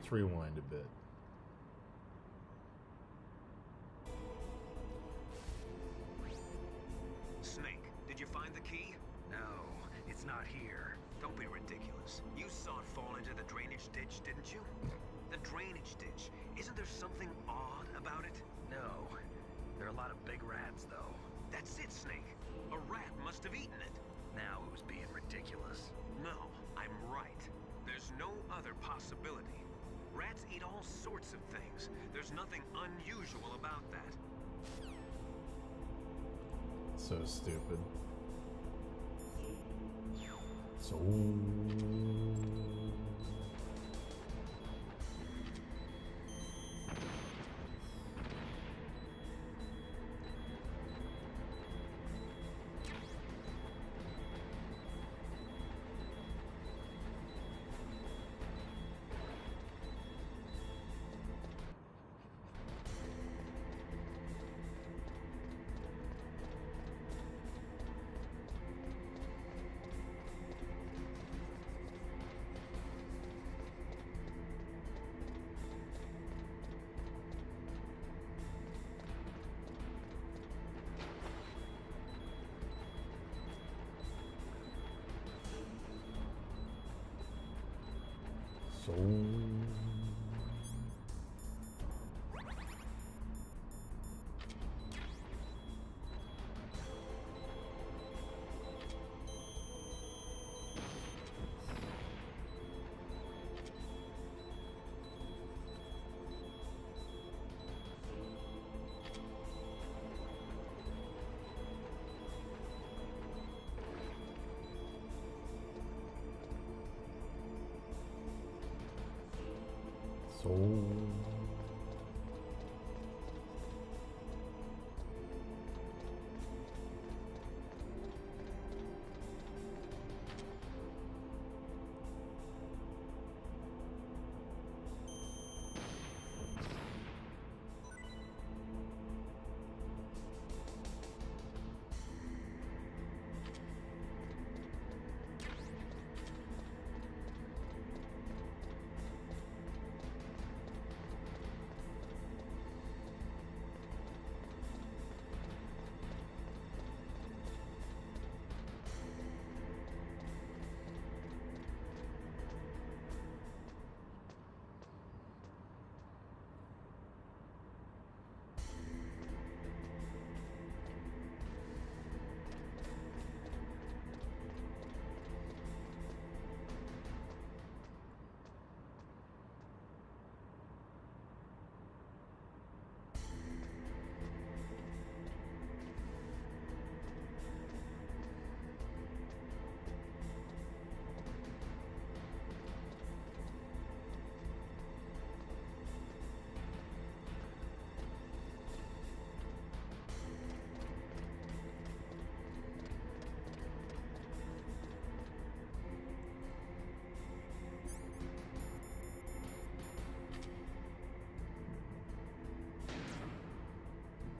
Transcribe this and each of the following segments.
Let's rewind a bit. Snake, did you find the key? No, it's not here. Don't be ridiculous. You saw it fall into the drainage ditch, didn't you? The drainage ditch. Isn't there something odd about it? No. There are a lot of big rats, though. That's it, Snake. A rat must have eaten it. Now it was being ridiculous. No, I'm right. There's no other possibility. Rats eat all sorts of things. There's nothing unusual about that. So stupid. So...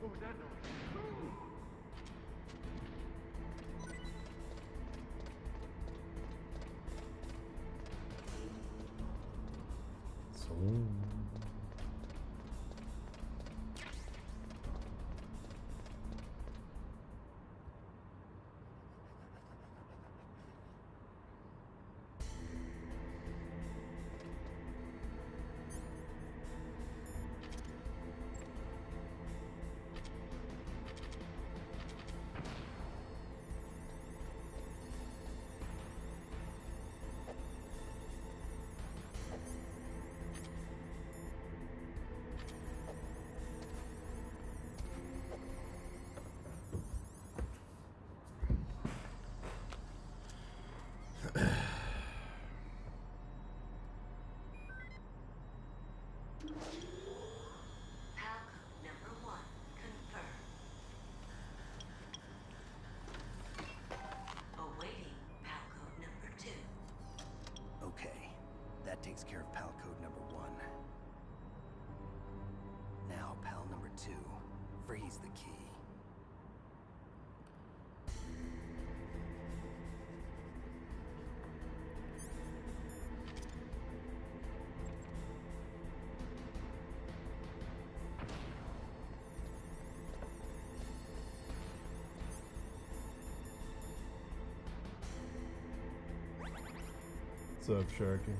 What was that noise? That takes care of PAL code number 1. Now, PAL number 2. Freeze the key. What's up, Sharky?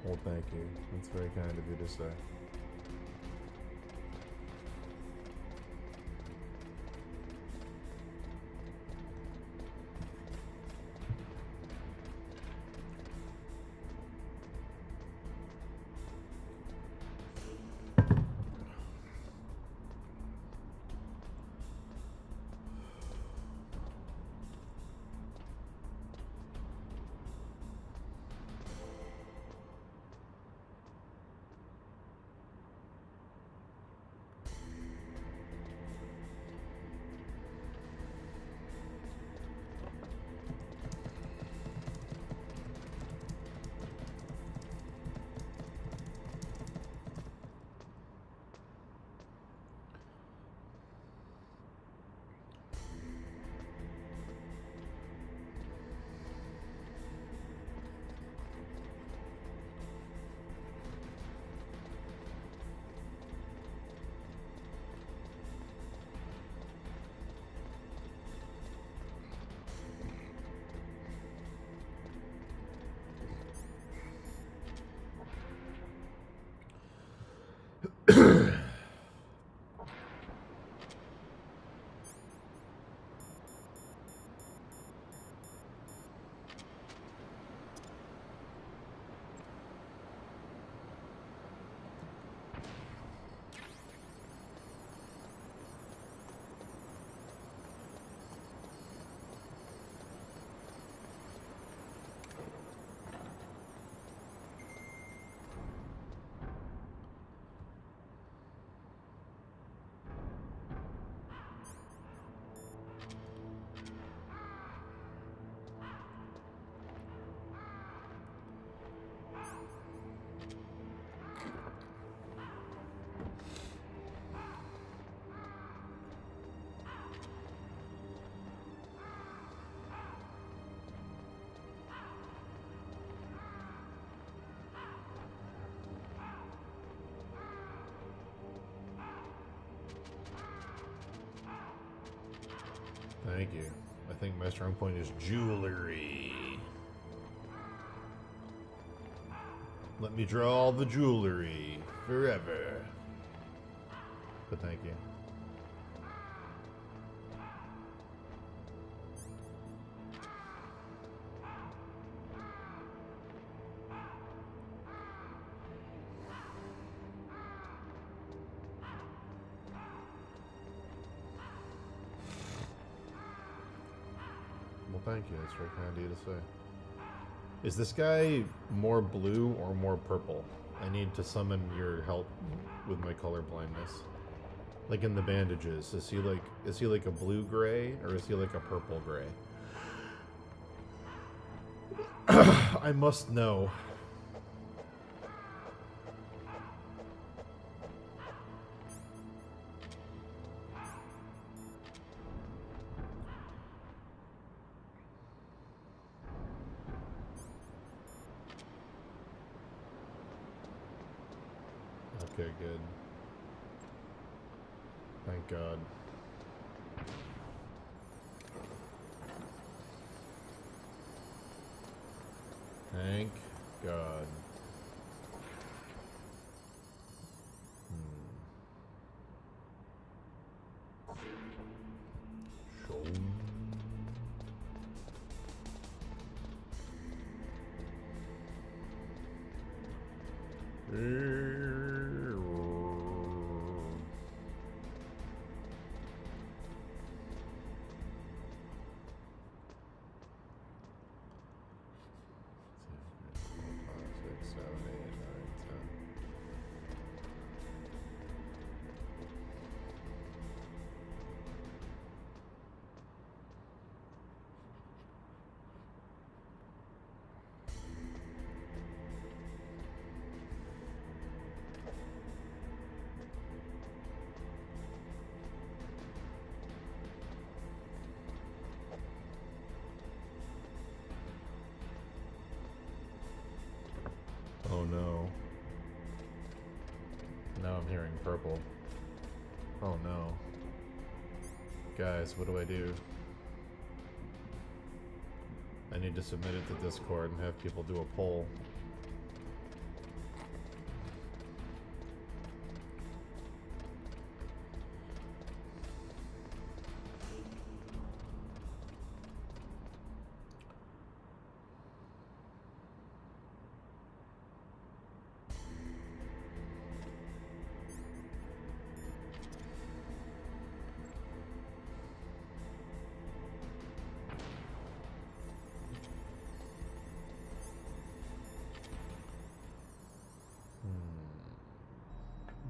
Well, thank you. That's very kind of you to say. Thank you. I think my strong point is jewelry. Let me draw all the jewelry forever. But thank you. Well, thank you. That's very kind of you to say. Is this guy more blue or more purple? I need to summon your help with my color blindness. Like in the bandages, is he like a blue gray or is he like a purple gray? I must know. Okay, good. Thank God. Thank God. Show. I'm hearing purple. Oh no. Guys, what do I do? I need to submit it to Discord and have people do a poll.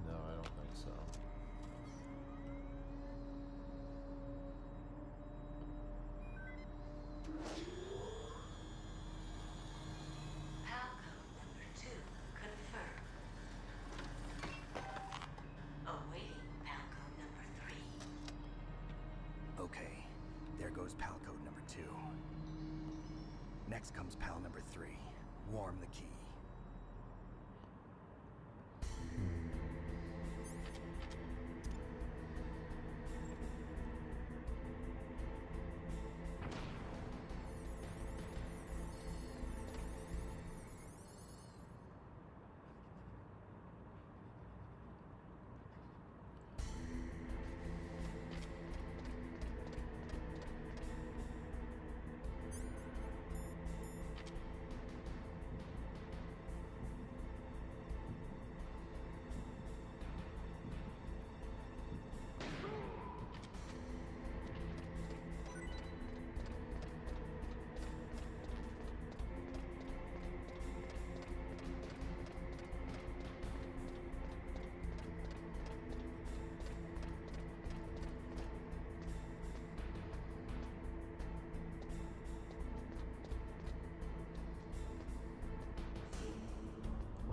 No, I don't think so. Palcode number 2 confirmed. Awaiting Palcode number 3. Okay, there goes pal code number 2. Next comes pal number 3. Warm the key.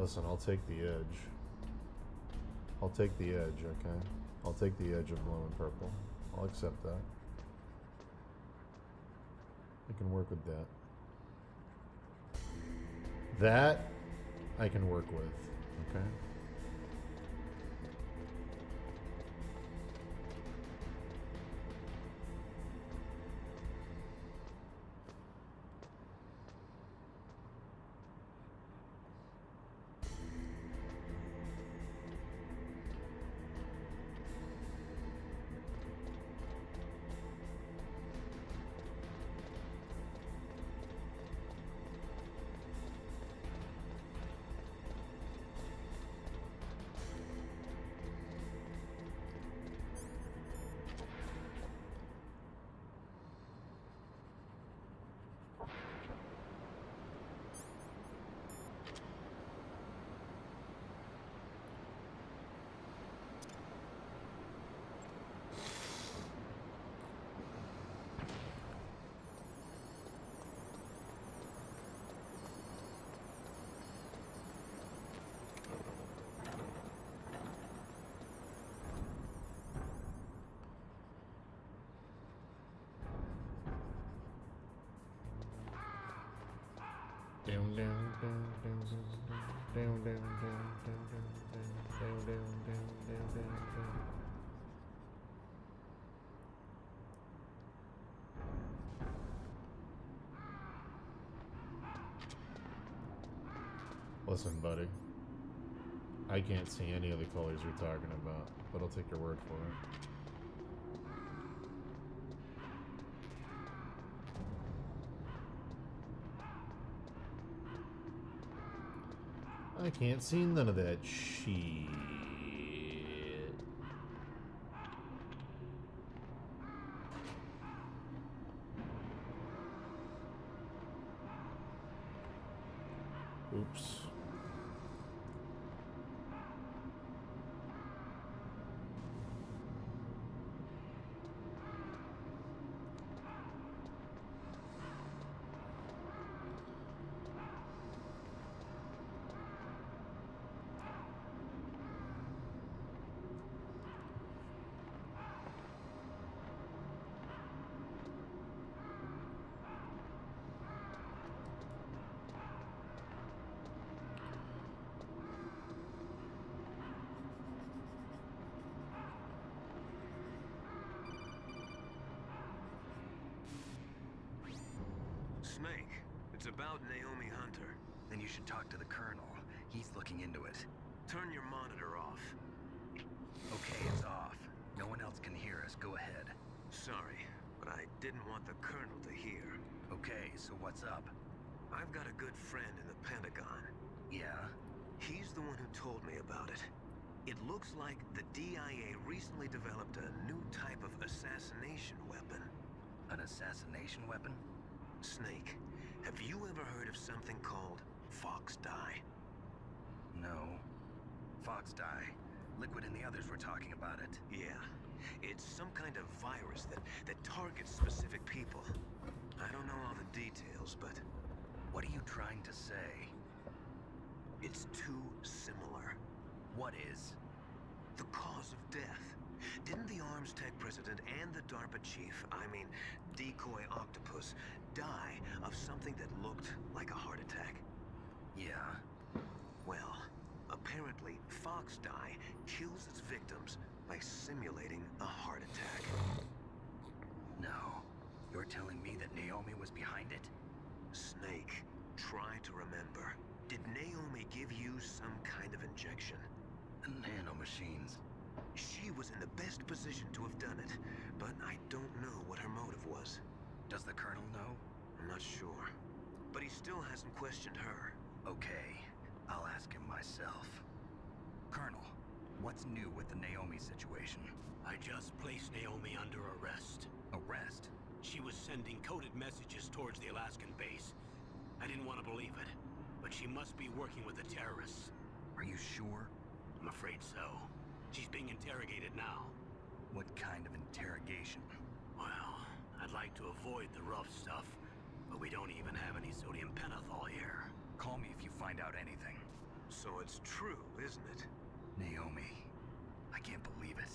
Listen, I'll take the edge. I'll take the edge, okay? I'll take the edge of blue and purple. I'll accept that. I can work with that. That I can work with, okay? Listen, buddy. I can't see any of the colors you're talking about, but I'll take your word for it. I can't see none of that shit. Oops. about Naomi Hunter. Then you should talk to the Colonel. He's looking into it. Turn your monitor off. Okay, it's off. No one else can hear us. Go ahead. Sorry, but I didn't want the Colonel to hear. Okay, so what's up? I've got a good friend in the Pentagon. Yeah? He's the one who told me about it. It looks like the DIA recently developed a new type of assassination weapon. An assassination weapon? Snake, have you ever heard of something called Fox Dye? No. Fox dye. Liquid and the others were talking about it. Yeah. It's some kind of virus that targets specific people. I don't know all the details, but What are you trying to say? it's too similar. What is? The cause of death. Didn't the Arms Tech president and the DARPA chief, I mean, Decoy Octopus, die of something that looked like a heart attack? Yeah. Well, apparently, Fox Dye kills its victims by simulating a heart attack. No. You're telling me that Naomi was behind it? Snake, try to remember. Did Naomi give you some kind of injection? Nanomachines. She was in the best position to have done it, but I don't know what her motive was. Does the Colonel know? I'm not sure. But he still hasn't questioned her. Okay. I'll ask him myself. Colonel, what's new with the Naomi situation? I just placed Naomi under arrest. Arrest? She was sending coded messages towards the Alaskan base. I didn't want to believe it, but she must be working with the terrorists. Are you sure? I'm afraid so. She's being interrogated now. What kind of interrogation? Well, I'd like to avoid the rough stuff, but we don't even have any sodium pentothal here. Call me if you find out anything. So it's true, isn't it? Naomi. I can't believe it.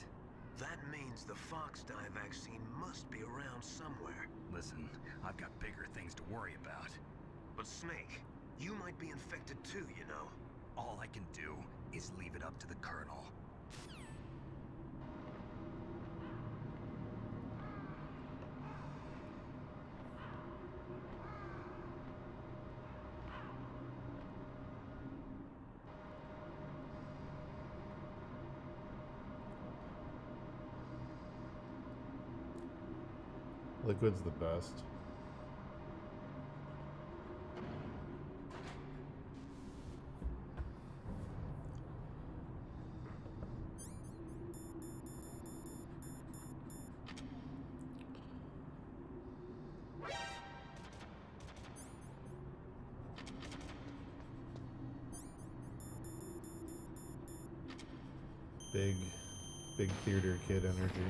That means the Fox Dye vaccine must be around somewhere. Listen, I've got bigger things to worry about. But Snake, you might be infected too, you know. All I can do is leave it up to the Colonel. Liquid's the best. Big theater kid energy.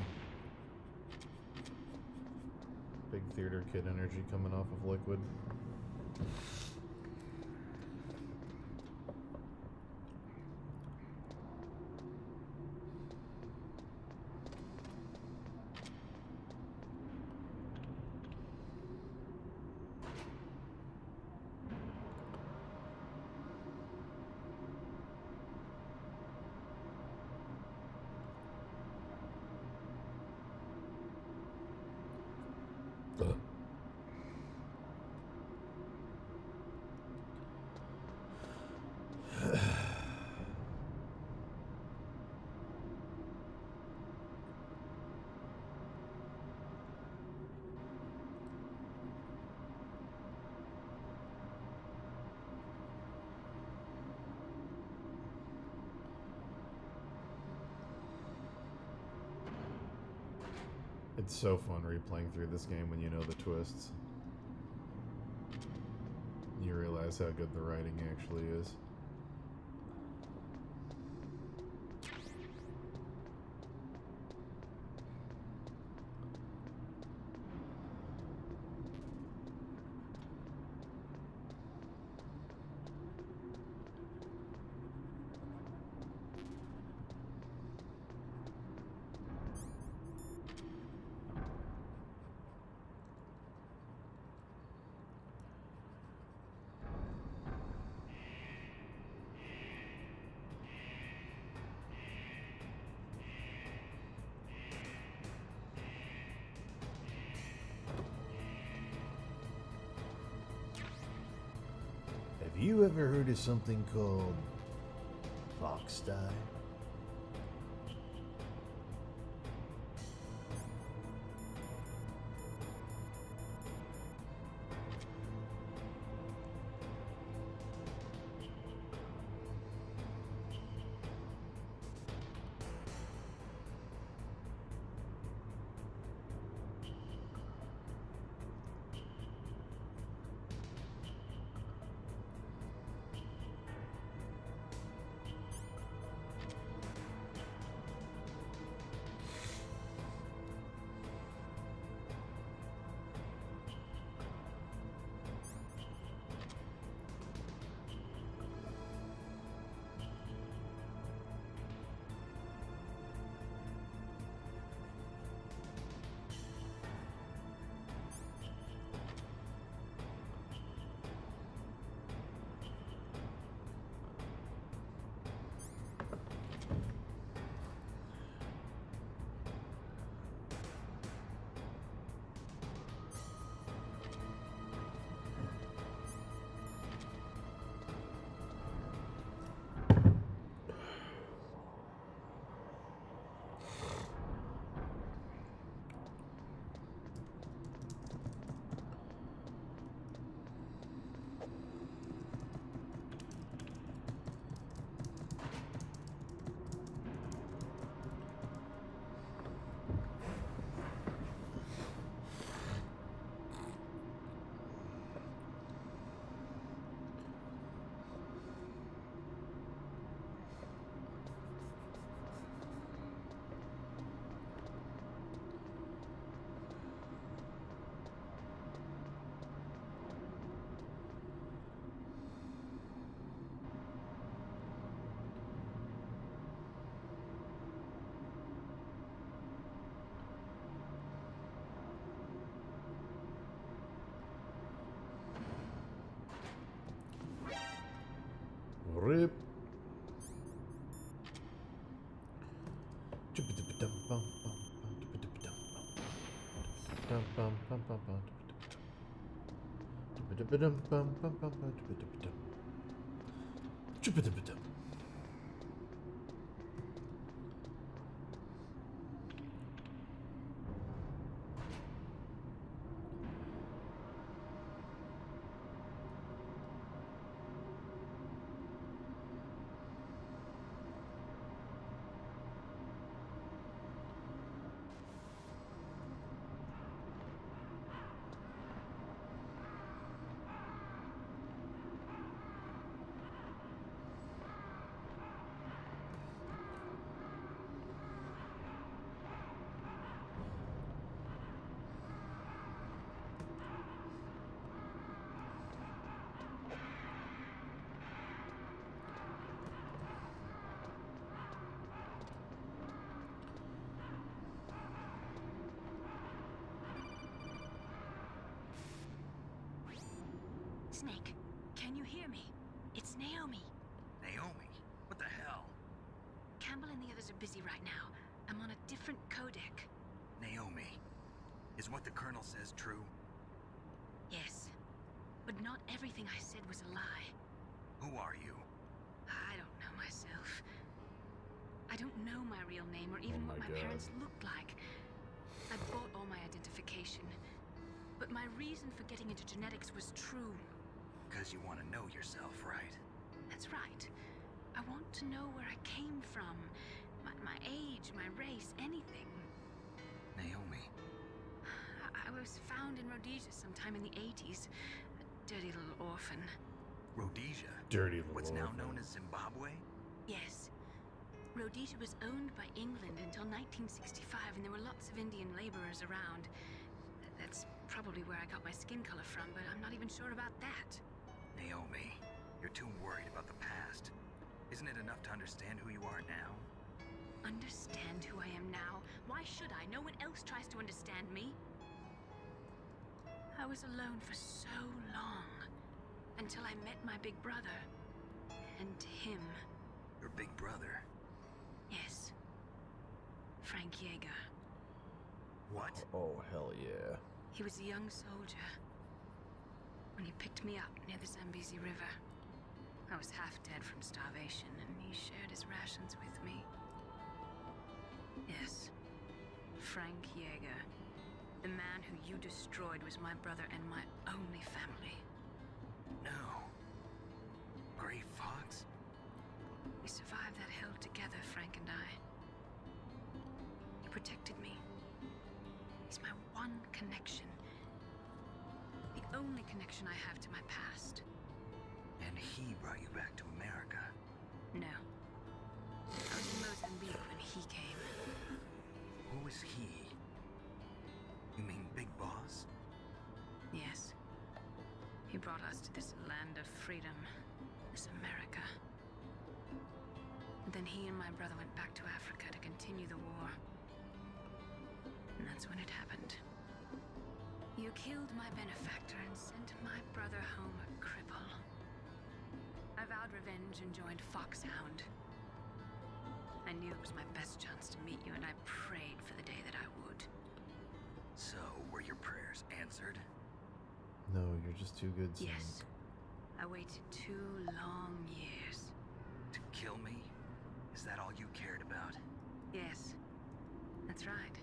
Big theater kid energy coming off of Liquid. It's so fun replaying through this game when you know the twists. You realize how good the writing actually is. you ever heard of something called fox dye? Rip. Snake, can you hear me? It's Naomi. Naomi? What the hell? Campbell and the others are busy right now. I'm on a different codec. Naomi, is what the Colonel says true? Yes, but not everything I said was a lie. Who are you? I don't know myself. I don't know my real name or even Oh what my my God. parents looked like. I bought all my identification. But my reason for getting into genetics was true. Because you want to know yourself, right? That's right. I want to know where I came from. My age, my race, anything. Naomi. I was found in Rhodesia sometime in the 80s. A dirty little orphan. Rhodesia? Dirty little What's now orphan. known as Zimbabwe? Yes. Rhodesia was owned by England until 1965, and there were lots of Indian laborers around. That's probably where I got my skin color from, but I'm not even sure about that. Naomi, you're too worried about the past. Isn't it enough to understand who you are now? Understand who I am now? Why should I? No one else tries to understand me. I was alone for so long, until I met my big brother. And him. Your big brother? Yes. Frank Yeager. What? Oh, hell yeah. He was a young soldier when he picked me up near the Zambezi River. I was half dead from starvation, and he shared his rations with me. Yes, Frank Yeager. The man who you destroyed was my brother and my only family. No. Gray Fox? We survived that hell together, Frank and I. He protected me. He's my one connection. The only connection I have to my past. And he brought you back to America. No. I was in Mozambique when he came. Who was he? You mean Big Boss? Yes. He brought us to this land of freedom. This America. And then he and my brother went back to Africa to continue the war. And that's when it happened. You killed my benefactor and sent my brother home a cripple. I vowed revenge and joined Foxhound. I knew it was my best chance to meet you, and I prayed for the day that I would. So, were your prayers answered? No, you're just too good, Snake. Yes. I waited 2 long years. To kill me? Is that all you cared about? Yes. That's right.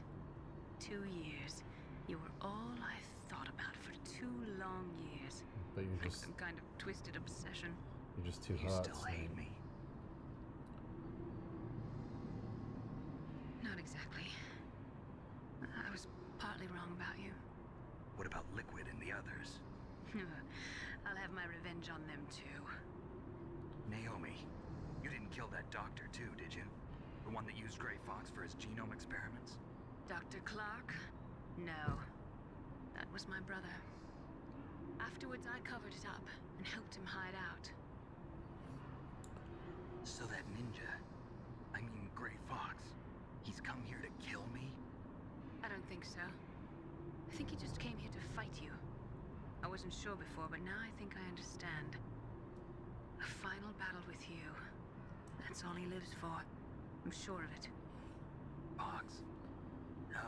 2 years. You were all I thought about for 2 long years. But you're Like just some kind of twisted obsession. you're just too You hot. still Snake. hate me? Not exactly. I was partly wrong about you. What about Liquid and the others? I'll have my revenge on them too. Naomi, you didn't kill that doctor too, did you? The one that used Gray Fox for his genome experiments? Dr. Clark? No. That was my brother. Afterwards, I covered it up and helped him hide out. So that ninja, I mean Gray Fox, he's come here to kill me? I don't think so. I think he just came here to fight you. I wasn't sure before, but now I think I understand. A final battle with you. That's all he lives for. I'm sure of it. Fox? No.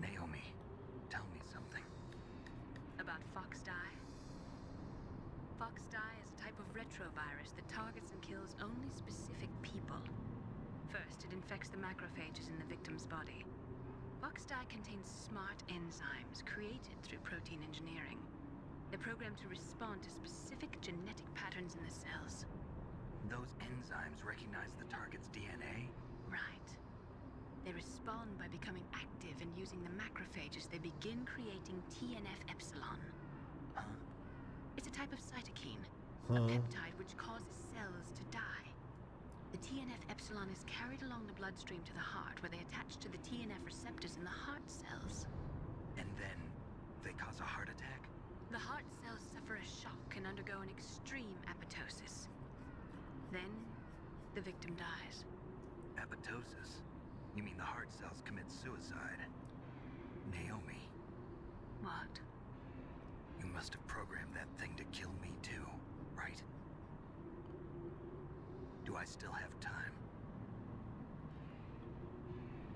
Naomi, tell me something. About Fox Die? Fox Die is a type of retrovirus that targets and kills only specific people. First, it infects the macrophages in the victim's body. Fox Die contains smart enzymes created through protein engineering. They're programmed to respond to specific genetic patterns in the cells. Those enzymes recognize the target's DNA? Right. They respond by becoming active and using the macrophages. They begin creating TNF-epsilon. Huh? It's a type of cytokine, Huh? a peptide which causes cells to die. The TNF-epsilon is carried along the bloodstream to the heart, where they attach to the TNF receptors in the heart cells. And then they cause a heart attack? The heart cells suffer a shock and undergo an extreme apoptosis. Then, the victim dies. Apoptosis? You mean the heart cells commit suicide? Naomi, What? you must have programmed that thing to kill me too, right? Do I still have time?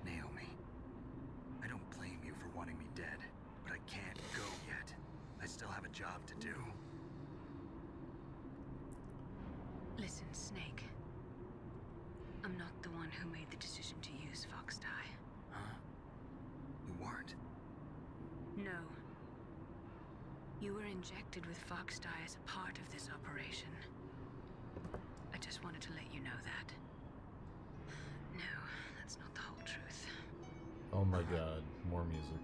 Naomi, I don't blame you for wanting me dead, but I can't go yet. I still have a job to do. Listen, Snake. I'm not the one who made the decision to use Fox Die. Huh? You weren't? No. You were injected with Fox Die as a part of this operation. I just wanted to let you know that. No, that's not the whole truth. Oh my god, more music.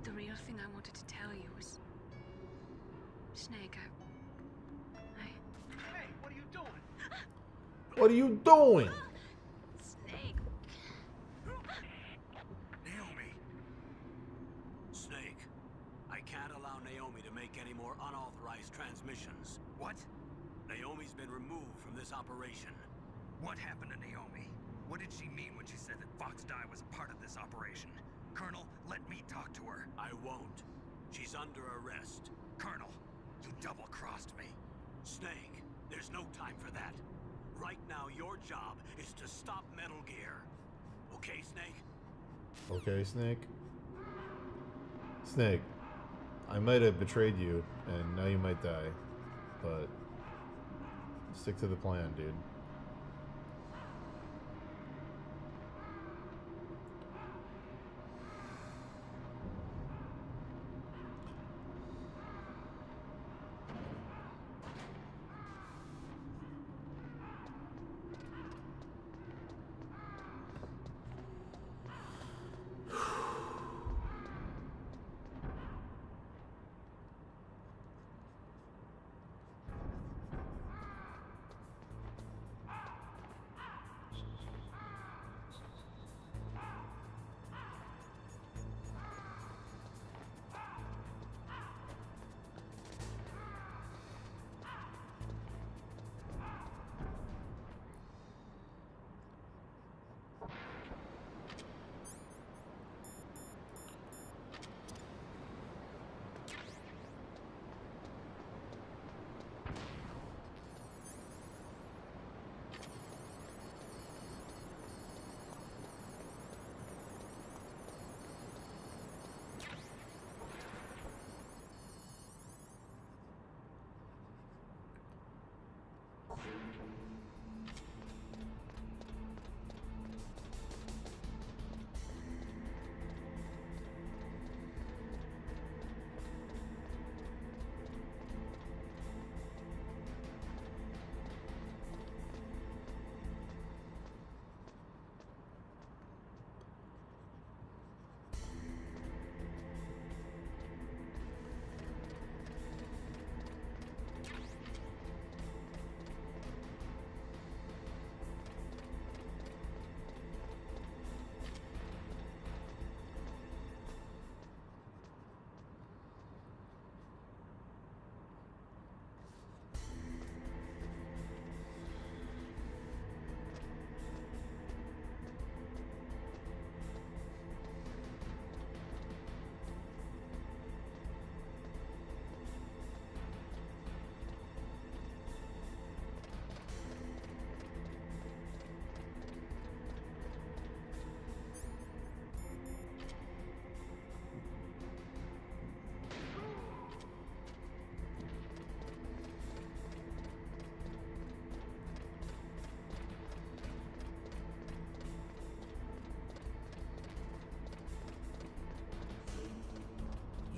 The real thing I wanted to tell you was... Snake, Hey, what are you doing? What are you doing? Snake! Naomi! Snake, I can't allow Naomi to make any more unauthorized transmissions. What? Naomi's been removed from this operation. What happened to Naomi? What did she mean when she said that Fox Die was a part of this operation? Colonel, let me talk to her. I won't. She's under arrest. Colonel, you double-crossed me. Snake, there's no time for that. Right now, your job is to stop Metal Gear. Okay, Snake? Okay, Snake. Snake, I might have betrayed you, and now you might die. but stick to the plan, dude.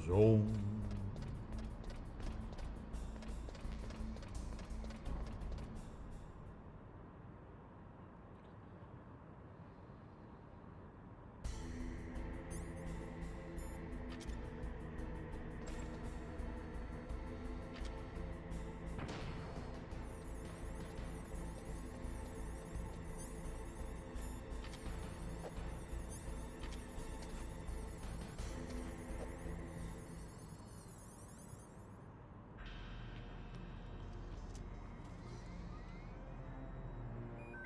Zoom.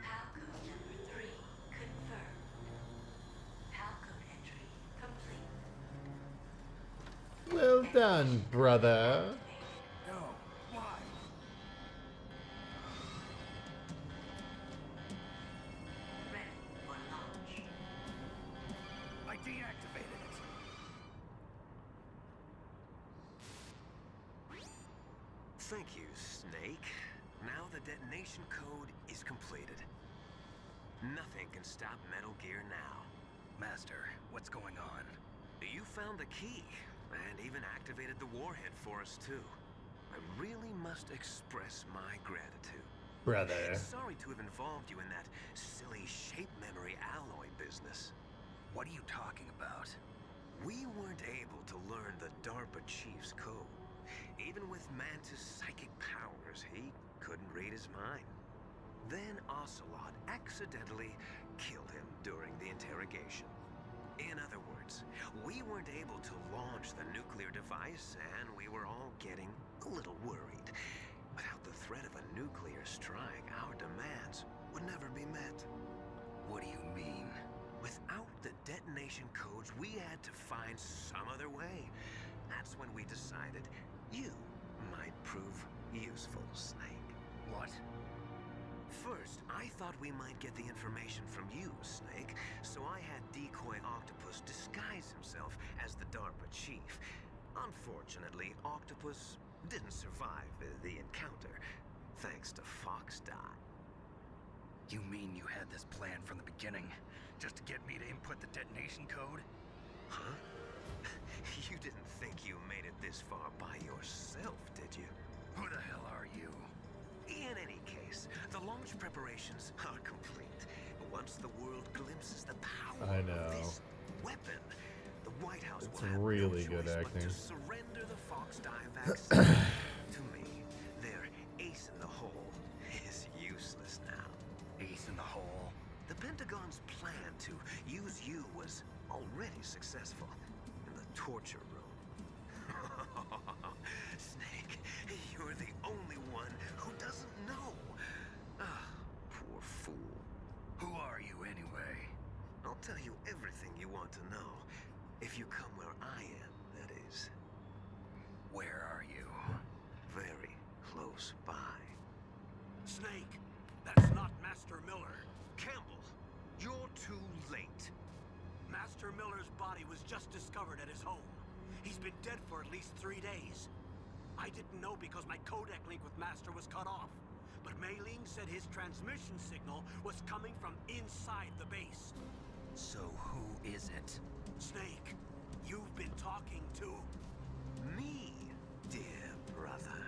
Palcode number 3 confirmed. Palcode entry complete. Well done, brother. No, why? Ready for launch. I deactivated it. Thank you, Snake. Now the detonation code is completed. Nothing can stop Metal Gear now. Master, what's going on? You found the key, and even activated the warhead for us, too. I really must express my gratitude. Brother. Sorry to have involved you in that silly shape memory alloy business. What are you talking about? We weren't able to learn the DARPA chief's code. Even with Mantis' psychic powers, he couldn't read his mind. Then Ocelot accidentally killed him during the interrogation. In other words, we weren't able to launch the nuclear device, and we were all getting a little worried. Without the threat of a nuclear strike, our demands would never be met. What do you mean? Without the detonation codes, we had to find some other way. That's when we decided you might prove useful, Snake. What? First, I thought we might get the information from you, Snake, so I had Decoy Octopus disguise himself as the DARPA chief. Unfortunately, Octopus Didn't survive the encounter, thanks to Fox Die. You mean you had this plan from the beginning, just to get me to input the detonation code? Huh? You didn't think you made it this far by yourself, did you? Who the hell are you? In any case, the launch preparations are complete. Once the world glimpses the power I of know. this weapon, the White House It's will have really no good choice but acting. to surrender the Fox Die vaccine. To me, their ace in the hole is useless now. Ace in the hole? The Pentagon's plan to use you was already successful in the torture room. Snake, you're the only one who doesn't know. Ah, poor fool. Who are you anyway? I'll tell you everything you want to know. If you come where I am, that is. Where are you? Very close by. Snake, that's not Master Miller. Campbell, you're too late. Master Miller's body was just discovered at his home. He's been dead for at least 3 days. I didn't know because my codec link with Master was cut off. But Mei Ling said his transmission signal was coming from inside the base. So who is it? Snake, you've been talking to... Me, dear brother.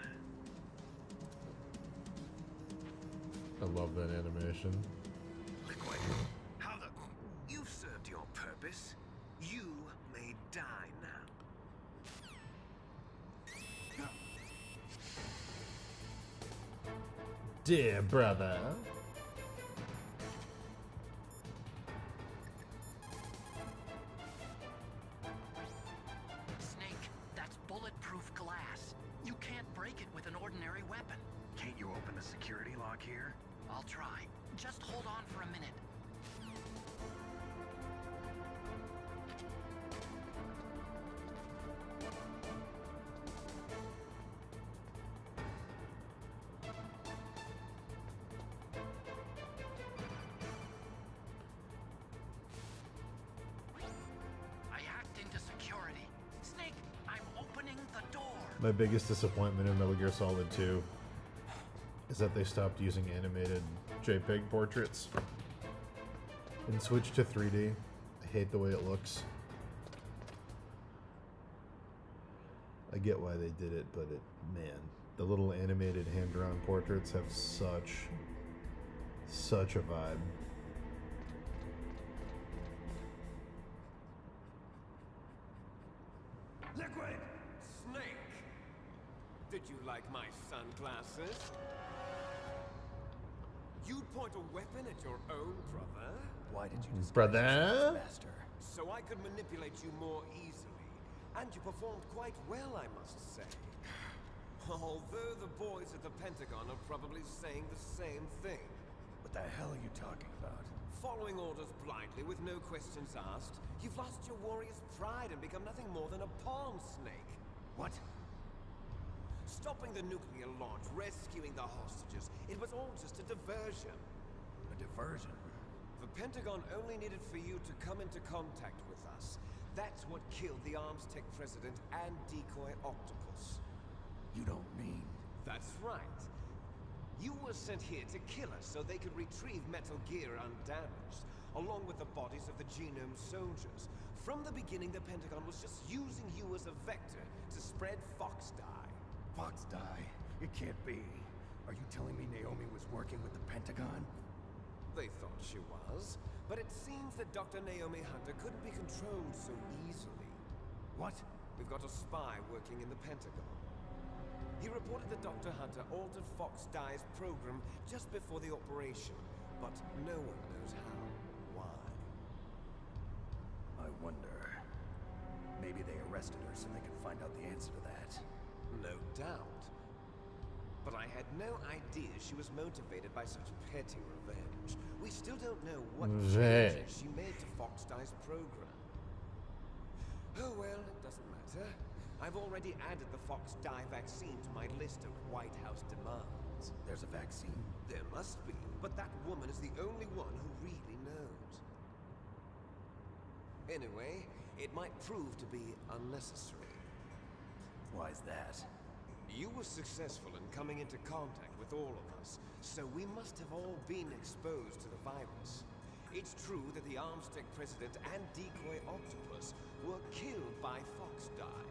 I love that animation. Liquid, how the... You've served your purpose. You may die now. Dear brother. Snake, that's bulletproof glass. You can't break it with an ordinary weapon. Can't you open the security lock here? I'll try. Just hold on for a minute. I hacked into security. Snake, I'm opening the door. My biggest disappointment in Metal Gear Solid 2 is that they stopped using animated JPEG portraits and switched to 3D. I hate the way it looks. I get why they did it, but man, the little animated hand-drawn portraits have such a vibe. Liquid! Snake! Did you like my sunglasses? You'd point a weapon at your own brother? Why did you disguise Brother? yourself as Master? So I could manipulate you more easily. And you performed quite well, I must say. Although the boys at the Pentagon are probably saying the same thing. What the hell are you talking about? Following orders blindly with no questions asked, you've lost your warrior's pride and become nothing more than a pawn, Snake. What? Stopping the nuclear launch, rescuing the hostages, it was all just a diversion. A diversion? The Pentagon only needed for you to come into contact with us. That's what killed the Arms Tech president and decoy Octopus. You don't mean... That's right. You were sent here to kill us so they could retrieve Metal Gear undamaged, along with the bodies of the Genome soldiers. From the beginning, the Pentagon was just using you as a vector to spread Fox Die. Fox Die? It can't be. Are you telling me Naomi was working with the Pentagon? They thought she was, but it seems that Dr. Naomi Hunter couldn't be controlled so easily. What? We've got a spy working in the Pentagon. He reported that Dr. Hunter altered Fox Die's program just before the operation, but no one knows how. Why? I wonder... Maybe they arrested her so they could find out the answer to that. No doubt. But I had no idea she was motivated by such petty revenge. We still don't know what changes she made to Fox Die's program. Oh well, it doesn't matter. I've already added the Fox Die vaccine to my list of White House demands. There's a vaccine? There must be, but that woman is the only one who really knows. Anyway, it might prove to be unnecessary. Why's that? You were successful in coming into contact with all of us, so we must have all been exposed to the virus. It's true that the Armstec president and decoy octopus were killed by Foxdie,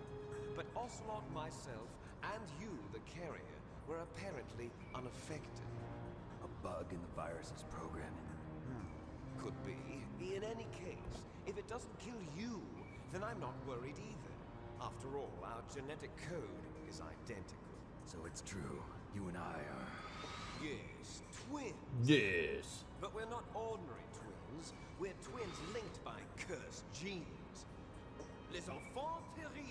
but Ocelot, myself, and you, the carrier, were apparently unaffected. A bug in the virus's programming. Could be. In any case, if it doesn't kill you, then I'm not worried either. After all, our genetic code is identical. So it's true. You and I are... Yes, twins. Yes. But we're not ordinary twins. We're twins linked by cursed genes. Les enfants terribles.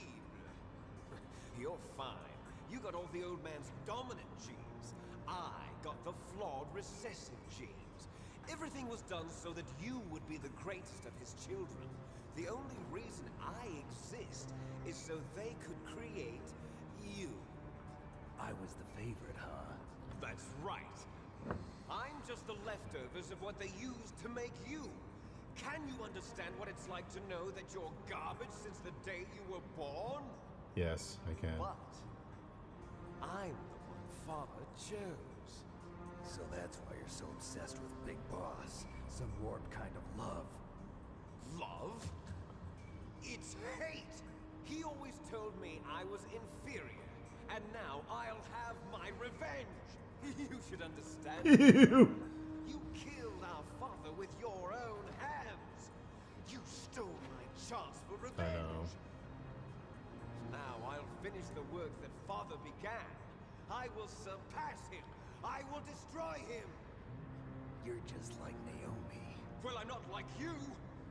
You're fine. You got all the old man's dominant genes. I got the flawed recessive genes. Everything was done so that you would be the greatest of his children. The only reason I exist is so they could create you. I was the favorite, huh? That's right. I'm just the leftovers of what they used to make you. Can you understand what it's like to know that you're garbage since the day you were born? Yes, I can. But I'm the one Father chose. So that's why you're so obsessed with Big Boss. Some warped kind of love. Love? It's hate! He always told me I was inferior, and now I'll have my revenge! You should understand. You killed our father with your own hands! You stole my chance for revenge! I know. Now I'll finish the work that Father began. I will surpass him! I will destroy him! You're just like Naomi. Well, I'm not like you!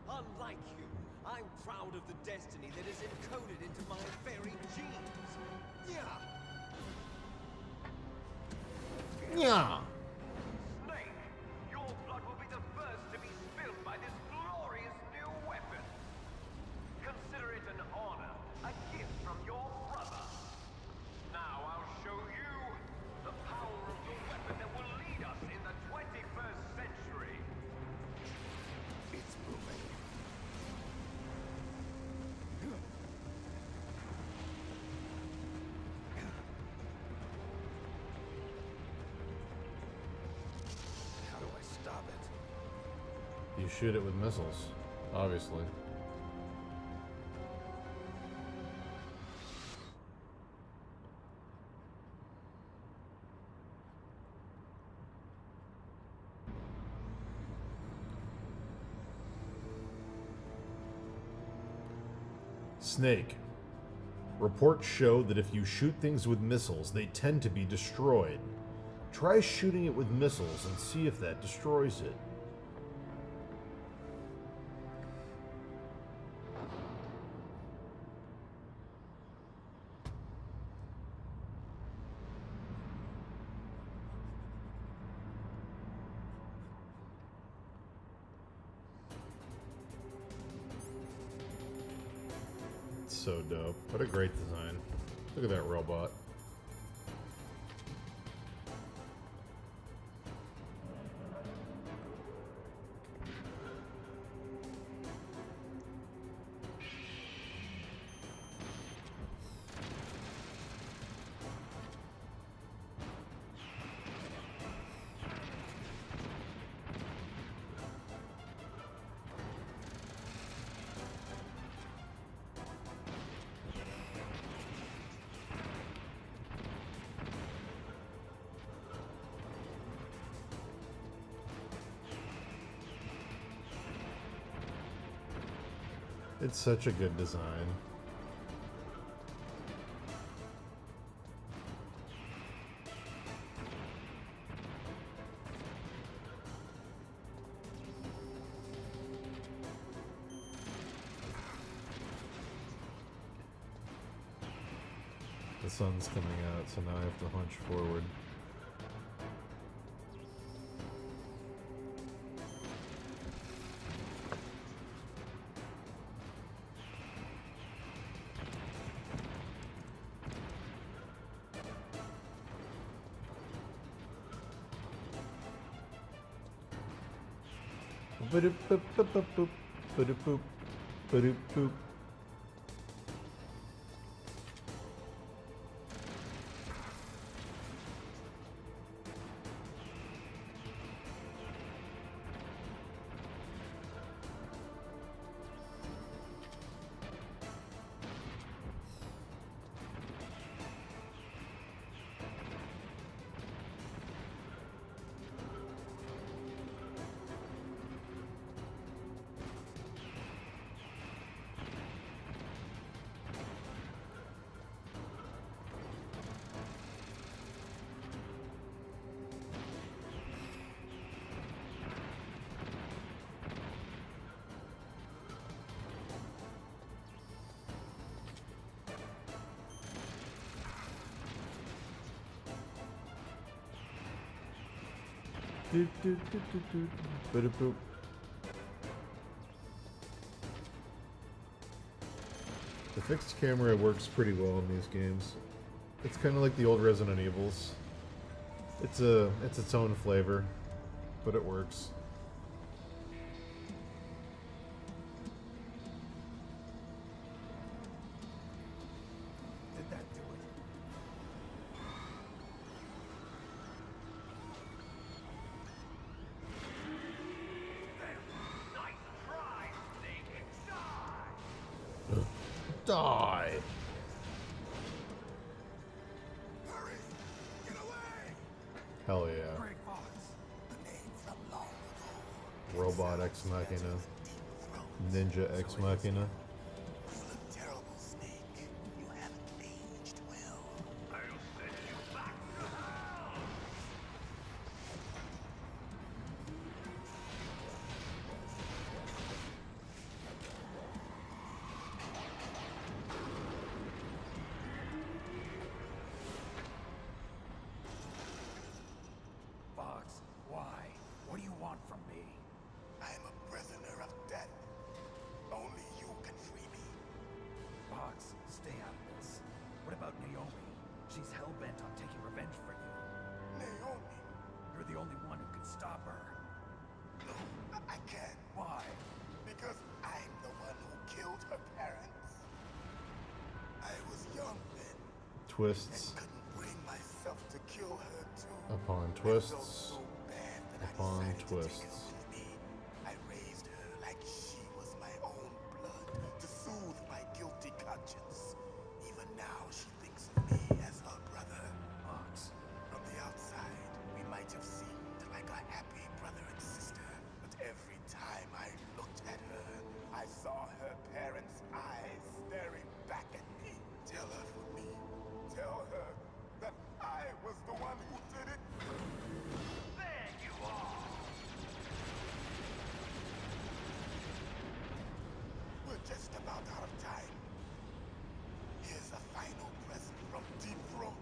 Unlike you, I'm proud of the destiny that is encoded into my very genes. Yeah! Yeah. Snake, your blood will be the first to be spilled by this glorious new weapon. Consider it an honor, a gift from your brother. Now I'll show you the power of the weapon that will lead us in the 21st century. It's moving. How do I stop it? You shoot it with missiles, obviously. Snake. Reports show that if you shoot things with missiles, they tend to be destroyed. Try shooting it with missiles and see if that destroys it. So dope. What a great design. Look at that robot. It's such a good design. The sun's coming out, so now I have to hunch forward. Ba-doop-boop-boop-boop-boop. Ba-doop-boop. Ba-doop-boop. Doot, doot, doot, doot, doot. Boop. The fixed camera works pretty well in these games. It's kind of like the old Resident Evils. It's its own flavor, but it works. Did that do it? Die! Hurry! Get away! Hell yeah. Greg Fox. The name from long ago. Robot Ex Machina. Ninja Ex Machina. You look terrible, Snake. You haven't aged well. I'll send you back to hell! Fox, why? What do you want from me? I am a prisoner of death. Only you can free me. Fox, stay out of this. What about Naomi? She's hell-bent on taking revenge for you. Naomi? You're the only one who can stop her. No, I can't. Why? Because I'm the one who killed her parents. I was young then. Twists Couldn't bring myself to kill her too. upon I felt twists so bad that upon I decided to take her twists. with me. I raised her like she was my own blood to soothe my guilty conscience. Even now, she thinks of me as her brother. Fox, from the outside, we might have seemed like a happy brother and sister, but every time I looked at her, I saw her parents' eyes staring back at me. Tell her for me. Tell her that I was the one who did it. There you are! We're just about out of time. Here's a final present from Deep Throat.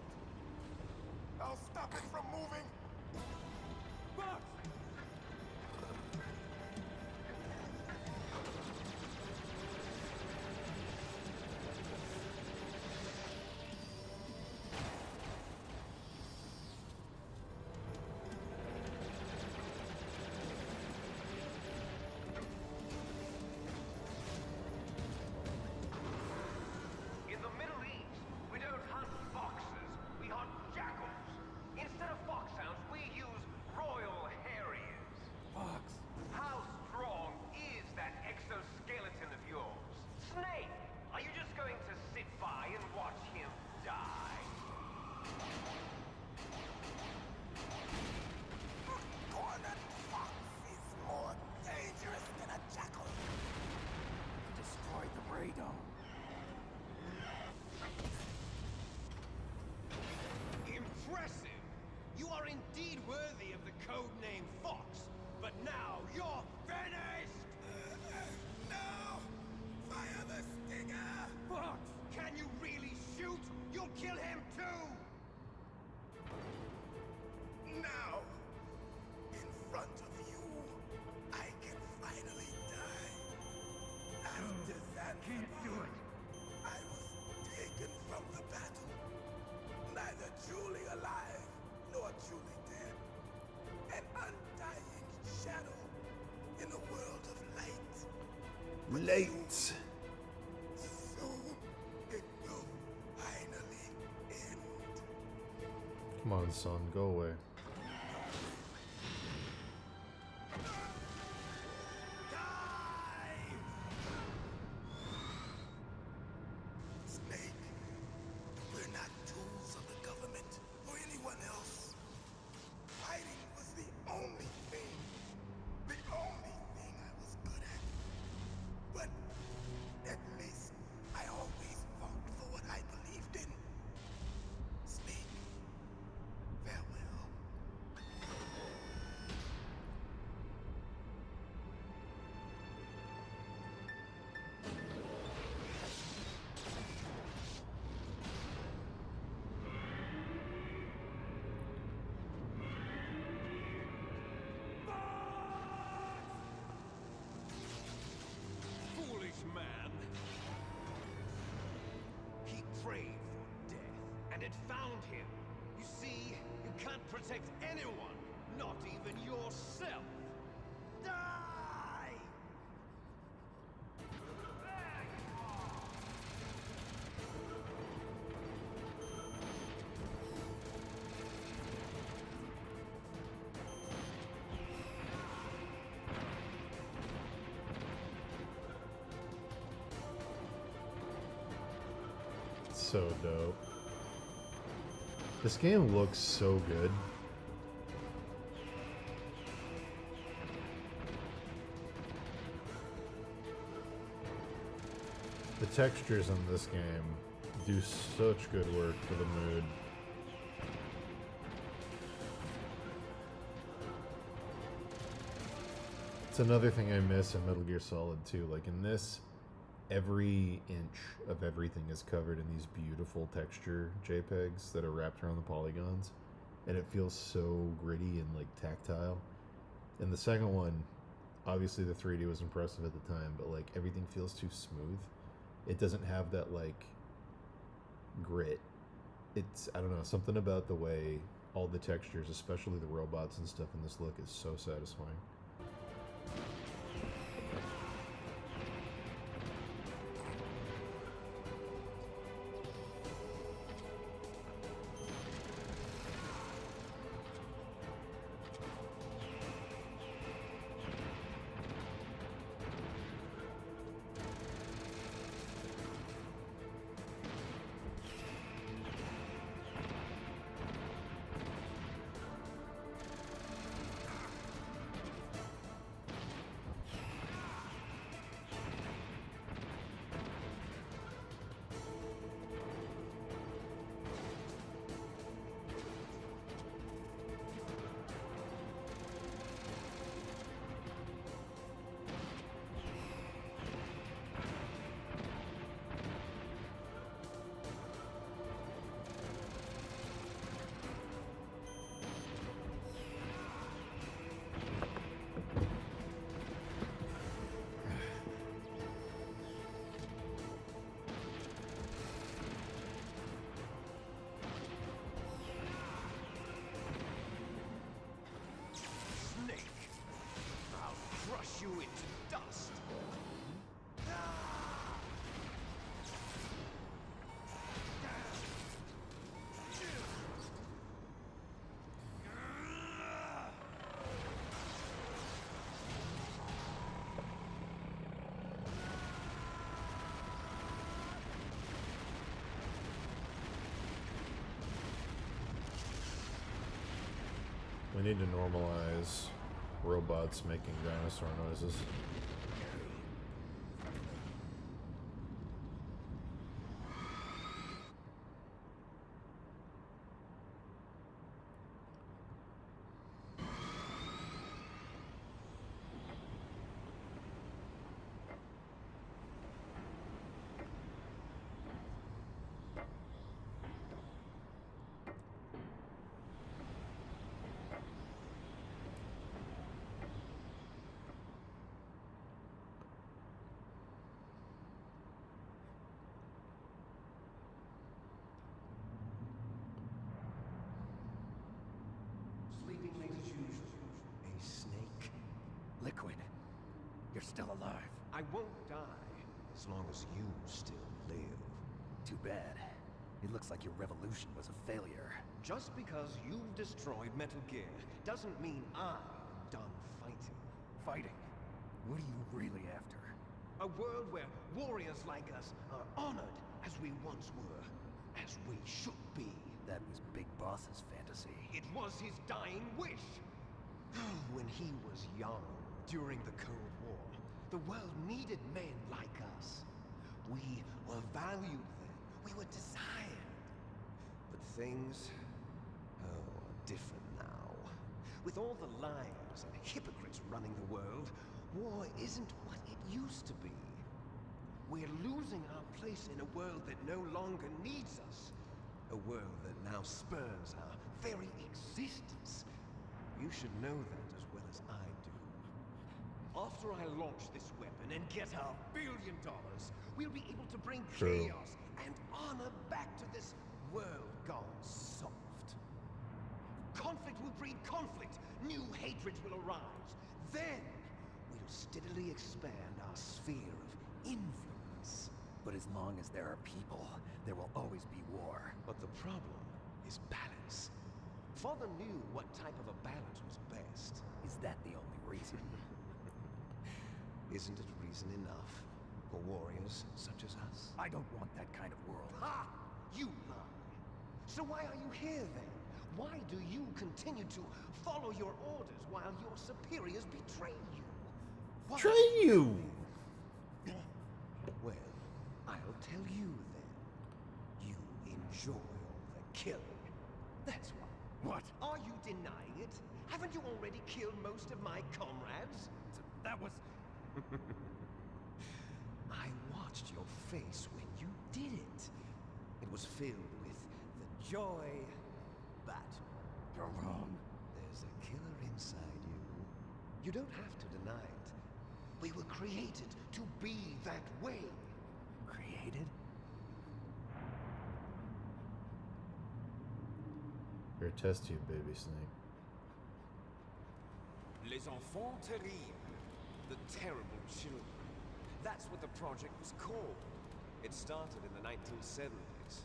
I'll stop it from moving. Fox! In the Middle East, we don't hunt foxes, we hunt jackals. Instead of foxhounds, we use royal harriers. Fox! How strong is that exoskeleton of yours? Snake, are you just going to sit by and watch him die? Cornered fox is more dangerous than a jackal. He destroyed the radome. Impressive! You are indeed worthy of the code name Fox, but now you're finished! No! Fire the stinger! Fox, can you really shoot? You'll kill him too! Now! In front of you, I can finally die. After that, can't do it. I was taken from the battle. Neither truly alive, nor truly dead. An undying shadow in a world of light. Late. Soon, it will finally end. Come on, son, go away. Snake, we're not tools of the government or anyone else. Fighting was the only thing I was good at. But at least I always fought for what I believed in. Snake, farewell. had found him. You see, you can't protect anyone, not even yourself. Die! So dope. This game looks so good. The textures in this game do such good work for the mood. It's another thing I miss in Metal Gear Solid 2. Like in this, every inch of everything is covered in these beautiful texture JPEGs that are wrapped around the polygons, and it feels so gritty and like tactile. And the second one, obviously the 3D was impressive at the time, but like everything feels too smooth. It doesn't have that like grit. It's, I don't know, something about the way all the textures, especially the robots and stuff in this look, is so satisfying. You into dust. We need to normalize robots making dinosaur noises. Sleeping late as usual. A snake. Liquid, you're still alive. I won't die as long as you still live. Too bad. It looks like your revolution was a failure. Just because you've destroyed Metal Gear doesn't mean I'm done fighting. Fighting? What are you really after? A world where warriors like us are honored as we once were, as we should be. That was Big Boss's fantasy. It was his dying wish. When he was young, during the Cold War, the world needed men like us. We were valued then. We were desired. But things, are different now. With all the liars and hypocrites running the world, war isn't what it used to be. We're losing our place in a world that no longer needs us. A world that now spurns our very existence. You should know that as well as I do. After I launch this weapon and get our $1 billion, we'll be able to bring True. chaos and honor back to this world gone will breed conflict. New hatreds will arise. Then we'll steadily expand our sphere of influence. But as long as there are people, there will always be war. But the problem is balance. Father knew what type of a balance was best. Is that the only reason? Isn't it reason enough for warriors such as us? I don't want that kind of world. Ha! You lie. So why are you here then? Why do you continue to follow your orders while your superiors betray you? Why? Betray you! Well, I'll tell you then. You enjoy all the killing. That's why. What? Are you denying it? Haven't you already killed most of my comrades? That was... I watched your face when you did it. It was filled with the joy, but You're wrong. there's a killer inside you. You don't have to deny it. We were created to be that way. Created? You're a test tube, baby snake. Les enfants terribles. The terrible children. That's what the project was called. It started in the 1970s.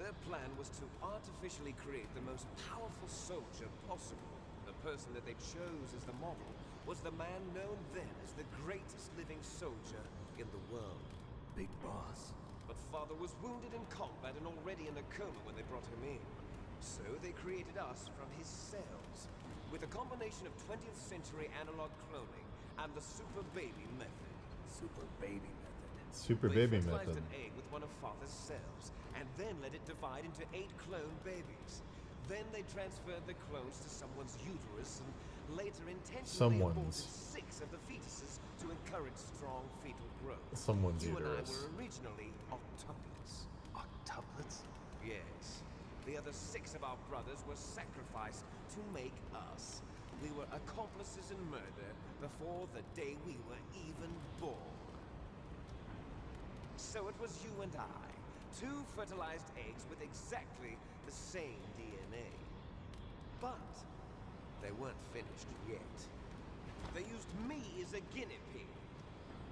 Their plan was to artificially create the most powerful soldier possible. The person that they chose as the model was the man known then as the greatest living soldier in the world. Big boss. But Father was wounded in combat and already in a coma when they brought him in. So they created us from his cells, with a combination of 20th century analog cloning and the super baby method. Super baby method. Super They baby fertilized method. an egg with one of Father's cells, and then let it divide into 8 clone babies. Then they transferred the clones to someone's uterus, and later intentionally aborted Someone's. 6 of the fetuses to encourage strong fetal growth. Someone's You and I uterus. were originally octuplets. Octuplets? Yes. The other 6 of our brothers were sacrificed to make us. We were accomplices in murder before the day we were even born. So it was you and I, 2 fertilized eggs with exactly the same DNA. But they weren't finished yet. They used me as a guinea pig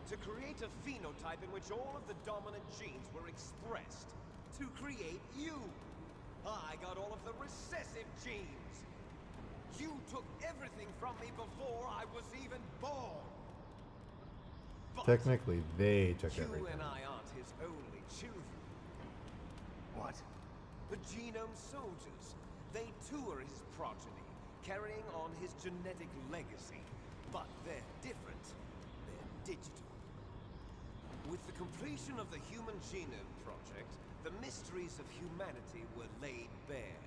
to create a phenotype in which all of the dominant genes were expressed. To create you. I got all of the recessive genes. You took everything from me before I was even born. But Technically, they took you everything. and I aren't his only children. What? The genome soldiers. They too are his progeny, carrying on his genetic legacy. But they're different. They're digital. With the completion of the Human Genome Project, the mysteries of humanity were laid bare.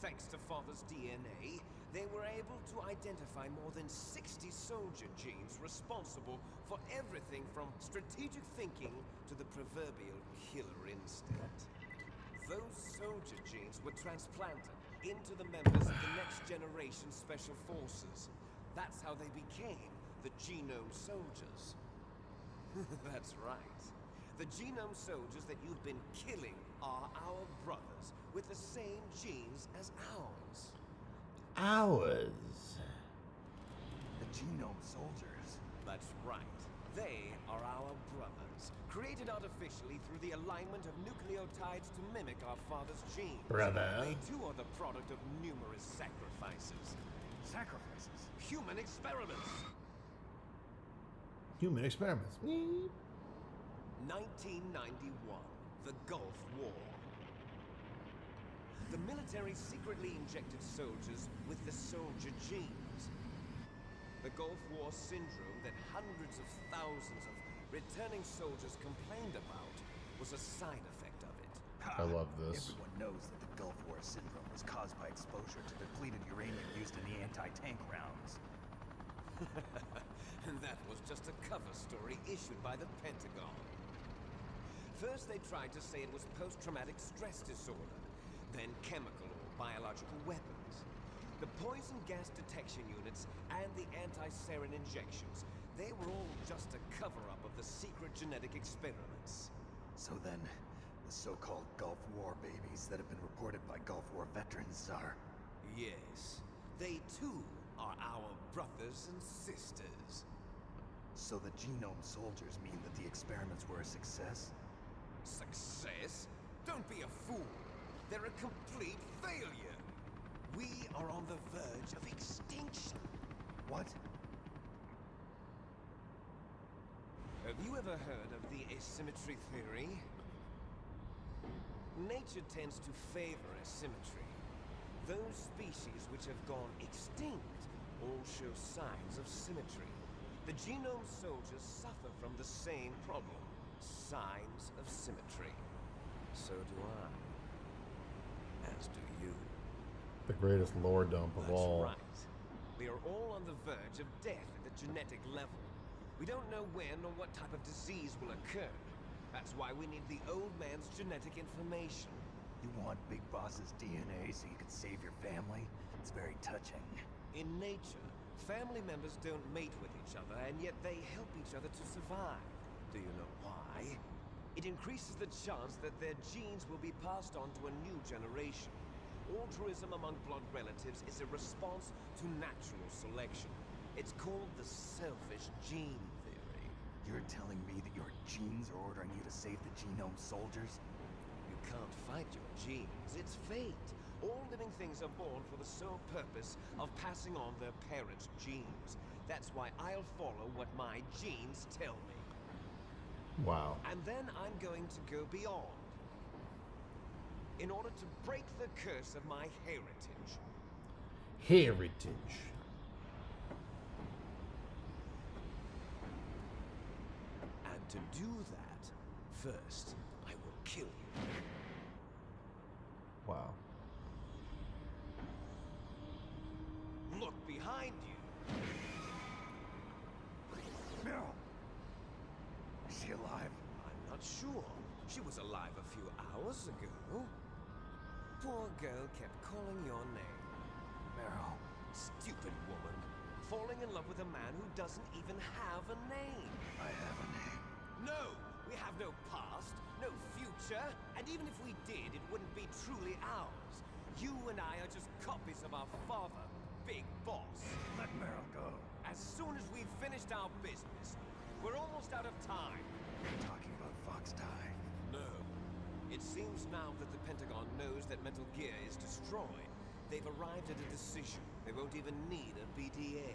Thanks to Father's DNA, they were able to identify more than 60 soldier genes responsible for everything from strategic thinking to the proverbial killer instinct. Those soldier genes were transplanted into the members of the next generation special forces. That's how they became the genome soldiers. That's right. The genome soldiers that you've been killing are our brothers, with the same genes as ours. Ours. The genome soldiers. That's right. They are our brothers, created artificially through the alignment of nucleotides to mimic our father's genes. Brother. They too are the product of numerous sacrifices. Sacrifices? Human experiments. Human experiments. 1991, the Gulf War. The military secretly injected soldiers with the soldier genes. The Gulf War syndrome that hundreds of thousands of returning soldiers complained about was a side effect of it. I love this. Everyone knows that the Gulf War syndrome was caused by exposure to depleted uranium used in the anti-tank rounds. And that was just a cover story issued by the Pentagon. First, they tried to say it was post-traumatic stress disorder, then chemical or biological weapons. The poison gas detection units and the anti-sarin injections, they were all just a cover-up of the secret genetic experiments. So then, The so-called Gulf War babies that have been reported by Gulf War veterans are... Yes, they too are our brothers and sisters. So the genome soldiers mean that the experiments were a success? Success? Don't be a fool. They're a complete failure. We are on the verge of extinction. What? Have you ever heard of the asymmetry theory? Nature tends to favor asymmetry. Those species which have gone extinct all show signs of symmetry. The genome soldiers suffer from the same problem. Signs of symmetry. So do I. As do you. The greatest lore dump of That's all. right. We are all on the verge of death at the genetic level. We don't know when or what type of disease will occur. That's why we need the old man's genetic information. You want Big Boss's DNA so you can save your family? It's very touching. In nature, family members don't mate with each other, and yet they help each other to survive. Do you know why? It increases the chance that their genes will be passed on to a new generation. Altruism among blood relatives is a response to natural selection. It's called the selfish gene theory. You're telling me that your genes are ordering you to save the genome soldiers? You can't fight your genes. It's fate. All living things are born for the sole purpose of passing on their parents' genes. That's why I'll follow what my genes tell me. Wow. And then I'm going to go beyond. In order to break the curse of my heritage. Heritage. And to do that, first, I will kill you. Wow. Look behind you. Meryl! Is she alive? I'm not sure. She was alive a few hours ago. Poor girl kept calling your name. Meryl. Stupid woman. Falling in love with a man who doesn't even have a name. I have a name. No! We have no past, no future, and even if we did, it wouldn't be truly ours. You and I are just copies of our father, Big Boss. Let Meryl go. As soon as we've finished our business, we're almost out of time. You're talking about Fox Die. No. It seems now that the Pentagon knows that Metal Gear is destroyed. They've arrived at a decision. They won't even need a BDA.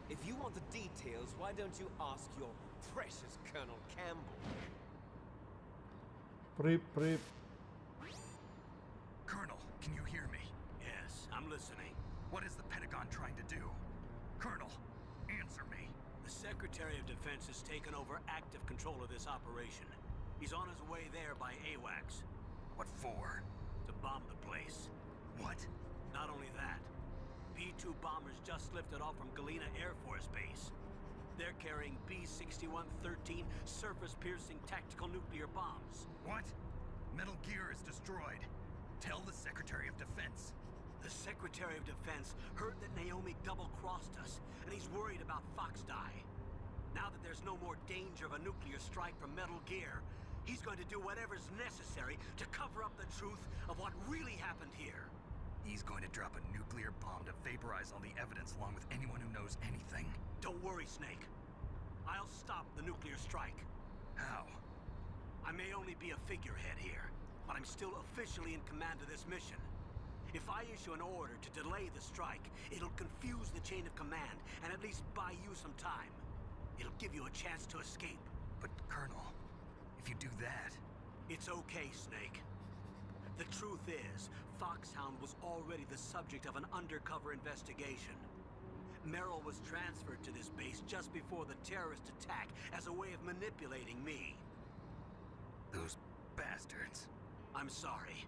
If you want the details, why don't you ask your precious Colonel Campbell? Preep, preep. Colonel, can you hear me? Yes, I'm listening. What is the Pentagon trying to do? Colonel, answer me. The Secretary of Defense has taken over active control of this operation. He's on his way there by AWACS. What for? To bomb the place. What? Not only that, B-2 bombers just lifted off from Galena Air Force Base. They're carrying B-6113 surface-piercing tactical nuclear bombs. What? Metal Gear is destroyed. Tell the Secretary of Defense. The Secretary of Defense heard that Naomi double-crossed us, and he's worried about Fox Die. Now that there's no more danger of a nuclear strike from Metal Gear, he's going to do whatever's necessary to cover up the truth of what really happened here. He's going to drop a nuclear bomb to vaporize all the evidence along with anyone who knows anything. Don't worry, Snake. I'll stop the nuclear strike. How? I may only be a figurehead here, but I'm still officially in command of this mission. If I issue an order to delay the strike, it'll confuse the chain of command and at least buy you some time. It'll give you a chance to escape. But, Colonel, if you do that... It's okay, Snake. The truth is, Foxhound was already the subject of an undercover investigation. Merrill was transferred to this base just before the terrorist attack as a way of manipulating me. Those bastards. I'm sorry.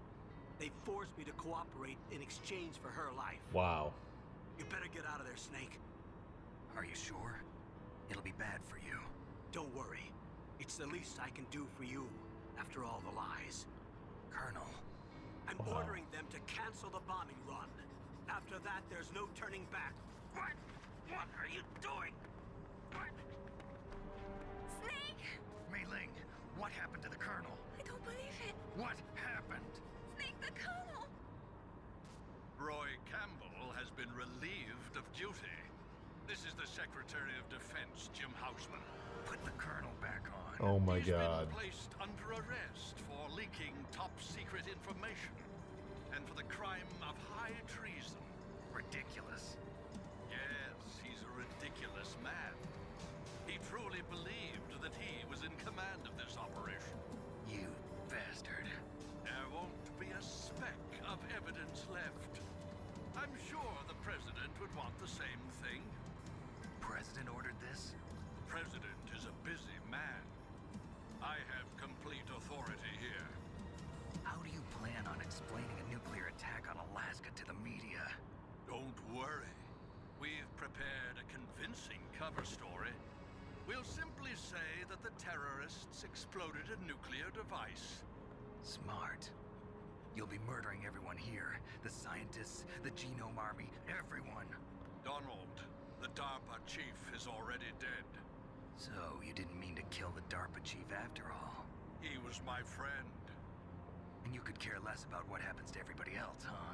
They forced me to cooperate in exchange for her life. Wow. You better get out of there, Snake. Are you sure? It'll be bad for you. Don't worry. It's the least I can do for you, after all the lies. Colonel. I'm ordering them to cancel the bombing run. After that, there's no turning back. What? What are you doing? What? Snake! Mei Ling, what happened to the Colonel? I don't believe duty. This is the Secretary of Defense, Jim Houseman. Put the colonel back on. Oh my He's god. been placed under arrest for leaking top-secret information and for the crime of high treason. Ridiculous. Yes, he's a ridiculous man. He truly believed that he was in command of this operation. You bastard. There won't be a speck of evidence left. I'm sure the President would want the same thing. President ordered this? President is a busy man. I have complete authority here. How do you plan on explaining a nuclear attack on Alaska to the media? Don't worry. We've prepared a convincing cover story. We'll simply say that the terrorists exploded a nuclear device. Smart. You'll be murdering everyone here. The scientists, the Genome Army, everyone. Donald, the DARPA chief is already dead. So, you didn't mean to kill the DARPA chief after all. He was my friend. And you could care less about what happens to everybody else, huh?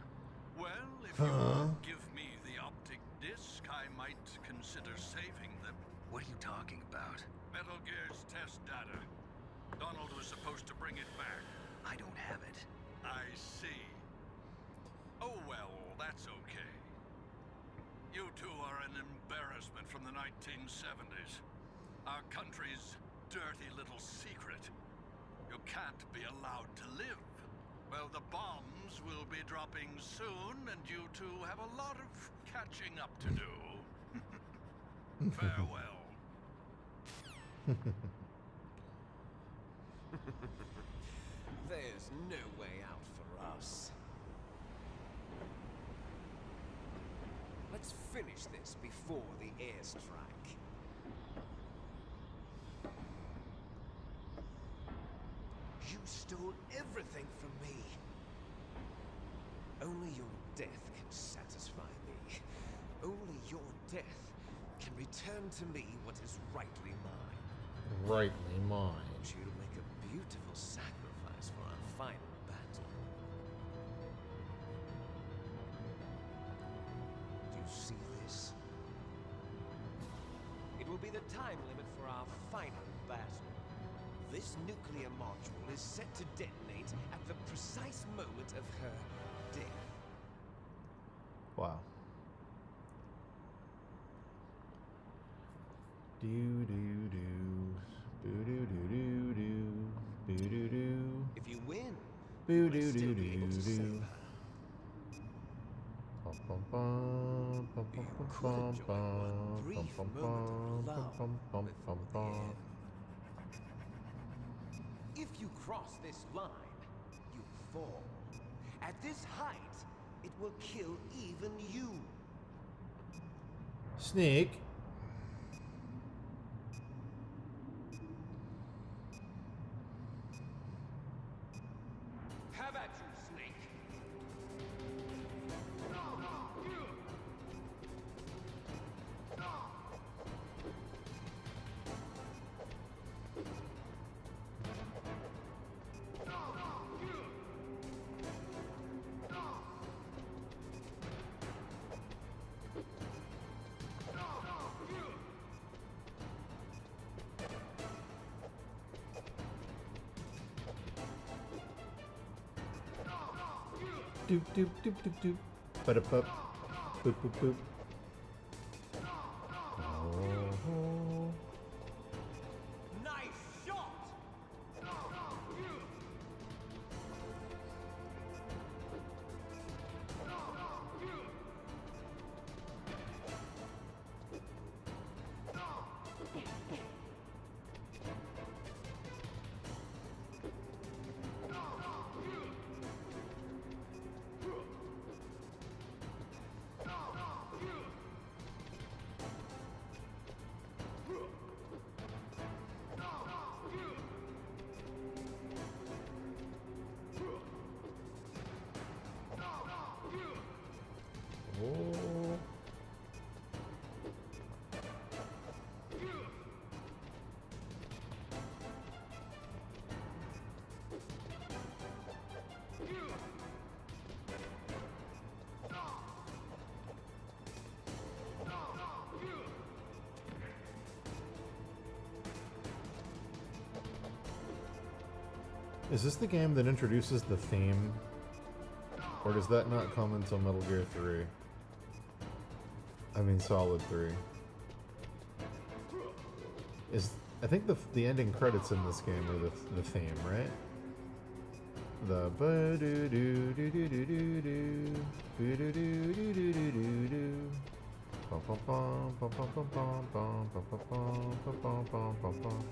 Well, if you give me the optic disc, I might consider saving them. What are you talking about? Metal Gear's test data. Donald was supposed to bring it back. I don't have it. I see. Oh well, that's okay. You two are an embarrassment from the 1970s. Our country's dirty little secret. You can't be allowed to live. Well, the bombs will be dropping soon, and you two have a lot of catching up to do. Farewell. There's no way out for us. Let's finish this before the airstrike. You stole everything from me. Only your death can satisfy me. Only your death can return to me what is rightly mine. Rightly mine. I want you to make a beautiful sacrifice for our final battle. Do you see this? It will be the time limit for our final battle. This nuclear module is set to detonate at the precise moment of her death. Wow. Do do do. Boo doo doo doo doo. Boo doo doo. If you win, Boo you doo might still doo be able doo to doo. save her. Bum bum bum bum You bum could bum enjoy bum one brief bum moment bum of love bum bum before bum the bum. end. If you cross this line, you fall. At this height, it will kill even you. Snake. Have at you, Snake. Doop doop doop doop doop. Ba-da-bup. Boop boop boop. Oh. Nice shot! Is this the game that introduces the theme? Or does that not come until Metal Gear 3? I mean Solid 3. I think the ending credits in this game are the theme, right? The ba do do do do do do do do do do do do do do. Bum bum bum bum bum bum bum bum bum bum bum bum bum bum.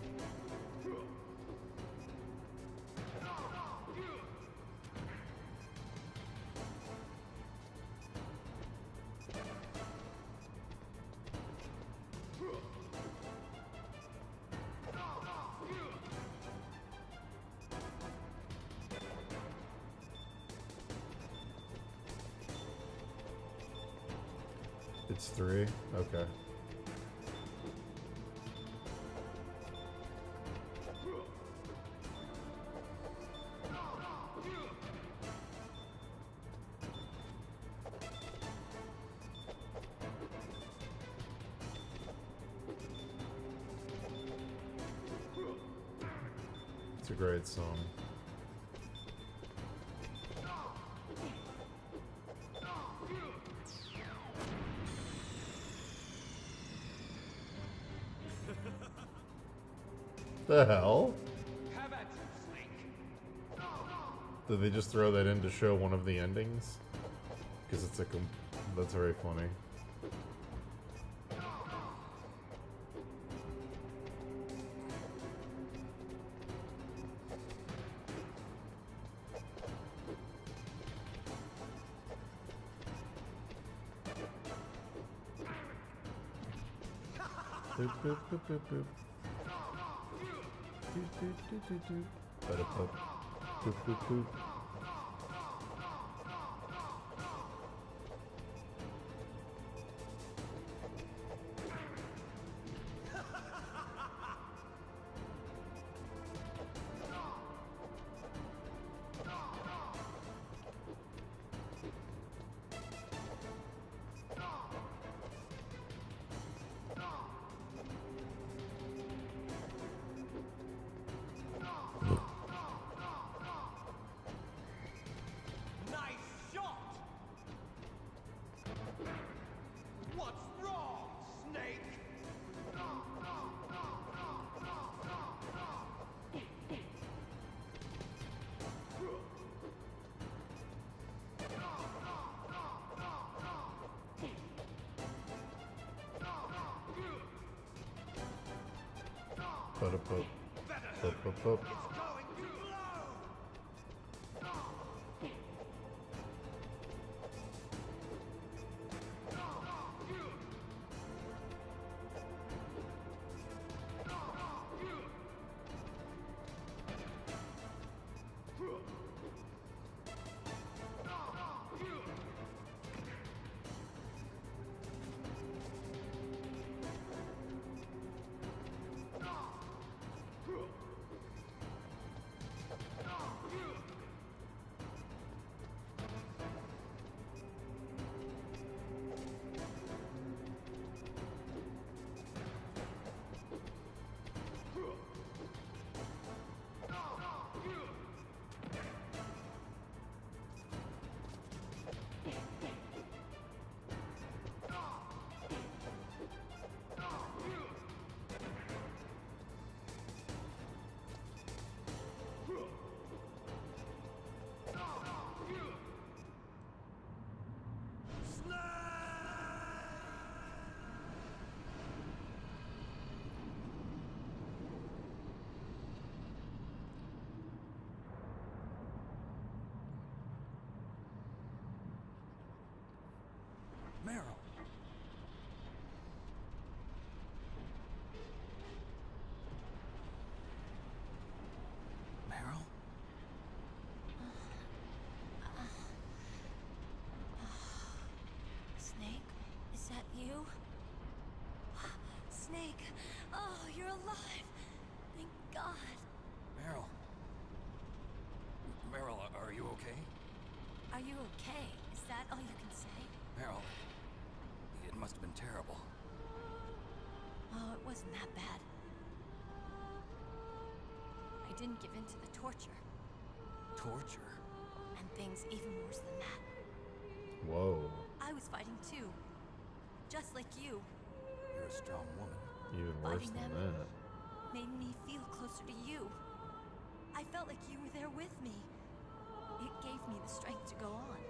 It's 3? Okay. It's a great song. The hell? Have at you, Snake. Did they just throw that in to show one of the endings? Because it's that's very funny. Boop, boop, boop, boop, boop. Doot, doot, doot, doot, doot. Ba-da-boop. Boop, boop, boop. Nice shot! What's wrong, Snake? Ba-da-boop. Boop, boop, boop. It's going to blow! Meryl. Meryl? Snake, is that you? Snake, oh, you're alive. Thank God. Meryl. Meryl, are you okay? Are you okay? Is that all you can say? Meryl, it must have been terrible. Oh, it wasn't that bad. I didn't give in to the torture. torture. And things even worse than that. Whoa. I was fighting too. Just like you. You're a strong woman. Even worse Fighting than them. that. Made me feel closer to you. I felt like you were there with me. It gave me the strength to go on.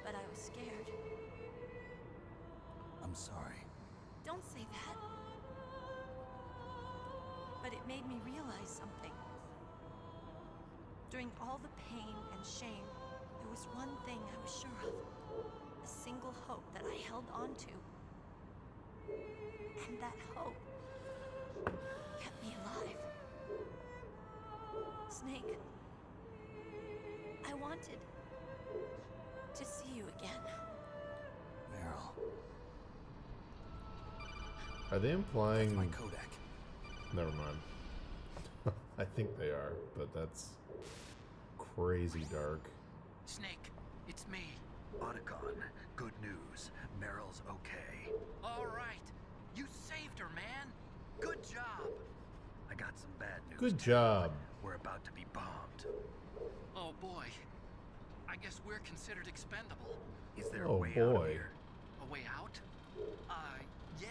But I was scared. I'm sorry. Don't say that. But it made me realize something. During all the pain and shame, there was one thing I was sure of. A single hope that I held on to. And that hope kept me alive. Snake, I wanted to see you again. Meryl. Are they implying... That's my Kodak. Never mind. I think they are, but that's crazy dark. Snake, it's me. Otacon, good news. Meryl's okay. All right. You saved her, man. Good job. I got some bad news. Good too. job. We're about to be bombed. Oh boy. I guess we're considered expendable. Is there Oh, a way out of boy. here? A way out? Yeah.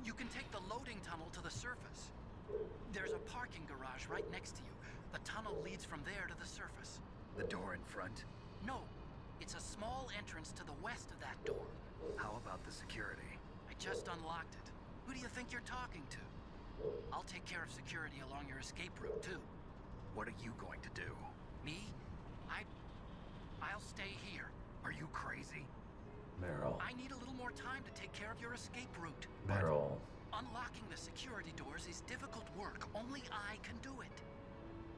You can take the loading tunnel to the surface. There's a parking garage right next to you. The tunnel leads from there to the surface. The door in front? No, it's a small entrance to the west of that door. How about the security? I just unlocked it. Who do you think you're talking to? I'll take care of security along your escape route, too. What are you going to do? Me? I'll stay here. Are you crazy? Meryl. I need a little more time to take care of your escape route. Meryl. Unlocking the security doors is difficult work. Only I can do it.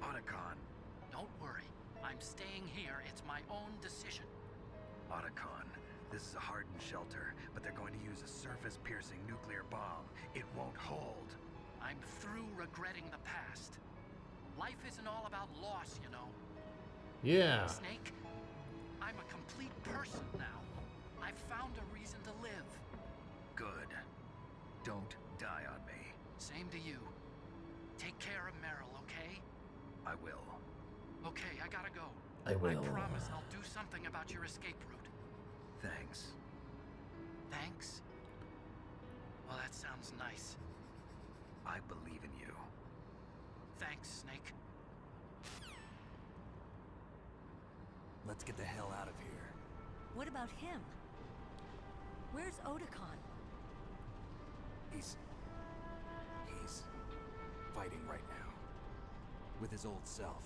Otacon. Don't worry. I'm staying here. It's my own decision. Otacon. This is a hardened shelter, but they're going to use a surface-piercing nuclear bomb. It won't hold. I'm through regretting the past. Life isn't all about loss, you know. Yeah. Snake, I'm a complete person now. I've found a reason to live. Good. Don't die on me. Same to you. Take care of Meryl, okay? I will. Okay, I gotta go. I will. I promise I'll do something about your escape route. Thanks. Thanks? Well, that sounds nice. I believe in you. Thanks, Snake. Let's get the hell out of here. What about him? Where's Otacon? He's fighting right now. With his old self.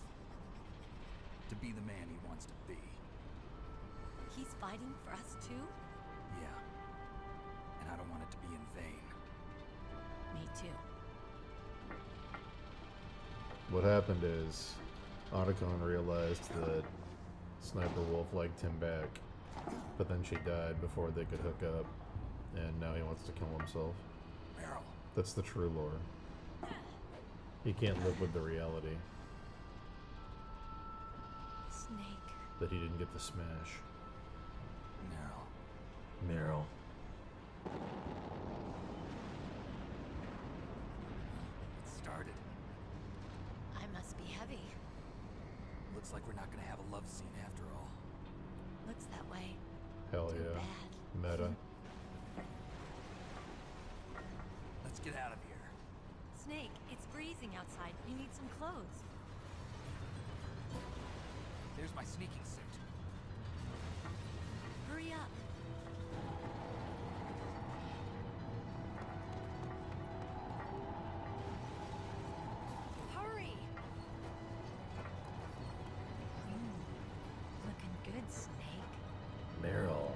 To be the man he wants to be. He's fighting for us too? Yeah. And I don't want it to be in vain. Me too. What happened is, Otacon realized that Sniper Wolf liked him back, but then she died before they could hook up, and now he wants to kill himself. Meryl. That's the true lore. He can't live with the reality Snake. that he didn't get to smash. Meryl. Meryl. It started. I must be heavy. Looks like we're not gonna have a love scene after all. Looks that way. Hell Too yeah. bad. Meta. Let's get out of here. Snake, it's freezing outside. You need some clothes. There's my sneaking suit. Hurry up. Hurry! Looking good, Snake. Meryl.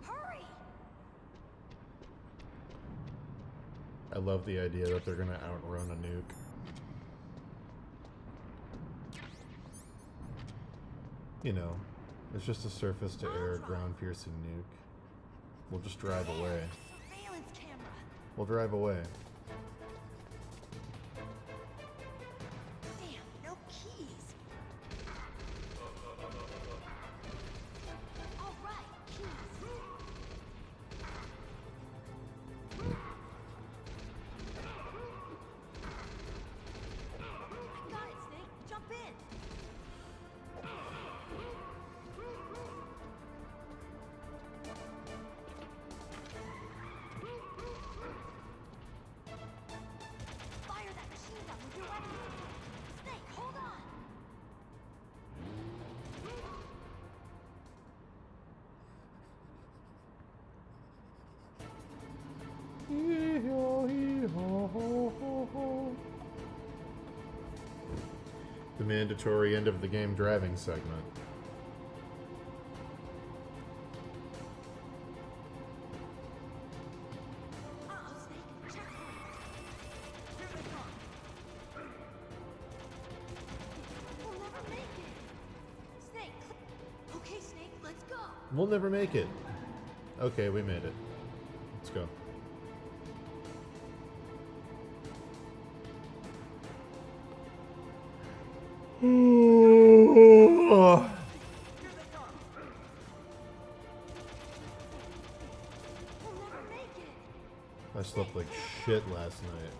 Hurry! I love the idea that they're gonna outrun a nuke. You know, it's just a surface-to-air, ground-piercing nuke. We'll just drive away. Surveillance camera. We'll drive away. Damn, no keys. the mandatory end of the game driving segment. We'll never make it. Okay, we made it. Let's go. I slept like shit last night.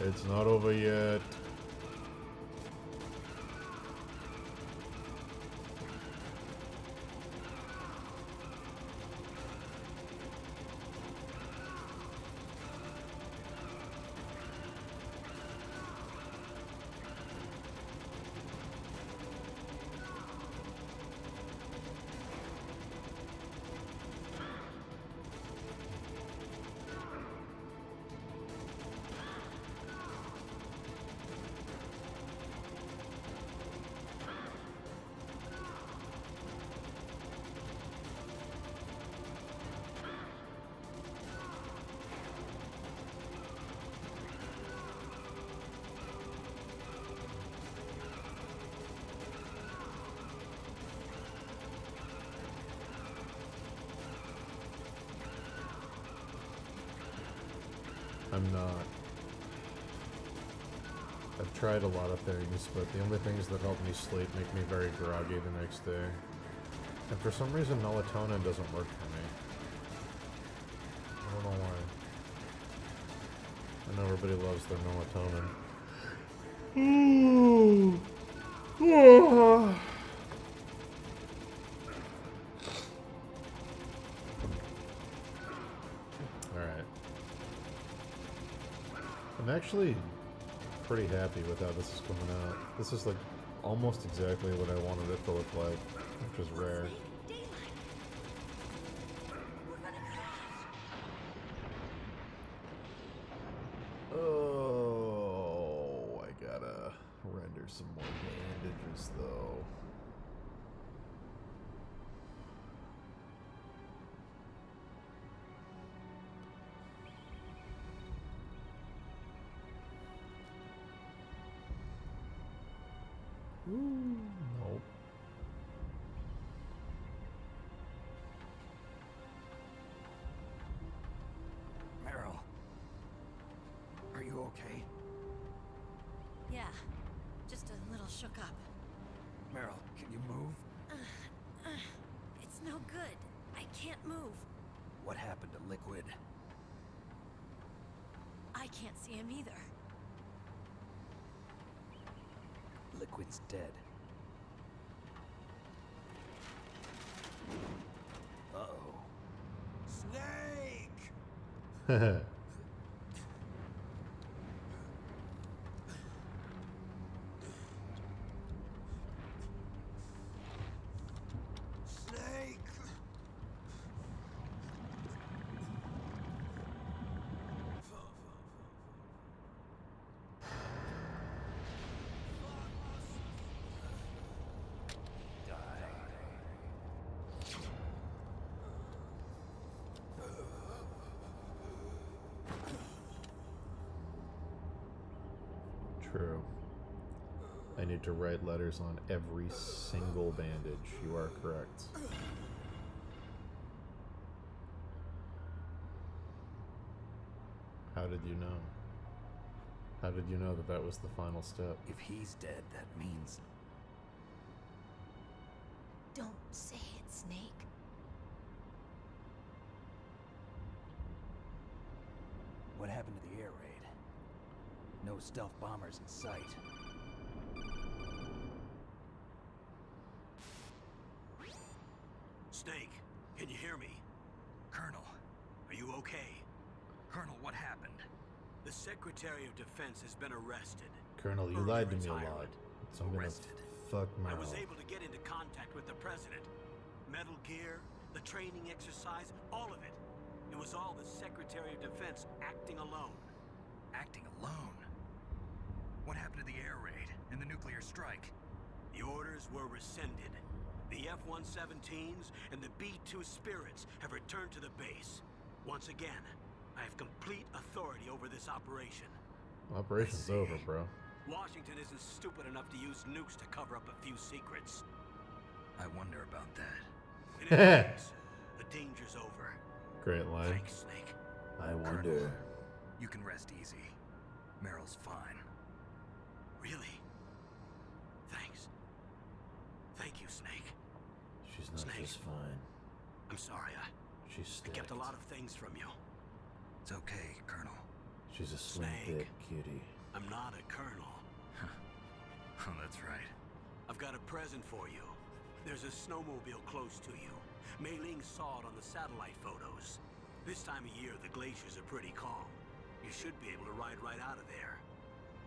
It's not over yet. I'm not. I've tried a lot of things, but the only things that help me sleep make me very groggy the next day. And for some reason, melatonin doesn't work for me. I don't know why. I know everybody loves their melatonin. Alright. I'm actually pretty happy with how this is coming out. This is like almost exactly what I wanted it to look like, which is rare. Oh, I gotta render some more bandages though. Nope. Meryl, are you okay? Yeah, just a little shook up. Meryl, can you move? It's no good. I can't move. What happened to Liquid? I can't see him either. Liquid's dead. Uh-oh. Snake! Snake! True. I need to write letters on every single bandage. You are correct. How did you know? How did you know that that was the final step? If he's dead, that means... Don't say it, Snake. What happened to the air raid? No stealth bombers in sight. Snake, can you hear me? Colonel. Are you okay? Colonel, what happened? The Secretary of Defense has been arrested. Colonel, you Early lied to me a lot. retirement. So I'm gonna Arrested. fuck I was Merle. able to get into contact with the President. Metal Gear, the training exercise, all of it. It was all the Secretary of Defense acting alone. Acting alone? What happened to the air raid and the nuclear strike? The orders were rescinded. The F-117s and the B-2 Spirits have returned to the base. Once again, I have complete authority over this operation. Operation's over, bro. Washington isn't stupid enough to use nukes to cover up a few secrets. I wonder about that. In any case, the danger's over. Great line. Thanks, Snake. I wonder. You can rest easy. Meryl's fine. Really? Thanks. Thank you, Snake. She's not Snake. just fine. I'm sorry, She's I kept stacked. a lot of things from you. It's okay, Colonel. She's a slim, Snake. thick cutie. I'm not a colonel. Oh, that's right. I've got a present for you. There's a snowmobile close to you. Mei Ling saw it on the satellite photos. This time of year, the glaciers are pretty calm. You should be able to ride right out of there.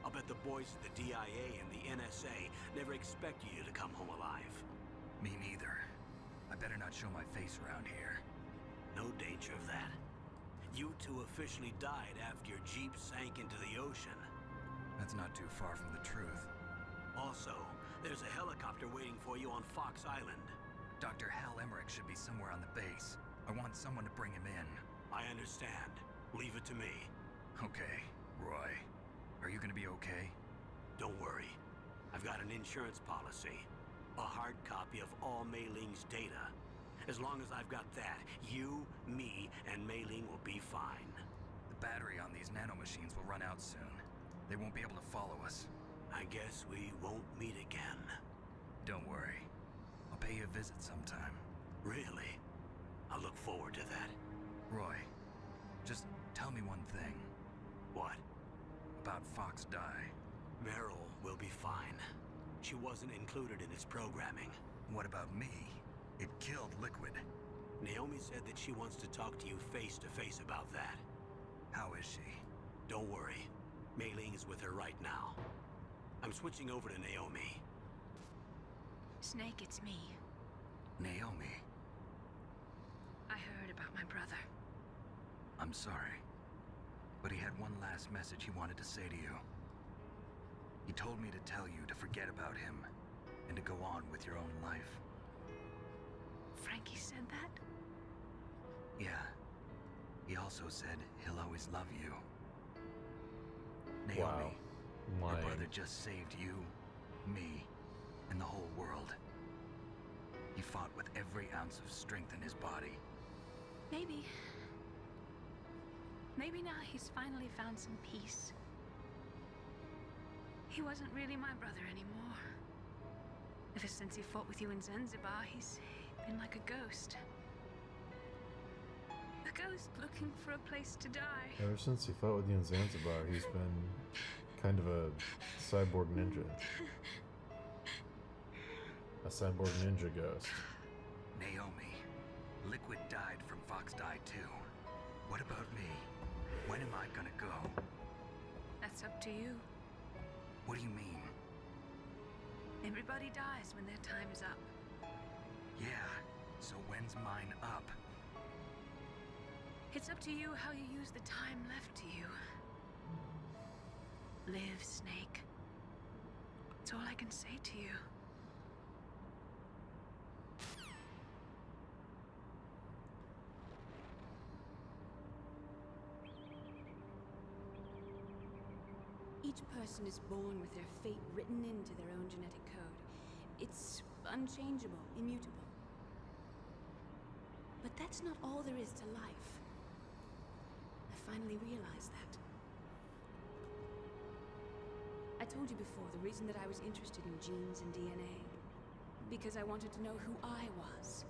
I'll bet the boys at the DIA and the NSA never expected you to come home alive. Me neither. I better not show my face around here. No danger of that. You two officially died after your Jeep sank into the ocean. That's not too far from the truth. Also, there's a helicopter waiting for you on Fox Island. Dr. Hal Emmerich should be somewhere on the base. I want someone to bring him in. I understand. Leave it to me. Okay, Roy. Are you gonna be okay? Don't worry. I've got an insurance policy. A hard copy of all Mei Ling's data. As long as I've got that, you, me, and Mei Ling will be fine. The battery on these nanomachines will run out soon. They won't be able to follow us. I guess we won't meet again. Don't worry. I'll pay you a visit sometime. Really? I look forward to that. Roy, just tell me one thing. What? About Fox Die. Meryl will be fine. She wasn't included in its programming. What about me? It killed Liquid. Naomi said that she wants to talk to you face to face about that. How is she? Don't worry. Mei Ling is with her right now. I'm switching over to Naomi. Snake, it's me. Naomi, I heard about my brother. I'm sorry. But he had one last message he wanted to say to you. He told me to tell you to forget about him and to go on with your own life. Frankie said that? Yeah. He also said he'll always love you. Naomi, Wow. your Lying. brother just saved you, me, and the whole world. He fought with every ounce of strength in his body. Maybe. Maybe now he's finally found some peace. He wasn't really my brother anymore. Ever since he fought with you in Zanzibar, he's been like a ghost. A ghost looking for a place to die. Ever since he fought with you in Zanzibar, he's been kind of a cyborg ninja. A cyborg ninja ghost. Naomi, Liquid died from Fox Die too. What about me? When am I gonna go? That's up to you. What do you mean? Everybody dies when their time is up. Yeah, so when's mine up? It's up to you how you use the time left to you. Live, Snake. That's all I can say to you. Each person is born with their fate written into their own genetic code. It's unchangeable, immutable. But that's not all there is to life. I finally realized that. I told you before, the reason that I was interested in genes and DNA, because I wanted to know who I was,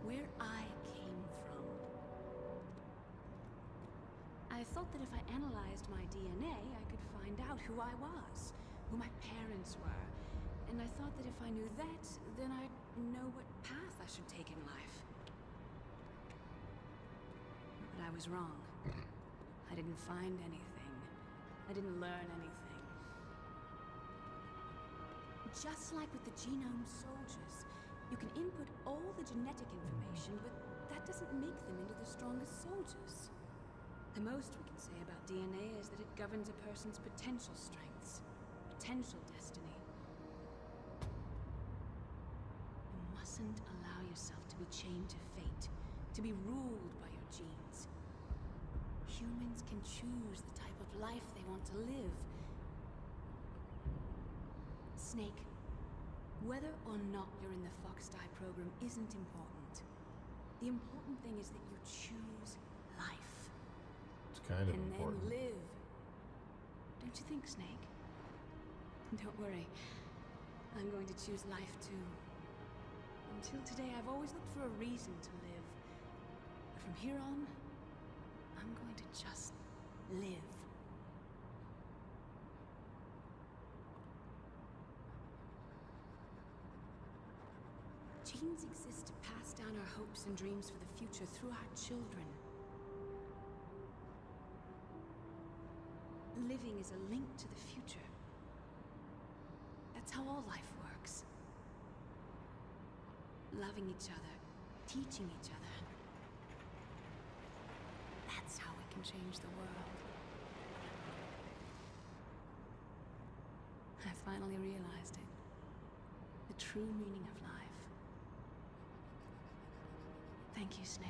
where I came from. I thought that if I analyzed my DNA, I could find out who I was, who my parents were, and I thought that if I knew that, then I'd know what path I should take in life. I was wrong. I didn't find anything. I didn't learn anything. Just like with the genome soldiers, you can input all the genetic information, but that doesn't make them into the strongest soldiers. The most we can say about DNA is that it governs a person's potential strengths, potential destiny. You mustn't allow yourself to be chained to fate, to be ruled by your genes. Humans can choose the type of life they want to live. Snake, whether or not you're in the Fox-Die program isn't important. The important thing is that you choose life. It's kind of And important. then live. Don't you think, Snake? Don't worry. I'm going to choose life too. Until today, I've always looked for a reason to live. But from here on, I'm going to just live. Genes exist to pass down our hopes and dreams for the future through our children. Living is a link to the future. That's how all life works. Loving each other, teaching each other. That's how we can change the world. I finally realized it. The true meaning of life. Thank you, Snake.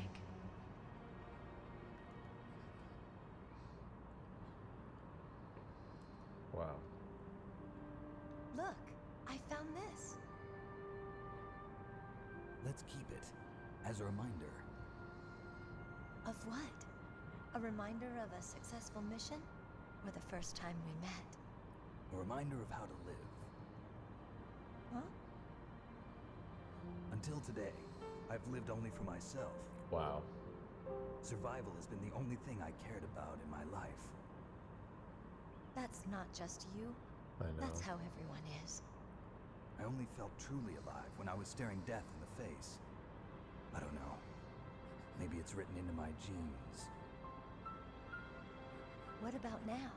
Wow. Look, I found this. Let's keep it as a reminder. Of what? A reminder of a successful mission? Or the first time we met? A reminder of how to live. Huh? Until today, I've lived only for myself. Wow. Survival has been the only thing I cared about in my life. That's not just you. I know. That's how everyone is. I only felt truly alive when I was staring death in the face. I don't know. Maybe it's written into my genes. What about now?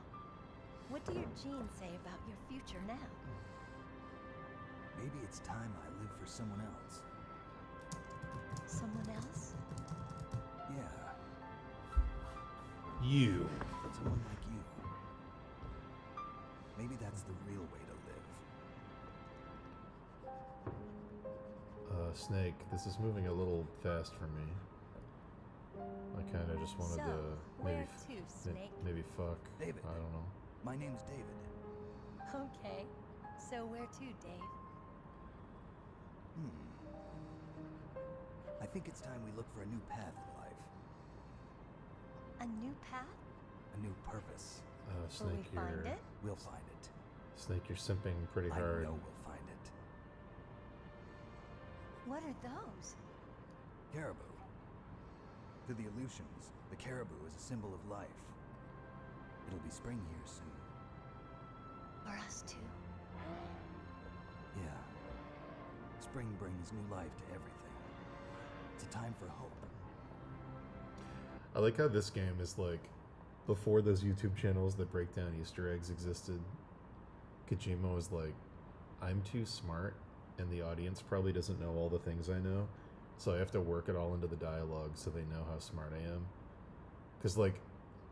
What do your genes say about your future now? Maybe it's time I live for someone else. Someone else? Yeah, You. someone like you. Maybe that's the real way to live. Snake, this is moving a little fast for me. I kind of just wanted So, to maybe where to, Snake? maybe fuck. David. I don't know. My name's David. Okay. So where to, Dave? I think it's time we look for a new path in life. A new path? A new purpose. Will Snake, we find you're it? We'll find it. Snake, you're simping pretty I hard. know we'll find it. What are those? Caribou. To the Aleutians, the caribou is a symbol of life. It'll be spring here soon. For us too? Yeah. Spring brings new life to everything. It's a time for hope. I like how this game is like, before those YouTube channels that break down Easter eggs existed, Kojima was like, I'm too smart, and the audience probably doesn't know all the things I know, so I have to work it all into the dialogue so they know how smart I am. Because, like,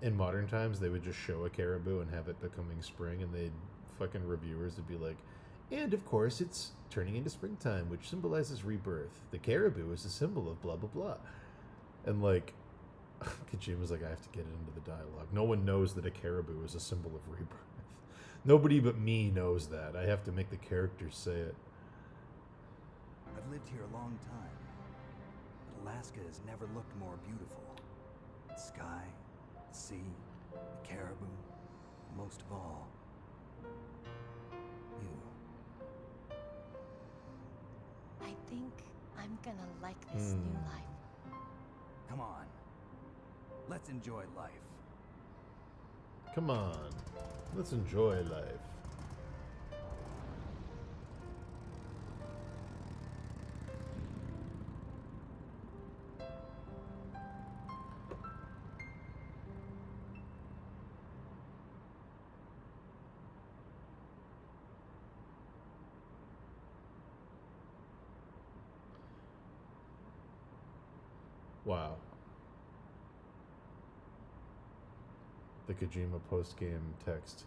in modern times, they would just show a caribou and have it becoming spring, and they'd, fucking reviewers would be like, and of course it's turning into springtime, which symbolizes rebirth. The caribou is a symbol of blah blah blah. And like, Kojima's like, I have to get it into the dialogue. No one knows that a caribou is a symbol of rebirth. Nobody but me knows that. I have to make the characters say it. I've lived here a long time, but Alaska has never looked more beautiful. The sky, the sea, the caribou, and most of all, you. I think I'm gonna like this new life. Come on. Let's enjoy life. Come on, let's enjoy life. Wow. The Kojima post-game text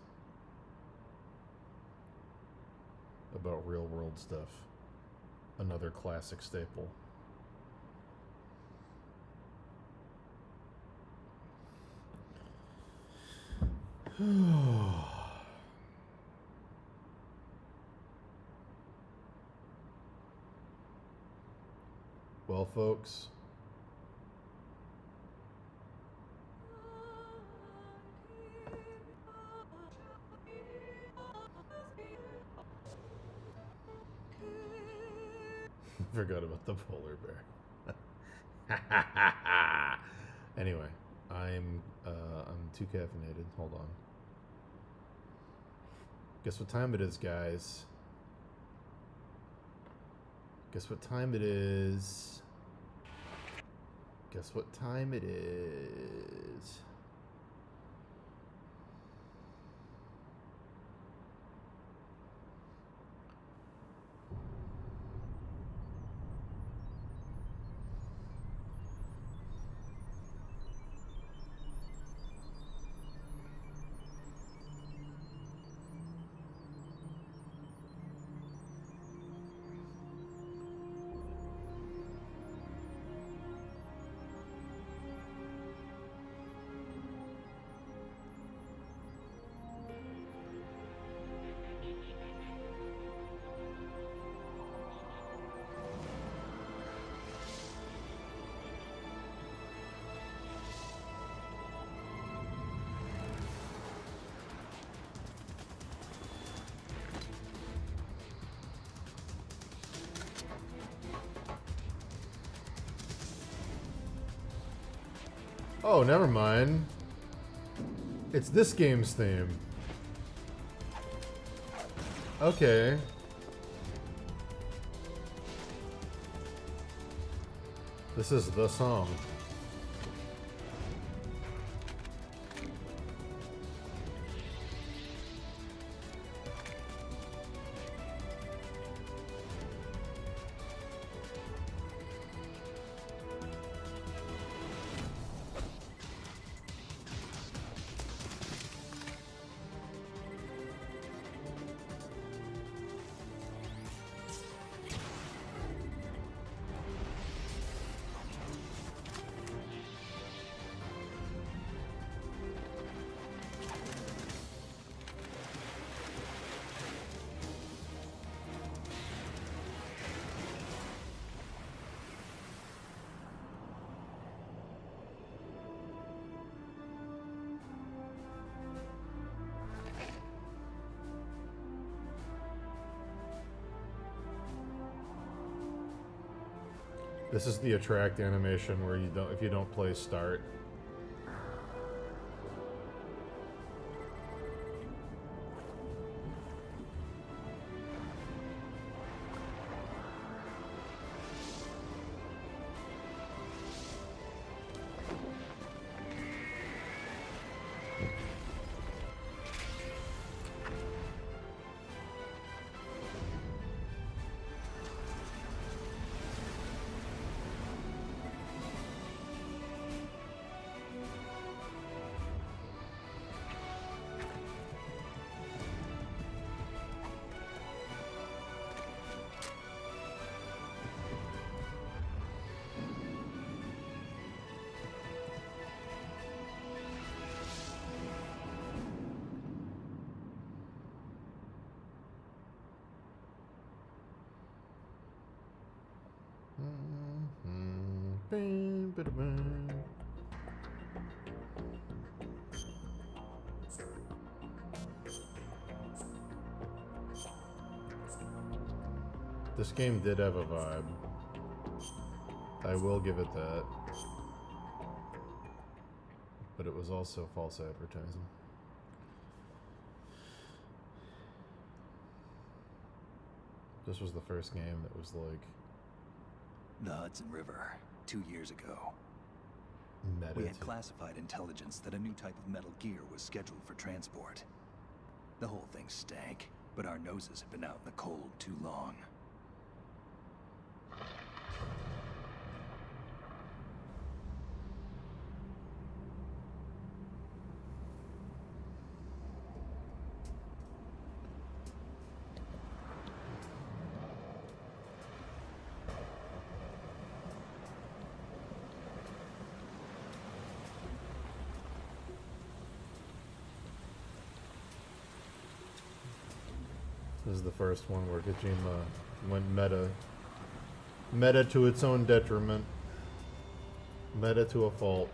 about real-world stuff. Another classic staple. Well, folks, forgot about the polar bear. Anyway, I'm too caffeinated. Hold on. Guess what time it is, guys? Guess what time it is? Guess what time it is? Oh, never mind. It's this game's theme. Okay. This is the song. This is the attract animation where you don't, if you don't play start. This game did have a vibe. I will give it that. But it was also false advertising. This was the first game that was like... The Hudson River, 2 years ago. We had classified intelligence that a new type of metal gear was scheduled for transport. The whole thing stank, but our noses had been out in the cold too long. This is the first one where Kojima went meta. Meta to its own detriment. Meta to a fault.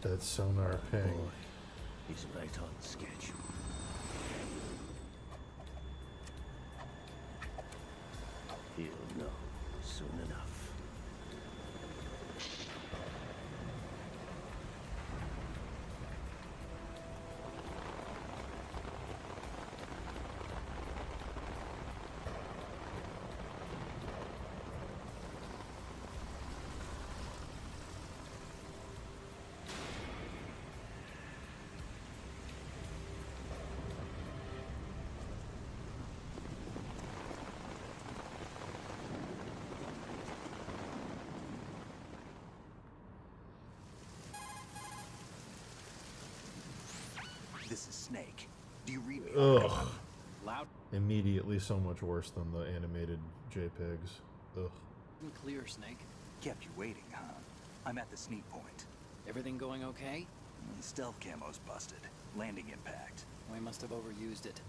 That sonar ping. Boy, he's right on schedule. He'll know soon enough. This is Snake. Do you read me? Ugh. Loud Immediately so much worse than the animated JPEGs. Ugh. and clear, Snake. Kept you waiting, huh? I'm at the sneak point. Everything going okay? Stealth camo's busted. Landing impact. We must have overused it.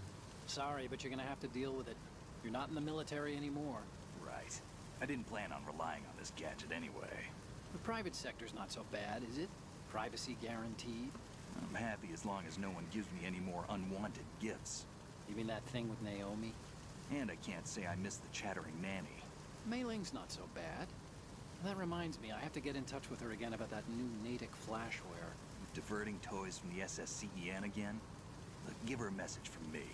Sorry, but you're gonna have to deal with it. You're not in the military anymore. Right. I didn't plan on relying on this gadget anyway. The private sector's not so bad, is it? Privacy guaranteed. I'm happy as long as no one gives me any more unwanted gifts. You mean that thing with Naomi? And I can't say I miss the chattering nanny. Mei Ling's not so bad. That reminds me, I have to get in touch with her again about that new Natick flashware. Diverting toys from the SSCEN again? Look, give her a message from me.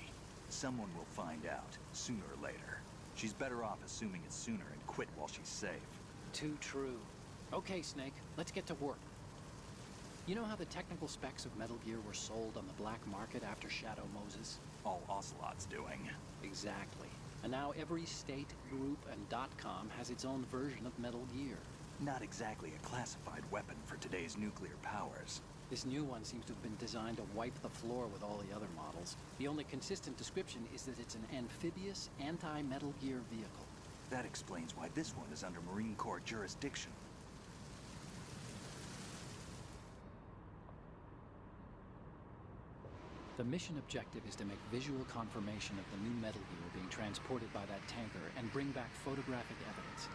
Someone will find out, sooner or later. She's better off assuming it's sooner and quit while she's safe. Too true. Okay, Snake, let's get to work. You know how the technical specs of Metal Gear were sold on the black market after Shadow Moses? All Ocelot's doing. Exactly. And now every state, group, and .com has its own version of Metal Gear. Not exactly a classified weapon for today's nuclear powers. This new one seems to have been designed to wipe the floor with all the other models. The only consistent description is that it's an amphibious, anti-Metal Gear vehicle. That explains why this one is under Marine Corps jurisdiction. The mission objective is to make visual confirmation of the new Metal Gear being transported by that tanker and bring back photographic evidence.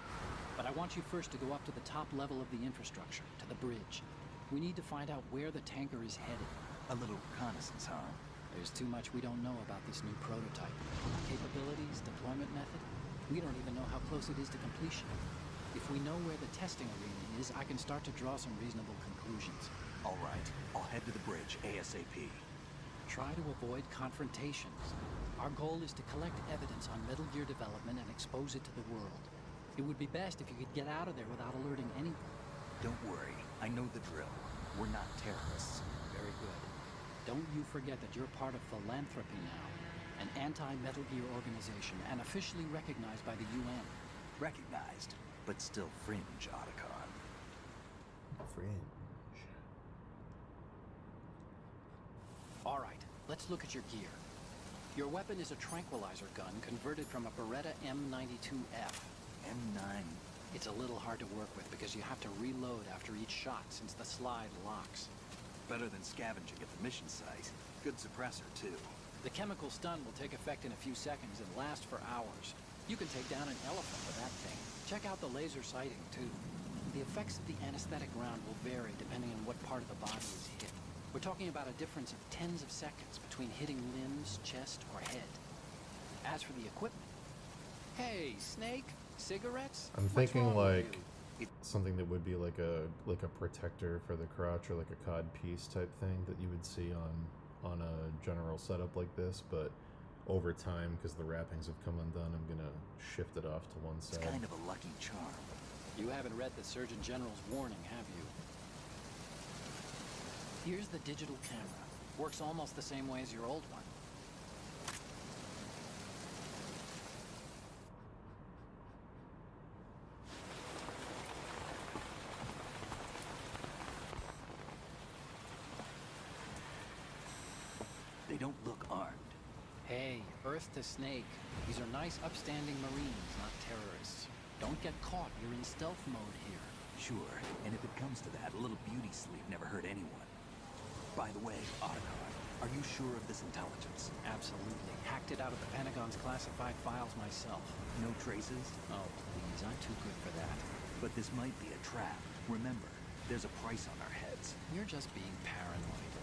But I want you first to go up to the top level of the infrastructure, to the bridge. We need to find out where the tanker is headed. A little reconnaissance, huh? There's too much we don't know about this new prototype. Capabilities, deployment method. We don't even know how close it is to completion. If we know where the testing arena is, I can start to draw some reasonable conclusions. All right, I'll head to the bridge ASAP. Try to avoid confrontations. Our goal is to collect evidence on Metal Gear development and expose it to the world. It would be best if you could get out of there without alerting anyone. Don't worry, I know the drill. We're not terrorists. Very good. Don't you forget that you're part of Philanthropy now, an anti-Metal Gear organization and officially recognized by the UN. Recognized, but still fringe, Otacon. Fringe. All right, let's look at your gear. Your weapon is a tranquilizer gun converted from a Beretta M92F. M9. It's a little hard to work with because you have to reload after each shot since the slide locks. Better than scavenging at the mission site. Good suppressor, too. The chemical stun will take effect in a few seconds and last for hours. You can take down an elephant with that thing. Check out the laser sighting, too. The effects of the anesthetic round will vary depending on what part of the body is hit. We're talking about a difference of tens of seconds between hitting limbs, chest, or head. As for the equipment... Hey, Snake? Cigarettes? I'm What's thinking wrong with like you? something that would be like a protector for the crotch or like a cod piece type thing that you would see on a general setup like this, but over time, because the wrappings have come undone, I'm gonna shift it off to one side. It's kind of a lucky charm. You haven't read the Surgeon General's warning, have you? Here's the digital camera. Works almost the same way as your old one. They don't look armed. Hey, Earth to Snake. These are nice, upstanding Marines, not terrorists. Don't get caught. You're in stealth mode here. Sure, and if it comes to that, a little beauty sleep never hurt anyone. By the way, Otacon, are you sure of this intelligence? Absolutely. Hacked it out of the Pentagon's classified files myself. No traces? Oh, please, I'm too good for that. But this might be a trap. Remember, there's a price on our heads. You're just being paranoid.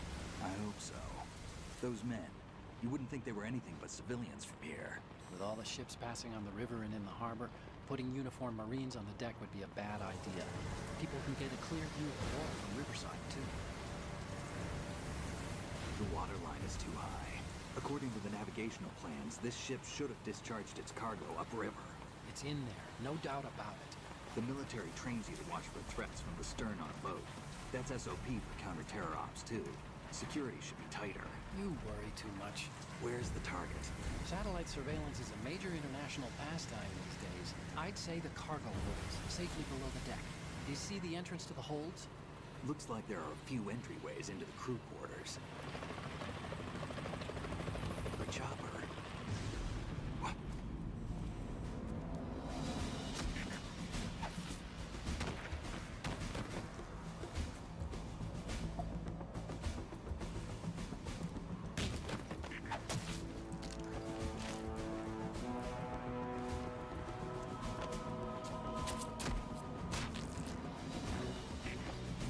I hope so. Those men, you wouldn't think they were anything but civilians from here. With all the ships passing on the river and in the harbor, putting uniformed Marines on the deck would be a bad idea. People can get a clear view of the water from Riverside, too. The water line is too high. According to the navigational plans, this ship should have discharged its cargo upriver. It's in there, no doubt about it. The military trains you to watch for threats from the stern on a boat. That's SOP for counter-terror ops, too. Security should be tighter. You worry too much. Where's the target? Satellite surveillance is a major international pastime these days. I'd say the cargo holds, safely below the deck. Do you see the entrance to the holds? Looks like there are a few entryways into the crew quarters. The chopper. What?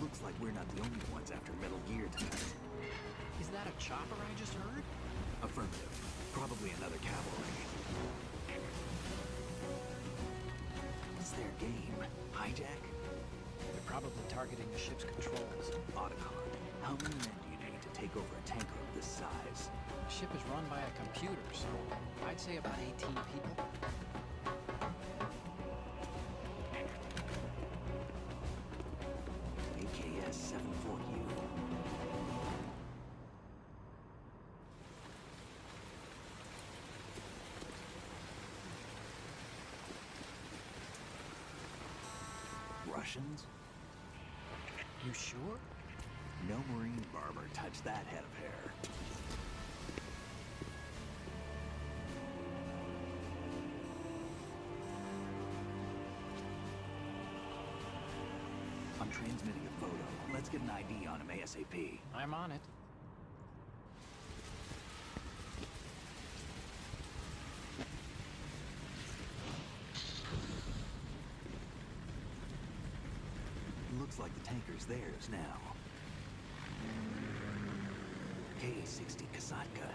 Looks like we're not the only ones after Metal Gear tonight. Is that a chopper I just heard? Affirmative. Probably another cavalry. What's their game? Hijack? They're probably targeting the ship's controls. Otacon, how many men do you need to take over a tanker of this size? The ship is run by a computer, so I'd say about 18 people. AKS 74U. Russians? You sure? No Marine barber touched that head of hair. I'm transmitting a photo. Let's get an ID on him ASAP. I'm on it. chopper's theirs now. K-60 Kasatka.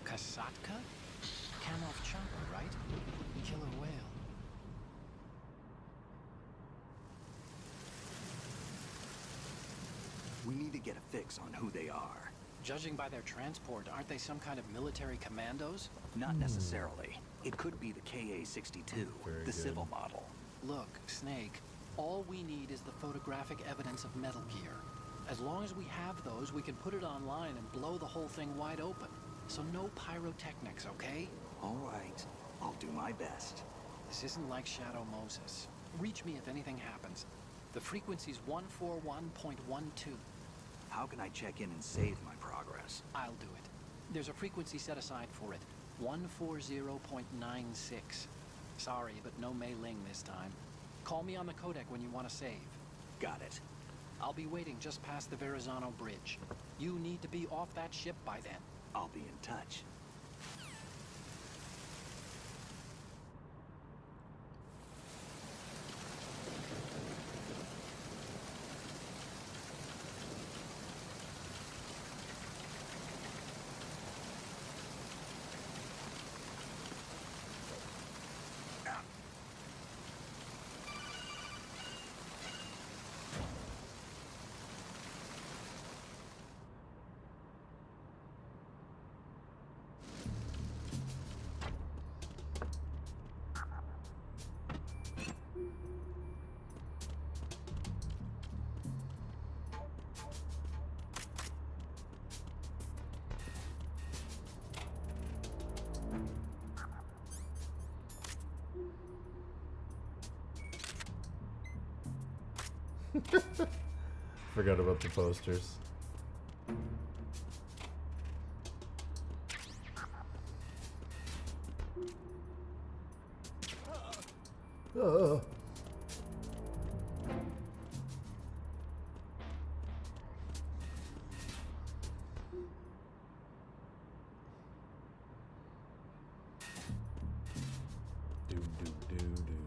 Kasatka? Kamov chopper, right? Killer whale. We need to get a fix on who they are. Judging by their transport, aren't they some kind of military commandos? Not necessarily. It could be the KA-62, Very the good. civil model. Look, Snake, all we need is the photographic evidence of Metal Gear. As long as we have those, we can put it online and blow the whole thing wide open. So no pyrotechnics, okay? All right, I'll do my best. This isn't like Shadow Moses. Reach me if anything happens. The frequency's 141.12. How can I check in and save my progress? I'll do it. There's a frequency set aside for it. 140.96. Sorry, but no Mei Ling this time. Call me on the codec when you want to save. Got it. I'll be waiting just past the Verrazano Bridge. You need to be off that ship by then. I'll be in touch. Forgot about the posters. Oh. Do do do do.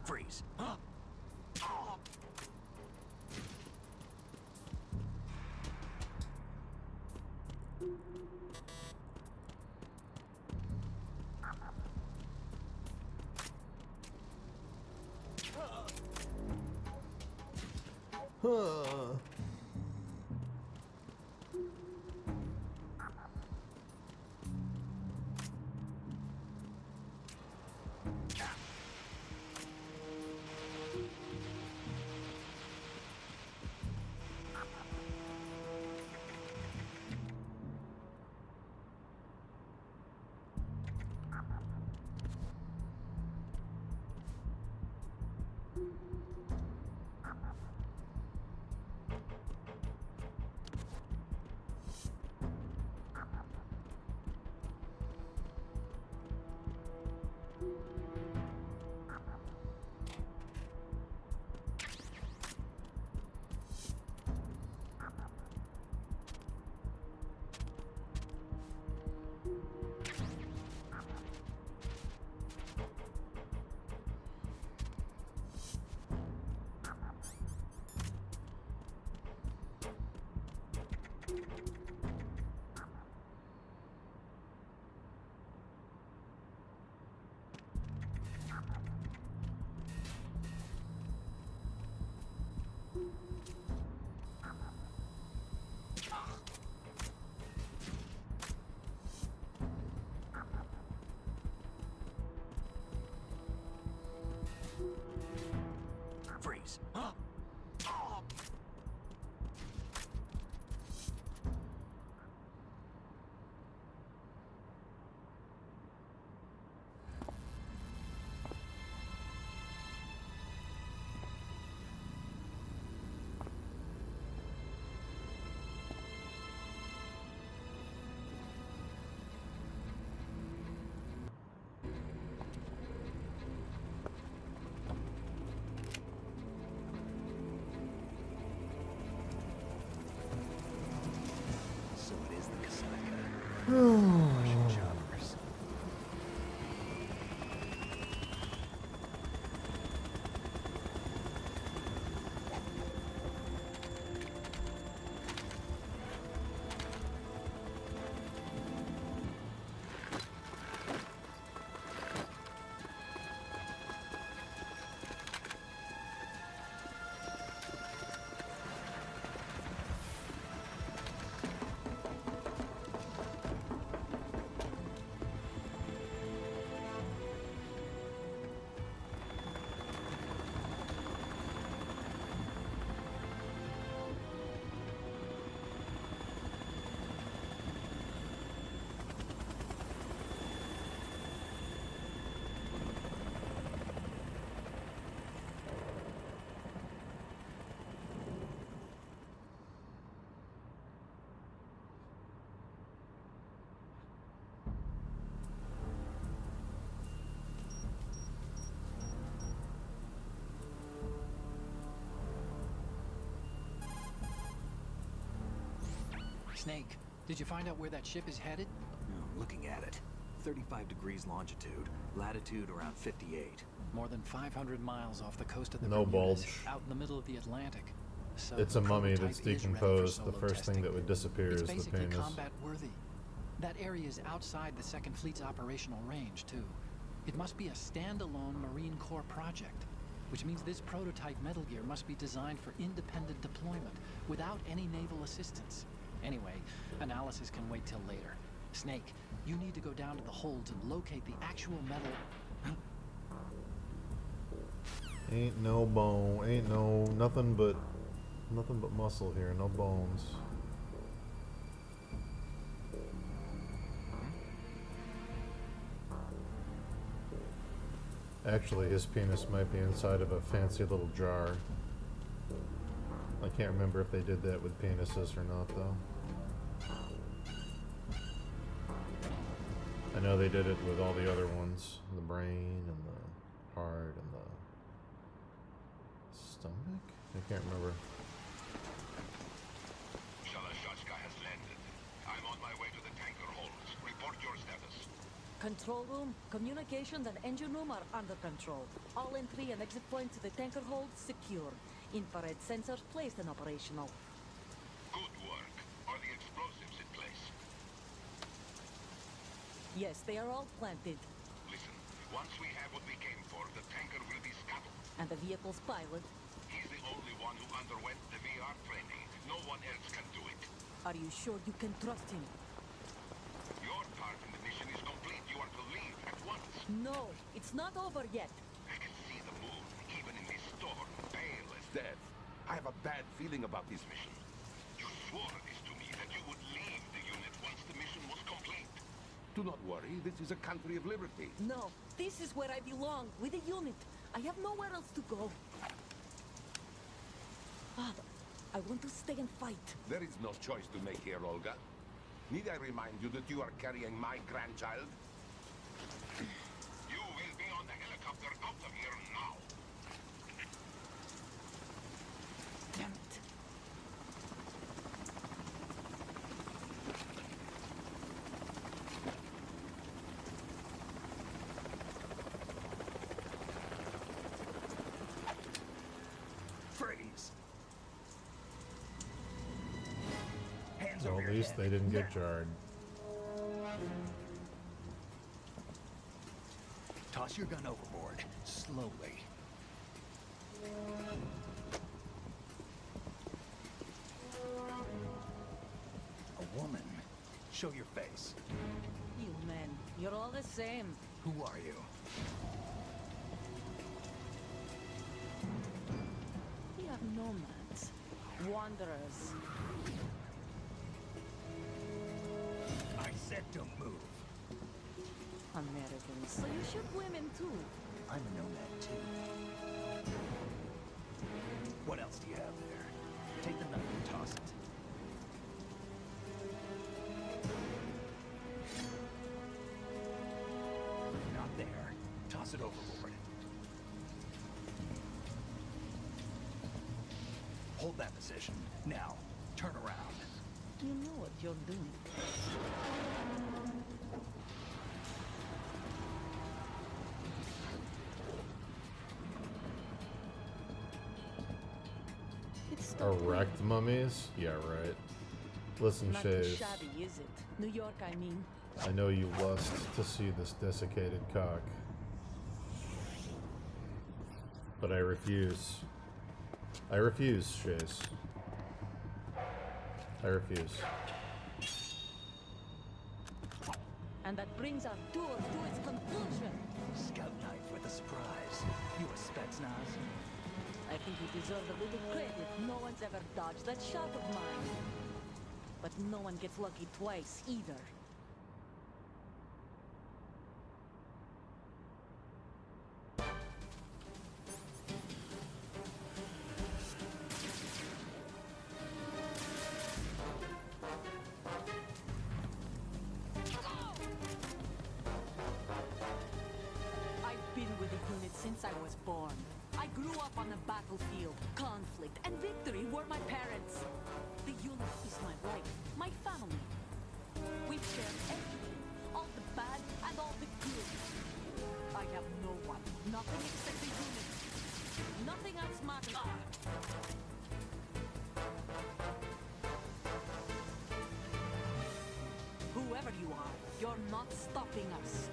Freeze. Huh. Russian choppers. Snake, did you find out where that ship is headed? I'm looking at it. 35 degrees longitude, latitude around 58. More than 500 miles off the coast of the No Bermudas, bulge. out in the middle of the Atlantic. So It's a the mummy prototype that's is ready for decomposed. The solo first thing testing. that would disappear It's is the basically penis. combat worthy. That area is outside the Second Fleet's operational range, too. It must be a standalone Marine Corps project, which means this prototype Metal Gear must be designed for independent deployment without any naval assistance. Anyway, analysis can wait till later. Snake, you need to go down to the holds and locate the actual metal. Ain't no bone, ain't no nothing but muscle here, no bones. Actually, his penis might be inside of a fancy little jar. I can't remember if they did that with penises or not, though. I know they did it with all the other ones. The brain and the heart and the stomach? I can't remember. Shalashashka has landed. I'm on my way to the tanker holds. Report your status. Control room, communications and engine room are under control. All entry and exit points to the tanker hold secure. Infrared sensors placed and operational. Good work. Are the explosives in place? Yes, they are all planted. Listen, once we have what we came for, the tanker will be scuttled. And the vehicle's pilot. He's the only one who underwent the VR training. No one else can do it. Are you sure you can trust him? Your part in the mission is complete. You are to leave at once. No, it's not over yet. I can see the moon, even in this storm, pale as death. I have a bad feeling about this mission. You swore this to me, that you would leave the unit once the mission was complete. Do not worry, this is a country of liberty. No, this is where I belong, with the unit. I have nowhere else to go. Father, I want to stay and fight. There is no choice to make here, Olga. Need I remind you that you are carrying my grandchild? You will be on the helicopter out of here now. Damn it. Freeze! Hands Well, over at your least head. they didn't get Now. jarred. Toss your gun overboard, slowly. A woman. Show your face. You men, you're all the same. Who are you? We are nomads. Wanderers. I said don't move. Americans. So you shoot women too. I'm a nomad too. What else do you have there? Take the knife and toss it. Not there. Toss it overboard. Hold that position. Now, turn around. You know what you're doing. Erect mummies? Yeah, right. Listen, Not too Shays. shabby, is it? New York, I mean. I know you lust to see this desiccated cock. But I refuse. I refuse, Shays. I refuse. And that brings our tour to its conclusion. Scout knife with a surprise. You a Spetsnaz? I think you deserve a little credit. No one's ever dodged that shot of mine. But no one gets lucky twice, either. I've been with the unit since I was born. I grew up on the battlefield. Conflict and victory were my parents. The unit is my life, my family. We've shared everything, all the bad and all the good. I have no one, nothing except the unit. Nothing else matters. Whoever you are, you're not stopping us.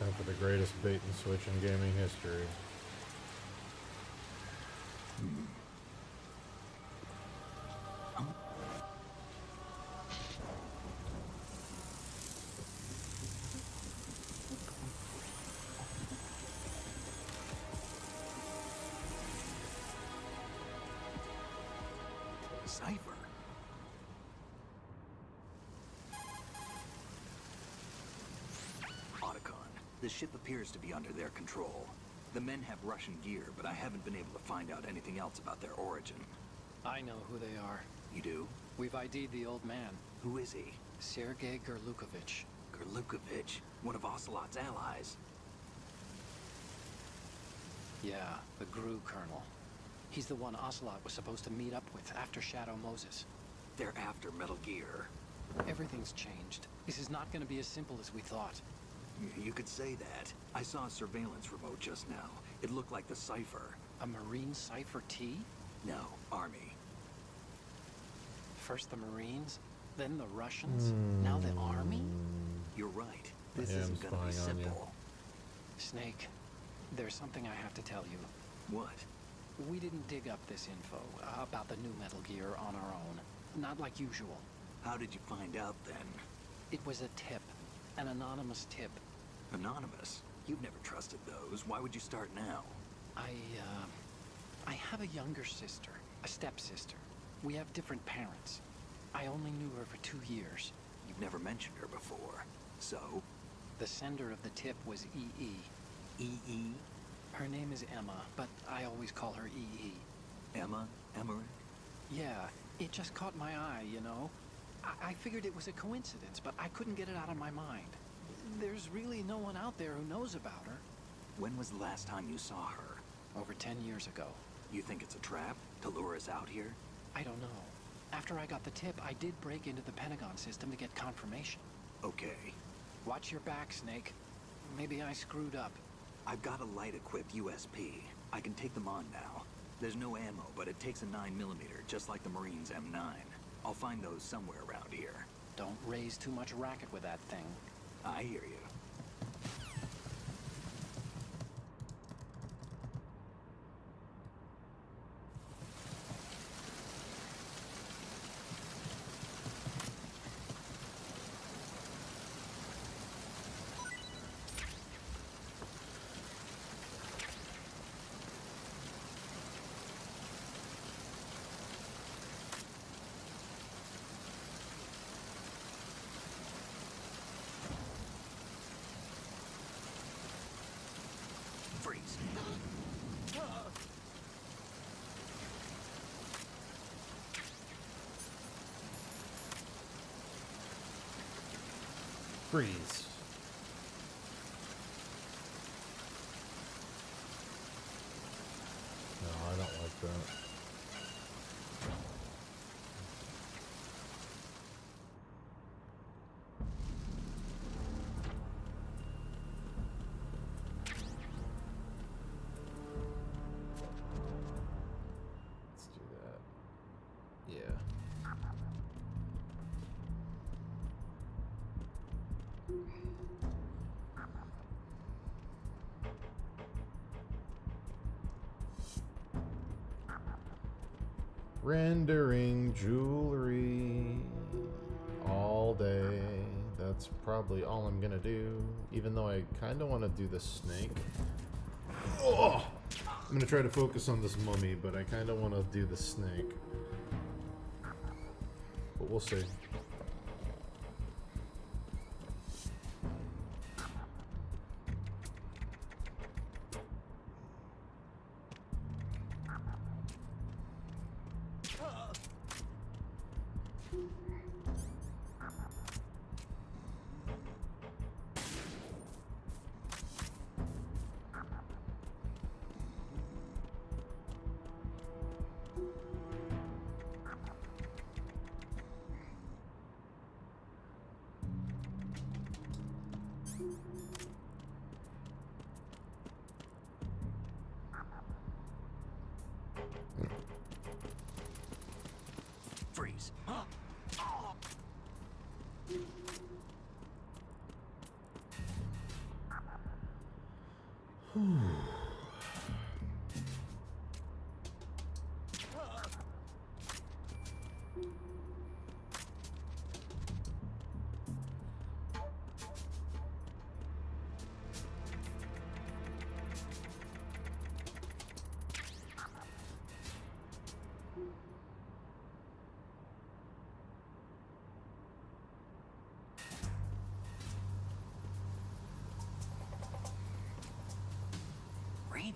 Time for the greatest bait and switch in gaming history. Cipher. Otacon, the ship appears to be under their control. The men have Russian gear, but I haven't been able to find out anything else about their origin. I know who they are. You do? We've ID'd the old man, Who is he? Sergei Gerlukovich. Gerlukovich, one of Ocelot's allies. Yeah, the GRU colonel. He's the one Ocelot was supposed to meet up with after Shadow Moses. They're after Metal Gear. Everything's changed. This is not going to be as simple as we thought. You could say that. I saw a surveillance remote just now. It looked like the Cipher. A Marine Cipher T? No, Army. First the Marines, then the Russians, now the Army? You're right. This I am isn't gonna be spying on you. simple. Snake, there's something I have to tell you. What? We didn't dig up this info about the new Metal Gear on our own. Not like usual. How did you find out then? It was a tip. An anonymous tip. Anonymous? You've never trusted those. Why would you start now? I have a younger sister, a stepsister. We have different parents. I only knew her for 2 years. You've never mentioned her before. So? The sender of the tip was E.E. E.E.? Her name is Emma, but I always call her E.E. Emma? Emmerich? Yeah, it just caught my eye, you know? I figured it was a coincidence, but I couldn't get it out of my mind. There's really no one out there who knows about her. When was the last time you saw her? Over 10 years ago. You think it's a trap to lure us out here? I don't know. After I got the tip, I did break into the Pentagon system to get confirmation. Okay. Watch your back, Snake. Maybe I screwed up. I've got a light-equipped USP. I can take them on now. There's no ammo, but it takes a 9mm, just like the Marines' M9. I'll find those somewhere around here. Don't raise too much racket with that thing. I hear you. Freeze. Freeze. No, I don't like that. Let's do that. Yeah. Rendering jewelry all day. That's probably all I'm gonna do. Even though I kind of want to do the snake. Oh! I'm gonna try to focus on this mummy, but I kind of want to do the snake. But we'll see. Freeze. Raven.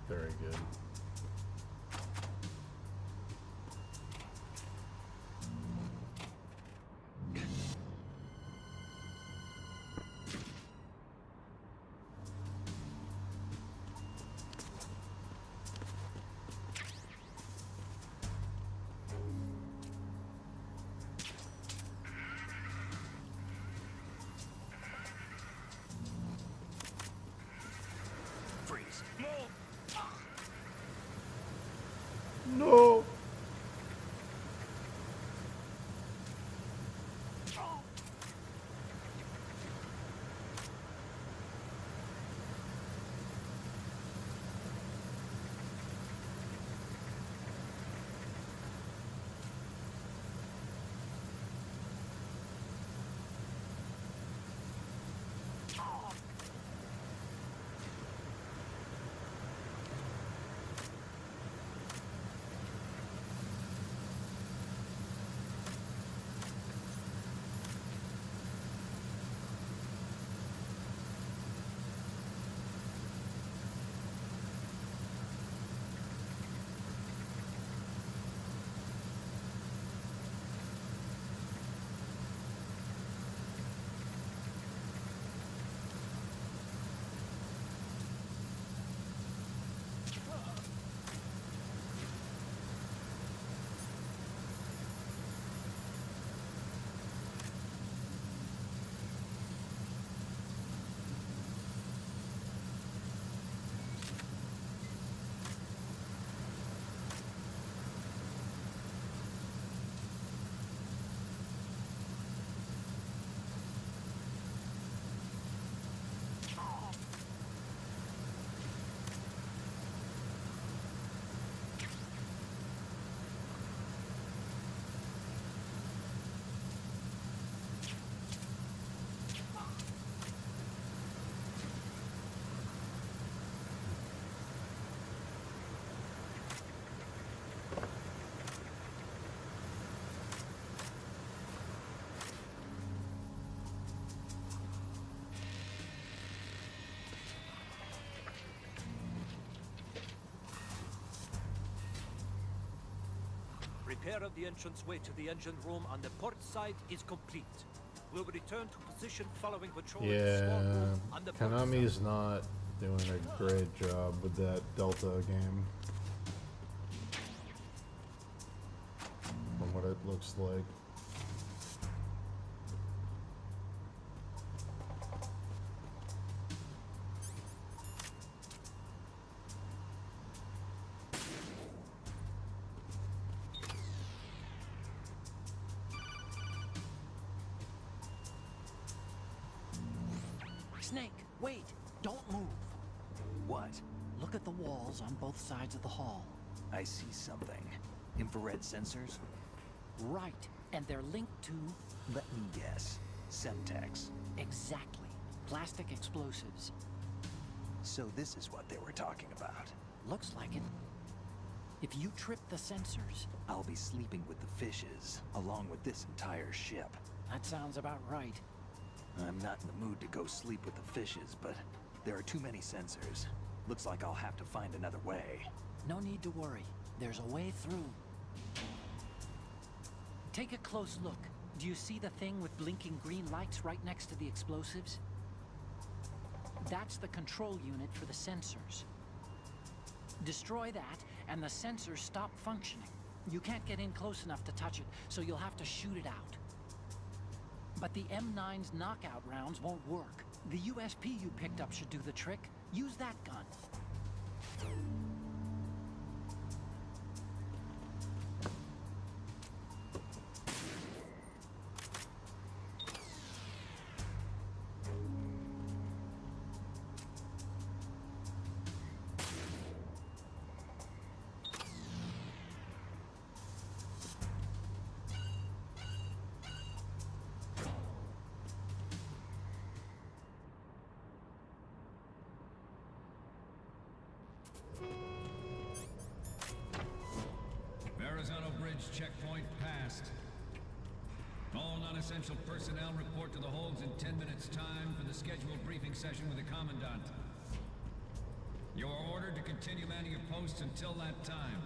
Very good. Freeze. repair of the entranceway to the engine room on the port side is complete. We'll return to position following patrol in the small Yeah, room on the port Konami's side. not doing a great job with that Delta game. From what it looks like. Snake, wait! Don't move! What? Look at the walls on both sides of the hall. I see something. Infrared sensors? Right, and they're linked to... Let me guess. Semtex. Exactly. Plastic explosives. So this is what they were talking about. Looks like it. If you trip the sensors... I'll be sleeping with the fishes, along with this entire ship. That sounds about right. I'm not in the mood to go sleep with the fishes, but there are too many sensors. Looks like I'll have to find another way. No need to worry. There's a way through. Take a close look. Do you see the thing with blinking green lights right next to the explosives? That's the control unit for the sensors. Destroy that, and the sensors stop functioning. You can't get in close enough to touch it, so you'll have to shoot it out. But the M9's knockout rounds won't work. The USP you picked up should do the trick. Use that gun. Checkpoint passed. All non-essential personnel report to the holds in 10 minutes' time for the scheduled briefing session with the Commandant. You are ordered to continue manning your posts until that time.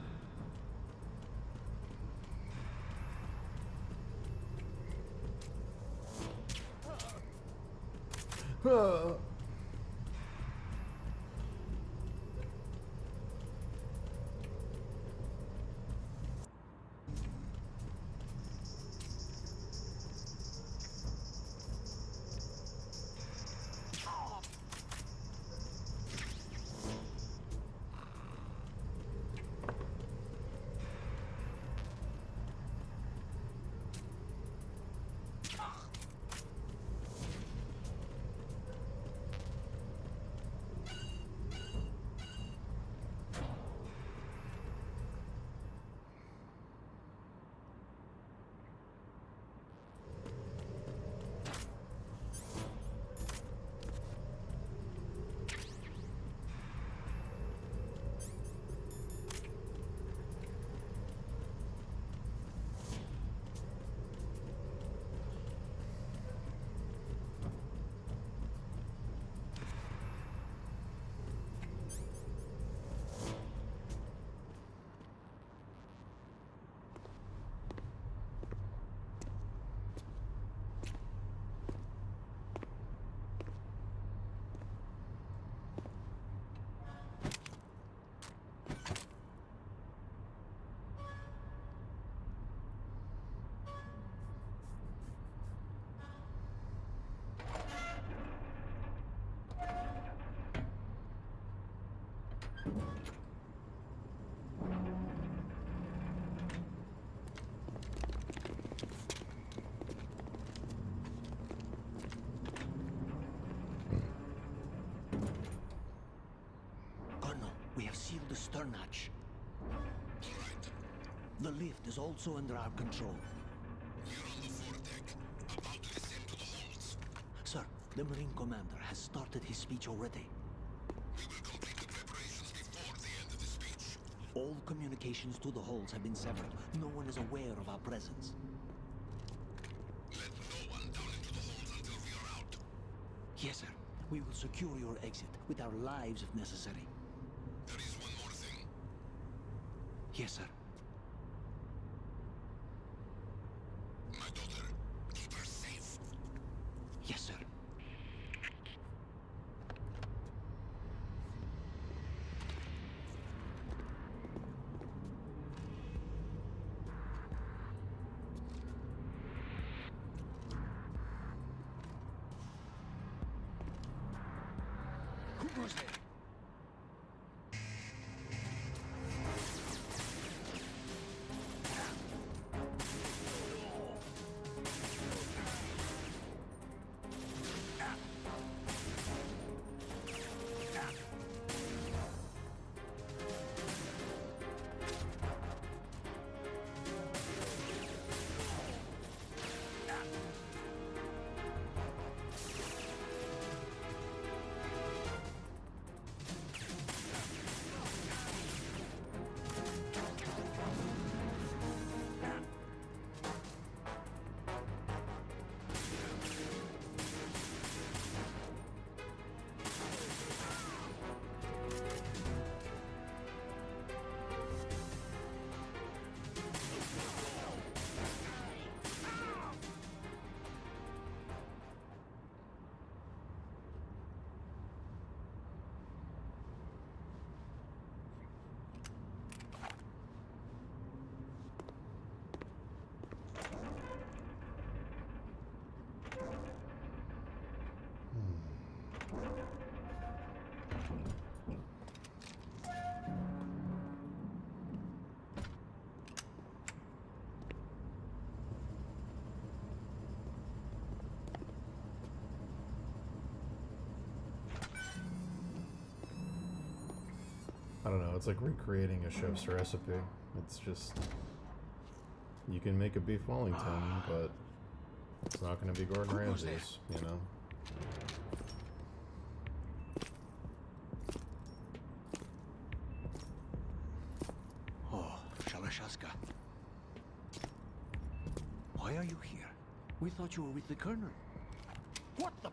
We have sealed the stern hatch. The lift is also under our control. We're on the foredeck, about to descend to the holds. Sir, the Marine Commander has started his speech already. We will complete the preparations before the end of the speech. All communications to the holds have been severed. No one is aware of our presence. Let no one down into the holds until we are out. Yes, sir. We will secure your exit, with our lives if necessary. There is one more thing. Yes, sir. I don't know, it's like recreating a chef's recipe. It's just... You can make a beef Wellington, but it's not going to be Gordon Ramsay's, you know? Oh, Shalashaska. Why are you here? We thought you were with the Colonel. What the...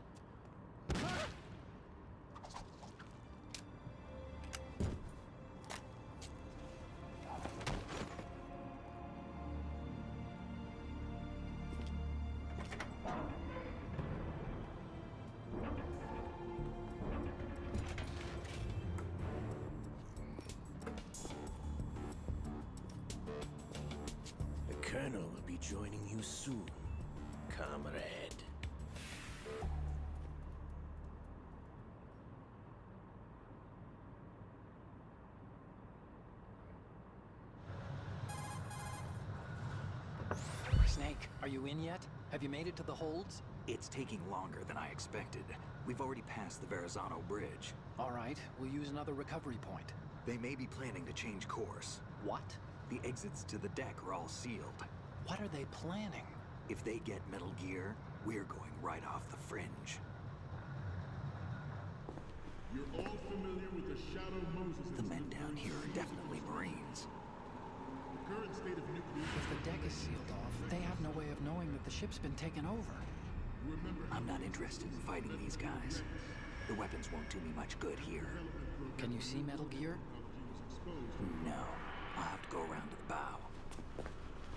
The Colonel will be joining you soon, comrade. Snake, are you in yet? Have you made it to the holds? It's taking longer than I expected. We've already passed the Verrazano Bridge. All right, we'll use another recovery point. They may be planning to change course. What? The exits to the deck are all sealed. What are they planning? If they get Metal Gear, we're going right off the fringe. You're all familiar with the Shadow Moses. The men down here are definitely Marines. The current state of nuclear... If the deck is sealed off, they have no way of knowing that the ship's been taken over. I'm not interested in fighting these guys. The weapons won't do me much good here. Can you see Metal Gear? No. I'll have to go around to the bow.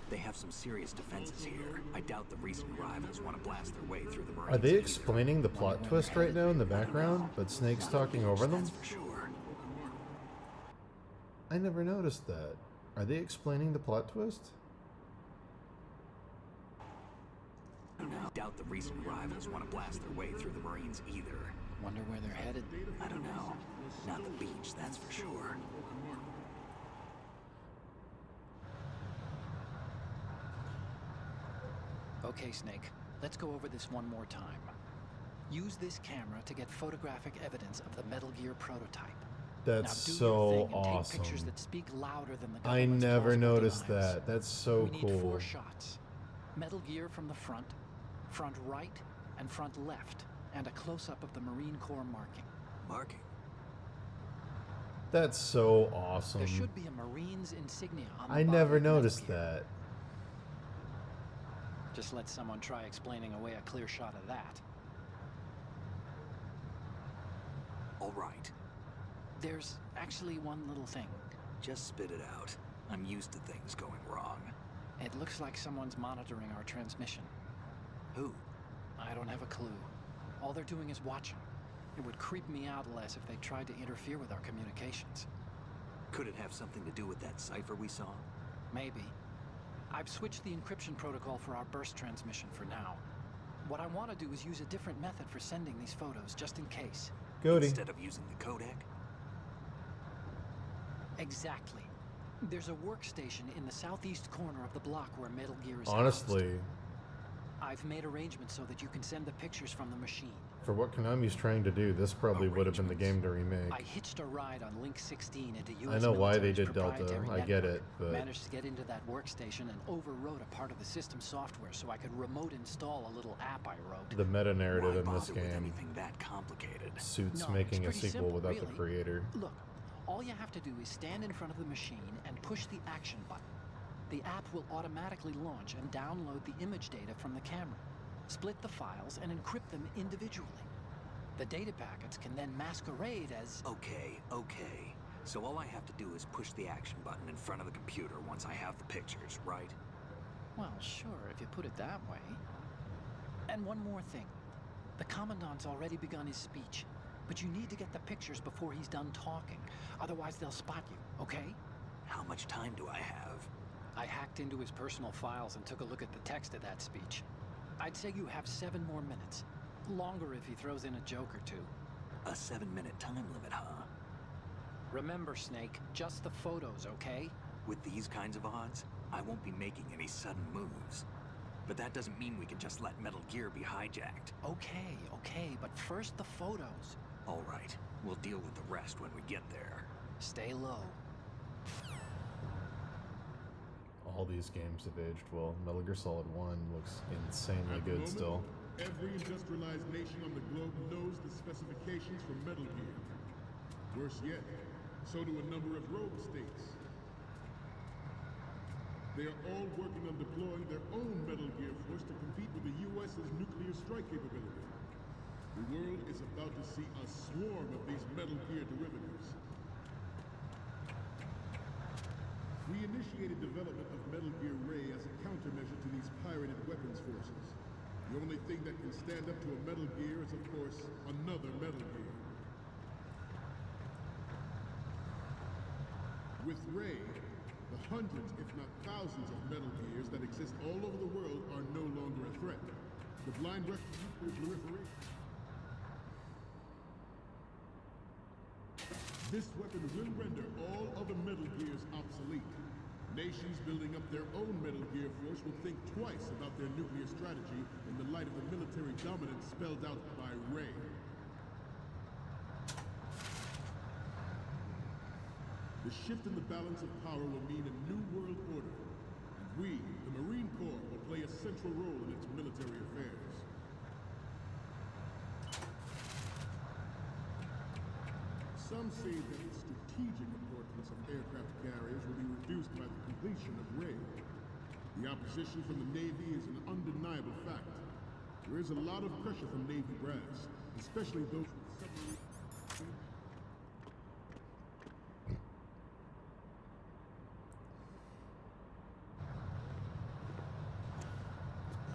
They have some serious defenses here. I doubt the recent rivals want to blast their way through the Marines. Are they explaining the plot twist right now in the background, but Snake's talking over them? That's for sure. I never noticed that. Are they explaining the plot twist? I doubt the recent rivals want to blast their way through the Marines either. Wonder where they're headed. I don't know. Not the beach, that's for sure. Okay, Snake. Let's go over this one more time. Use this camera to get photographic evidence of the Metal Gear prototype. That's now do so your thing and take awesome. pictures that speak louder than the I government's never plausible noticed denials. that. That's so we cool. need 4 shots. Metal Gear from the front, front right, and front left, and a close-up of the Marine Corps marking. Marking? That's so awesome. There should be a Marine's insignia on the I body never of Metal noticed Gear. that. Just let someone try explaining away a clear shot of that. All right. There's actually one little thing. Just spit it out. I'm used to things going wrong. It looks like someone's monitoring our transmission. Who? I don't have a clue. All they're doing is watching. It would creep me out less if they tried to interfere with our communications. Could it have something to do with that cipher we saw? Maybe. I've switched the encryption protocol for our burst transmission for now. What I want to do is use a different method for sending these photos, just in case. Cody. Instead of using the codec? Exactly. There's a workstation in the southeast corner of the block where Metal Gear is Honestly, housed. I've made arrangements so that you can send the pictures from the machine. for what Konami's trying to do, this probably would have been the game to remake. I hitched a ride on Link 16 into US I know why they military's did Delta. proprietary I get network. it, but Managed to get into that workstation and overwrote a part of the system software so I could remote install a little app I wrote. the meta narrative in this bother with game anything that complicated? suits No, making a it's pretty sequel simple, without the really. creator. Look, all you have to do is stand in front of the machine and push the action button. The app will automatically launch and download the image data from the camera, split the files, and encrypt them individually. The data packets can then masquerade as... Okay. So all I have to do is push the action button in front of the computer once I have the pictures, right? Well, sure, if you put it that way. And one more thing. The Commandant's already begun his speech, but you need to get the pictures before he's done talking. Otherwise, they'll spot you, okay? How much time do I have? I hacked into his personal files and took a look at the text of that speech. I'd say you have 7 more minutes. Longer if he throws in a joke or two. A 7-minute time limit, huh? Remember, Snake, just the photos, okay? With these kinds of odds, I won't be making any sudden moves. But that doesn't mean we can just let Metal Gear be hijacked. Okay, but first the photos. All right, we'll deal with the rest when we get there. Stay low. All these games have aged well. Metal Gear Solid 1 looks insanely At the good moment, still. Every industrialized nation on the globe knows the specifications for Metal Gear. Worse yet, so do a number of rogue states. They are all working on deploying their own Metal Gear force to compete with the U.S.'s nuclear strike capability. The world is about to see a swarm of these Metal Gear derivatives. We initiated development of Metal Gear Ray as a countermeasure to these pirated weapons forces. The only thing that can stand up to a Metal Gear is, of course, another Metal Gear. With Ray, the hundreds, if not thousands, of Metal Gears that exist all over the world are no longer a threat. The blind rush to nuclear proliferation. This weapon will render all other Metal Gears obsolete. Nations building up their own Metal Gear force will think twice about their nuclear strategy in the light of the military dominance spelled out by Ray. The shift in the balance of power will mean a new world order, and we, the Marine Corps, will play a central role in its military affairs. Some say that the strategic importance of aircraft carriers will be reduced by the completion of Ray. The opposition from the Navy is an undeniable fact. There is a lot of pressure from Navy brass, especially those with submarine...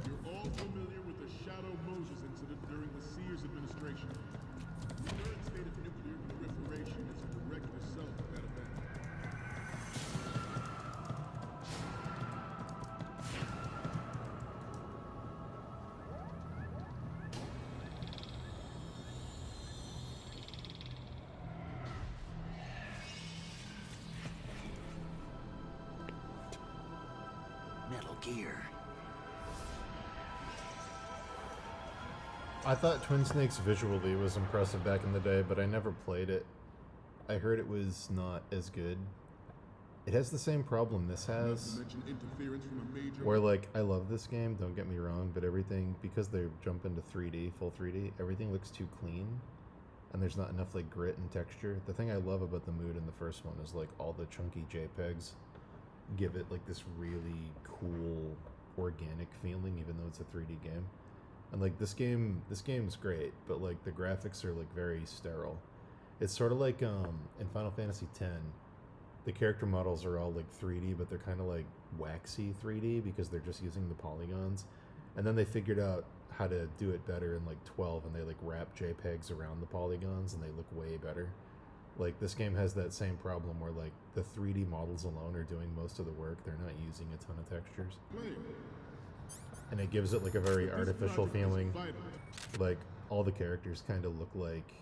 You're all familiar with the Shadow Moses incident during the Sears administration. The current state of nuclear proliferation is a direct result of that event. Metal Gear. I thought Twin Snakes visually was impressive back in the day, but I never played it. I heard it was not as good. It has the same problem this has, Not to mention interference from a major... where like, I love this game, don't get me wrong, but everything, because they jump into 3D, full 3D, everything looks too clean, and there's not enough like grit and texture. The thing I love about the mood in the first one is like all the chunky JPEGs give it like this really cool organic feeling, even though it's a 3D game. And like this game's great, but like the graphics are like very sterile. It's sort of like in Final Fantasy X, the character models are all like 3D, but they're kind of like waxy 3D because they're just using the polygons. And then they figured out how to do it better in like 12, and they like wrap JPEGs around the polygons, and they look way better. Like this game has that same problem where like the 3D models alone are doing most of the work. They're not using a ton of textures. Player. and it gives it like a very artificial feeling. Like all the characters kind of look like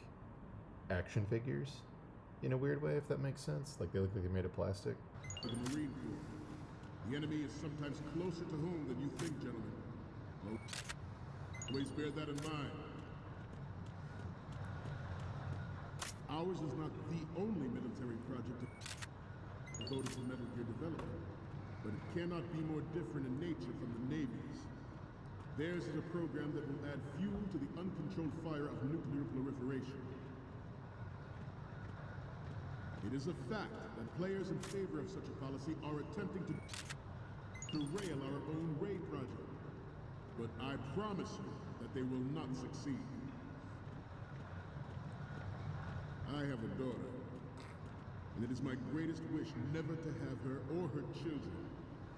action figures in a weird way, if that makes sense. Like they look like they're made of plastic. For the Marine Corps, the enemy is sometimes closer to home than you think, gentlemen. Well, always bear that in mind. Ours is not the only military project devoted to Metal Gear development, but it cannot be more different in nature from the Navy's. Theirs is a program that will add fuel to the uncontrolled fire of nuclear proliferation. It is a fact that players in favor of such a policy are attempting to derail our own Ray project, but I promise you that they will not succeed. I have a daughter, and it is my greatest wish never to have her or her children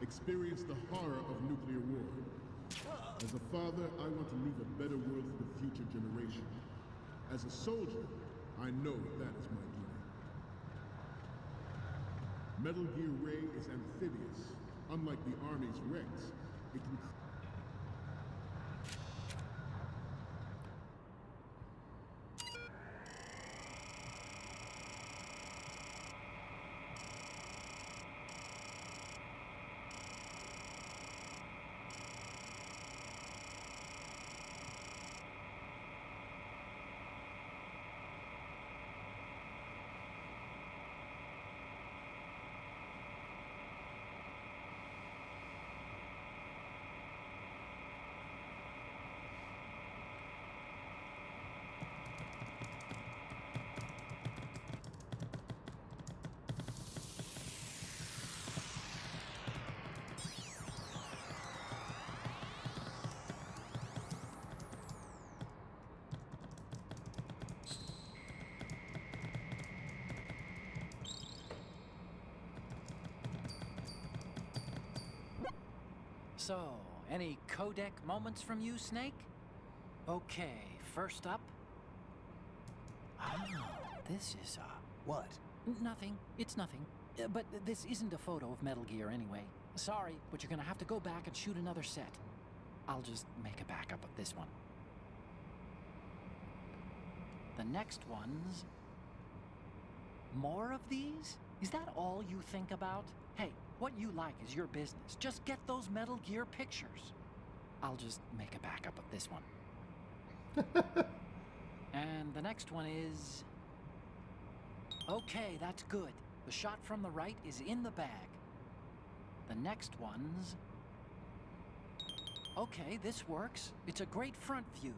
experience the horror of nuclear war. As a father, I want to leave a better world for the future generation. As a soldier, I know that is my duty. Metal Gear Ray is amphibious. Unlike the Army's Rex, it can... So, any codec moments from you, Snake? Okay, first up. Ah, this is, What? Nothing. It's nothing. But this isn't a photo of Metal Gear anyway. Sorry, but you're gonna have to go back and shoot another set. I'll just make a backup of this one. The next one's... More of these? Is that all you think about? Hey, what you like is your business. Just get those Metal Gear pictures. I'll just make a backup of this one. And the next one is... Okay, that's good. The shot from the right is in the bag. The next one's... Okay, this works. It's a great front view.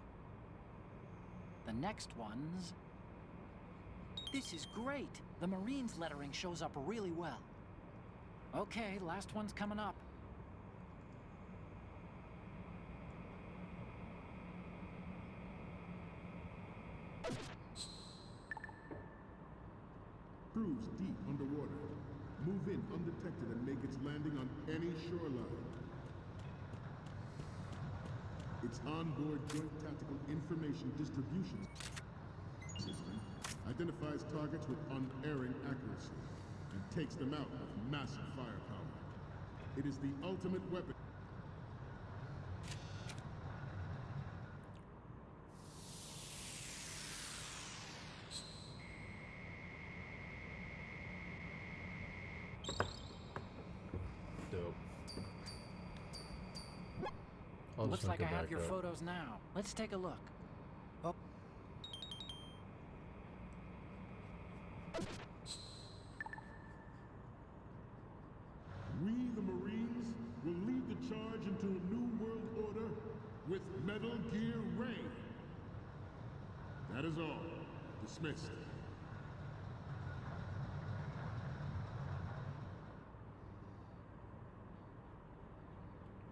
The next one's... This is great. The Marines lettering shows up really well. Okay, last one's coming up. Cruise deep underwater. Move in undetected and make its landing on any shoreline. Its onboard Joint Tactical Information Distribution System identifies targets with unerring accuracy and takes them out with massive firepower. It is the ultimate weapon. Dope. Looks like I have your photos now. Let's take a look. Oh. We, the Marines, will lead the charge into a new world order with Metal Gear Ray. That is all. Dismissed.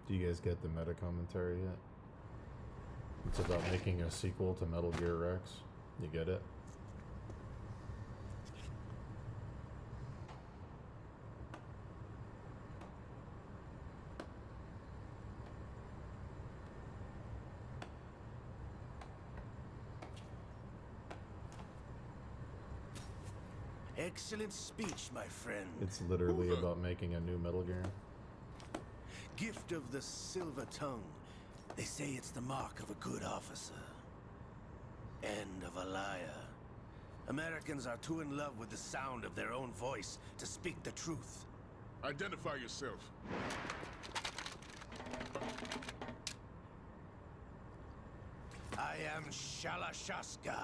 Do you guys get the meta commentary yet? It's about making a sequel to Metal Gear Rex. You get it? Excellent speech, my friend. It's literally about making a new Metal Gear. Gift of the Silver Tongue They say it's the mark of a good officer. End of a liar. Americans are too in love with the sound of their own voice to speak the truth. Identify yourself. I am Shalashaska,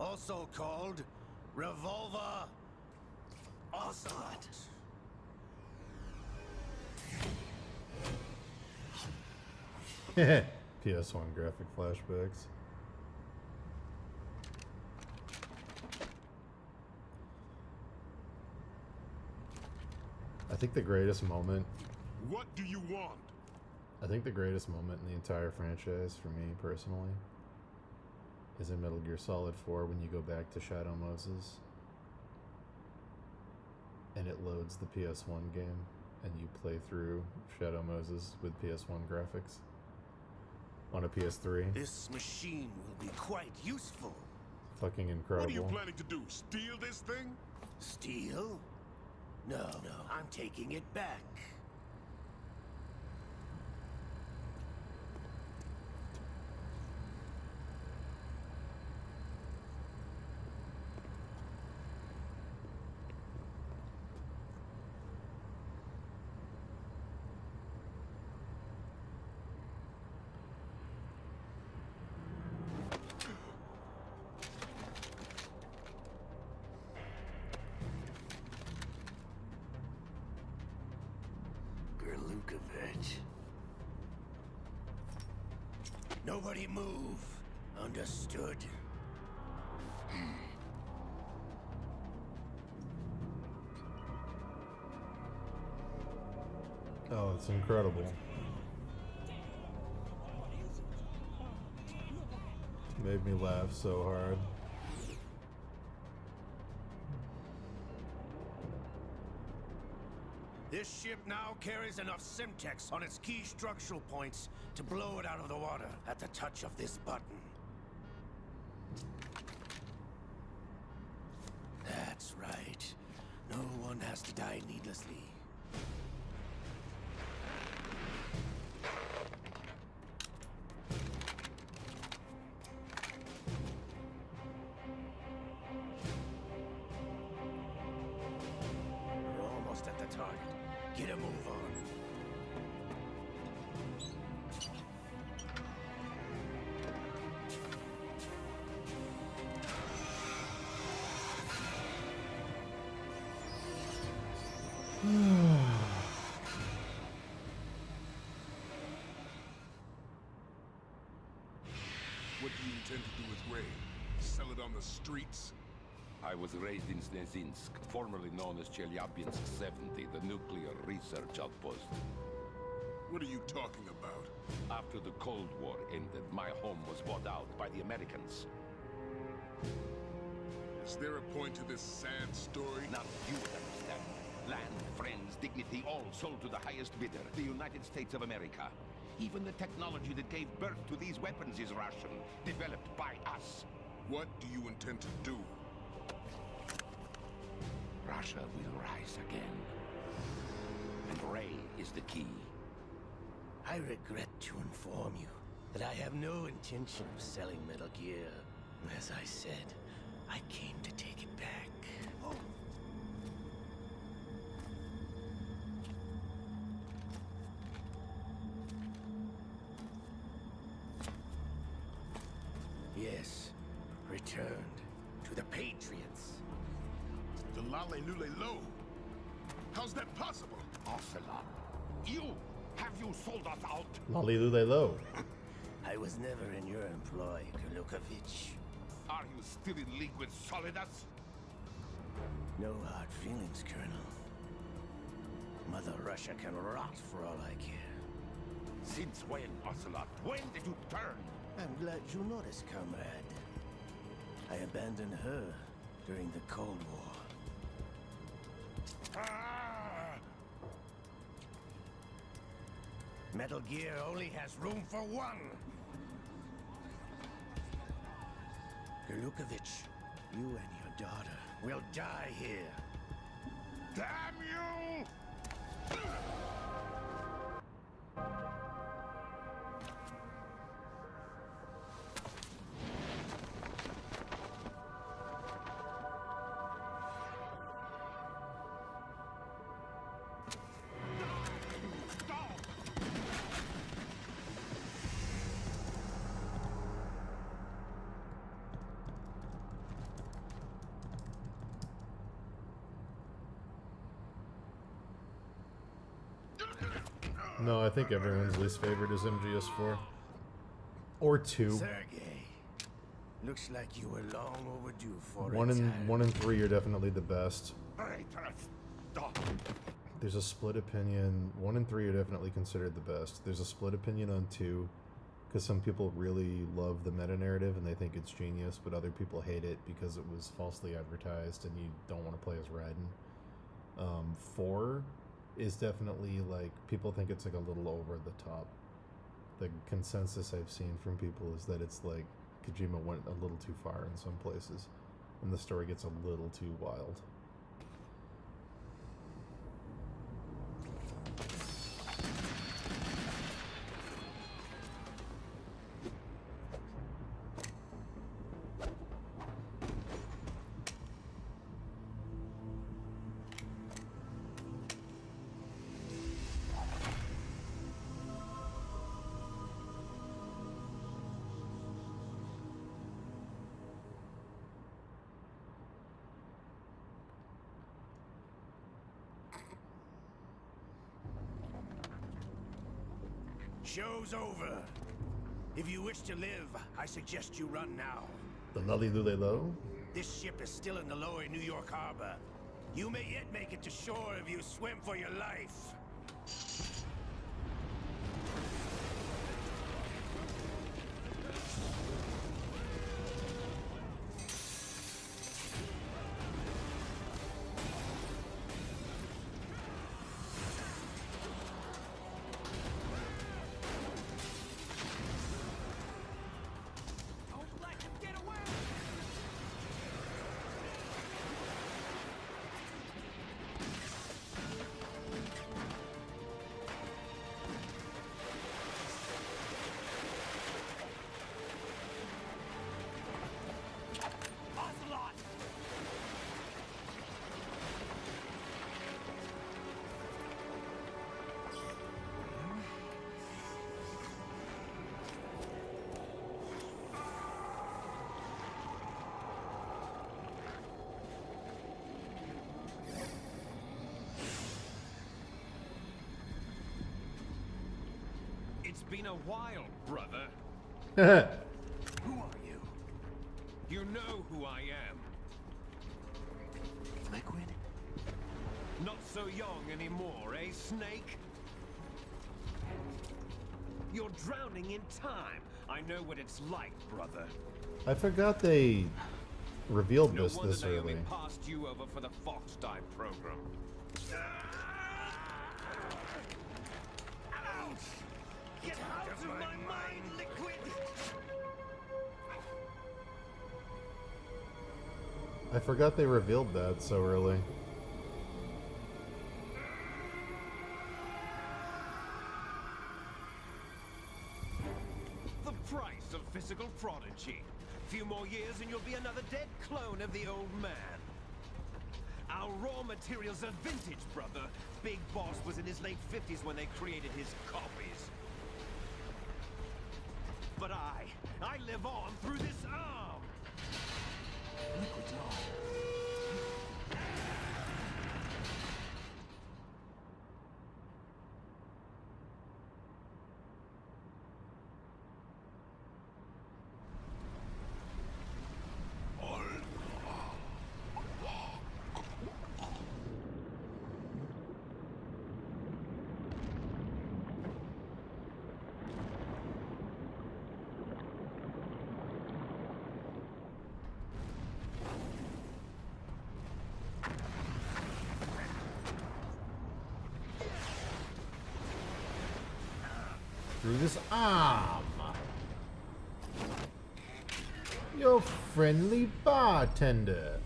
also called Revolver Ocelot. PS1 graphic flashbacks. I think the greatest moment. What do you want? I think the greatest moment in the entire franchise, for me personally, is in Metal Gear Solid 4 when you go back to Shadow Moses and it loads the PS1 game and you play through Shadow Moses with PS1 graphics on a PS3. This machine will be quite useful. Fucking incredible. What are you planning to do? Steal this thing? Steal? No, I'm taking it back. Nobody move. Understood? Oh, it's incredible. Made me laugh so hard. This ship now carries enough Simtex on its key structural points to blow it out of the water at the touch of this button. That's right. No one has to die needlessly. We're almost at the target. Get a move on. What do you intend to do with Ray? Sell it on the streets? I was raised in Snezinsk, formerly known as Chelyabinsk 70, the nuclear research outpost. What are you talking about? After the Cold War ended, my home was bought out by the Americans. Is there a point to this sad story? Now you would understand. Land, friends, dignity, all sold to the highest bidder, the United States of America. Even the technology that gave birth to these weapons is Russian, developed by us. What do you intend to do? Russia will rise again. And Ray is the key. I regret to inform you that I have no intention of selling Metal Gear. As I said, I came to take it back. Oh. Yes, returned to the Patriots. The Lale Lule Lo? How's that possible? Ocelot, have you sold us out? Lolly Lule Lo. I was never in your employ, Kurlukovich. Are you still in league with Solidus? No hard feelings, Colonel. Mother Russia can rot for all I care. Since when, Ocelot? When did you turn? I'm glad you noticed, comrade. I abandoned her during the Cold War. Metal Gear only has room for one! Kurlukovich, you and your daughter will die here. Damn you! No, I think everyone's least favorite is MGS4. Or 2. Sergey, looks like you were long overdue for 1 and 3 are definitely the best. There's a split opinion. 1 and 3 are definitely considered the best. There's a split opinion on 2, because some people really love the meta-narrative and they think it's genius, but other people hate it because it was falsely advertised and you don't want to play as Raiden. 4 is definitely, like, people think it's like a little over the top. The consensus I've seen from people is that it's like Kojima went a little too far in some places and the story gets a little too wild. Show's over. If you wish to live, I suggest you run now. The Lully Lule Low? This ship is still in the lower New York harbor. You may yet make it to shore if you swim for your life. It's been a while, brother. Who are you? You know who I am. Liquid? Not so young anymore, eh, Snake? You're drowning in time. I know what it's like, brother. I forgot they revealed No this wonder this they early. only passed you over for the Fox Die program. Get out of my mind, Liquid! I forgot they revealed that so early. The price of physical prodigy. Few more years and you'll be another dead clone of the old man. Our raw materials are vintage, brother. Big Boss was in his late 50s when they created his copies. But I live on through this arm. Liquid's on. Through this arm. Your friendly bartender.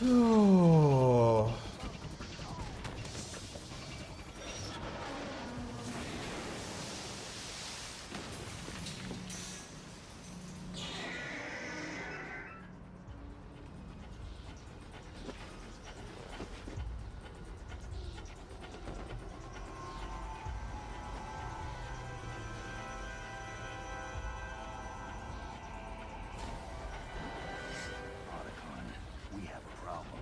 Oh. Otacon, we have a problem.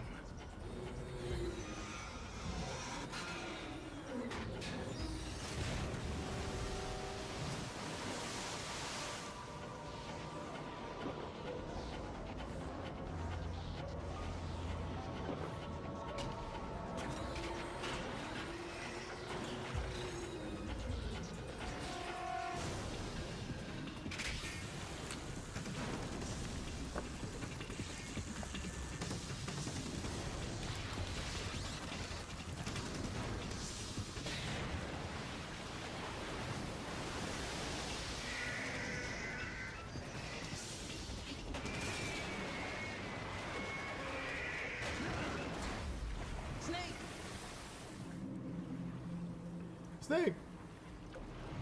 Snake!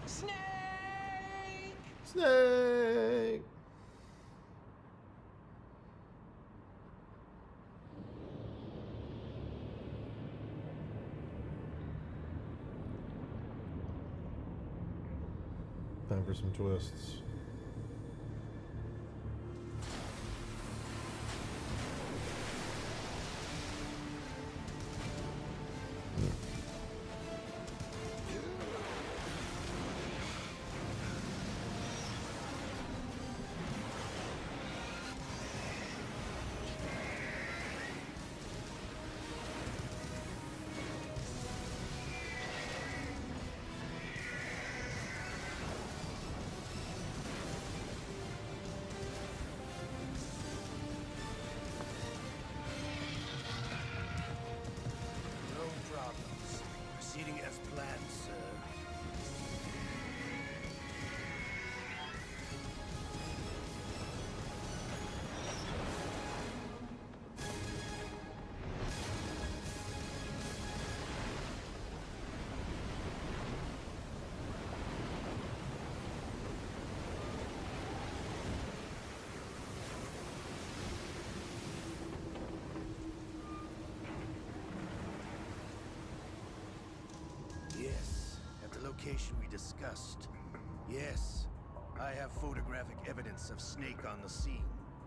Snake! Snake! Time for some twists. No problems. Proceeding as planned, sir. Yes, at the location we discussed. Yes, I have photographic evidence of Snake on the scene.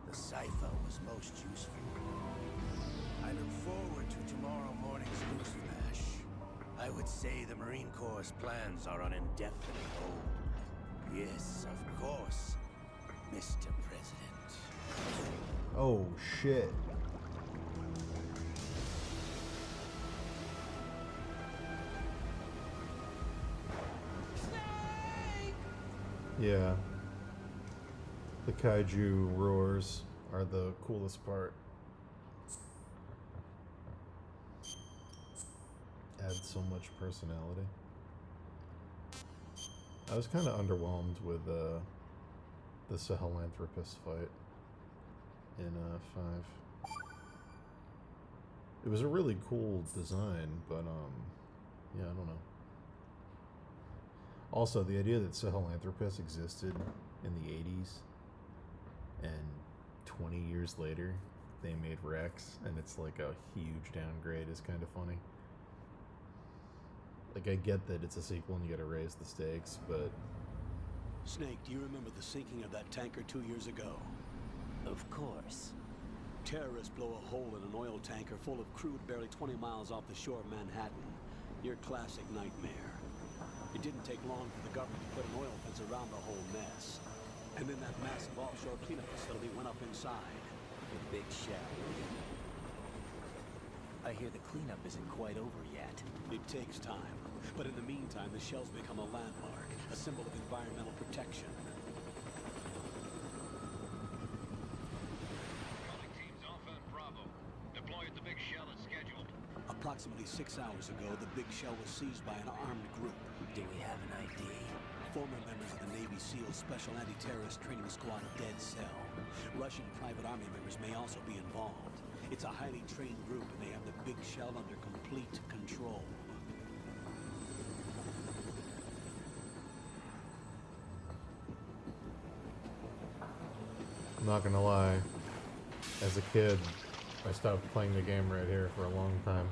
The cipher was most useful. I look forward to tomorrow morning's newsflash. I would say the Marine Corps' plans are on indefinite hold. Yes, of course, Mr. President. Oh, shit. Yeah. The kaiju roars are the coolest part. Adds so much personality. I was kind of underwhelmed with the Sahelanthropus fight in 5. It was a really cool design, but yeah, I don't know. Also, the idea that Sahelanthropus existed in the 80s and 20 years later they made Rex and it's like a huge downgrade is kind of funny. Like, I get that it's a sequel and you gotta raise the stakes, but... Snake, do you remember the sinking of that tanker 2 years ago? Of course. Terrorists blow a hole in an oil tanker full of crude barely 20 miles off the shore of Manhattan. Your classic nightmare. It didn't take long for the government to put an oil fence around the whole mess. And then that massive offshore cleanup facility went up inside. The big shell. I hear the cleanup isn't quite over yet. It takes time. But in the meantime, the shell's become a landmark, a symbol of environmental protection. Calling teams Alpha and Bravo. Deploy at the Big Shell as scheduled. Approximately 6 hours ago, the Big Shell was seized by an armed group. Do we have an ID? Former members of the Navy SEALs Special Anti-Terrorist Training Squad Dead Cell. Russian private army members may also be involved. It's a highly trained group, and they have the big shell under complete control. I'm not gonna lie. As a kid, I stopped playing the game right here for a long time.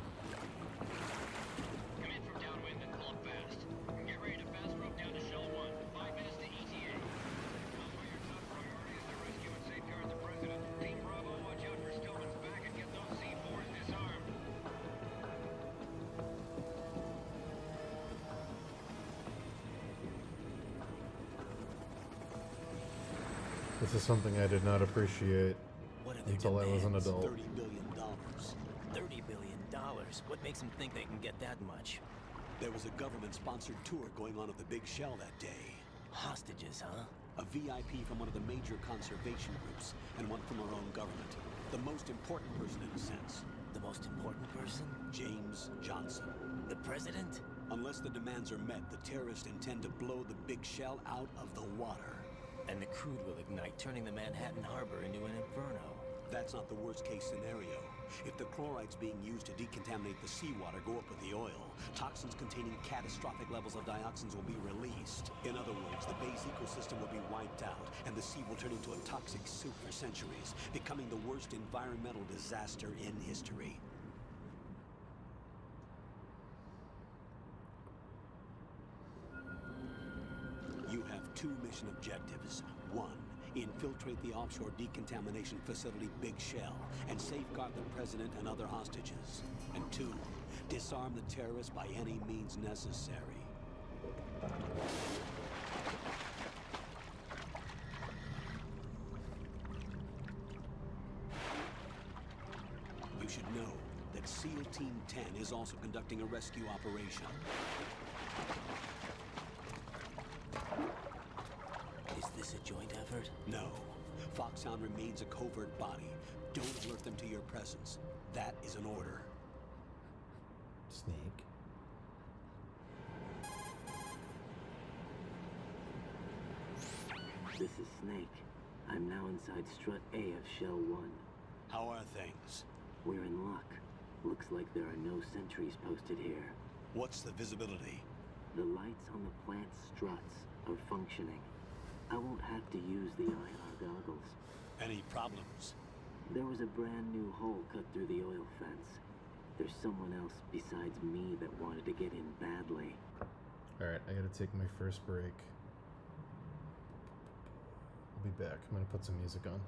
Come in from downwind and pull up fast. Get ready to fast rope down to Shell 1. 5 minutes to ETA. Alpha, your top priority is to rescue and safeguard the president. Team Bravo, watch out for Stillman's back and get those C4s disarmed. This is something I did not appreciate until I was an adult. $30 billion. $30 billion? What makes them think they can get that much? There was a government-sponsored tour going on at the Big Shell that day. Hostages, huh? A VIP from one of the major conservation groups, and one from our own government. The most important person in a sense. The most important person? James Johnson. The president? Unless the demands are met, the terrorists intend to blow the Big Shell out of the water. And the crude will ignite, turning the Manhattan Harbor into an inferno. That's not the worst-case scenario. If the chlorides being used to decontaminate the seawater go up with the oil, toxins containing catastrophic levels of dioxins will be released. In other words, the bay's ecosystem will be wiped out, and the sea will turn into a toxic soup for centuries, becoming the worst environmental disaster in history. You have two mission objectives. One, infiltrate the offshore decontamination facility Big Shell and safeguard the president and other hostages. And two, disarm the terrorists by any means necessary. You should know that SEAL Team 10 is also conducting a rescue operation. Is this a joint effort? No. Foxhound remains a covert body. Don't alert them to your presence. That is an order. Snake. This is Snake. I'm now inside Strut A of Shell 1. How are things? We're in luck. Looks like there are no sentries posted here. What's the visibility? The lights on the plant's struts are functioning. I won't have to use the IR goggles. Any problems? There was a brand new hole cut through the oil fence. There's someone else besides me that wanted to get in badly. Alright, I gotta take my first break. I'll be back. I'm gonna put some music on.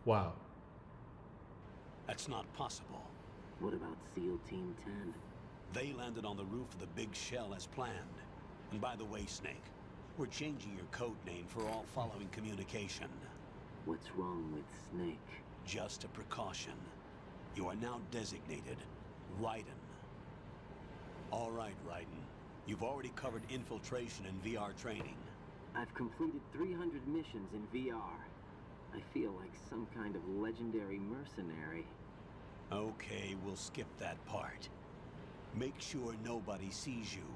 Wow. That's not possible. What about SEAL Team 10? They landed on the roof of the big shell as planned. And by the way, Snake, we're changing your code name for all following communication. What's wrong with Snake? Just a precaution. You are now designated Raiden. All right, Raiden. You've already covered infiltration and VR training. I've completed 300 missions in VR. I feel like some kind of legendary mercenary. Okay, we'll skip that part. Make sure nobody sees you.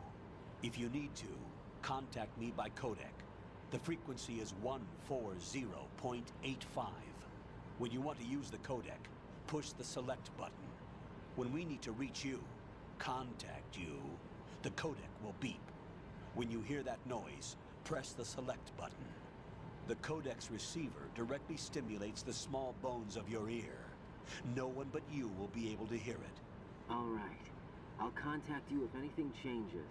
If you need to, contact me by codec. The frequency is 140.85. When you want to use the codec, push the select button. When we need to reach you, contact you, the codec will beep. When you hear that noise, press the select button. The codec's receiver directly stimulates the small bones of your ear. No one but you will be able to hear it. All right. I'll contact you if anything changes.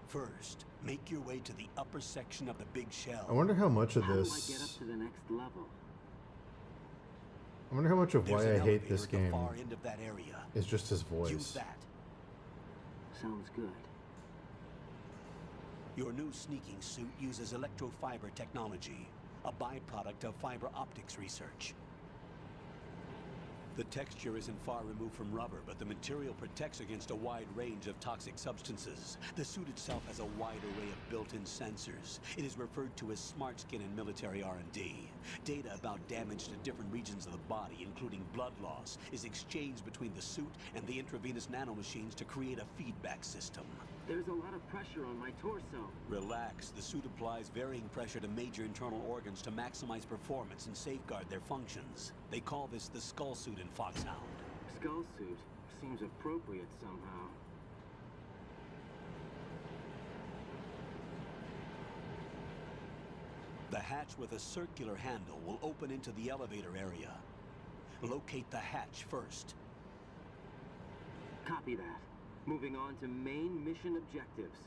First, make your way to the upper section of the big shell. I wonder how much of How this... do I get up to the next level? I wonder how much of There's why I an hate this elevator at game the far end of that area. is just his Use voice. that. Sounds good. Your new sneaking suit uses electrofiber technology, a byproduct of fiber optics research. The texture isn't far removed from rubber, but the material protects against a wide range of toxic substances. The suit itself has a wide array of built-in sensors. It is referred to as smart skin in military R&D. Data about damage to different regions of the body, including blood loss, is exchanged between the suit and the intravenous nanomachines to create a feedback system. There's a lot of pressure on my torso. Relax. The suit applies varying pressure to major internal organs to maximize performance and safeguard their functions. They call this the skull suit in Foxhound. Skull suit seems appropriate somehow. The hatch with a circular handle will open into the elevator area. Locate the hatch first. Copy that. Moving on to main mission objectives.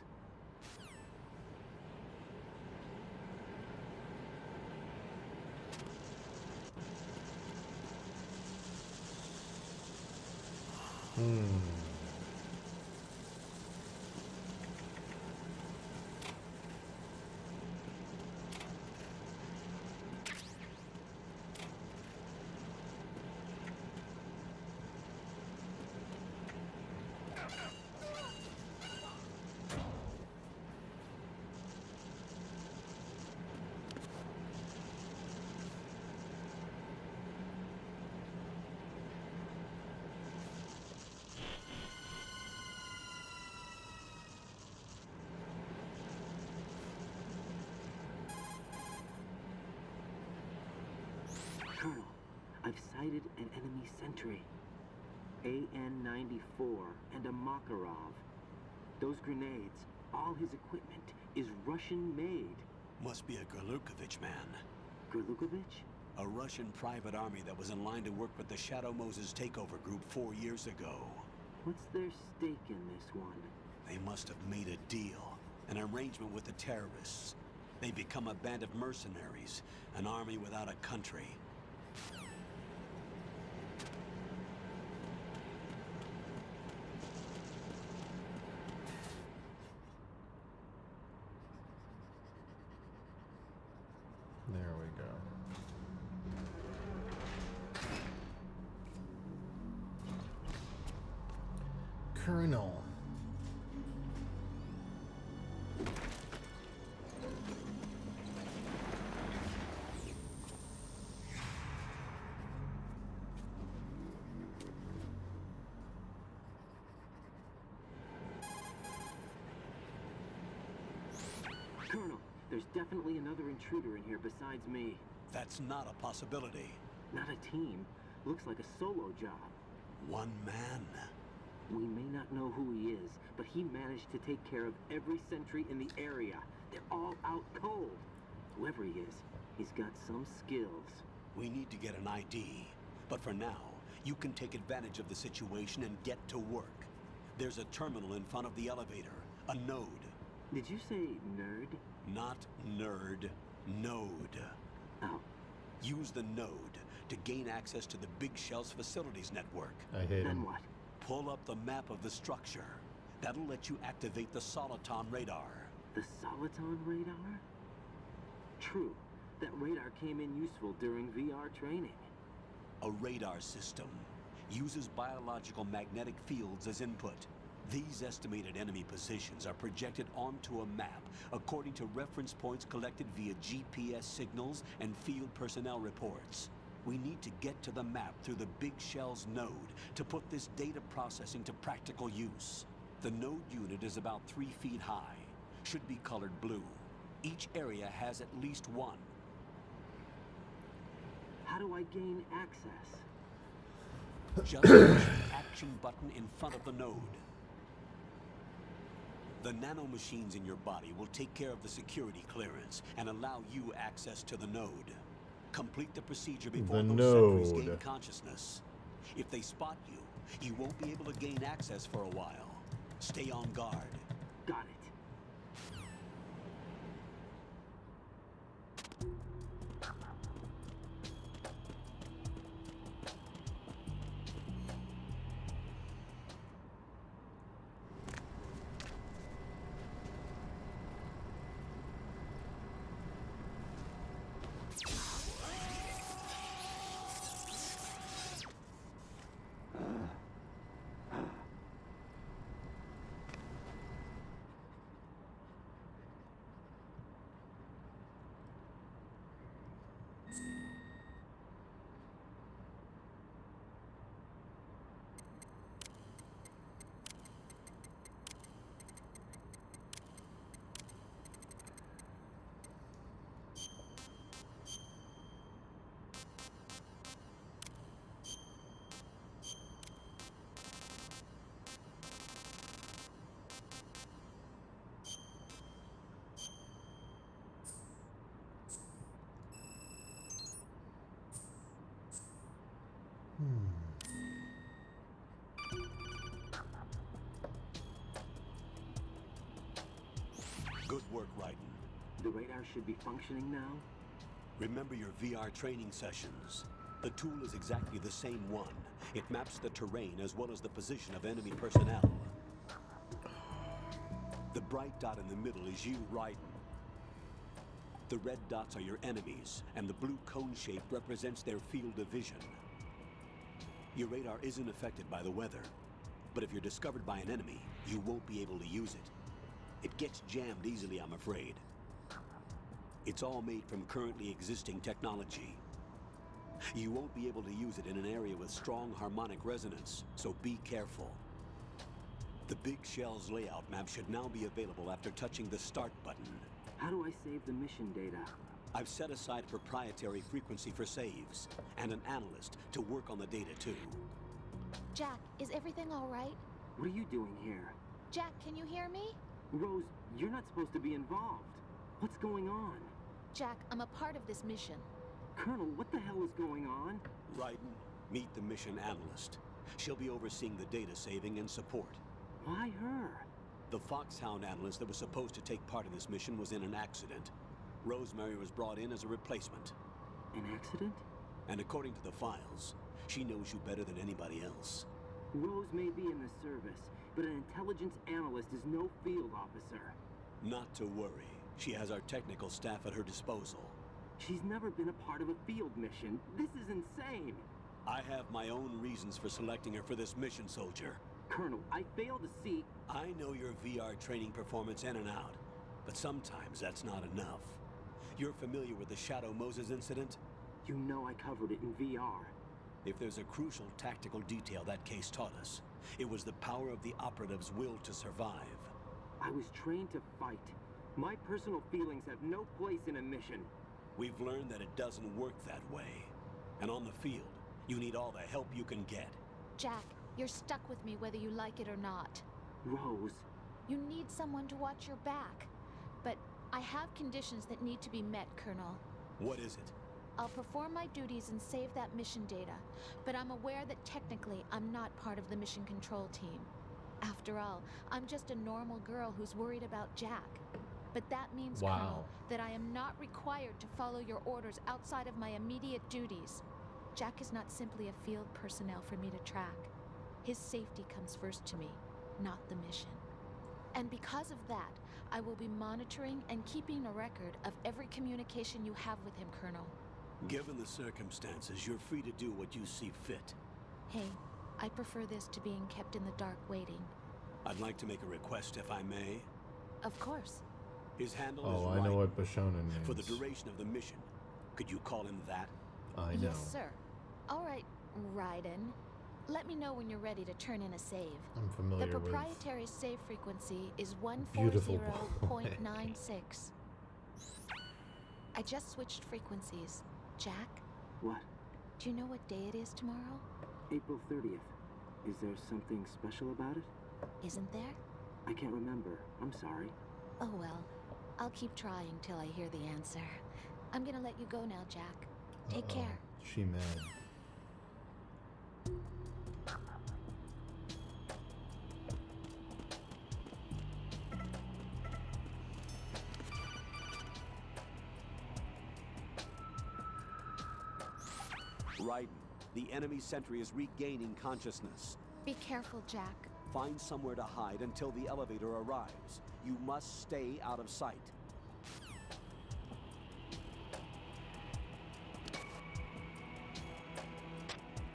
Colonel, I've sighted an enemy sentry. AN-94 and a Makarov. Those grenades, all his equipment, is Russian-made. Must be a Gurlukovich man. Gurlukovich? A Russian private army that was in line to work with the Shadow Moses takeover group 4 years ago. What's their stake in this one? They must have made a deal, an arrangement with the terrorists. They become a band of mercenaries, an army without a country. There we go. Colonel. Colonel, there's definitely another intruder in here besides me. That's not a possibility. Not a team. Looks like a solo job. One man. We may not know who he is, but he managed to take care of every sentry in the area. They're all out cold. Whoever he is, he's got some skills. We need to get an ID. But for now, you can take advantage of the situation and get to work. There's a terminal in front of the elevator. A node. Did you say nerd? Not nerd. Node. Oh. Use the node to gain access to the Big Shell's facilities network. I hate him. Then what? Pull up the map of the structure. That'll let you activate the Soliton radar. The Soliton radar? True. That radar came in useful during VR training. A radar system uses biological magnetic fields as input. These estimated enemy positions are projected onto a map according to reference points collected via GPS signals and field personnel reports. We need to get to the map through the Big Shell's node to put this data processing to practical use. The node unit is about 3 feet high, should be colored blue. Each area has at least one. How do I gain access? Just push the action button in front of the node. The nanomachines in your body will take care of the security clearance and allow you access to the node. Complete the procedure before those sentries gain consciousness. If they spot you, you won't be able to gain access for a while. Stay on guard. Got it. Good work, Raiden. The radar should be functioning now? Remember your VR training sessions. The tool is exactly the same one. It maps the terrain as well as the position of enemy personnel. The bright dot in the middle is you, Raiden. The red dots are your enemies, and the blue cone shape represents their field of vision. Your radar isn't affected by the weather, but if you're discovered by an enemy, you won't be able to use it. It gets jammed easily, I'm afraid. It's all made from currently existing technology. You won't be able to use it in an area with strong harmonic resonance, so be careful. The Big Shell's layout map should now be available after touching the Start button. How do I save the mission data? I've set aside a proprietary frequency for saves, and an analyst to work on the data too. Jack, is everything all right? What are you doing here? Jack, can you hear me? Rose, you're not supposed to be involved. What's going on? Jack, I'm a part of this mission. Colonel, what the hell is going on? Raiden, meet the mission analyst. She'll be overseeing the data saving and support. Why her? The Foxhound analyst that was supposed to take part in this mission was in an accident. Rosemary was brought in as a replacement. An accident? And according to the files, she knows you better than anybody else. Rose may be in the service, but an intelligence analyst is no field officer. Not to worry. She has our technical staff at her disposal. She's never been a part of a field mission. This is insane. I have my own reasons for selecting her for this mission, soldier. Colonel, I fail to see... I know your VR training performance in and out, but sometimes that's not enough. You're familiar with the Shadow Moses incident? You know I covered it in VR. If there's a crucial tactical detail that case taught us, it was the power of the operative's will to survive. I was trained to fight. My personal feelings have no place in a mission. We've learned that it doesn't work that way. And on the field, you need all the help you can get. Jack, you're stuck with me whether you like it or not. Rose. You need someone to watch your back. But I have conditions that need to be met, Colonel. What is it? I'll perform my duties and save that mission data, but I'm aware that technically I'm not part of the mission control team. After all, I'm just a normal girl who's worried about Jack. But that means, Colonel, that I am not required to follow your orders outside of my immediate duties. Jack is not simply a field personnel for me to track. His safety comes first to me, not the mission. And because of that, I will be monitoring and keeping a record of every communication you have with him, Colonel. Given the circumstances, you're free to do what you see fit. Hey, I prefer this to being kept in the dark waiting. I'd like to make a request, if I may. Of course. His handle Oh, is I know Raiden. what Bashonen means. For the duration of the mission, could you call him that? I know. Yes, sir. All right, Raiden. Let me know when you're ready to turn in a save. I'm familiar The with proprietary save frequency is Beautiful boy. 140.96. I just switched frequencies. Jack, What? do you know what day it is tomorrow? April 30th. Is there something special about it? Isn't there? I can't remember. I'm sorry. Oh well, I'll keep trying till I hear the answer. I'm gonna let you go now, Jack. Take care. She mad. Raiden, the enemy sentry is regaining consciousness. Be careful, Jack. Find somewhere to hide until the elevator arrives. You must stay out of sight.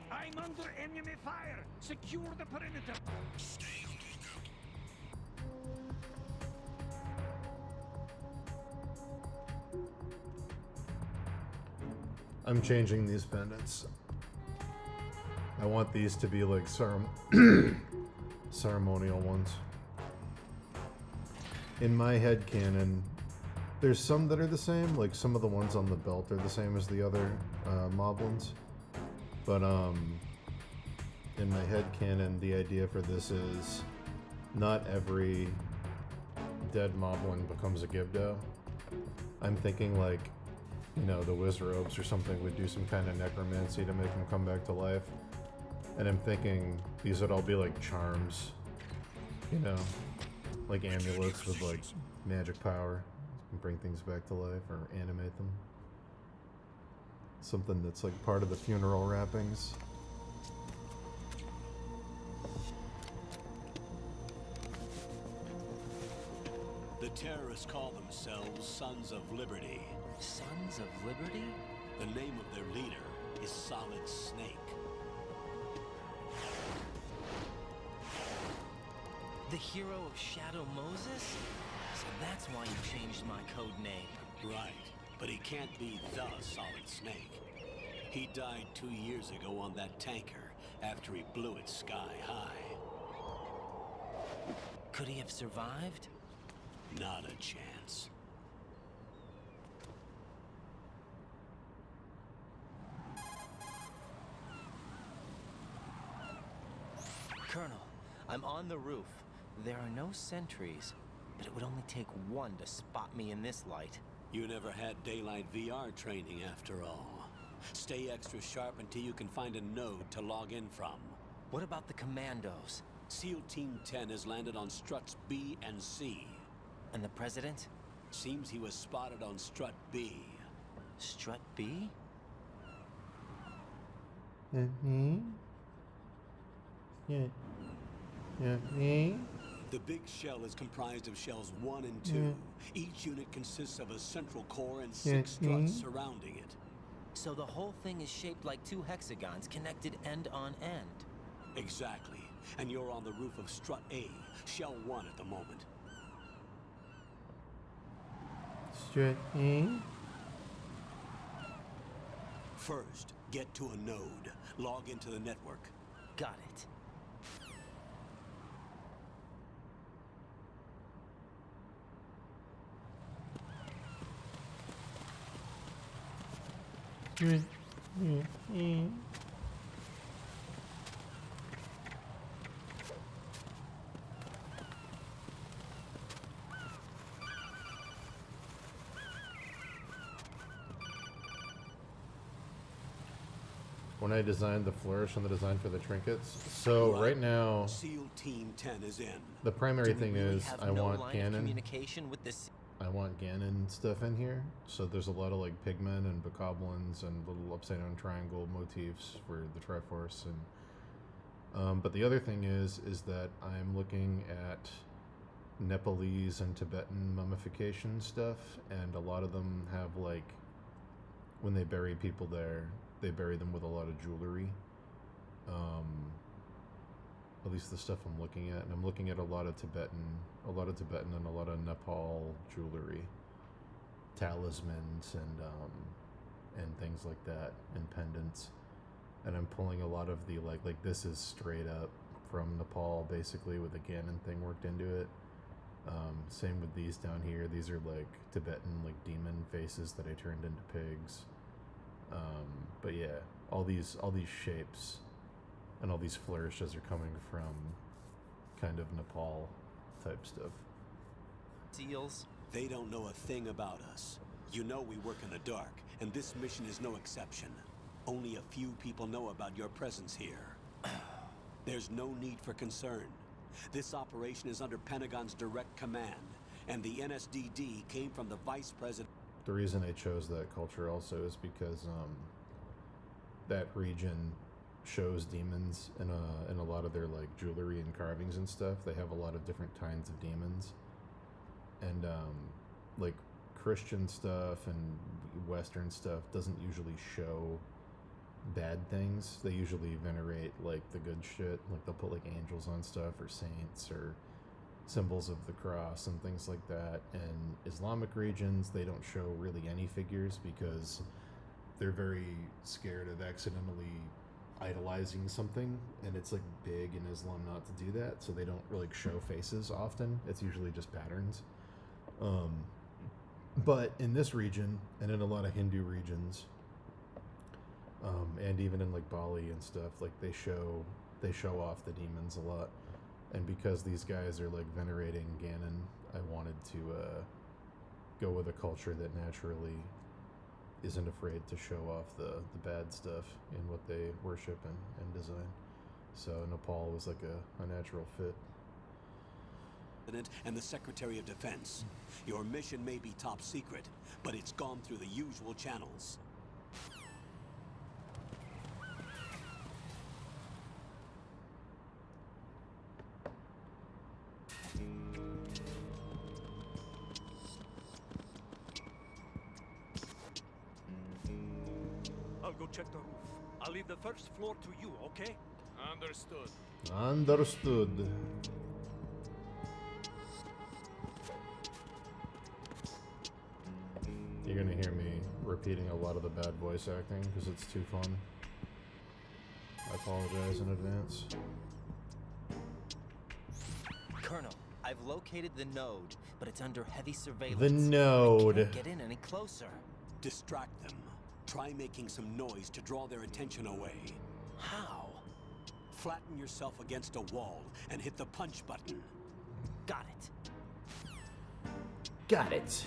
I'm under enemy fire! Secure the perimeter! Stay on I'm changing these pendants. I want these to be like ceremonial ones. In my head canon, there's some that are the same, like some of the ones on the belt are the same as the other Moblins. But in my head canon, the idea for this is not every dead Moblin becomes a Gibdo. I'm thinking like, you know, the Wizrobes or something would do some kind of necromancy to make them come back to life. And I'm thinking these would all be like charms, you know, like amulets with like magic power. You can bring things back to life or animate them. Something that's like part of the funeral wrappings. The terrorists call themselves Sons of Liberty. Sons of Liberty? The name of their leader is Solid Snake. The hero of Shadow Moses? So that's why you changed my code name. Right, but he can't be the Solid Snake. He died 2 years ago on that tanker after he blew it sky high. Could he have survived? Not a chance. Colonel, I'm on the roof. There are no sentries, but it would only take one to spot me in this light. You never had daylight VR training after all. Stay extra sharp until you can find a node to log in from. What about the commandos? SEAL Team 10 has landed on struts B and C. And the president? Seems he was spotted on strut B. Strut B? The big shell is comprised of shells 1 and 2. Each unit consists of a central core and 6 struts surrounding it. So the whole thing is shaped like 2 hexagons connected end on end. Exactly. And you're on the roof of strut A, shell 1 at the moment. Strut A? First, get to a node. Log into the network. Got it. When I designed the flourish and the design for the trinkets, so right now, SEAL Team 10 is in. the primary Do we thing really is have I no want line of cannon. communication with this. Ganon stuff in here. So there's a lot of like pigmen and bokoblins and little upside down triangle motifs for the Triforce. And but the other thing is that I'm looking at Nepalese and Tibetan mummification stuff, and a lot of them have, like, when they bury people there, they bury them with a lot of jewelry. At least the stuff I'm looking at, and I'm looking at a lot of Tibetan and a lot of Nepal jewelry, talismans and things like that, and pendants. And I'm pulling a lot of the like this is straight up from Nepal, basically, with the Ganon thing worked into it. Same with these down here. These are like Tibetan like demon faces that I turned into pigs. But yeah, all these shapes and all these flourishes are coming from kind of Nepal type stuff. Seals? They don't know a thing about us. You know we work in the dark, and this mission is no exception. Only a few people know about your presence here. There's no need for concern. This operation is under Pentagon's direct command, and the NSDD came from the Vice President. The reason I chose that culture also is because that region shows demons in a lot of their like jewelry and carvings and stuff. They have a lot of different kinds of demons, and like Christian stuff and Western stuff doesn't usually show bad things. They usually venerate like the good shit. Like they'll put like angels on stuff or saints or symbols of the cross and things like that. And Islamic regions, they don't show really any figures because they're very scared of accidentally idolizing something, and it's like big in Islam not to do that, so they don't really show faces often. It's usually just patterns. But in this region and in a lot of Hindu regions, and even in like Bali and stuff, like they show off the demons a lot. And because these guys are like venerating Ganon, I wanted to go with a culture that naturally isn't afraid to show off the bad stuff in what they worship and design. So Nepal was like a natural fit. And the Secretary of Defense. Your mission may be top secret, but it's gone through the usual channels. I'll go check the roof. I'll leave the first floor to you, okay? Understood. Understood. You're gonna hear me repeating a lot of the bad voice acting because it's too fun. I apologize in advance. Colonel, I've located the node, but it's under heavy surveillance. The node. I can't get in any closer. Distract them. Try making some noise to draw their attention away. How? Flatten yourself against a wall and hit the punch button. Got it. Got it.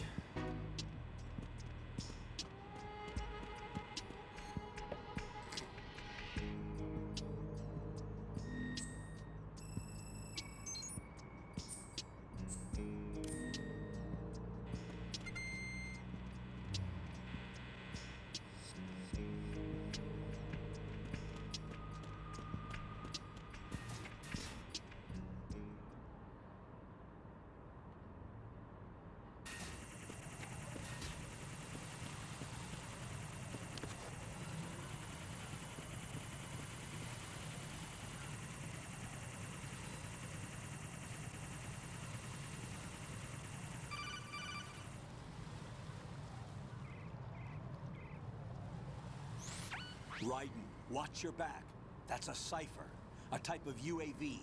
Raiden, watch your back. That's a cipher, a type of UAV.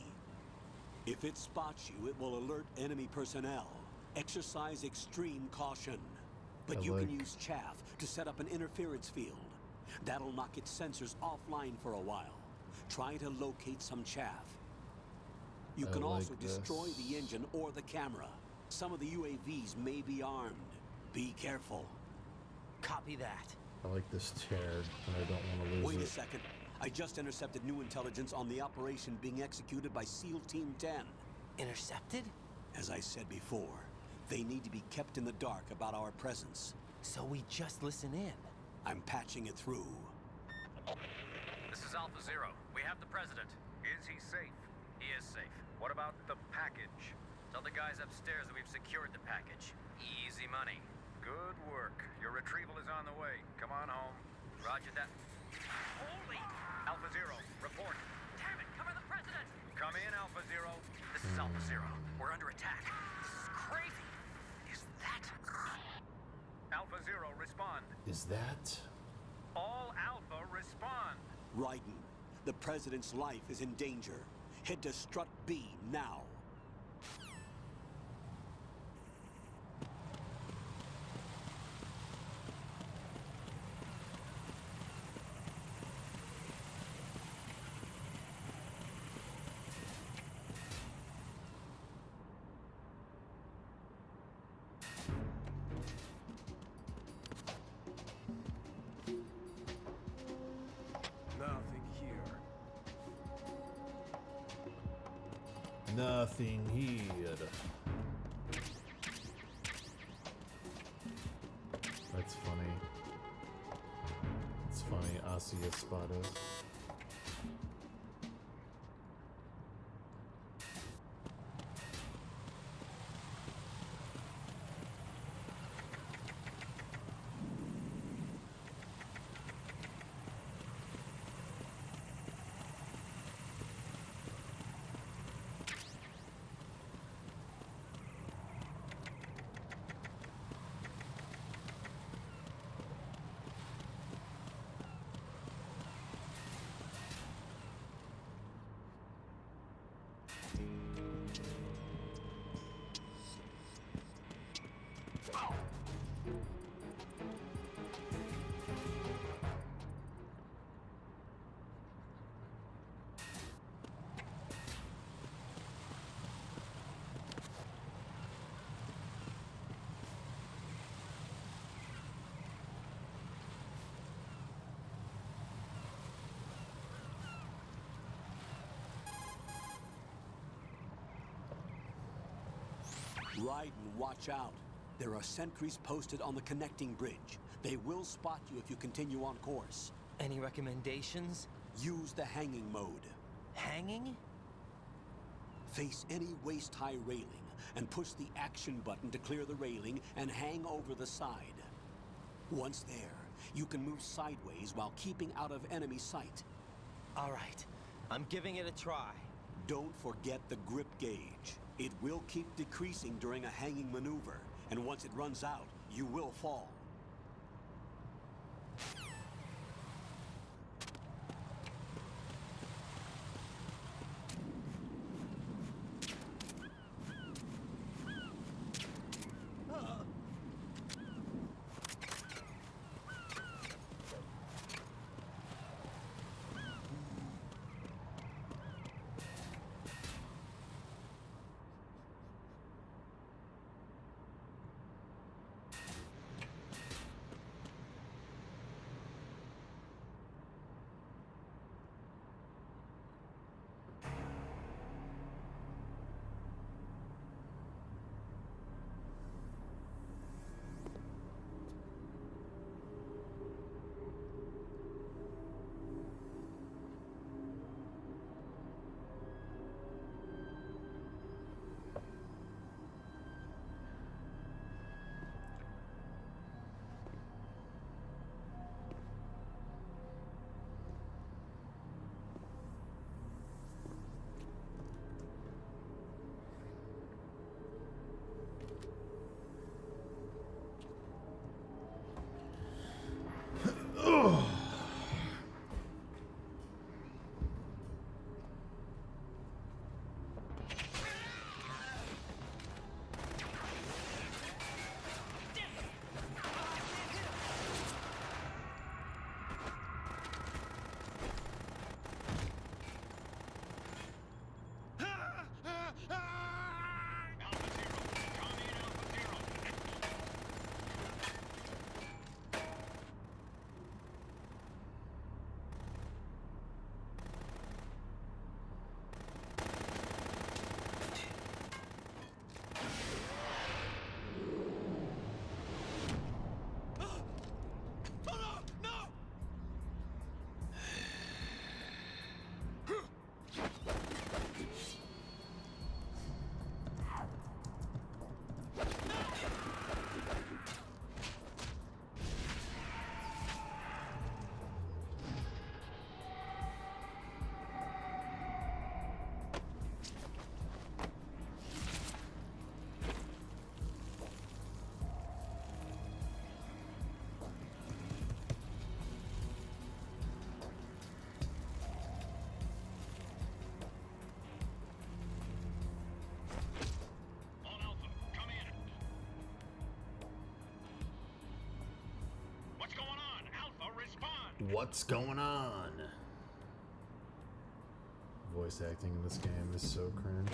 If it spots you, it will alert enemy personnel. Exercise extreme caution. But you can use chaff to set up an interference field. That'll knock its sensors offline for a while. Try to locate some chaff. You can also destroy the engine or the camera. Some of the UAVs may be armed. Be careful. Copy that. I like this chair, and I don't want to lose Wait it. a second. I just intercepted new intelligence on the operation being executed by SEAL Team 10. Intercepted? As I said before, They need to be kept in the dark about our presence. So we just listen in. I'm patching it through. This is Alpha Zero. We have the president. Is he safe? He is safe. What about the package? Tell the guys upstairs that we've secured the package. Easy money. Good work. Your retrieval is on the way. Come on home. Roger that. Holy! Alpha Zero, report. Damn it, cover the president! Come in, Alpha Zero. This is Alpha Zero. We're under attack. This is crazy. Is that... Alpha Zero, respond. Is that? All Alpha, respond. Raiden, the president's life is in danger. Head to Strut B now. Nothing here. Nothing here. That's funny. It's funny, Asiya spotted. Raiden, watch out. There are sentries posted on the connecting bridge. They will spot you if you continue on course. Any recommendations? Use the hanging mode. Hanging? Face any waist-high railing and push the action button to clear the railing and hang over the side. Once there, you can move sideways while keeping out of enemy sight. All right, I'm giving it a try. Don't forget the grip gauge. It will keep decreasing during a hanging maneuver, and once it runs out, you will fall. What's going on? Voice acting in this game is so cringe.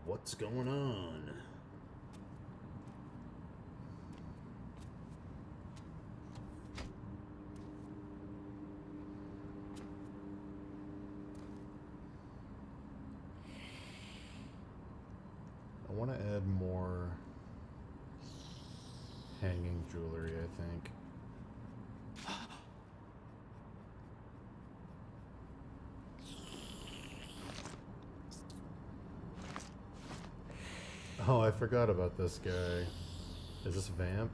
What's going on? I want to add more hanging jewelry, I think. Oh, I forgot about this guy. Is this Vamp?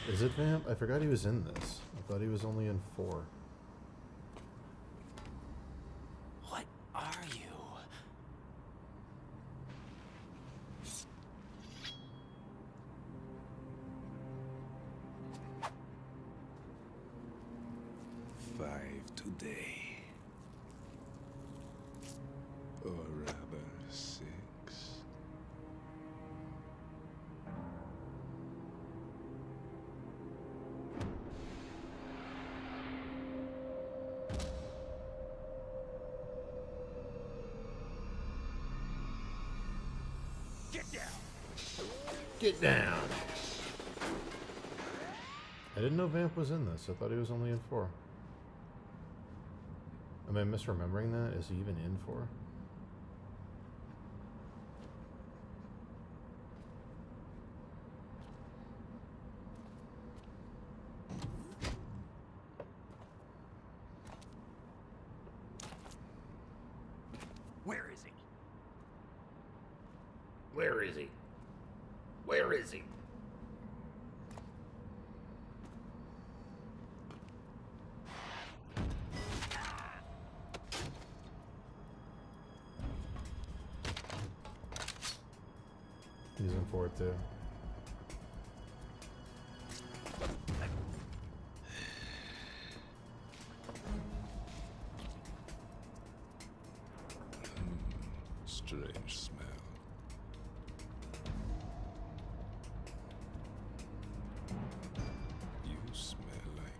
Is it Vamp? I forgot he was in this. I thought he was only in 4. What are you? Today. Or rather, 6. Get down! Get down! I didn't know Vamp was in this. I thought he was only in 4. Am I misremembering that? Is he even in 4? Where is he? Where is he? Where is he? He's in 4 too. Strange smell. You smell like...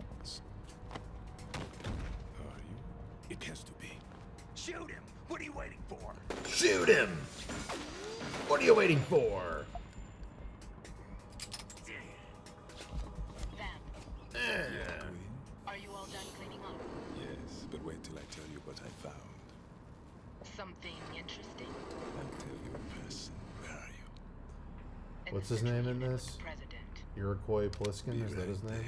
Are you? It has to be. Shoot him! What are you waiting for? Shoot him! What are you waiting for? Are you all done cleaning up? Yes, but wait till I tell you what I found. Something interesting? I'll tell you in person. Where are you? What's his name in this? Iroquois Pliskin? Is that his name?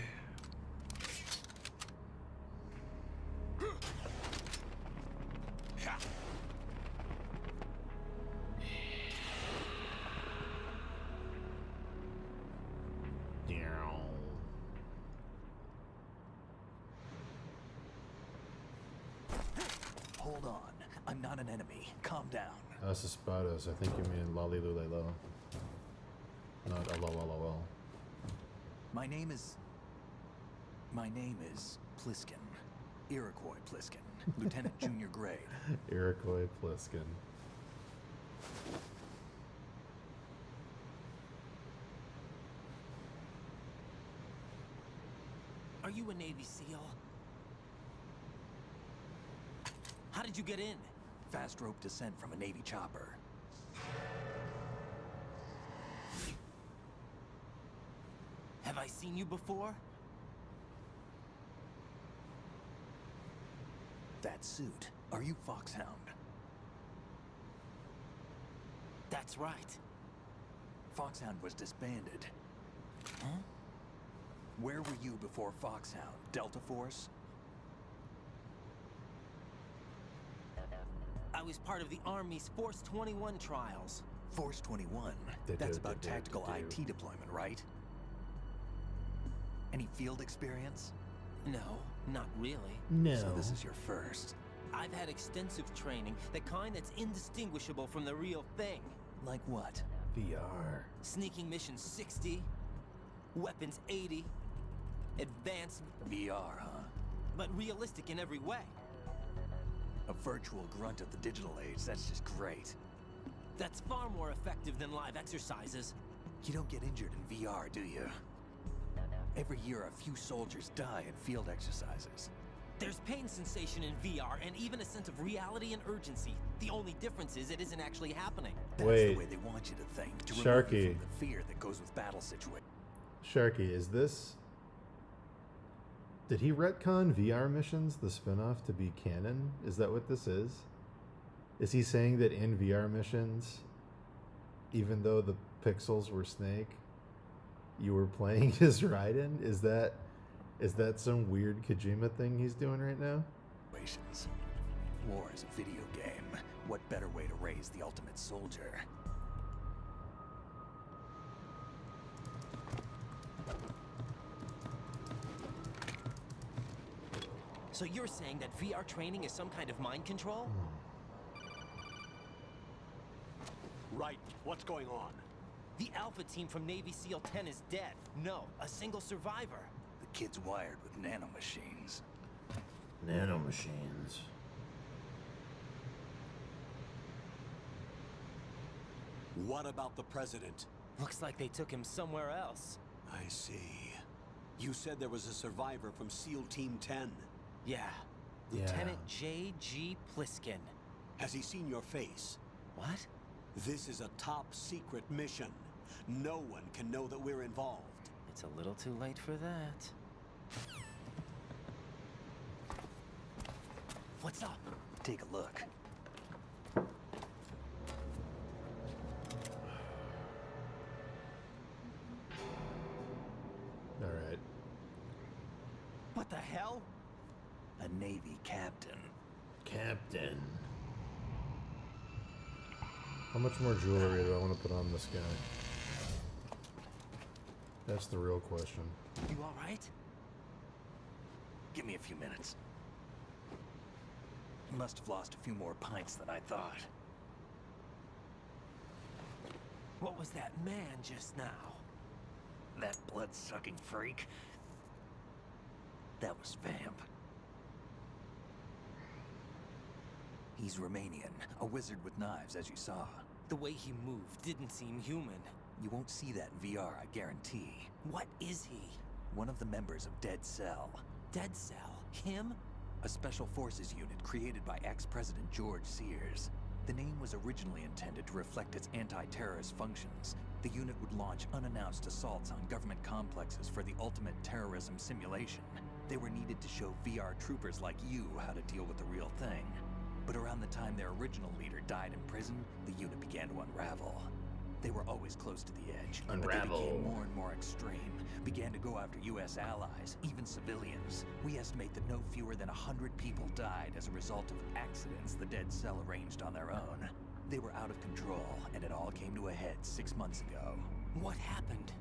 Hold on. I'm not an enemy. Calm down. Espadas. I think you mean Lalilulelo. Not LOLOL. My name is Pliskin. Iroquois Pliskin. Lieutenant Junior grade. Iroquois Pliskin. Are you a Navy SEAL? How did you get in? Fast rope descent from a Navy chopper. Have I seen you before? That suit. Are you Foxhound? That's right. Foxhound was disbanded. Huh? Where were you before Foxhound? Delta Force? I was part of the Army's Force 21 trials. Force 21? That's about tactical IT deployment, right? Any field experience? No, not really. No. So this is your first. I've had extensive training, the kind that's indistinguishable from the real thing. Like what? VR. Sneaking mission 60, weapons 80, advanced... VR, huh? But realistic in every way. A virtual grunt of the digital age, that's just great. That's far more effective than live exercises. You don't get injured in VR, do you? Every year, a few soldiers die in field exercises. There's pain sensation in VR and even a sense of reality and urgency. The only difference is it isn't actually happening. That's Wait. the way they want you to think, to remove Sharky. you from the fear that goes with battle situations. Sharky, is this... Did he retcon VR missions, the spinoff, to be canon? Is that what this is? Is he saying that in VR missions, even though the pixels were Snake, you were playing as Raiden? Is that some weird Kojima thing he's doing right now? War is a video game. What better way to raise the ultimate soldier? So you're saying that VR training is some kind of mind control? Right. What's going on? The Alpha team from Navy SEAL 10 is dead. No, a single survivor. The kid's wired with nanomachines. Nanomachines. What about the president? Looks like they took him somewhere else. I see. You said there was a survivor from SEAL Team 10. Yeah. Lieutenant J.G. Pliskin. Has he seen your face? What? This is a top secret mission. No one can know that we're involved. It's a little too late for that. What's up? Take a look. Alright. What the hell? A Navy captain. Captain. How much more jewelry do I want to put on this guy? That's the real question. You alright? Give me a few minutes. You must have lost a few more pints than I thought. What was that man just now? That blood-sucking freak? That was Vamp. He's Romanian, a wizard with knives, as you saw. The way he moved didn't seem human. You won't see that in VR, I guarantee. What is he? One of the members of Dead Cell. Dead Cell? Him? A special forces unit created by ex-President George Sears. The name was originally intended to reflect its anti-terrorist functions. The unit would launch unannounced assaults on government complexes for the ultimate terrorism simulation. They were needed to show VR troopers like you how to deal with the real thing. But around the time their original leader died in prison, the unit began to unravel. They were always close to the edge, but they became more and more extreme, began to go after U.S. allies, even civilians. We estimate that no fewer than 100 people died as a result of accidents the Dead Cell arranged on their own. They were out of control, and it all came to a head 6 months ago. What happened?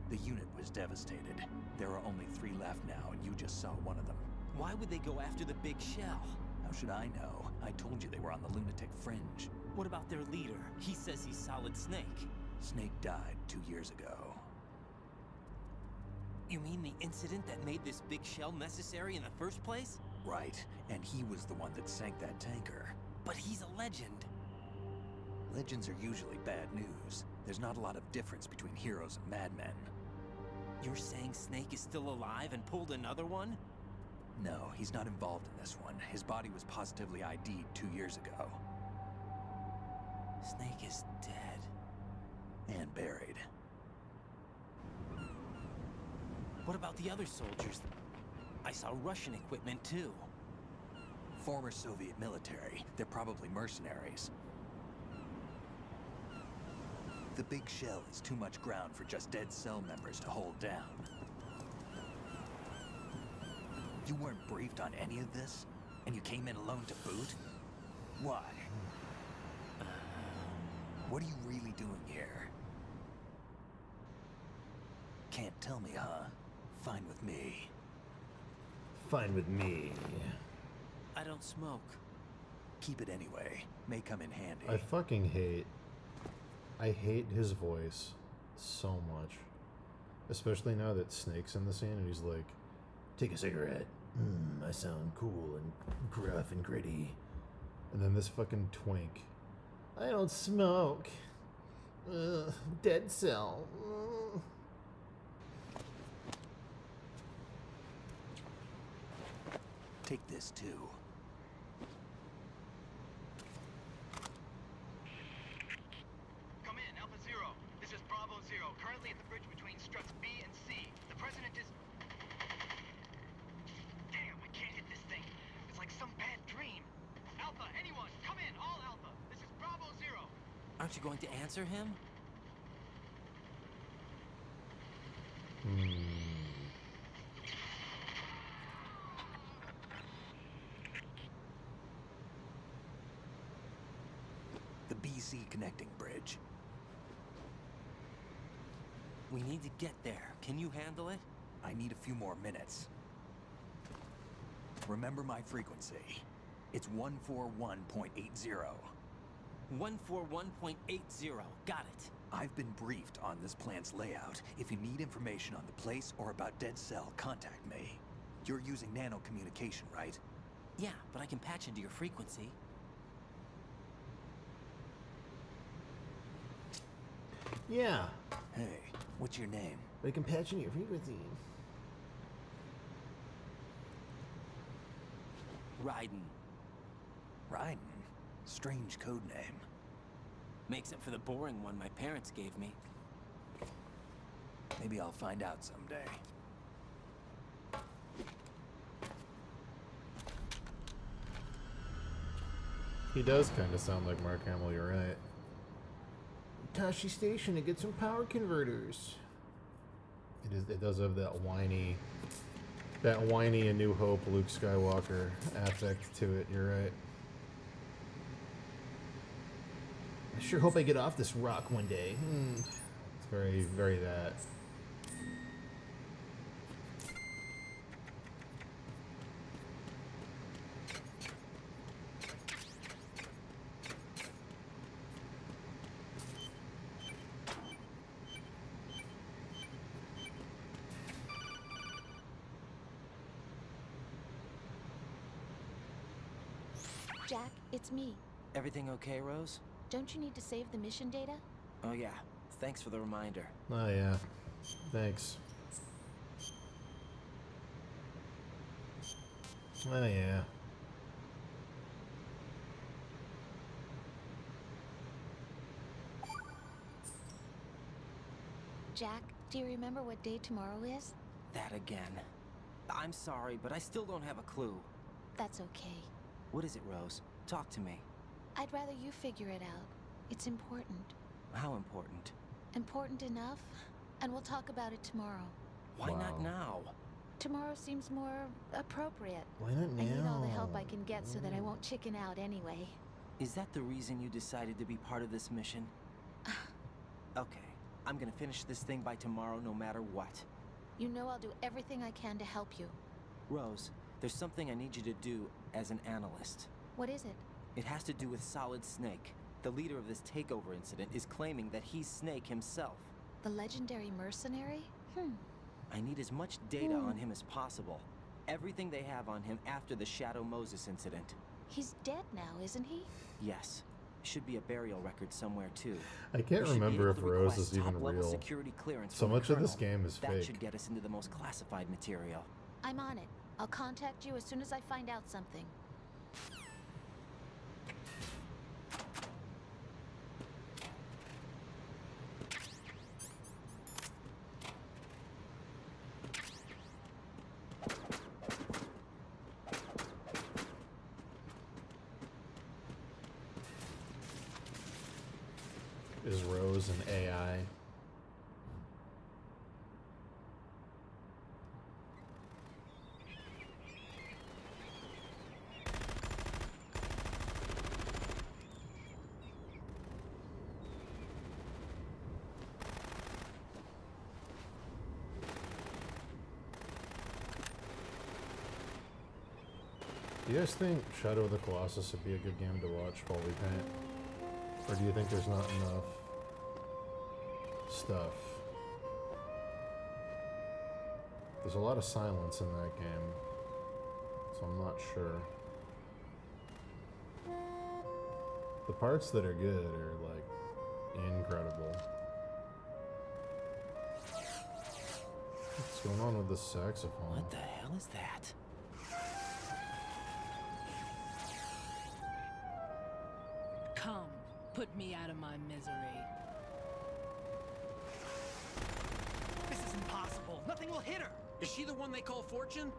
The unit was devastated. There are only 3 left now, and you just saw one of them. Why would they go after the big shell? How should I know? I told you they were on the lunatic fringe. What about their leader? He says he's Solid Snake. Snake died 2 years ago. You mean the incident that made this big shell necessary in the first place? Right, and he was the one that sank that tanker. But he's a legend. Legends are usually bad news. There's not a lot of difference between heroes and madmen. You're saying Snake is still alive and pulled another one? No, he's not involved in this one. His body was positively ID'd 2 years ago. Snake is dead. And buried. What about the other soldiers? I saw Russian equipment too. Former Soviet military. They're probably mercenaries. The big shell is too much ground for just Dead Cell members to hold down. You weren't briefed on any of this? And you came in alone to boot? Why? What are you really doing here? Can't tell me, huh? Fine with me. Fine with me. I don't smoke. Keep it anyway. May come in handy. I fucking hate... I hate his voice so much. Especially now that Snake's in the scene and he's like, take a cigarette. I sound cool and gruff and gritty. And then this fucking twink I don't smoke. Dead cell. Take this too. Come in, Alpha Zero. This is Bravo Zero, currently at the bridge between struts B and C. The president is... Damn, I can't hit this thing. It's like some bad dream. Alpha, anyone, come in, all Alpha. This is Bravo Zero. Aren't you going to answer him? The BC connecting bridge. We need to get there. Can you handle it? I need a few more minutes. Remember my frequency. It's 141.80. 141.80. Got it. I've been briefed on this plant's layout. If you need information on the place or about Dead Cell, contact me. You're using nano communication, right? Yeah, but I can patch into your frequency. Yeah. Hey, what's your name? They can patch in your frequency. Raiden. Raiden? Strange code name. Makes up for the boring one my parents gave me. Maybe I'll find out someday. He does kind of sound like Mark Hamill, you're right. Tashi Station to get some power converters. It does have that whiny A New Hope Luke Skywalker affect to it, you're right. I sure hope I get off this rock one day. It's very, very that. Jack, it's me. Everything okay, Rose? Don't you need to save the mission data? Oh yeah. Thanks for the reminder. Oh yeah. Thanks. Oh yeah. Jack, do you remember what day tomorrow is? That again. I'm sorry, but I still don't have a clue. That's okay. What is it, Rose? Talk to me. I'd rather you figure it out. It's important. How important? Important enough, and we'll talk about it tomorrow. Why not now? Tomorrow seems more appropriate. Why not now? I need all the help I can get so that I won't chicken out anyway. Is that the reason you decided to be part of this mission? Okay, I'm gonna finish this thing by tomorrow no matter what. You know I'll do everything I can to help you. Rose, there's something I need you to do as an analyst. What is it? It has to do with Solid Snake. The leader of this takeover incident is claiming that he's Snake himself. The legendary mercenary? I need as much data on him as possible. Everything they have on him after the Shadow Moses incident. He's dead now, isn't he? Yes. Should be a burial record somewhere too. I can't remember if Rose is even real. Security clearance So from much the of this Colonel. game is that fake. should get us into the most classified material. I'm on it. I'll contact you as soon as I find out something. Is Rose an AI? Do you guys think Shadow of the Colossus would be a good game to watch while we paint? Or do you think there's not enough stuff? There's a lot of silence in that game, so I'm not sure. The parts that are good are like incredible. What's going on with this saxophone? What the hell is that? Come, put me out of my misery. This is impossible. Nothing will hit her. Is she the one they call Fortune?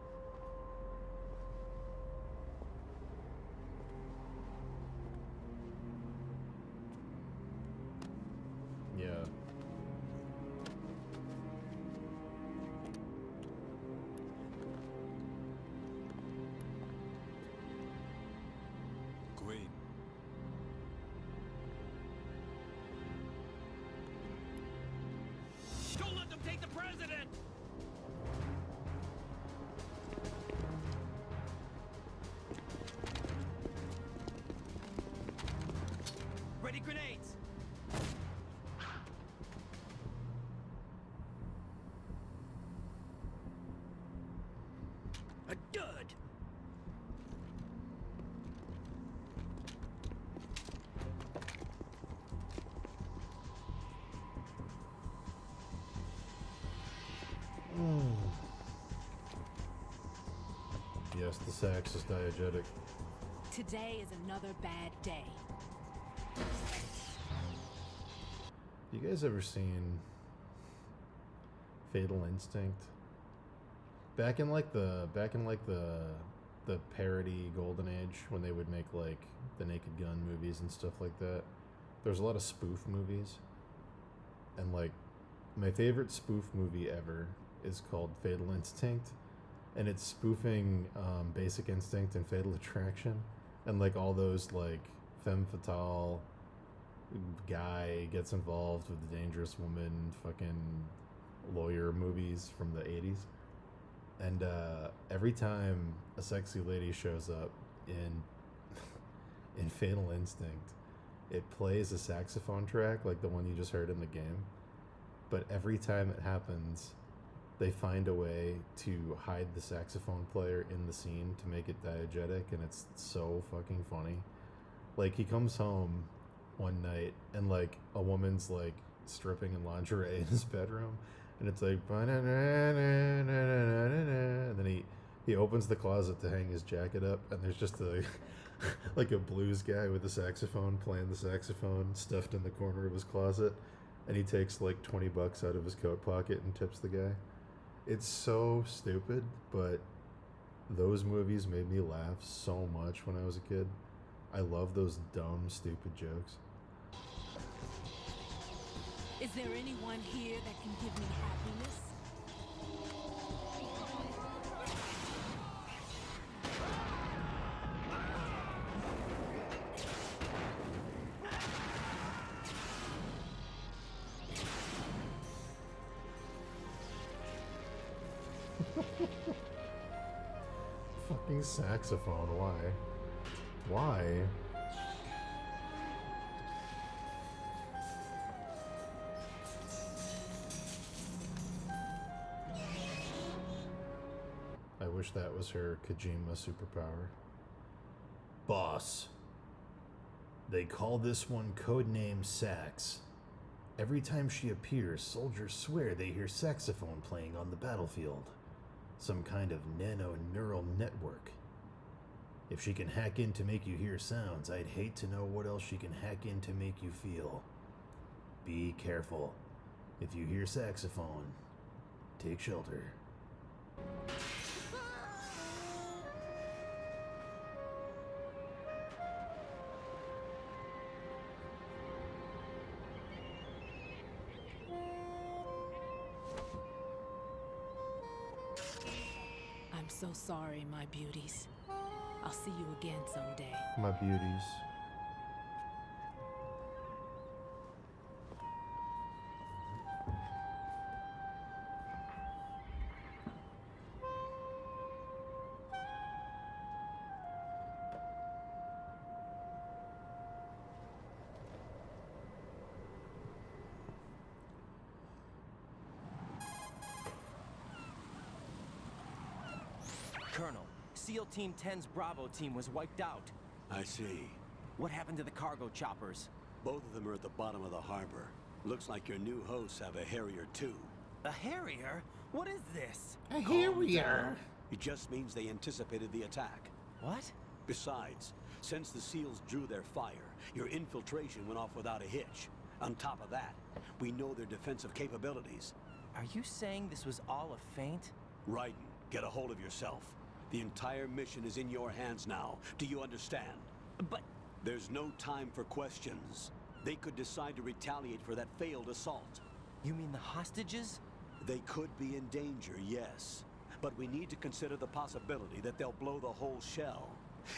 Yeah. Queen. Don't let them take the president! Ready grenades! A dud! Yes, the sax is diegetic. Today is another bad day. You guys ever seen Fatal Instinct? Back in the parody golden age when they would make like the Naked Gun movies and stuff like that. There's a lot of spoof movies. And like my favorite spoof movie ever is called Fatal Instinct, and it's spoofing Basic Instinct and Fatal Attraction, and like all those like femme fatale guy gets involved with the dangerous woman fucking lawyer movies from the 80s. And every time a sexy lady shows up in Fatal Instinct, it plays a saxophone track like the one you just heard in the game. But every time it happens, they find a way to hide the saxophone player in the scene to make it diegetic, and it's so fucking funny. Like, he comes home one night and like a woman's like stripping in lingerie in his bedroom, and it's like and then he opens the closet to hang his jacket up, and there's just a like a blues guy with a saxophone playing the saxophone stuffed in the corner of his closet, and he takes like $20 out of his coat pocket and tips the guy. It's so stupid, but those movies made me laugh so much when I was a kid. I love those dumb, stupid jokes. Is there anyone here that can give me happiness? Fucking saxophone, why? Why? I wish that was her Kojima superpower. Boss. They call this one codename Sax. Every time she appears, soldiers swear they hear saxophone playing on the battlefield. Some kind of nano-neural network. If she can hack in to make you hear sounds, I'd hate to know what else she can hack in to make you feel. Be careful. If you hear saxophone, take shelter. I'm so sorry, my beauties. I'll see you again someday. My beauties. Colonel, SEAL Team 10's Bravo team was wiped out. I see. What happened to the cargo choppers? Both of them are at the bottom of the harbor. Looks like your new hosts have a Harrier too. A Harrier? What is this? A Harrier? It just means they anticipated the attack. What? Besides, since the SEALs drew their fire, your infiltration went off without a hitch. On top of that, we know their defensive capabilities. Are you saying this was all a feint? Raiden, get a hold of yourself. The entire mission is in your hands now. Do you understand? But... There's no time for questions. They could decide to retaliate for that failed assault. You mean the hostages? They could be in danger, yes. But we need to consider the possibility that they'll blow the whole shell.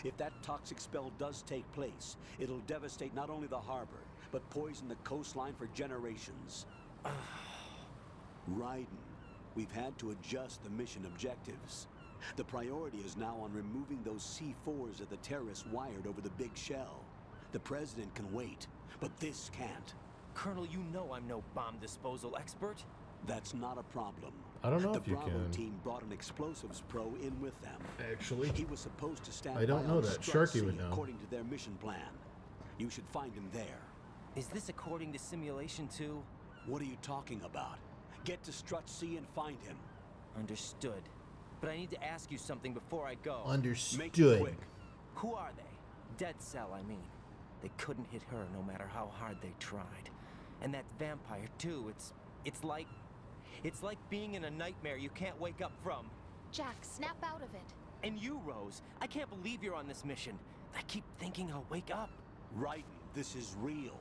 If that toxic spell does take place, it'll devastate not only the harbor, but poison the coastline for generations. Raiden, we've had to adjust the mission objectives. The priority is now on removing those C4s that the terrorists wired over the big shell. The President can wait, but this can't. Colonel, you know I'm no bomb disposal expert. That's not a problem. I don't know the if you Bravo can. team brought an explosives pro in with them. Actually, he was supposed to stand I don't by know on that. Strut Sharky C would know. according to their mission plan. You should find him there. Is this according to simulation 2? What are you talking about? Get to Strut C and find him. Understood. But I need to ask you something before I go. Understood. Make it quick. Who are they? Dead Cell, I mean. They couldn't hit her no matter how hard they tried. And that vampire too, it's like being in a nightmare you can't wake up from. Jack, snap out of it. And you, Rose, I can't believe you're on this mission. I keep thinking I'll wake up. Raiden, this is real.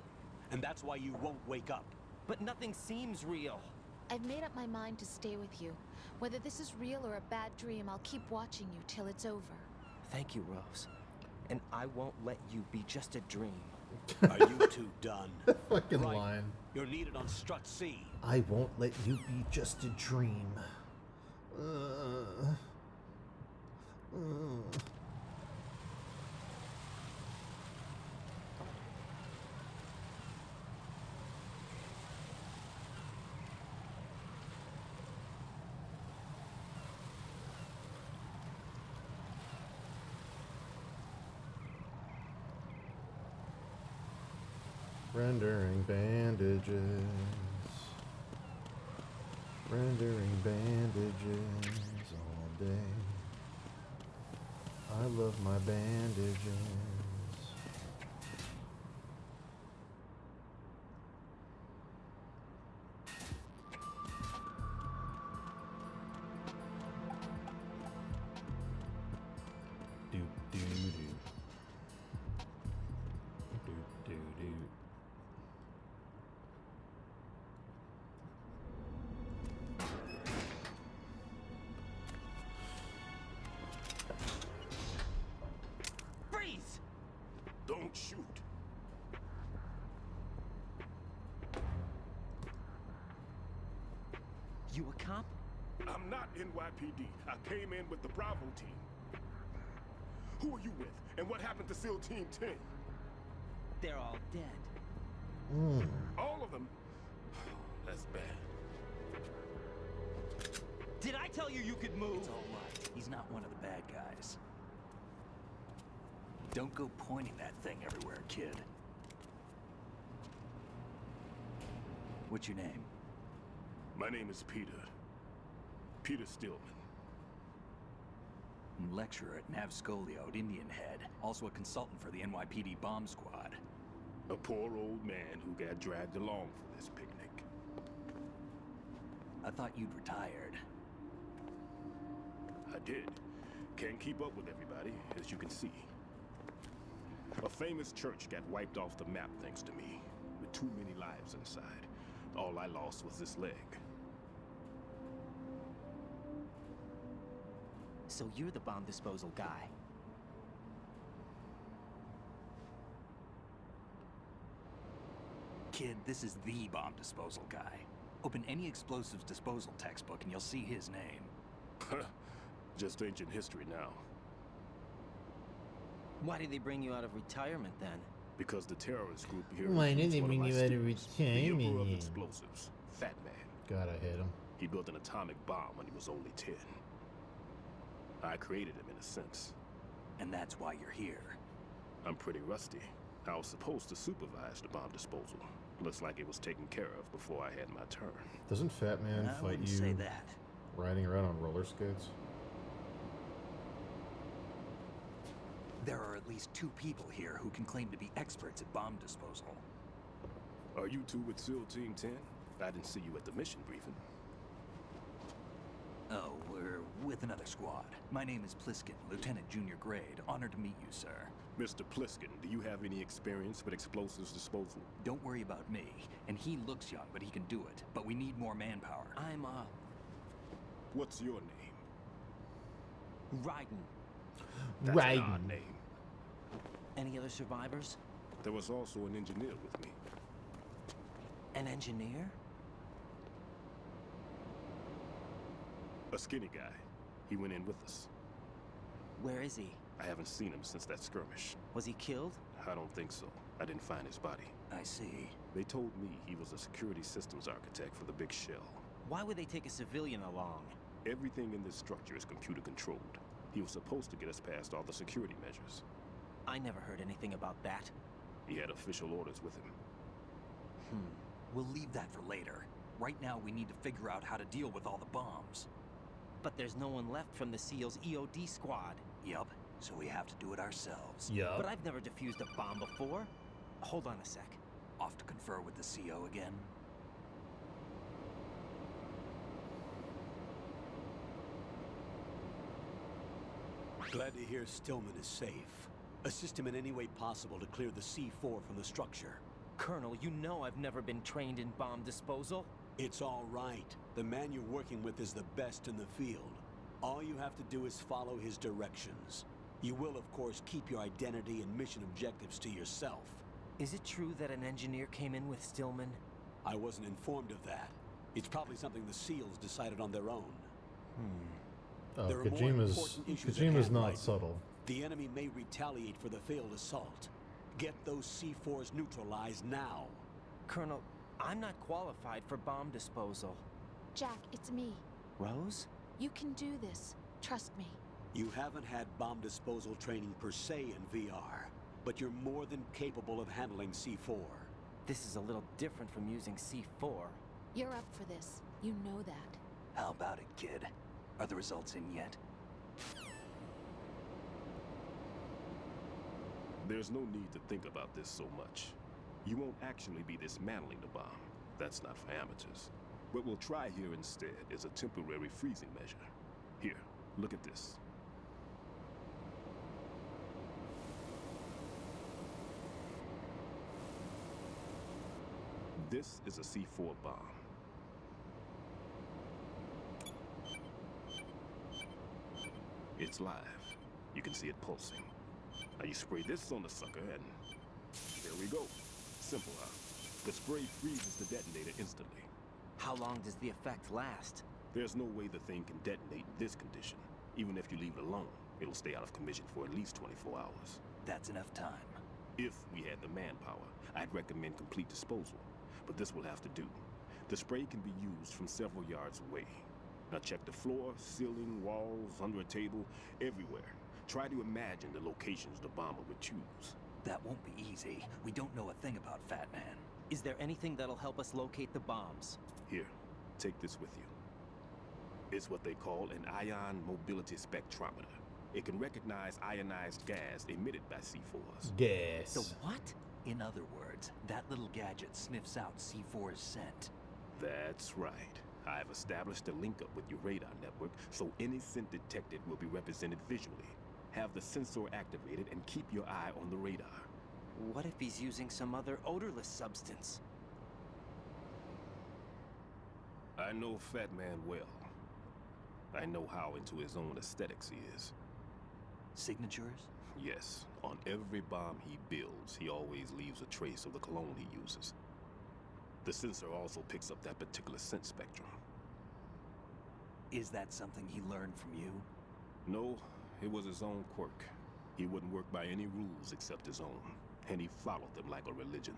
And that's why you won't wake up. But nothing seems real. I've made up my mind to stay with you. Whether this is real or a bad dream, I'll keep watching you till it's over. Thank you, Rose. And I won't let you be just a dream. Are you two done? Fucking Right. line. You're needed on Strut C. I won't let you be just a dream. Rendering bandages. Rendering bandages all day. I love my bandages. Do do do. Do do do. Freeze! Don't shoot. You a cop? I'm not NYPD. I came in with the Bravo team. Who are you with? And what happened to SEAL Team 10? They're all dead. All of them? That's bad. Did I tell you you could move? It's all right. He's not one of the bad guys. Don't go pointing that thing everywhere, kid. What's your name? My name is Peter. Peter Stillman. Lecturer at Nav Scolio at Indian Head. Also a consultant for the NYPD bomb squad. A poor old man who got dragged along for this picnic. I thought you'd retired. I did. Can't keep up with everybody, as you can see. A famous church got wiped off the map thanks to me, with too many lives inside. All I lost was this leg. So you're the bomb disposal guy. Kid, this is the bomb disposal guy. Open any explosives disposal textbook and you'll see his name. Just ancient history now. Why did they bring you out of retirement then? Because the terrorist group here. Why did recruits they one bring my you out of students, The Emperor of retirement? Explosives, Fat Man. Gotta hit him. He built an atomic bomb when he was only 10. I created him in a sense. And that's why you're here. I'm pretty rusty. I was supposed to supervise the bomb disposal. Looks like it was taken care of before I had my turn. Doesn't Fat Man I fight wouldn't you say that. riding around on roller skates? There are at least 2 people here who can claim to be experts at bomb disposal. Are you two with SEAL Team 10? I didn't see you at the mission briefing. Oh, we're with another squad. My name is Pliskin, Lieutenant Junior Grade. Honored to meet you, sir. Mr. Pliskin, do you have any experience with explosives disposal? Don't worry about me. And he looks young, but he can do it. But we need more manpower. I'm, What's your name? Raiden. That's an odd name. Any other survivors? There was also an engineer with me. An engineer? A skinny guy. He went in with us. Where is he? I haven't seen him since that skirmish. Was he killed? I don't think so. I didn't find his body. I see. They told me he was a security systems architect for the big shell. Why would they take a civilian along? Everything in this structure is computer controlled. He was supposed to get us past all the security measures. I never heard anything about that. He had official orders with him. We'll leave that for later. Right now, we need to figure out how to deal with all the bombs. But there's no one left from the SEAL's EOD squad. Yup, so we have to do it ourselves. Yup. But I've never defused a bomb before. Hold on a sec. Off to confer with the CO again? Glad to hear Stillman is safe. Assist him in any way possible to clear the C4 from the structure. Colonel, you know I've never been trained in bomb disposal. It's all right. The man you're working with is the best in the field. All you have to do is follow his directions. You will, of course, keep your identity and mission objectives to yourself. Is it true that an engineer came in with Stillman? I wasn't informed of that. It's probably something the SEALs decided on their own. Oh, There are more Kojima's important issues at hand, not Raiden. subtle. The enemy may retaliate for the failed assault. Get those C4s neutralized now. Colonel, I'm not qualified for bomb disposal. Jack, it's me. Rose? You can do this. Trust me. You haven't had bomb disposal training per se in VR, but you're more than capable of handling C4. This is a little different from using C4. You're up for this. You know that. How about it, kid? Are the results in yet? There's no need to think about this so much. You won't actually be dismantling the bomb. That's not for amateurs. What we'll try here instead is a temporary freezing measure. Here, look at this. This is a C4 bomb. It's live. You can see it pulsing. Now you spray this on the sucker and there we go. Simple, huh? The spray freezes the detonator instantly. How long does the effect last? There's no way the thing can detonate in this condition. Even if you leave it alone, it'll stay out of commission for at least 24 hours. That's enough time. If we had the manpower, I'd recommend complete disposal. But this will have to do. The spray can be used from several yards away. Now check the floor, ceiling, walls, under a table, everywhere. Try to imagine the locations the bomber would choose. That won't be easy. We don't know a thing about Fat Man. Is there anything that'll help us locate the bombs? Here, take this with you. It's what they call an ion mobility spectrometer. It can recognize ionized gas emitted by C4s. Gas. The what? In other words, that little gadget sniffs out C4's scent. That's right. I've established a link up with your radar network, so any scent detected will be represented visually. Have the sensor activated and keep your eye on the radar. What if he's using some other odorless substance? I know Fat Man well. I know how into his own aesthetics he is. Signatures? Yes. On every bomb he builds, he always leaves a trace of the cologne he uses. The sensor also picks up that particular scent spectrum. Is that something he learned from you? No, it was his own quirk. He wouldn't work by any rules except his own, and he followed them like a religion.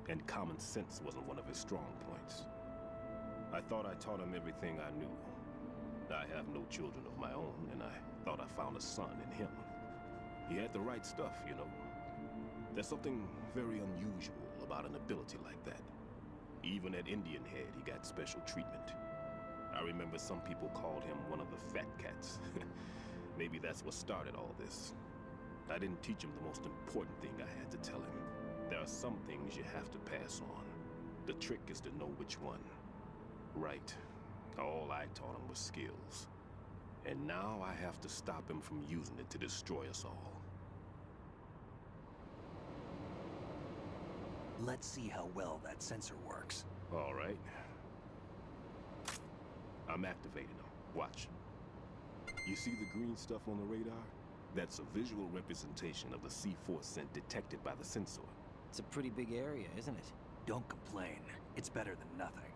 And common sense wasn't one of his strong points. I thought I taught him everything I knew. I have no children of my own, and I thought I found a son in him. He had the right stuff, you know. There's something very unusual about an ability like that. Even at Indian Head, he got special treatment. I remember some people called him one of the fat cats. Maybe that's what started all this. I didn't teach him the most important thing I had to tell him. There are some things you have to pass on. The trick is to know which one. Right. All I taught him was skills. And now I have to stop him from using it to destroy us all. Let's see how well that sensor works. All right. I'm activating them. Watch. You see the green stuff on the radar? That's a visual representation of the C4 scent detected by the sensor. It's a pretty big area, isn't it? Don't complain. It's better than nothing.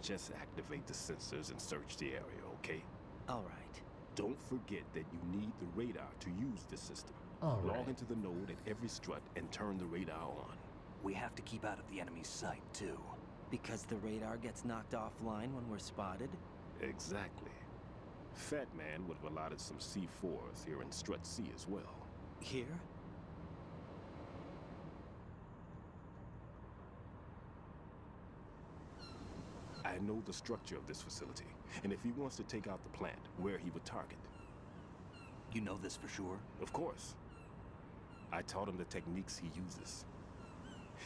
Just activate the sensors and search the area, okay? All right. Don't forget that you need the radar to use the system. All right. Log into the node at every strut and turn the radar on. We have to keep out of the enemy's sight, too. Because the radar gets knocked offline when we're spotted? Exactly. Fat Man would have allotted some C4s here in Strut C as well. Here? I know the structure of this facility, and if he wants to take out the plant, where he would target. You know this for sure? Of course. I taught him the techniques he uses.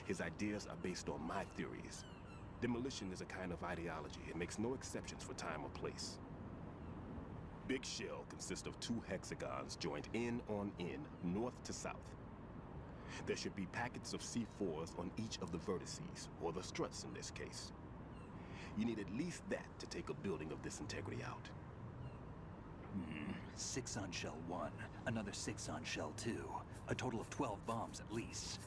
His ideas are based on my theories. Demolition is a kind of ideology. It makes no exceptions for time or place. Big shell consists of 2 hexagons joined end on end, north to south. There should be packets of C4s on each of the vertices, or the struts in this case. You need at least that to take a building of this integrity out. 6 on shell 1, another 6 on shell 2. A total of 12 bombs at least.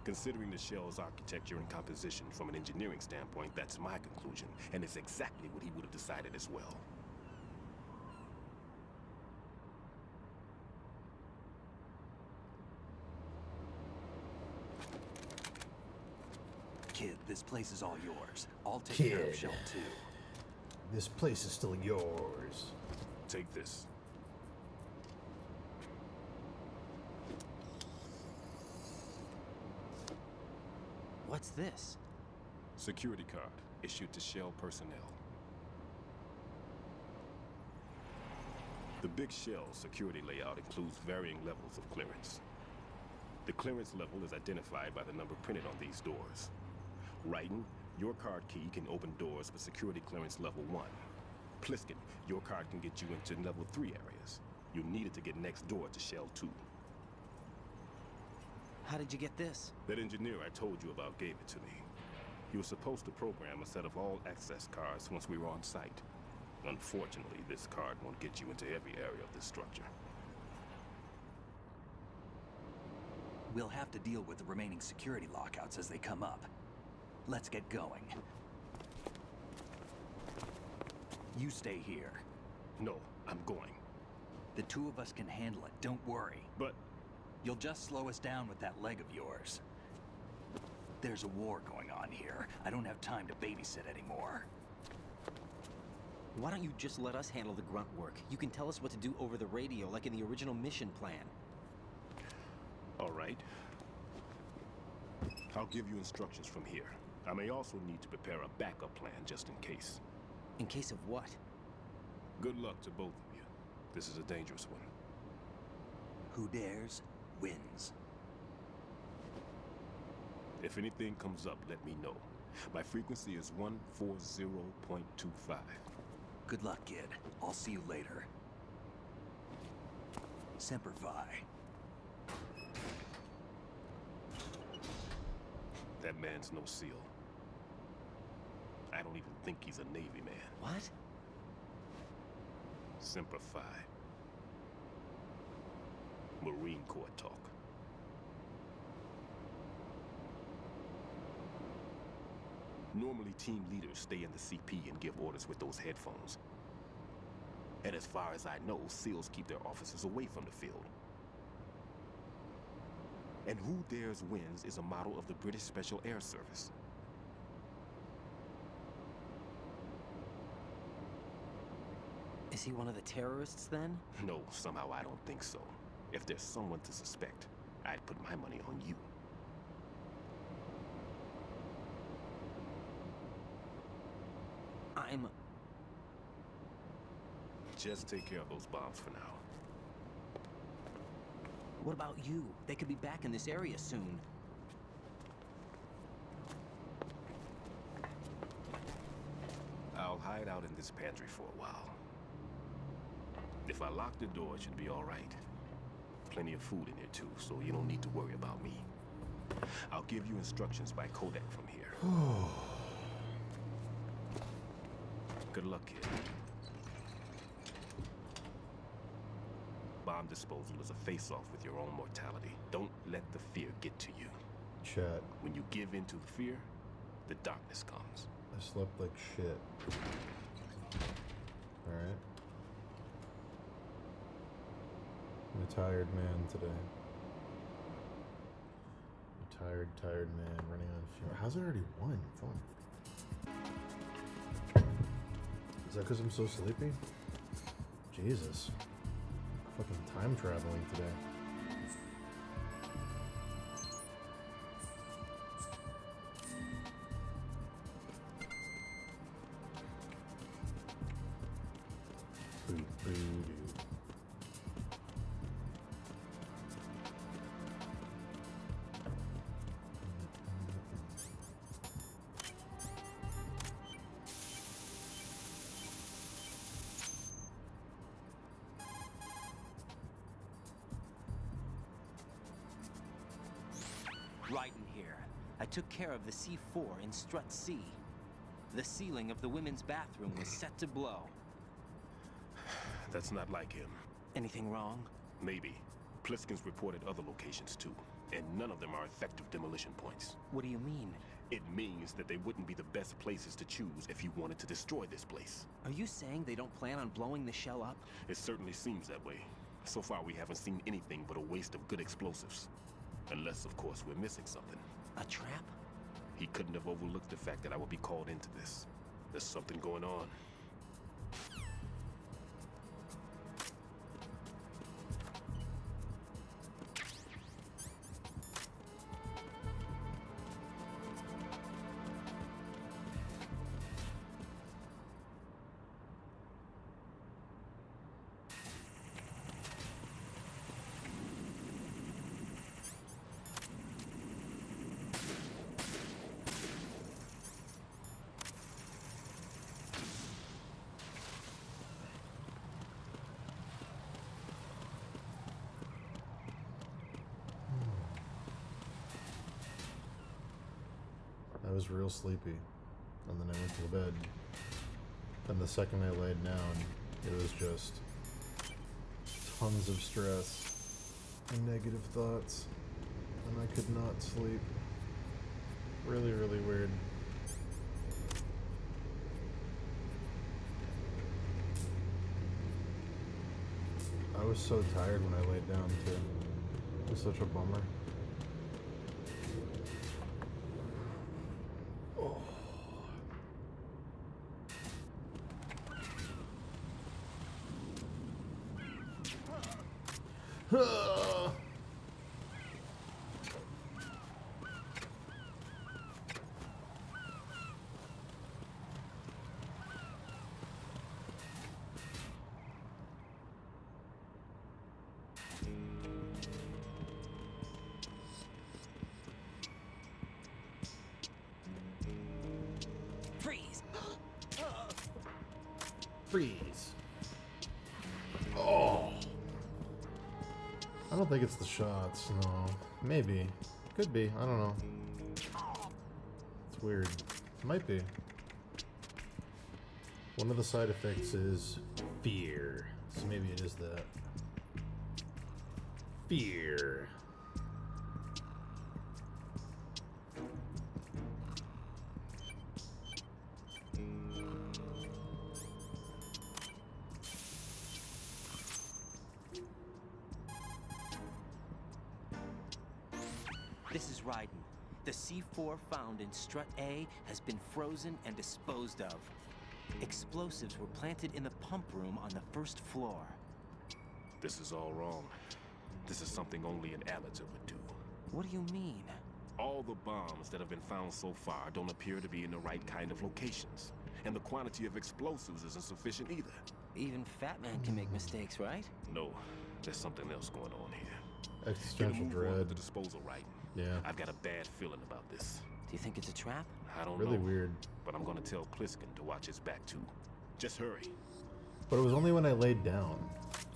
Considering the shell's architecture and composition from an engineering standpoint, that's my conclusion, and it's exactly what he would have decided as well. Kid, this place is all yours. I'll take Kid. care of shell 2. This place is still yours. Take this. What's this? Security card issued to Shell personnel. The Big Shell security layout includes varying levels of clearance. The clearance level is identified by the number printed on these doors. Writing, your card key can open doors with security clearance level 1. Pliskin, your card can get you into level 3 areas. You need it to get next door to Shell 2. How did you get this? That engineer I told you about gave it to me. He was supposed to program a set of all-access cards once we were on site. Unfortunately, this card won't get you into every area of this structure. We'll have to deal with the remaining security lockouts as they come up. Let's get going. You stay here. No, I'm going. The 2 of us can handle it, don't worry. But... You'll just slow us down with that leg of yours. There's a war going on here. I don't have time to babysit anymore. Why don't you just let us handle the grunt work? You can tell us what to do over the radio, like in the original mission plan. All right. I'll give you instructions from here. I may also need to prepare a backup plan just in case. In case of what? Good luck to both of you. This is a dangerous one. Who dares, wins. If anything comes up, let me know. My frequency is 140.25. Good luck, kid. I'll see you later. Semper Fi. That man's no SEAL. I don't even think he's a Navy man. What? Semper Fi. Marine Corps talk. Normally, team leaders stay in the CP and give orders with those headphones. And as far as I know, SEALs keep their officers away from the field. And Who Dares Wins is a model of the British Special Air Service. Is he one of the terrorists, then? No, somehow I don't think so. If there's someone to suspect, I'd put my money on you. I'm... Just take care of those bombs for now. What about you? They could be back in this area soon. I'll hide out in this pantry for a while. If I lock the door, it should be all right. Plenty of food in here too, so you don't need to worry about me. I'll give you instructions by codec from here. Good luck, kid. Bomb disposal is a face-off with your own mortality. Don't let the fear get to you. Chat. When you give in to the fear, the darkness comes. I slept like shit. Alright. I'm a tired man today. A tired man running on fuel. How's it already 1? Fuck. Is that because I'm so sleepy? Jesus. Fucking time traveling today. Raiden here. I took care of the C4 in Strut C. The ceiling of the women's bathroom was set to blow. That's not like him. Anything wrong? Maybe. Pliskin's reported other locations too, and none of them are effective demolition points. What do you mean? It means that they wouldn't be the best places to choose if you wanted to destroy this place. Are you saying they don't plan on blowing the shell up? It certainly seems that way. So far we haven't seen anything but a waste of good explosives. Unless, of course, we're missing something. A trap? He couldn't have overlooked the fact that I would be called into this. There's something going on. I was real sleepy, and then I went to bed. And the second I laid down, it was just tons of stress and negative thoughts, and I could not sleep. Really, really weird. I was so tired when I laid down too. It was such a bummer. Freeze! Freeze. Oh. I don't think it's the shots, no. Maybe. Could be, I don't know. It's weird. Might be. One of the side effects is fear. So maybe it is that. Fear. This is Raiden. The C4 found in Strut A has been frozen and disposed of. Explosives were planted in the pump room on the first floor. This is all wrong. This is something only an amateur would do. What do you mean? All the bombs that have been found so far don't appear to be in the right kind of locations. And the quantity of explosives isn't sufficient either. Even Fat Man can make mistakes, right? No, there's something else going on here. Existential Get a move on dread. with the disposal right. Yeah. I've got a bad feeling about this. Do you think it's a trap? I don't Really know. weird. But I'm gonna tell Pliskin to watch his back too. Just hurry. But it was only when I laid down.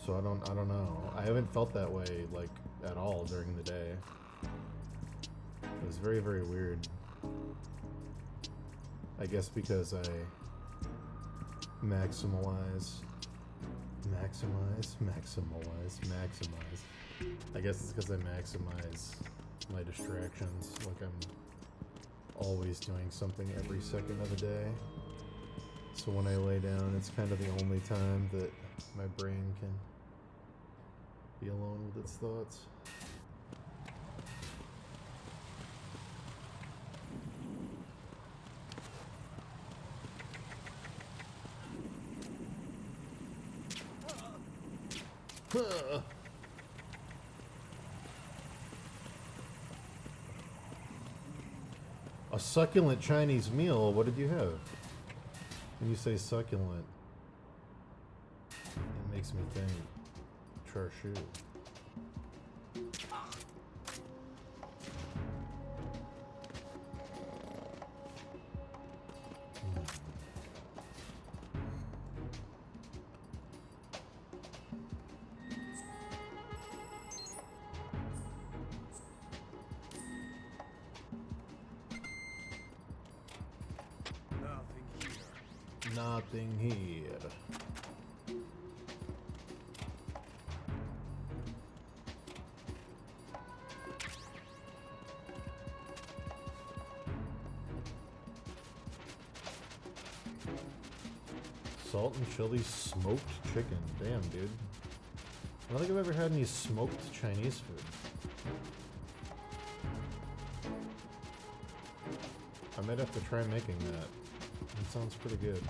So I don't know. I haven't felt that way like at all during the day. It was very, very weird. I guess because I maximize. I guess it's because I maximize my distractions. Like I'm always doing something every second of the day. So when I lay down, it's kind of the only time that my brain can be alone with its thoughts. A succulent Chinese meal? What did you have? When you say succulent, it makes me think char siu. Nothing here. Salt and chili smoked chicken. Damn, dude. I don't think I've ever had any smoked Chinese food. I might have to try making that. It sounds pretty good.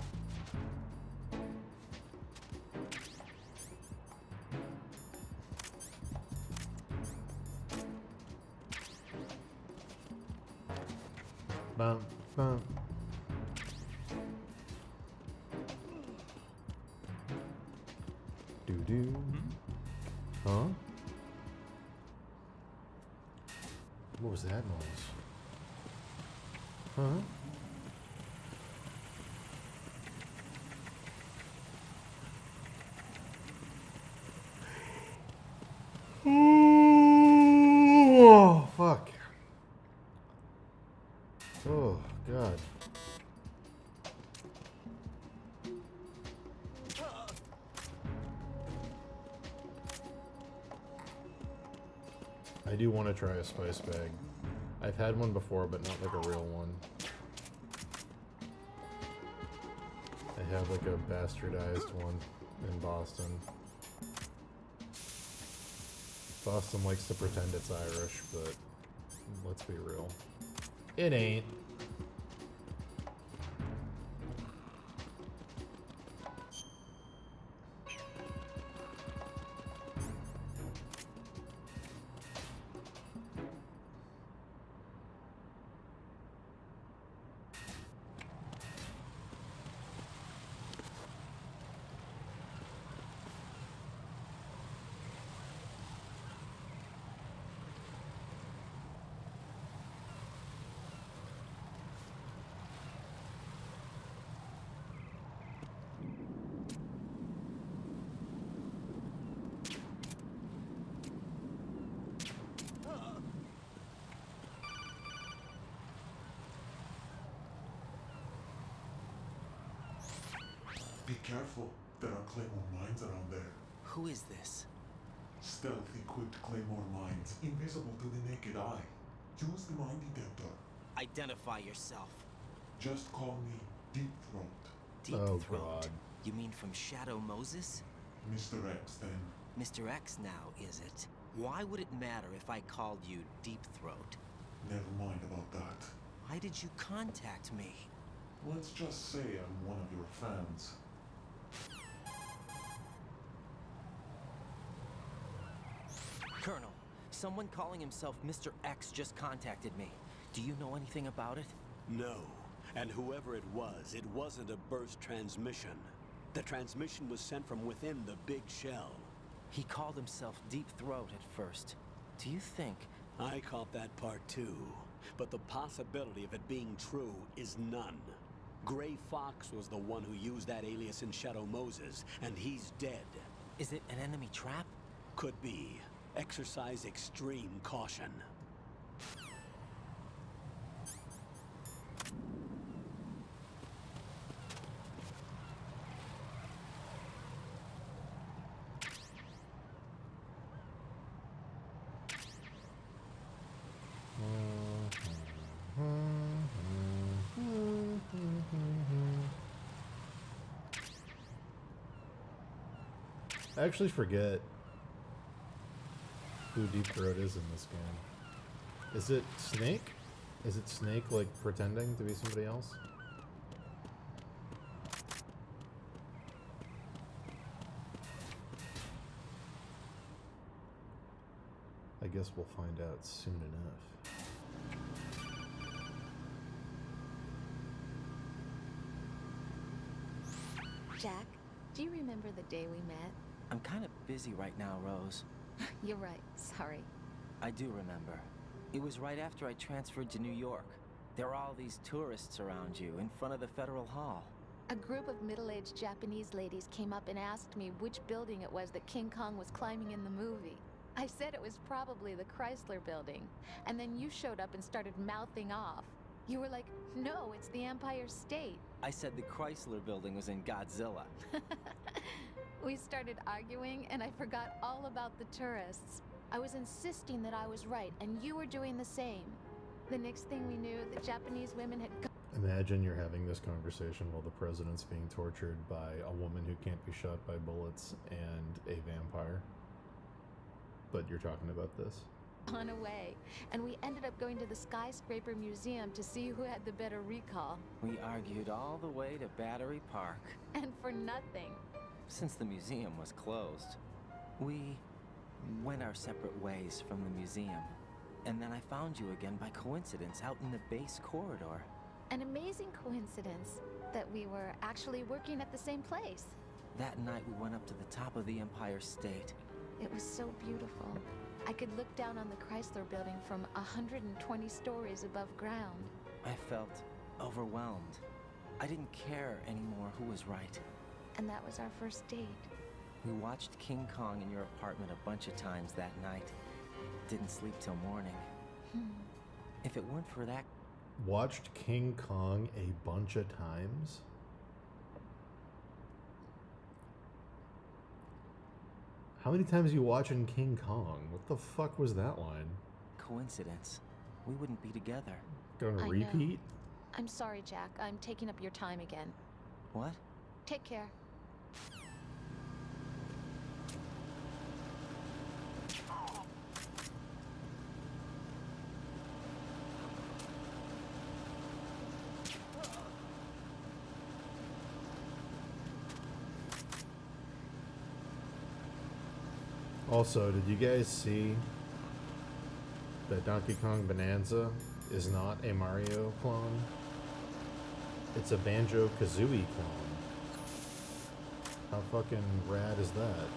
Bum, bum. Doo-doo. Huh? What was that noise? Huh? Oh, fuck. Oh, God. I do want to try a spice bag. I've had one before, but not like a real one. I have like a bastardized one in Boston. Boston likes to pretend it's Irish, but let's be real. It ain't. Be careful. There are Claymore mines around there. Who is this? Stealth-equipped Claymore mines, invisible to the naked eye. Use the mine detector. Identify yourself. Just call me Deep Throat. Deep Oh, Throat. God. You mean from Shadow Moses? Mr. X, then. Mr. X now, is it? Why would it matter if I called you Deep Throat? Never mind about that. Why did you contact me? Let's just say I'm one of your fans. Colonel, someone calling himself Mr. X just contacted me. Do you know anything about it? No. And whoever it wasn't a burst transmission. The transmission was sent from within the big shell. He called himself Deep Throat at first. Do you think... I caught that part too. But the possibility of it being true is none. Gray Fox was the one who used that alias in Shadow Moses, and he's dead. Is it an enemy trap? Could be. Exercise extreme caution. I actually forget who Deep Throat is in this game. Is it Snake? Is it Snake, like, pretending to be somebody else? I guess we'll find out soon enough. Jack, do you remember the day we met? I'm kind of busy right now, Rose. You're right. Sorry. I do remember. It was right after I transferred to New York. There were all these tourists around you in front of the Federal Hall. A group of middle-aged Japanese ladies came up and asked me which building it was that King Kong was climbing in the movie. I said it was probably the Chrysler Building. And then you showed up and started mouthing off. You were like, no, it's the Empire State. I said the Chrysler Building was in Godzilla. We started arguing, and I forgot all about the tourists. I was insisting that I was right, and you were doing the same. The next thing we knew, the Japanese women had... Imagine you're having this conversation while the president's being tortured by a woman who can't be shot by bullets and a vampire. But you're talking about this. On away, and we ended up going to the Skyscraper Museum to see who had the better recall. We argued all the way to Battery Park. And for nothing. Since the museum was closed, we went our separate ways from the museum. And then I found you again by coincidence out in the base corridor. An amazing coincidence that we were actually working at the same place. That night we went up to the top of the Empire State. It was so beautiful. I could look down on the Chrysler Building from 120 stories above ground. I felt overwhelmed. I didn't care anymore who was right. And that was our first date. We watched King Kong in your apartment a bunch of times that night. Didn't sleep till morning. If it weren't for that... Watched King Kong a bunch of times? How many times are you watching King Kong? What the fuck was that line? Coincidence. We wouldn't be together. Gonna repeat? I'm sorry, Jack. I'm taking up your time again. What? Take care. Also, did you guys see that Donkey Kong Bonanza is not a Mario clone? It's a Banjo-Kazooie clone. How fucking rad is that?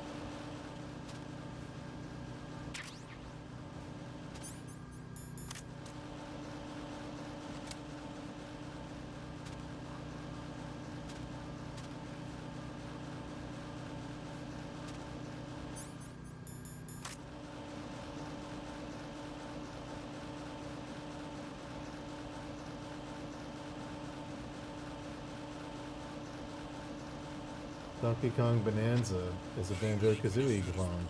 Donkey Kong Bonanza is a Banjo-Kazooie clone.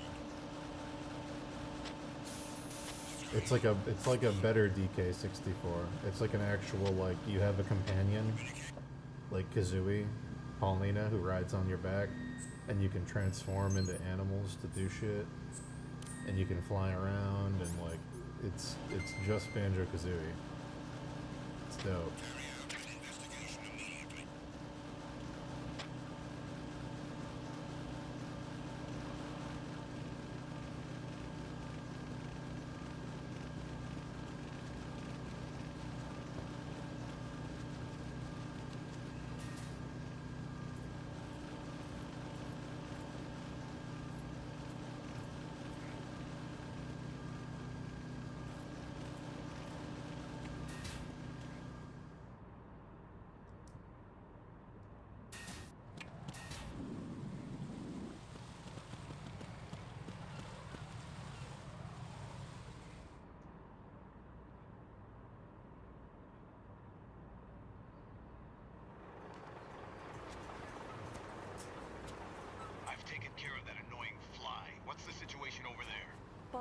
It's like a better DK64. It's like an actual, like, you have a companion, like Kazooie, Paulina, who rides on your back, and you can transform into animals to do shit, and you can fly around, and like, it's just Banjo-Kazooie. It's dope.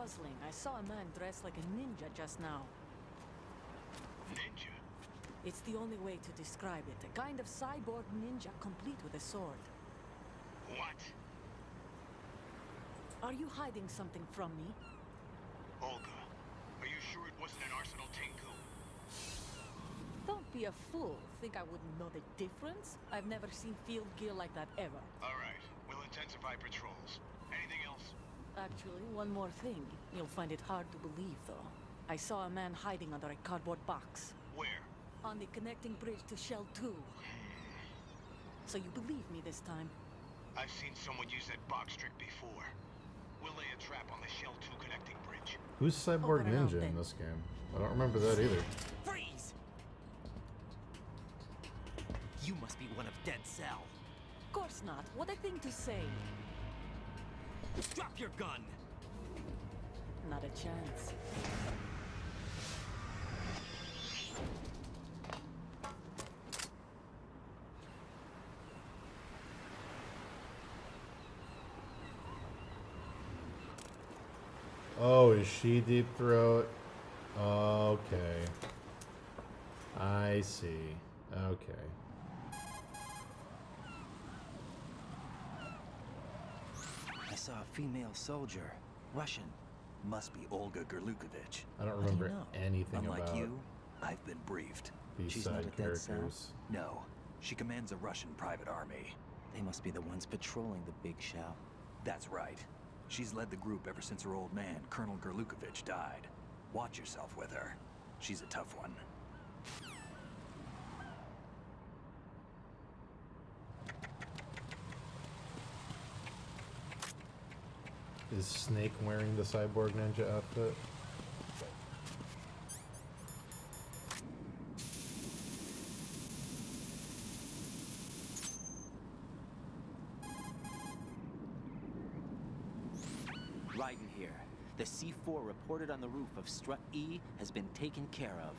puzzling. I saw a man dressed like a ninja just now. Ninja? It's the only way to describe it. A kind of cyborg ninja complete with a sword. What? Are you hiding something from me? Olga, are you sure it wasn't an Arsenal Tenku? Don't be a fool. Think I wouldn't know the difference? I've never seen field gear like that ever. Alright, we'll intensify patrols. Anything else? Actually, one more thing. You'll find it hard to believe, though. I saw a man hiding under a cardboard box. Where? On the connecting bridge to Shell 2. So you believe me this time? I've seen someone use that box trick before. We'll lay a trap on the Shell 2 connecting bridge. Who's Cyborg Ninja in this game? I don't remember that either. Freeze! You must be one of Dead Cell. Of course not. What a thing to say. Drop your gun! Not a chance. Oh, is she Deep Throat? Okay. I see. Okay. I saw a female soldier. Russian. Must be Olga Gerlukovich. I don't How do you remember know? anything Unlike about you, I've been briefed. these She's not side a Dead Cell? characters. No. She commands a Russian private army. They must be the ones patrolling the big shell. That's right. She's led the group ever since her old man, Colonel Gerlukovich, died. Watch yourself with her. She's a tough one. Is Snake wearing the Cyborg Ninja outfit? Raiden here. The C4 reported on the roof of Strut E has been taken care of.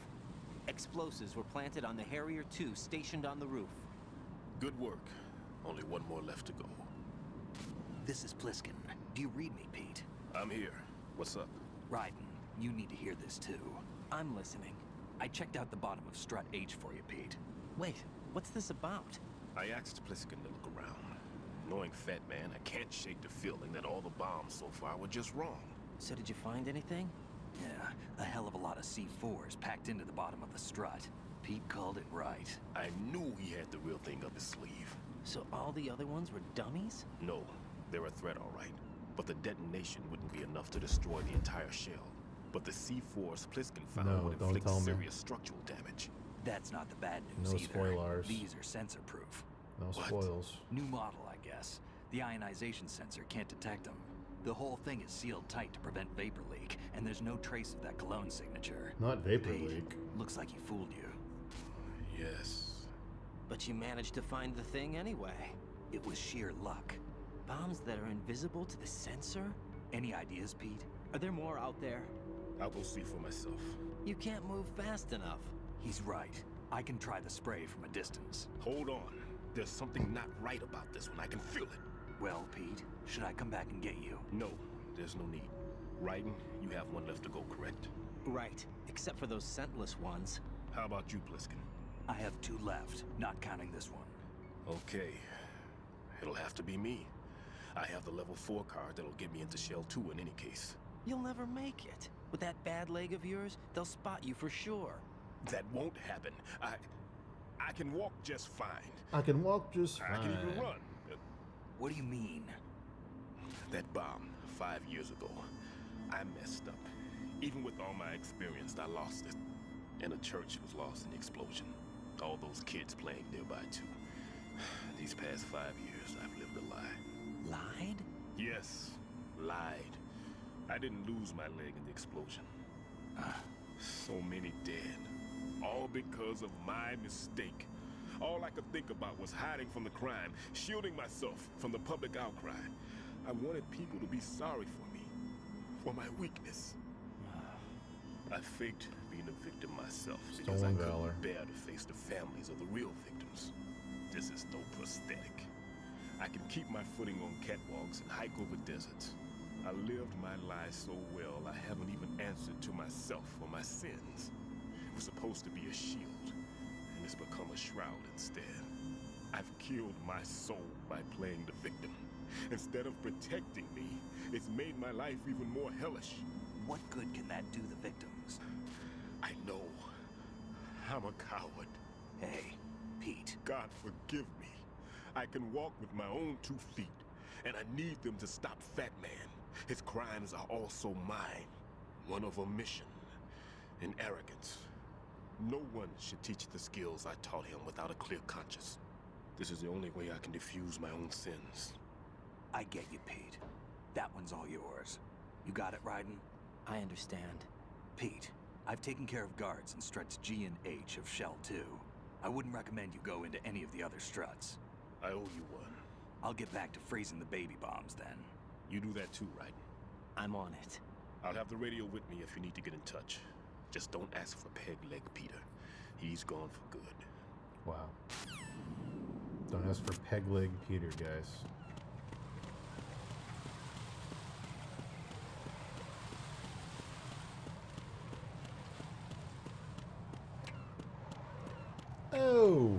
Explosives were planted on the Harrier 2 stationed on the roof. Good work. Only one more left to go. This is Pliskin. Do you read me, Pete? I'm here. What's up? Raiden, you need to hear this too. I'm listening. I checked out the bottom of Strut H for you, Pete. Wait, what's this about? I asked Pliskin to look around. Knowing Fat Man, I can't shake the feeling that all the bombs so far were just wrong. So did you find anything? Yeah, a hell of a lot of C4s packed into the bottom of the strut. Pete called it right. I knew he had the real thing up his sleeve. So all the other ones were dummies? No, they're a threat, all right. But the detonation wouldn't be enough to destroy the entire shell. But the C4s Pliskin found would don't inflict tell me. serious structural damage. That's not the bad news No either. spoilers. These are sensor-proof. No What? spoils. New model, I guess. The ionization sensor can't detect them. The whole thing is sealed tight to prevent vapor leak, and there's no trace of that cologne signature. Not vapor Pete, leak. looks like he fooled you. Yes. But you managed to find the thing anyway. It was sheer luck. Bombs that are invisible to the sensor? Any ideas, Pete? Are there more out there? I'll go see for myself. You can't move fast enough. He's right. I can try the spray from a distance. Hold on. There's something not right about this one. I can feel it. Well, Pete, should I come back and get you? No, there's no need. Raiden, you have one left to go, correct? Right, except for those scentless ones. How about you, Pliskin? I have 2 left, not counting this one. Okay. It'll have to be me. I have the level 4 card that'll get me into Shell 2 in any case. You'll never make it. With that bad leg of yours, they'll spot you for sure. That won't happen. I can walk just fine. I can walk just fine. I can even run. What do you mean? That bomb, 5 years ago. I messed up. Even with all my experience, I lost it. And a church was lost in the explosion. All those kids playing nearby, too. These past 5 years, I've lived a lie. Lied? Yes, lied. I didn't lose my leg in the explosion. So many dead. All because of my mistake. All I could think about was hiding from the crime, shielding myself from the public outcry. I wanted people to be sorry for me, for my weakness. I faked being a victim myself because I Stolen couldn't valor. bear to face the families of the real victims. This is no prosthetic. I can keep my footing on catwalks and hike over deserts. I lived my life so well, I haven't even answered to myself for my sins. It was supposed to be a shield, and it's become a shroud instead. I've killed my soul by playing the victim. Instead of protecting me, it's made my life even more hellish. What good can that do the victims? I know. I'm a coward. Hey, Pete. God forgive me. I can walk with my own 2 feet, and I need them to stop Fat Man. His crimes are also mine. One of omission and arrogance. No one should teach the skills I taught him without a clear conscience. This is the only way I can diffuse my own sins. I get you, Pete. That one's all yours. You got it, Raiden? I understand. Pete, I've taken care of guards in struts G and H of Shell 2. I wouldn't recommend you go into any of the other struts. I owe you one. I'll get back to freezing the baby bombs then. You do that too, right? I'm on it. I'll have the radio with me if you need to get in touch. Just don't ask for Peg Leg Peter. He's gone for good. Wow. Don't ask for Peg Leg Peter, guys. Oh!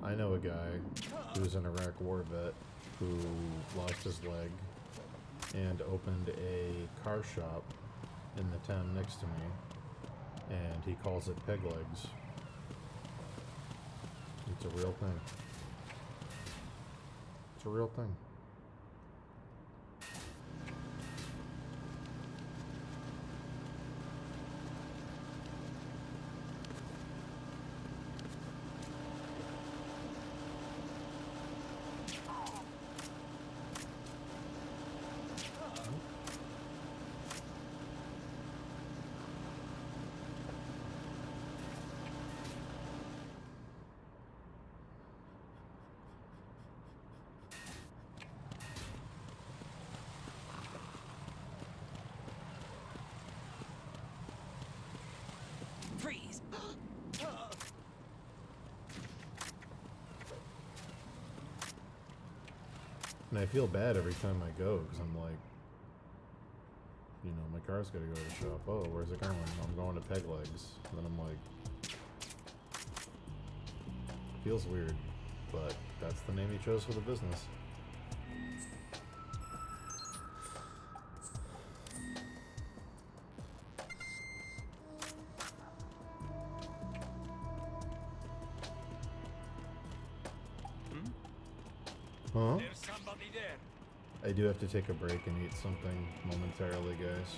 I know a guy who's an Iraq war vet who lost his leg and opened a car shop in the town next to me, and he calls it Peg Legs. It's a real thing. It's a real thing. Freeze! And I feel bad every time I go because I'm like, you know, my car's got to go to the shop. Oh, where's it going? I'm going to Peg Legs. And then I'm like, feels weird, but that's the name he chose for the business. Huh? There's somebody there. I do have to take a break and eat something momentarily, guys.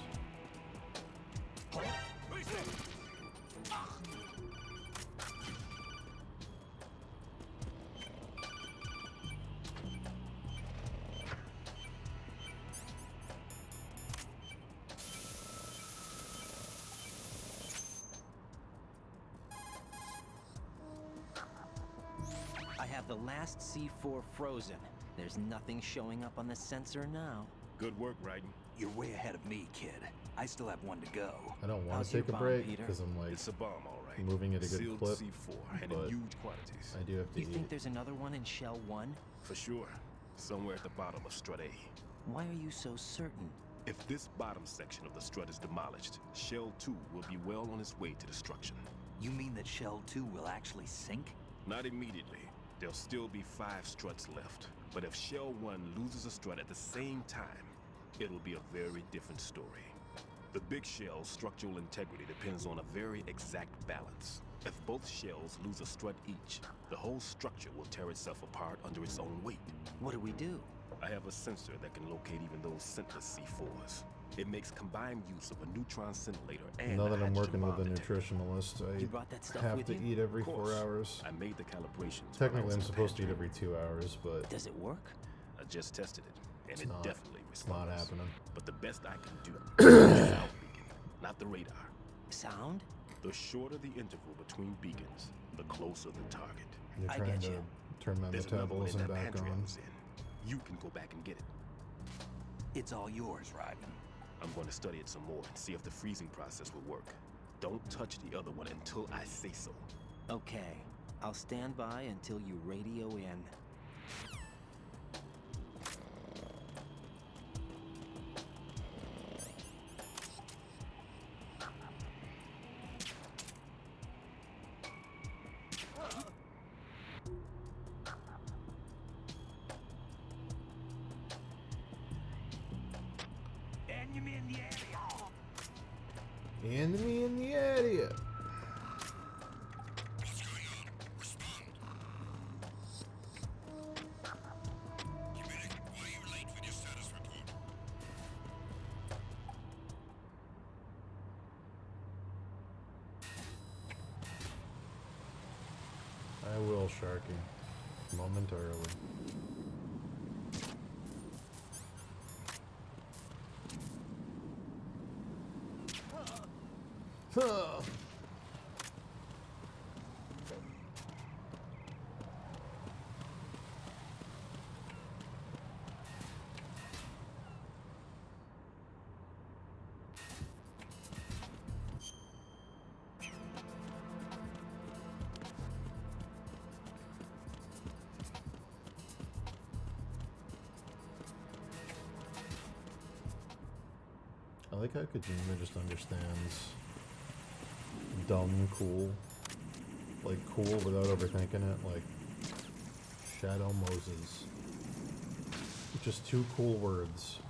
I have the last C4 frozen. There's nothing showing up on the sensor now. Good work, Raiden. You're way ahead of me, kid. I still have one to go. I don't want How's to take a your bomb, break Peter? because I'm like It's a bomb, all right. moving at a good Sealed clip. C4 and but in huge quantities. I do have to You eat think it. there's another one in Shell 1? For sure. Somewhere at the bottom of Strut A. Why are you so certain? If this bottom section of the strut is demolished, Shell 2 will be well on its way to destruction. You mean that Shell 2 will actually sink? Not immediately. There'll still be 5 struts left. But if Shell 1 loses a strut at the same time, it'll be a very different story. The big shell's structural integrity depends on a very exact balance. If both shells lose a strut each, the whole structure will tear itself apart under its own weight. What do we do? I have a sensor that can locate even those scentless C4s. It makes combined use of a neutron scintillator and Now a that I'm hydrogen working with a bomb detector. nutritionalist, You brought that stuff I have with to you? eat every Of 4 course. hours. I made the calibrations. Technically, I'm supposed to eat every 2 hours, but Does it work? I just tested it, and It's it not. definitely it's not responds. happening. But the best I can do is the sound beacon, not the radar. Sound? The shorter the interval between beacons, the closer the target. You're I trying get to you. turn my There's another one in metabolism that back pantry I on. was in. You can go back and get it. It's all yours, Raiden. I'm going to study it some more and see if the freezing process will work. Don't touch the other one until I say so. Okay. I'll stand by until you radio in. Enemy in the area. Enemy in the area. What's going on? Respond. Medic, why are you late with your status report? I will, Sharky. Momentarily. Huh. I like how Kojima just understands dumb cool. Like cool without overthinking it, like Shadow Moses. Just two cool words.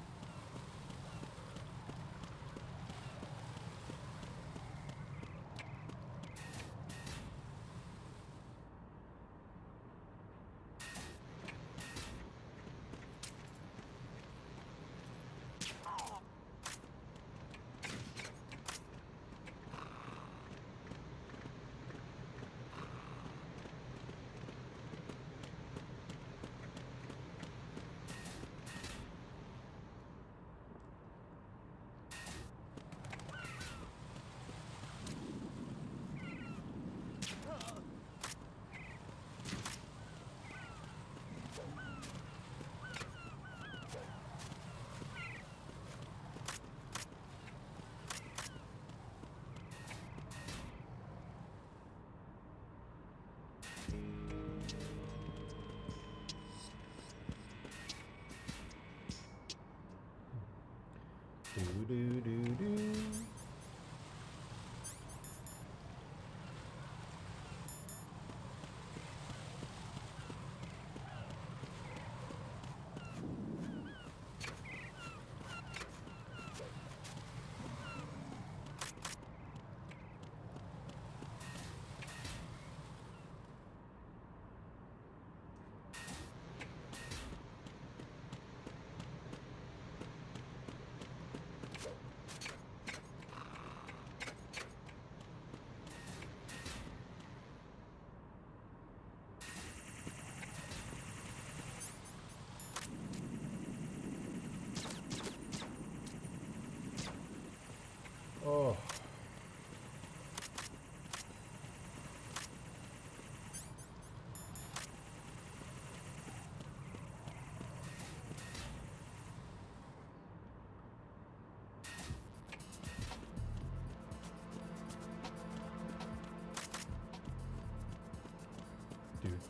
Do. Oh.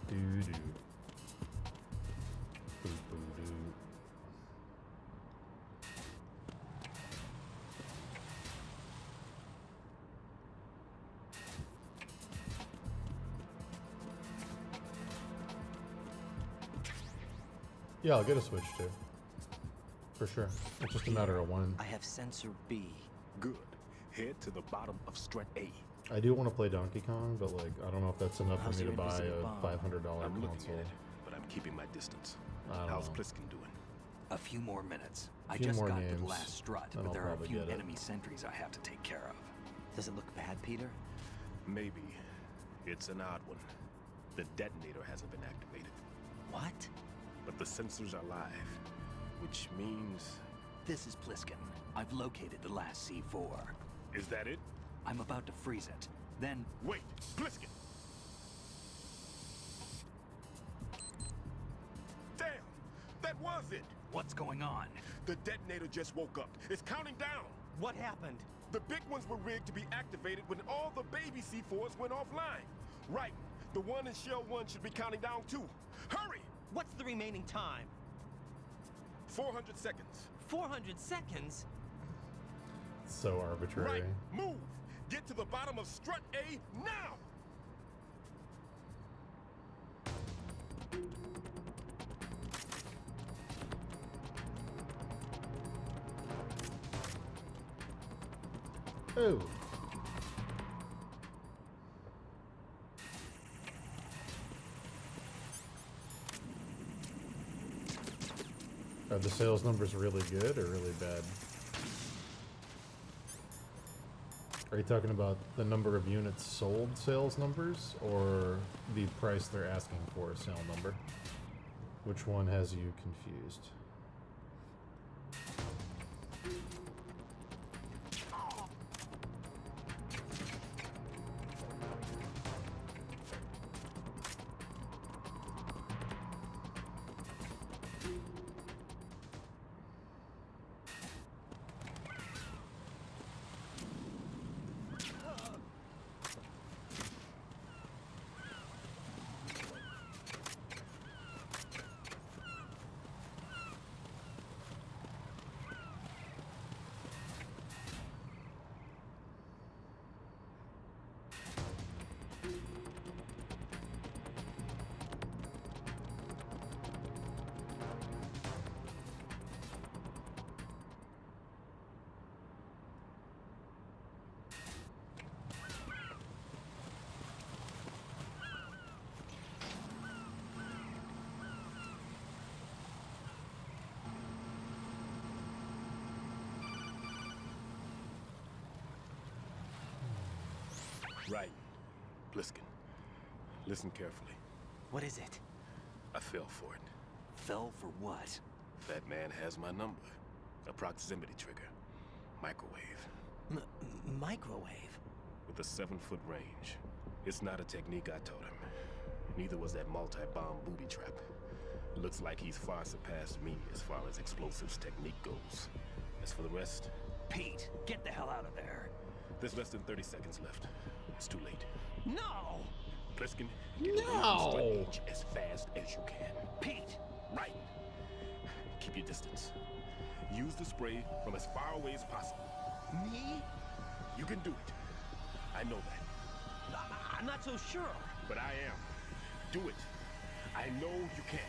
Do. Boo. Yeah, I'll get a Switch too. For sure. It's just a matter of when. I have sensor B. Good. Head to the bottom of Strat A. I do want to play Donkey Kong, but like I don't know if that's enough How's for me to your buy invisible a bomb? $500 I'm looking console. at it, but I'm keeping my distance. I don't How's know. Pliskin doing? A few more minutes. I Few just more got to games, the last strut, and but I'll there are a probably few get it. enemy sentries I have to take care of. Does it look bad, Peter? Maybe. It's an odd one. The detonator hasn't been activated. What? But the sensors are live, which means... This is Pliskin. I've located the last C4. Is that it? I'm about to freeze it. Then... Wait! Pliskin! Damn! That was it! What's going on? The detonator just woke up. It's counting down! What happened? The big ones were rigged to be activated when all the baby C4s went offline. Right. The one in Shell 1 should be counting down too. Hurry! What's the remaining time? 400 seconds. 400 seconds? So arbitrary. Right. Move! Get to the bottom of strut A now! Oh. Are the sales numbers really good or really bad? Are you talking about the number of units sold sales numbers or the price they're asking for a sale number? Which one has you confused? Right. Pliskin, listen carefully. What is it? I fell for it. Fell for what? That man has my number. A proximity trigger. Microwave. Microwave? With a 7-foot range. It's not a technique I taught him. Neither was that multi-bomb booby trap. Looks like he's far surpassed me as far as explosives technique goes. As for the rest... Pete, get the hell out of there. There's less than 30 seconds left. It's too late. No! Pliskin, get away from range as fast as you can. Pete! Right. Keep your distance. Use the spray from as far away as possible. Me? You can do it. I know that. I'm not so sure. But I am. Do it. I know you can.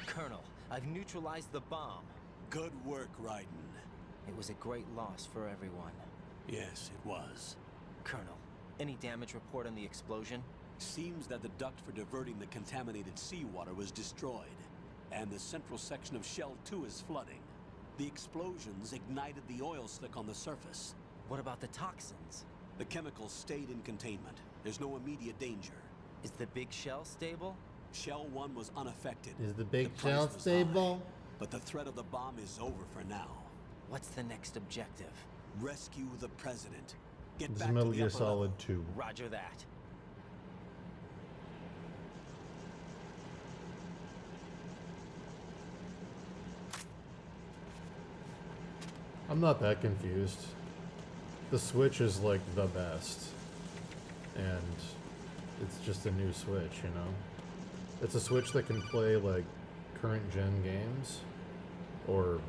Colonel, I've neutralized the bomb. Good work, Raiden. It was a great loss for everyone. Yes, it was. Colonel, any damage report on the explosion? Seems that the duct for diverting the contaminated seawater was destroyed, and the central section of Shell 2 is flooding. The explosions ignited the oil slick on the surface. What about the toxins? The chemicals stayed in containment. There's no immediate danger. Is the big shell stable? Shell 1 was unaffected. Is the big price shell was stable? high, but the threat of the bomb is over for now. What's the next objective? Rescue the president. Get This back is Metal to the Gear upper Solid level. 2. Roger that. I'm not that confused. The Switch is like the best. And it's just a new Switch, you know? It's a Switch that can play like current gen games or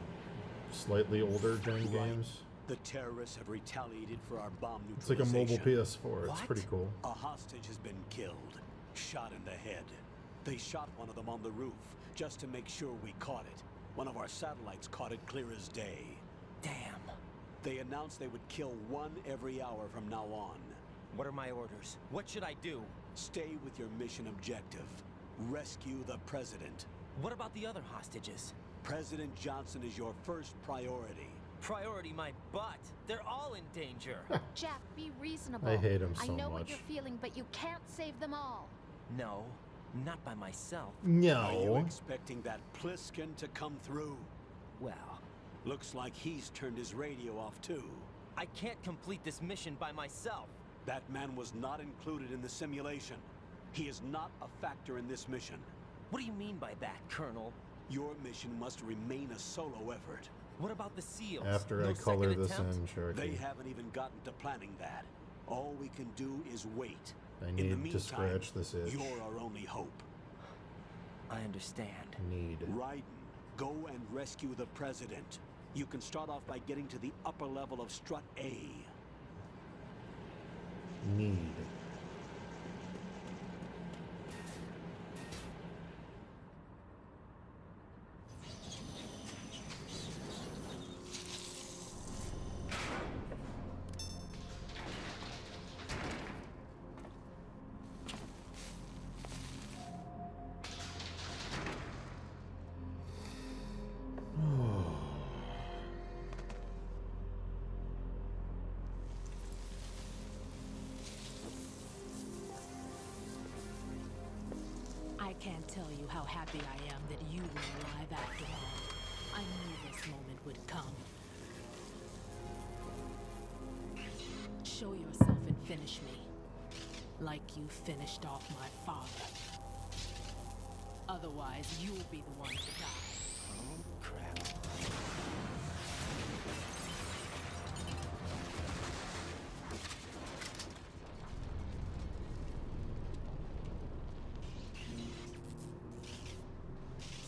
slightly older gen games. The terrorists have retaliated for our bomb It's like a neutralization. mobile PS4. It's What? pretty cool. A hostage has been killed, shot in the head. They shot one of them on the roof, just to make sure we caught it. One of our satellites caught it clear as day. Damn. They announced they would kill one every hour from now on. What are my orders? What should I do? Stay with your mission objective. Rescue the president. What about the other hostages? President Johnson is your first priority. Priority my butt. They're all in danger. Jack, be reasonable. I hate him so I know what much. you're feeling, but you can't save them all. No, not by myself. Are you No. expecting that Pliskin to come through? Well, Looks like he's turned his radio off too. I can't complete this mission by myself. That man was not included in the simulation. He is not a factor in this mission. What do you mean by that, Colonel? Your mission must remain a solo effort. What about the SEALs? After No I color second this attempt? in, Cherokee. They haven't even gotten to planning that. All we can do is wait. I In the need to meantime, scratch this itch. you're our only hope. I understand. Need. Raiden, go and rescue the president. You can start off by getting to the upper level of Strut A. Need. I can't tell you how happy I am that you were alive after all. I knew this moment would come. Show yourself and finish me. Like you finished off my father. Otherwise, you'll be the one to die. Oh, crap.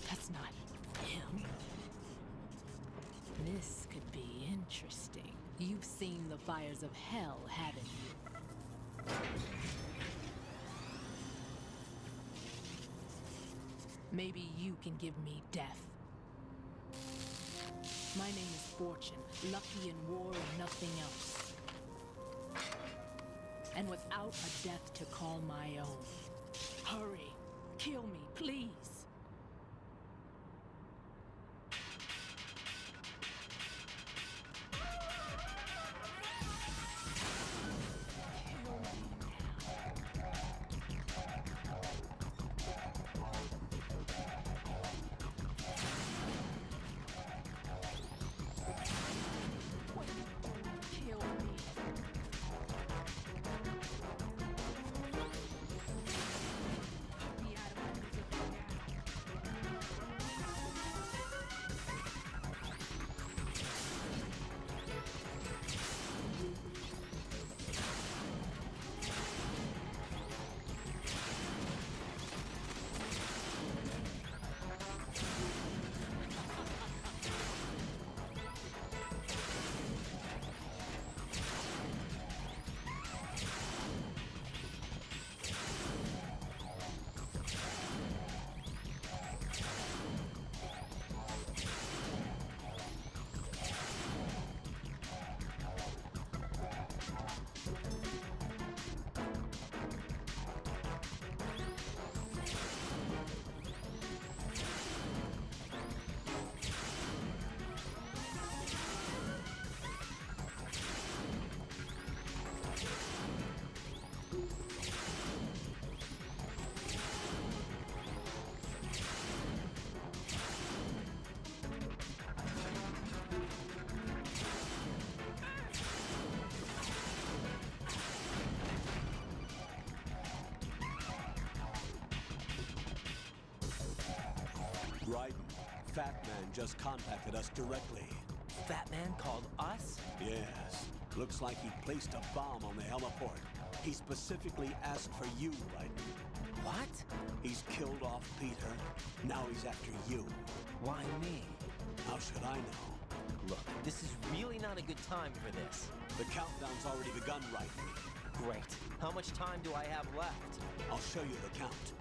That's not him. This could be interesting. You've seen the fires of hell, haven't you? Maybe you can give me death. My name is Fortune, lucky in war and nothing else. And without a death to call my own. Hurry, kill me, please. Kill me. Be out of my misery now. Raiden, Fat Man just contacted us directly. Fat Man called us? Yes. Looks like he placed a bomb on the heliport. He specifically asked for you, Raiden. What? He's killed off Peter. Now he's after you. Why me? How should I know? Look, This is really not a good time for this. the countdown's already begun, right? Great. How much time do I have left? I'll show you the count.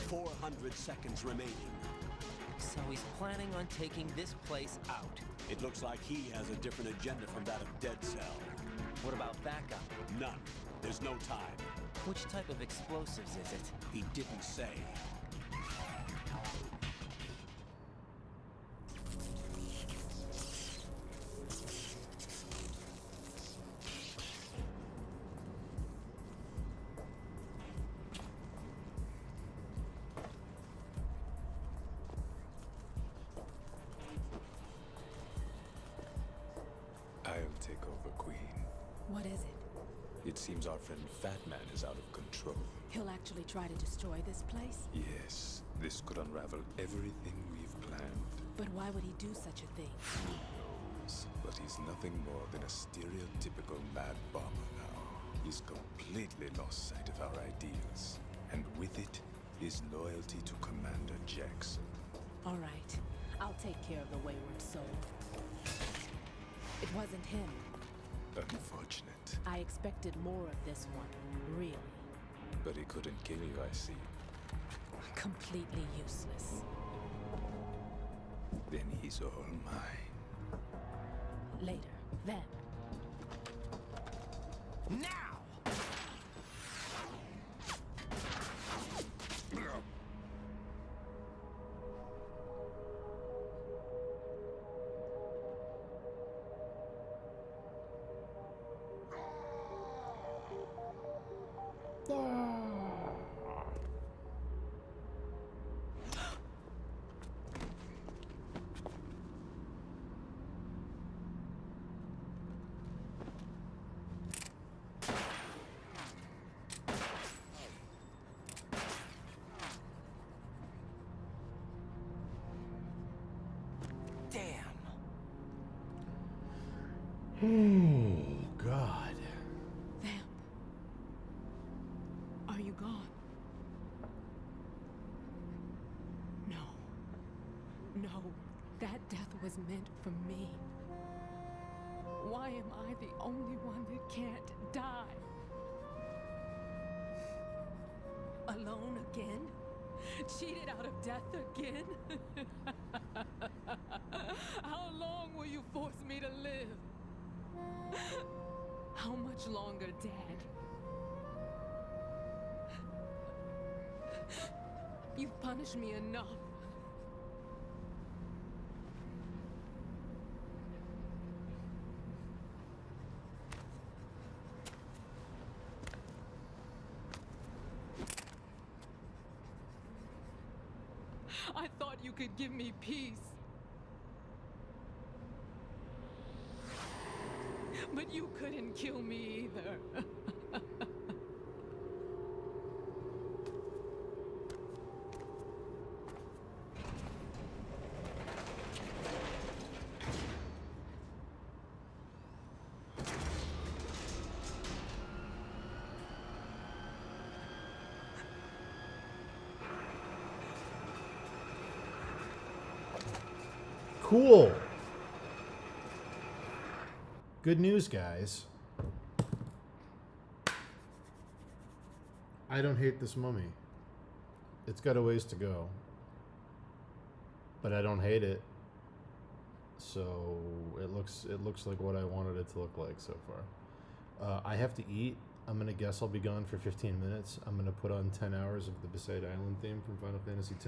400 seconds remaining. So he's planning on taking this place out. It looks like he has a different agenda from that of Dead Cell. What about backup? None. There's no time. Which type of explosives is it? He didn't say. I'll take over, Queen. What is it? It seems our friend Fat Man is out of control. He'll actually try to destroy this place? Yes, this could unravel everything we've planned. But why would he do such a thing? Who knows? But he's nothing more than a stereotypical mad bomber now. He's completely lost sight of our ideals. And with it, his loyalty to Commander Jackson. All right. I'll take care of the wayward soul. It wasn't him. Unfortunate. I expected more of this one, really. But he couldn't kill you, I see. Completely useless. Then he's all mine. Later, then. Now! Oh, God. Vamp. Are you gone? No. No. That death was meant for me. Why am I the only one that can't die? Alone again? Cheated out of death again? How long will you force me to live? How much longer, Dad? You've punished me enough. I thought you could give me peace. But you couldn't kill me either. Cool. Good news, guys. I don't hate this mummy. It's got a ways to go. But I don't hate it. So it looks like what I wanted it to look like so far. I have to eat. I'm gonna guess I'll be gone for 15 minutes. I'm gonna put on 10 hours of the Besaid Island theme from Final Fantasy X.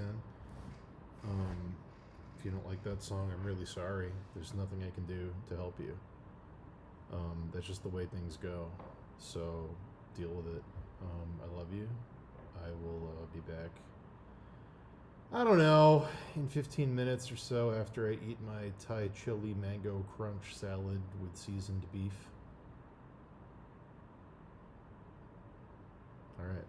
If you don't like that song, I'm really sorry. There's nothing I can do to help you. That's just the way things go. So deal with it. I love you. I will be back. I don't know, in 15 minutes or so after I eat my Thai chili mango crunch salad with seasoned beef. All right.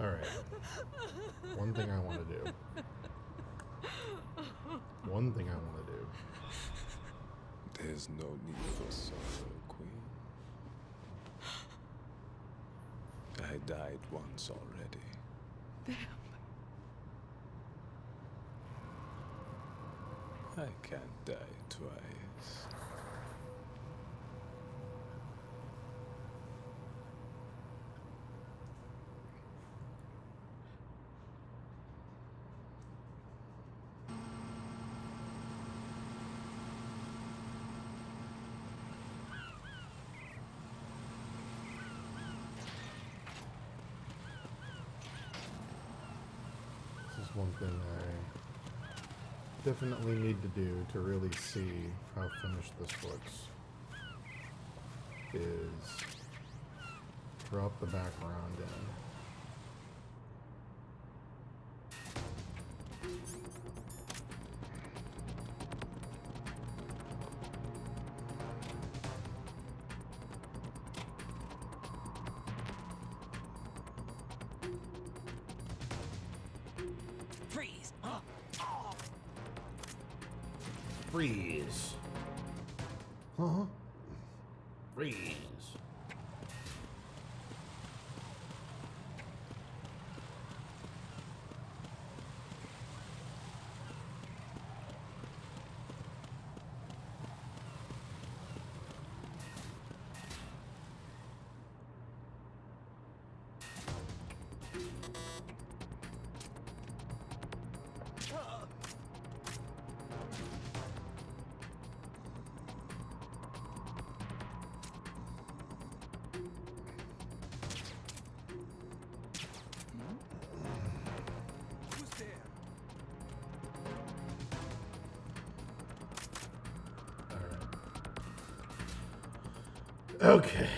Alright. One thing I want to do. One thing I want to do. There's no need for sorrow, Queen. I died once already. I can't die twice. This is one thing I definitely need to do to really see how finished this looks. Is drop the background in. Freeze! Freeze. Huh? Freeze. Okay.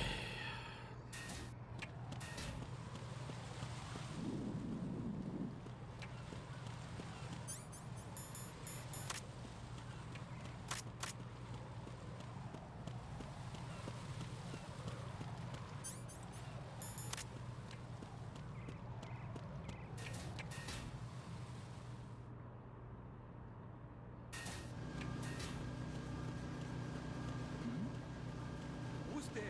Who's there?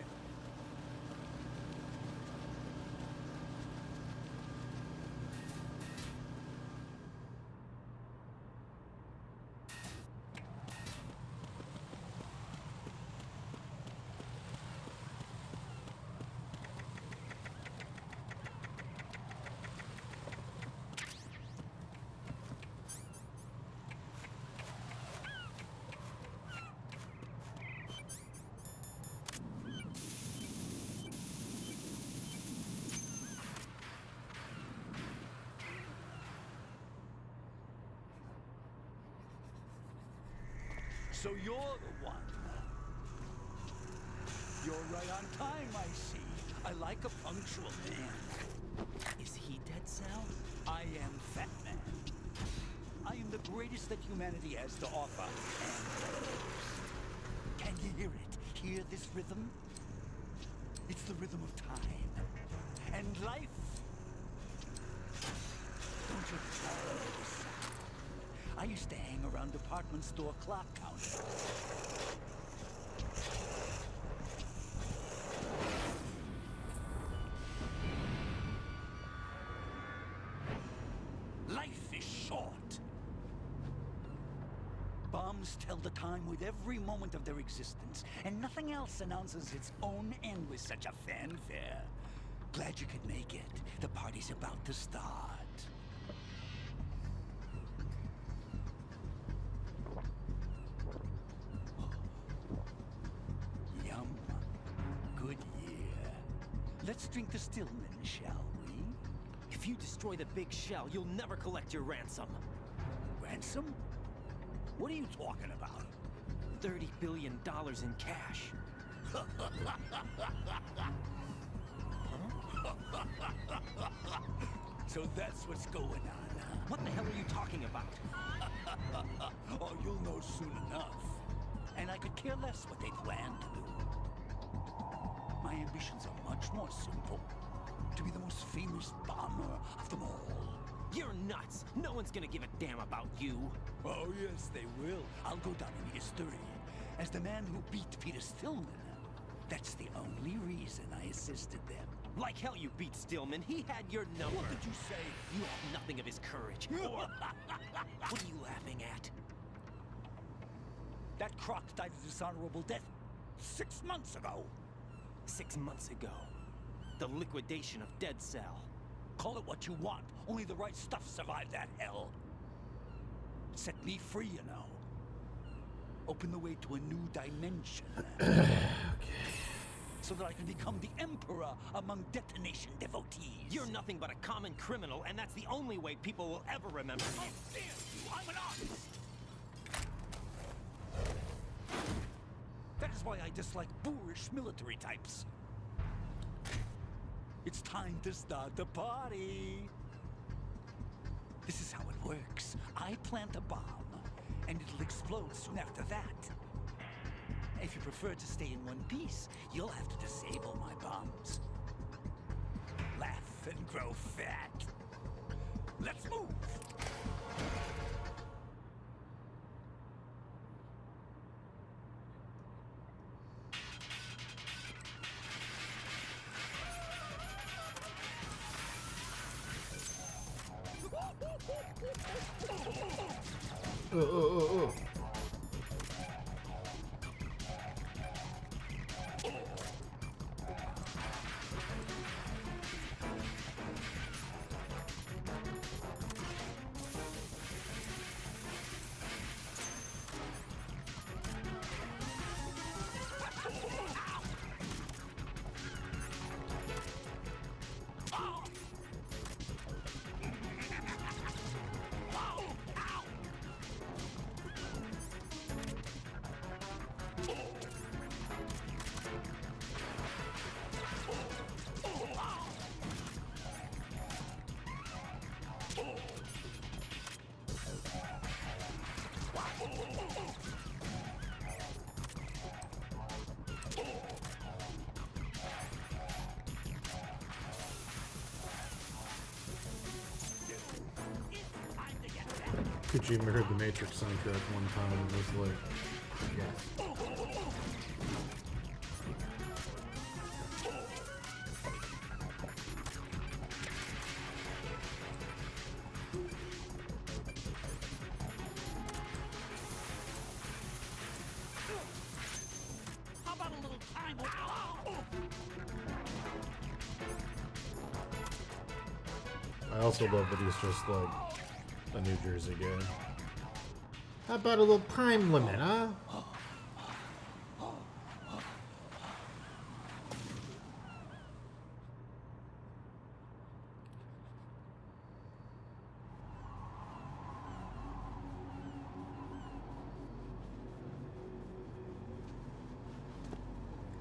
So you're the one. You're right on time, I see. I like a punctual man. Is he Dead Cell? I am Fat Man. I am the greatest that humanity has to offer. And can you hear it? Hear this rhythm? It's the rhythm of time. And life. Don't you tell this. I used to hang around department store clock counters. Life is short. Bombs tell the time with every moment of their existence, and nothing else announces its own end with such a fanfare. Glad you could make it. The party's about to start. Yum. Good year. Let's drink to Stillman, shall we? If you destroy the big shell, you'll never collect your ransom. Ransom? What are you talking about? $30 billion in cash. So that's what's going on, huh? What the hell are you talking about? Oh, you'll know soon enough. And I could care less what they plan to do. My ambitions are much more simple. to be the most famous bomber of them all. You're nuts. No one's gonna give a damn about you. Oh, yes, they will. I'll go down in history as the man who beat Peter Stillman. That's the only reason I assisted them. Like hell you beat Stillman. He had your number. What did you say? You have nothing of his courage. Or... What are you laughing at? That croc died a dishonorable death 6 months ago. 6 months ago. The liquidation of Dead Cell. Call it what you want. Only the right stuff survived that hell. Set me free, you know. Open the way to a new dimension. So that I can become the emperor among detonation devotees. You're nothing but a common criminal, and that's the only way people will ever remember you. How dare you! I'm an artist! That is why I dislike boorish military types. It's time to start the party. This is how it works. I plant a bomb, and it'll explode soon after that. If you prefer to stay in one piece, you'll have to disable my bombs. Laugh and grow fat. Let's move! Oh. Kojima heard the Matrix soundtrack one time and was like, yes. How about a little time? I also love that he's just like a New Jersey guy. How about a little time limit, huh?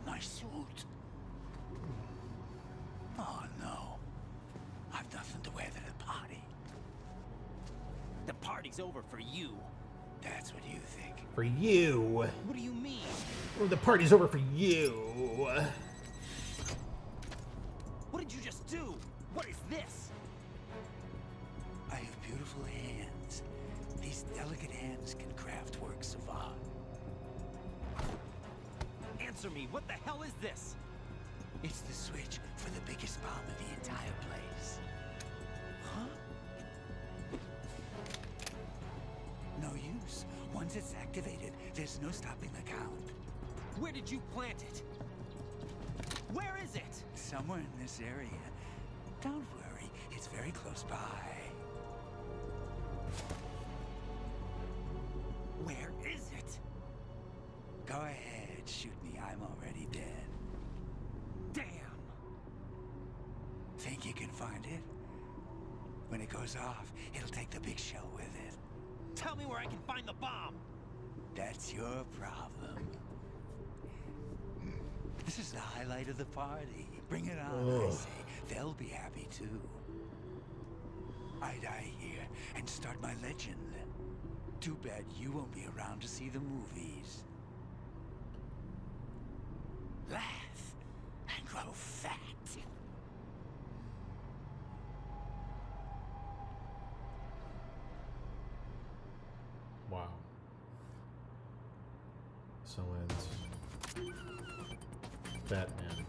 My suit. Oh no. I've nothing to wear to the party. The party's over for you. That's what you think. For you. What do you mean? Well, the party's over for you. What did you just do? What is this? I have beautiful hands. These delicate hands can craft works of art. Answer me, what the hell is this? It's the switch for the biggest bomb in the entire place. Huh? No use. Once it's activated, there's no stopping the count. Where did you plant it? Where is it? Somewhere in this area. Don't worry, it's very close by. Where is it? Go ahead, shoot me. I'm already dead. Damn! Think you can find it? When it goes off, it'll take the big show with it. Tell me where I can find the bomb! That's your problem. This is the highlight of the party. Bring it on, I say. They'll be happy too. I die here and start my legend. Too bad you won't be around to see the movies. Laugh and grow fat. So ends Batman.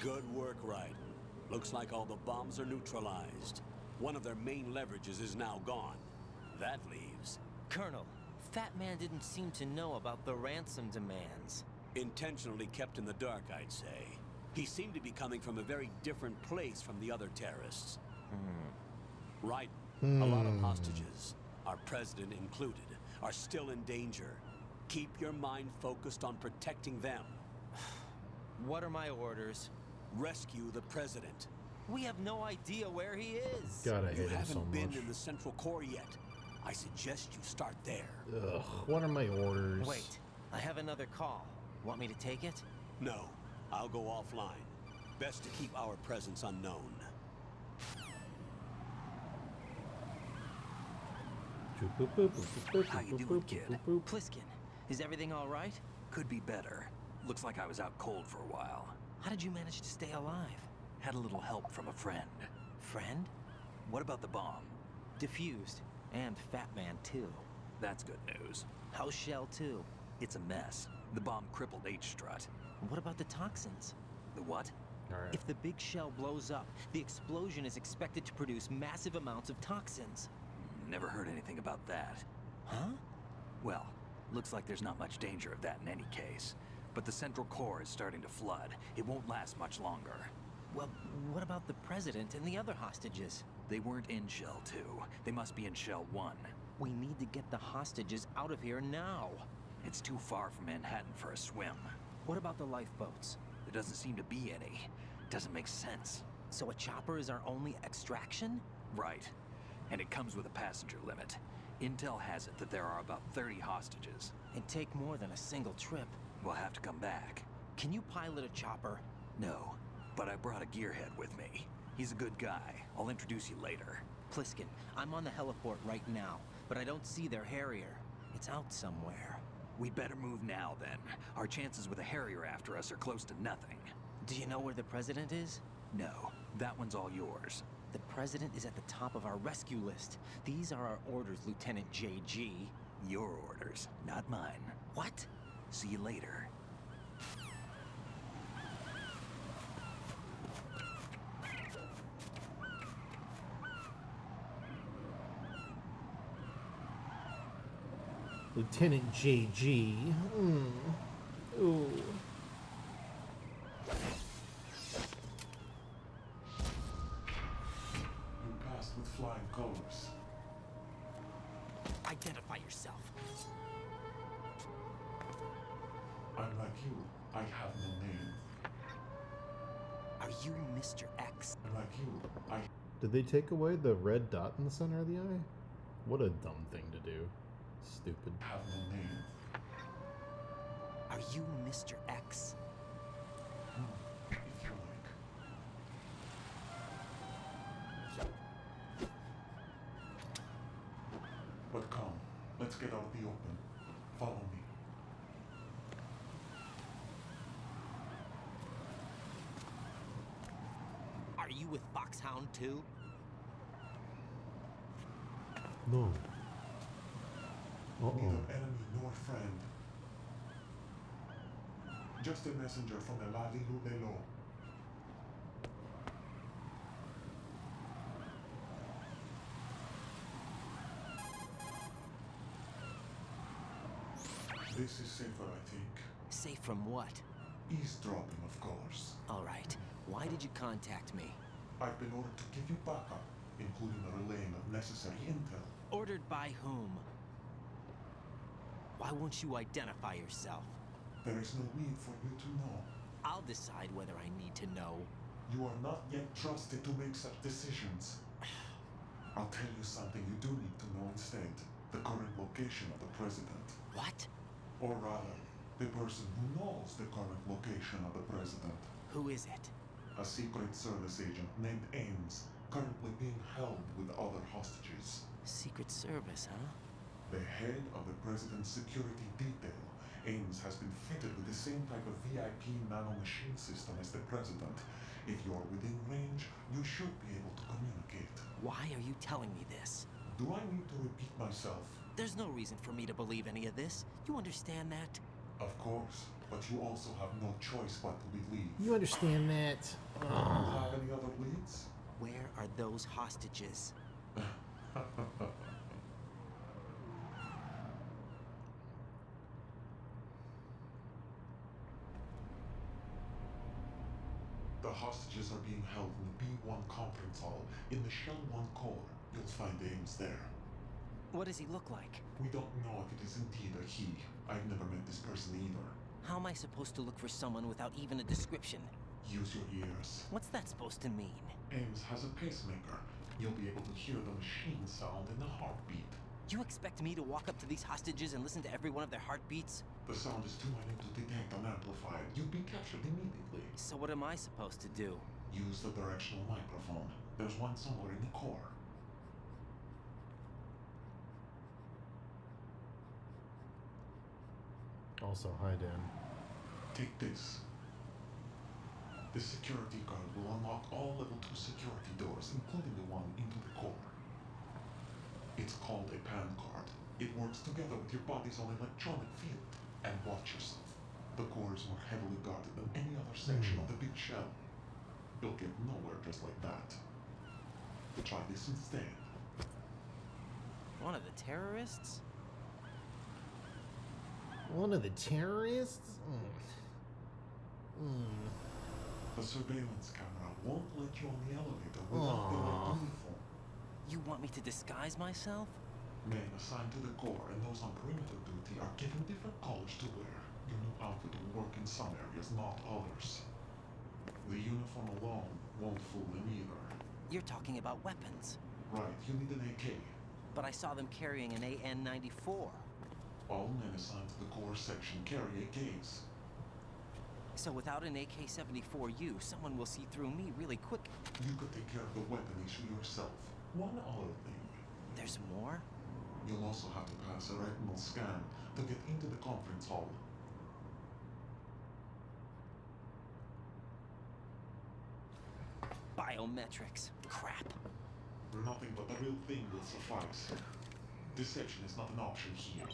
Good work, Raiden. Looks like all the bombs are neutralized. One of their main leverages is now gone. That leaves... Colonel, Fat Man didn't seem to know about the ransom demands. Intentionally kept in the dark, I'd say. He seemed to be coming from a very different place from the other terrorists. Raiden, a lot of hostages, our president included, are still in danger. Keep your mind focused on protecting them. What are my orders? Rescue the president. We have no idea where he is. God, I hate You him so haven't been much. in the Central Core yet. I suggest you start there. Ugh, what are my orders? Wait, I have another call. Want me to take it? No, I'll go offline. Best to keep our presence unknown. How you doing, kid? Pliskin, is everything all right? Could be better. Looks like I was out cold for a while. How did you manage to stay alive? Had a little help from a friend. Friend? What about the bomb? Defused. And Fat Man, too. That's good news. How's Shell, too? It's a mess. The bomb crippled H-Strut. What about the toxins? The what? Right. If the big shell blows up, the explosion is expected to produce massive amounts of toxins. Never heard anything about that. Huh? Well, looks like there's not much danger of that in any case. But the Central Core is starting to flood. It won't last much longer. Well, what about the president and the other hostages? They weren't in Shell 2. They must be in Shell 1. We need to get the hostages out of here now. It's too far from Manhattan for a swim. What about the lifeboats? There doesn't seem to be any. Doesn't make sense. So a chopper is our only extraction? Right. And it comes with a passenger limit. Intel has it that there are about 30 hostages. It'd take more than a single trip. We'll have to come back. Can you pilot a chopper? No, but I brought a gearhead with me. He's a good guy. I'll introduce you later. Pliskin, I'm on the heliport right now, but I don't see their Harrier. It's out somewhere. We'd better move now, then. Our chances with a Harrier after us are close to nothing. Do you know where the president is? No, that one's all yours. The president is at the top of our rescue list. These are our orders, Lieutenant JG. Your orders, not mine. What? See you later. Lieutenant JG. Ooh. You passed with flying colors. Identify yourself. I'm like you. I have no name. Are you Mr. X? I'm like you. I... Did they take away the red dot in the center of the eye? What a dumb thing to do. Stupid. have no name. Are you Mr. X? If you like. But come, let's get out in the open. Follow me. Are you with Foxhound too? No. Neither enemy nor friend. Just a messenger from the Lali Lulelo. This is safer, I think. Safe from what? Eavesdropping, of course. All right. Why did you contact me? I've been ordered to give you backup, including the relaying of necessary intel. Ordered by whom? Why won't you identify yourself? There is no need for you to know. I'll decide whether I need to know. You are not yet trusted to make such decisions. I'll tell you something you do need to know instead. The current location of the president. What? Or rather, the person who knows the current location of the president. Who is it? A Secret Service agent named Ames, currently being held with other hostages. Secret Service, huh? The head of the president's security detail, Ames has been fitted with a same type of VIP nanomachine system as the president. If you're within range, you should be able to communicate. Why are you telling me this? Do I need to repeat myself? There's no reason for me to believe any of this. You understand that? Of course, but you also have no choice but to believe. You understand that? Do you have any other leads? Where are those hostages? The hostages are being held in the B1 conference hall in the Shell 1 core. You'll find Ames there. What does he look like? We don't know if it is indeed a he. I've never met this person either. How am I supposed to look for someone without even a description? Use your ears. What's that supposed to mean? Ames has a pacemaker. You'll be able to hear the machine sound in the heartbeat. You expect me to walk up to these hostages and listen to every one of their heartbeats? The sound is too minute to detect and amplify it. You'll be captured immediately. So what am I supposed to do? Use the directional microphone. There's one somewhere in the core. Also, hi, Dan. Take this. The security card will unlock all level 2 security doors, including the one into the core. It's called a PAN card. It works together with your body's own electronic field. And watch yourself. The core is more heavily guarded than any other section of the big shell. You'll get nowhere just like that. Try this instead. One of the terrorists? One of the terrorists? The surveillance camera won't let you on the elevator without the right uniform. You want me to disguise myself? Men assigned to the core and those on perimeter duty are given different colors to wear. Your new outfit will work in some areas, not others. The uniform alone won't fool them either. You're talking about weapons. Right, you need an AK. But I saw them carrying an AN-94. All men assigned to the core section carry AKs. So without an AK-74U, someone will see through me really quick. You could take care of the weapon issue yourself. One other thing. There's more? You'll also have to pass a retinal scan to get into the conference hall. Biometrics. Crap. Nothing but the real thing will suffice. Deception is not an option here.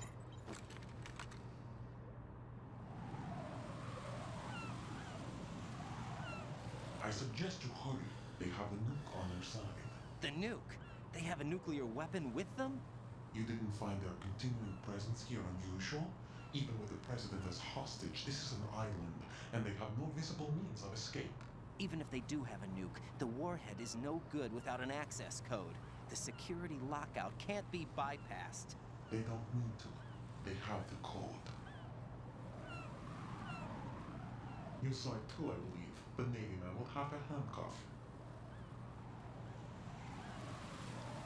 I suggest you hurry. They have the nuke on their side. The nuke? They have a nuclear weapon with them? You didn't find their continuing presence here unusual? Even with the president as hostage, this is an island, and they have no visible means of escape. Even if they do have a nuke, the warhead is no good without an access code. The security lockout can't be bypassed. They don't need to. They have the code. You saw it too, I believe. The Navy man will have a handcuff.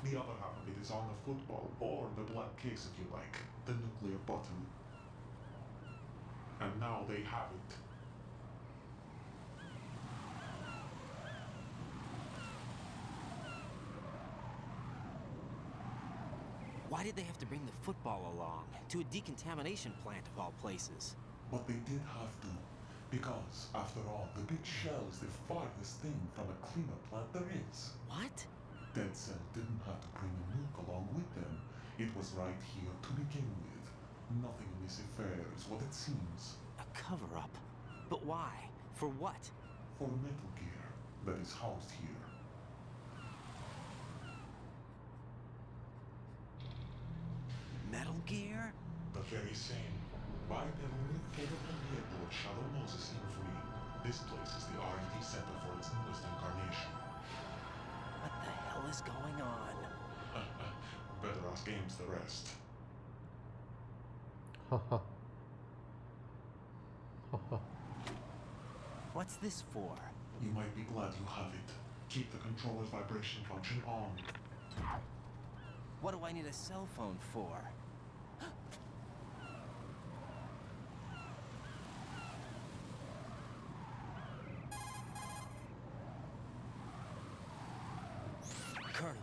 The other half of it is on the football, or the black case if you like. The nuclear button. And now they have it. Why did they have to bring the football along? To a decontamination plant of all places. But they did have to. Because, after all, the big shell is the farthest thing from a cleanup plant there is. What? Dead Cell didn't have to bring a nuke along with them. It was right here to begin with. Nothing in this affair is what it seems. A cover-up? But why? For what? For Metal Gear that is housed here. Metal Gear? The very same. Bipedal nuke-capable vehicle of Shadow Moses Infamy. This place is the R&D center for its newest incarnation. What the hell is going on? Better ask Ames the rest. Haha. Haha. What's this for? You might be glad you have it. Keep the controller's vibration function on. What do I need a cell phone for? Colonel,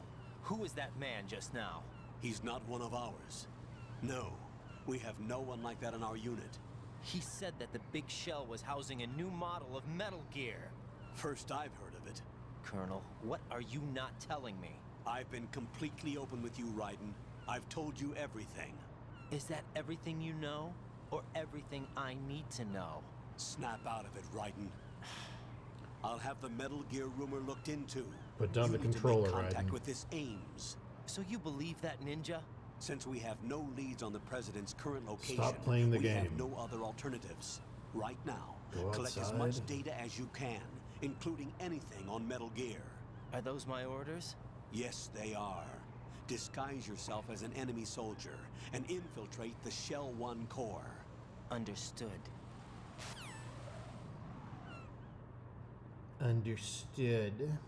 who was that man just now? He's not one of ours. No, we have no one like that in our unit. He said that the big shell was housing a new model of Metal Gear. First I've heard of it. Colonel, what are you not telling me? I've been completely open with you, Raiden. I've told you everything. Is that everything you know? Or everything I need to know? Snap out of it, Raiden. I'll have the Metal Gear rumor looked into. Put down the You need to controller, make contact Raiden. with this Ames. So you believe that, Ninja? Since we have no leads on the President's current location, Stop playing the we game. have no other alternatives. Right now, Go collect as outside. much data as you can, including anything on Metal Gear. Are those my orders? Yes, they are. Disguise yourself as an enemy soldier and infiltrate the Shell 1 core. Understood. Understood.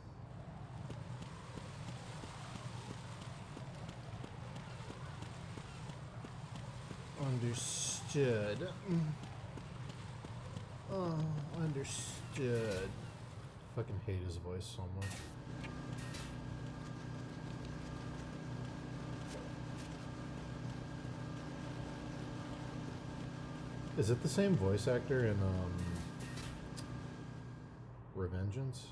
Understood. Oh, understood. Fucking hate his voice so much. Is it the same voice actor in Revengeance?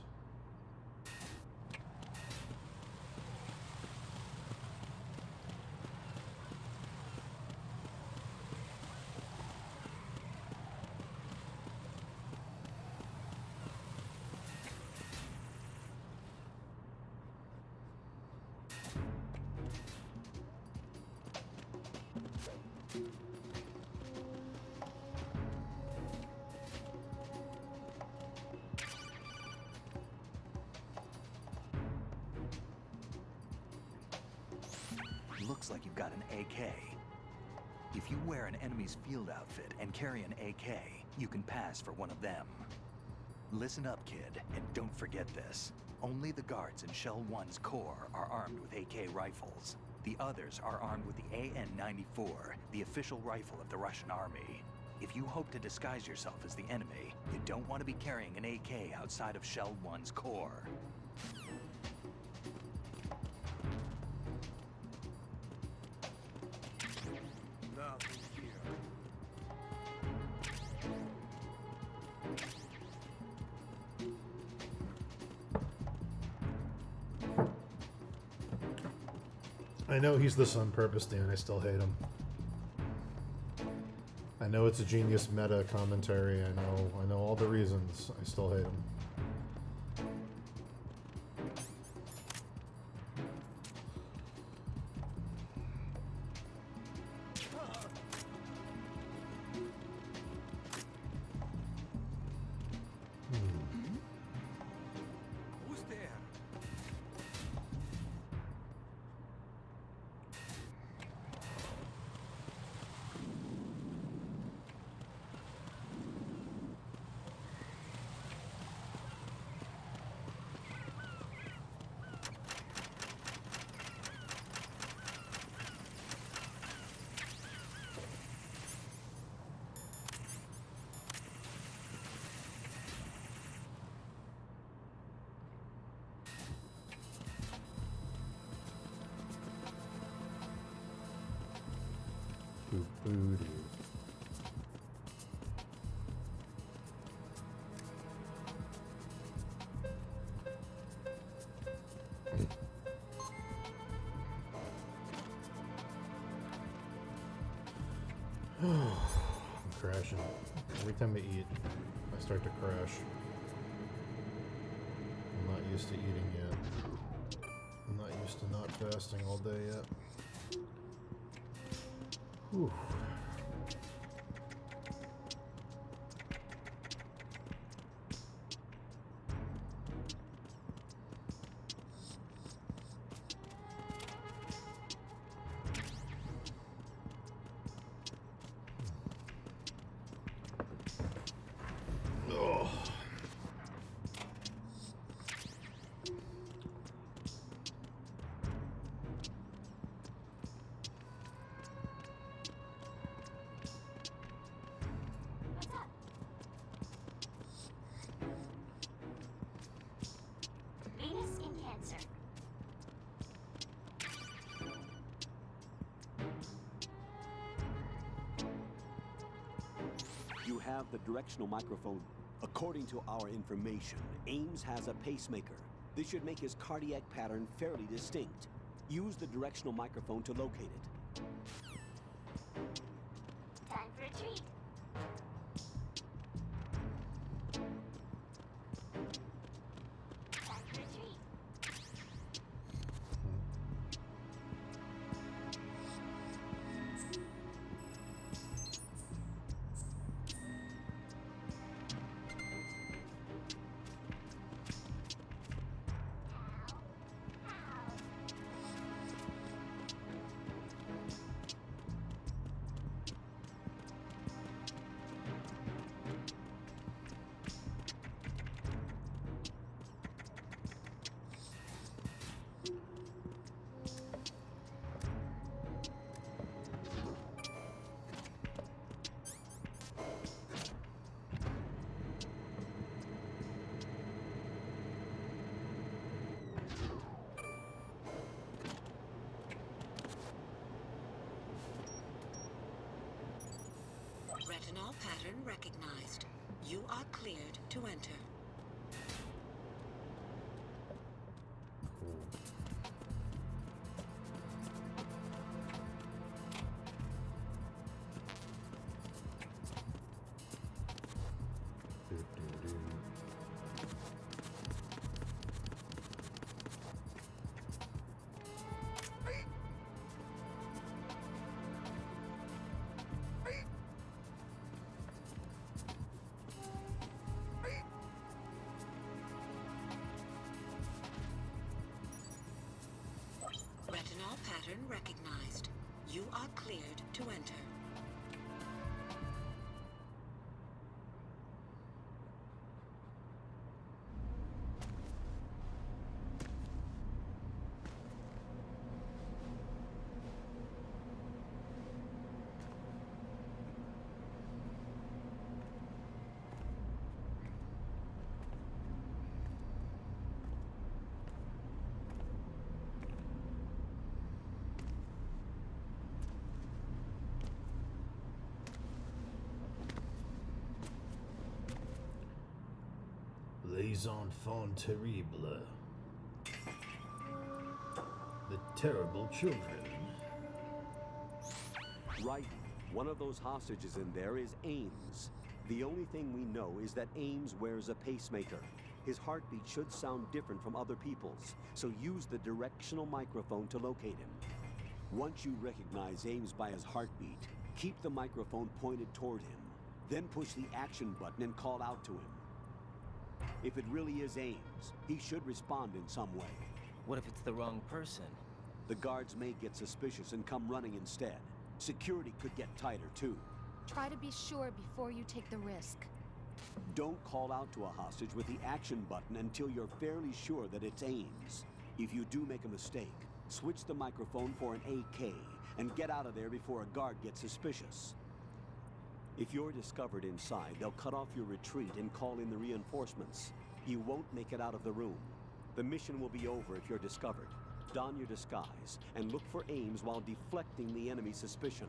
Looks like you've got an AK. If you wear an enemy's field outfit and carry an AK, you can pass for one of them. Listen up, kid, and don't forget this. Only the guards in Shell 1's core are armed with AK rifles. The others are armed with the AN-94, the official rifle of the Russian army. If you hope to disguise yourself as the enemy, you don't want to be carrying an AK outside of Shell 1's core. Nothing here. I know he's this on purpose, Dan. I still hate him. I know it's a genius meta commentary. I know all the reasons. I still hate him. Who's there? Boo-boo-doo. I'm crashing. Every time I eat, I start to crash. I'm not used to eating yet. I'm not used to not fasting all day yet. Whew. Ugh. have the directional microphone. According to our information, Ames has a pacemaker. This should make his cardiac pattern fairly distinct. Use the directional microphone to locate it. Time for a treat. Time for a treat. Retinol pattern recognized. You are cleared to enter. Retinol pattern recognized. You are cleared to enter. Les enfants terribles. The terrible children. Right. One of those hostages in there is Ames. The only thing we know is that Ames wears a pacemaker. His heartbeat should sound different from other people's, so use the directional microphone to locate him. Once you recognize Ames by his heartbeat, keep the microphone pointed toward him. Then push the action button and call out to him. If it really is Ames, he should respond in some way. What if it's the wrong person? The guards may get suspicious and come running instead. Security could get tighter, too. Try to be sure before you take the risk. Don't call out to a hostage with the action button until you're fairly sure that it's Ames. If you do make a mistake, switch the microphone for an AK and get out of there before a guard gets suspicious. If you're discovered inside, they'll cut off your retreat and call in the reinforcements. You won't make it out of the room. The mission will be over if you're discovered. Don your disguise and look for Ames while deflecting the enemy's suspicion.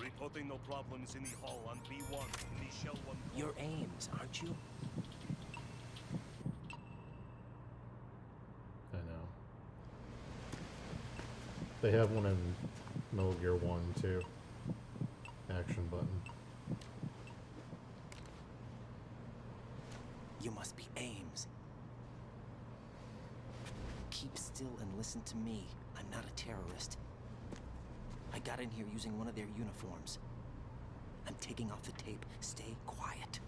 Reporting no problems in the hall on B1 in the Shell 1. You're Ames, aren't you? I know. They have one in Metal Gear 1 too. Action button. You must be Ames. Keep still and listen to me. I'm not a terrorist. I got in here using one of their uniforms. I'm taking off the tape. Stay quiet.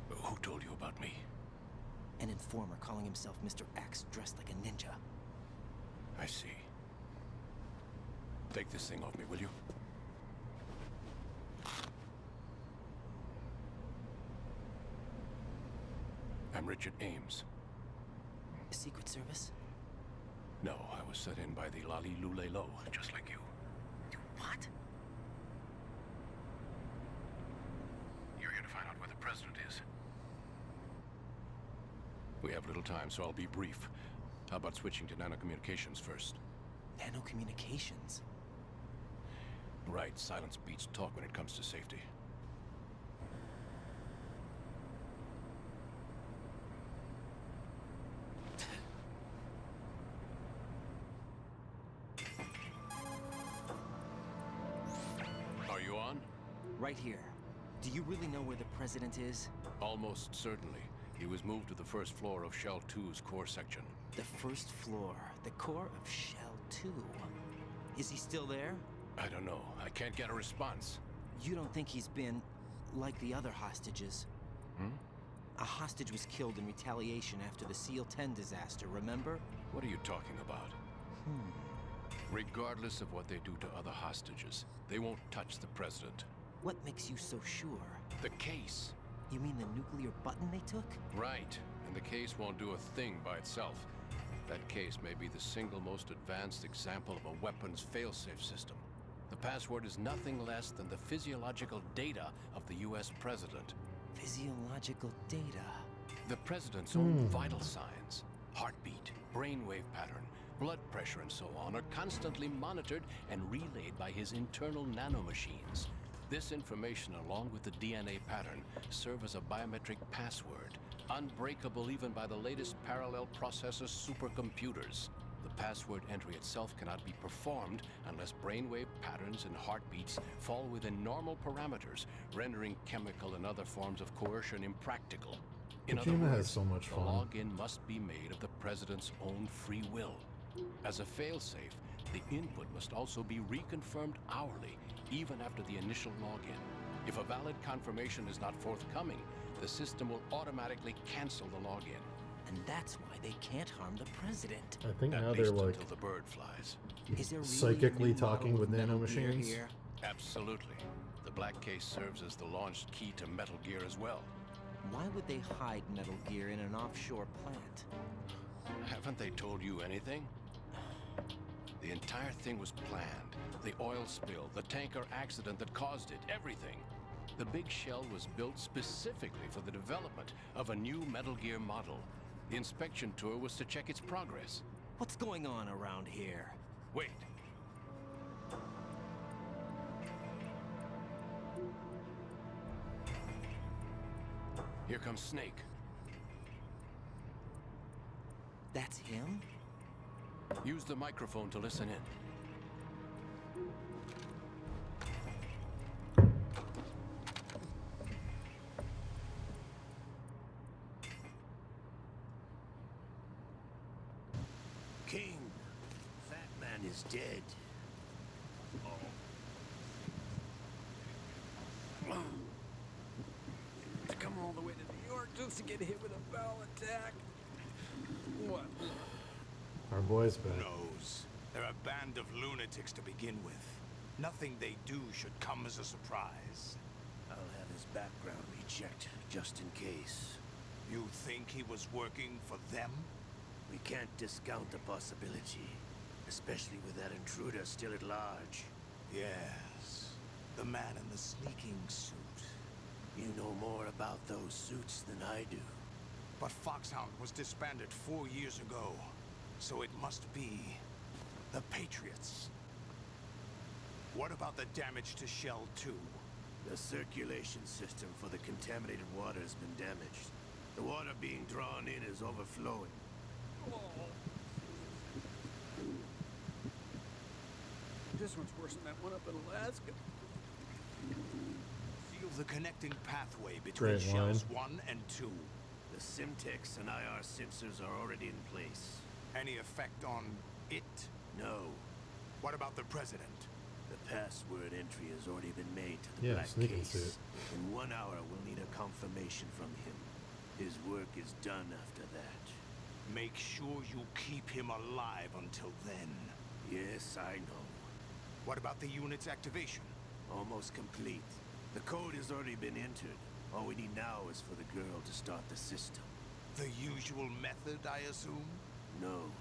Who told you about me? An informer calling himself Mr. X, dressed like a ninja. I see. Take this thing off me, will you? I'm Richard Ames. Secret Service? No, I was set in by the Lali Lule Lo, just like you. What? You're here to find out where the president is. We have little time, so I'll be brief. How about switching to nanocommunications first? Nanocommunications? Right, silence beats talk when it comes to safety. Are you on? Right here. Do you really know where the president is? Almost certainly. He was moved to the first floor of Shell 2's core section. The first floor, the core of Shell 2. Is he still there? I don't know. I can't get a response. You don't think he's been like the other hostages? Hmm? A hostage was killed in retaliation after the SEAL 10 disaster, remember? What are you talking about? Regardless of what they do to other hostages, they won't touch the president. What makes you so sure? The case. You mean the nuclear button they took? Right. And the case won't do a thing by itself. That case may be the single most advanced example of a weapons failsafe system. The password is nothing less than the physiological data of the US president. Physiological data? The president's own vital signs, heartbeat, brainwave pattern, blood pressure and so on are constantly monitored and relayed by his internal nanomachines. This information, along with the DNA pattern, serve as a biometric password, unbreakable even by the latest parallel processor supercomputers. The password entry itself cannot be performed unless brainwave patterns and heartbeats fall within normal parameters, rendering chemical and other forms of coercion impractical. In other Kojima words, has so much the fun. login must be made of the president's own free will. As a failsafe, the input must also be reconfirmed hourly, even after the initial login. If a valid confirmation is not forthcoming, the system will automatically cancel the login. And that's why they can't harm the president. I think At now least they're like until the bird flies. Is there really psychically a new talking model with of Metal Gear nanomachines. here? Absolutely. The black case serves as the launch key to Metal Gear as well. Why would they hide Metal Gear in an offshore plant? Haven't they told you anything? The entire thing was planned. The oil spill, the tanker accident that caused it, everything. The big shell was built specifically for the development of a new Metal Gear model. The inspection tour was to check its progress. What's going on around here? Wait. Here comes Snake. That's him? Use the microphone to listen in. King, Fat Man is dead. To come all the way to New York just to get hit with a bowel attack. What? Our boy's back. Who knows? They're a band of lunatics to begin with. Nothing they do should come as a surprise. I'll have his background rechecked, just in case. You think he was working for them? We can't discount the possibility, especially with that intruder still at large. Yes. The man in the sneaking suit. You know more about those suits than I do. But Foxhound was disbanded 4 years ago. So it must be the Patriots. What about the damage to Shell 2? The circulation system for the contaminated water has been damaged. The water being drawn in is overflowing. This one's worse than that one up in Alaska. Seal the connecting pathway between Great Shells line. 1 and 2. The Simtex and IR sensors are already in place. Any effect on it? No. What about the President? The password entry has already been made to the Yeah, black sneaking case. suit. In 1 hour, we'll need a confirmation from him. His work is done after that. Make sure you keep him alive until then. Yes, I know. What about the unit's activation? Almost complete. The code has already been entered. All we need now is for the girl to start the system. The usual method, I assume? No.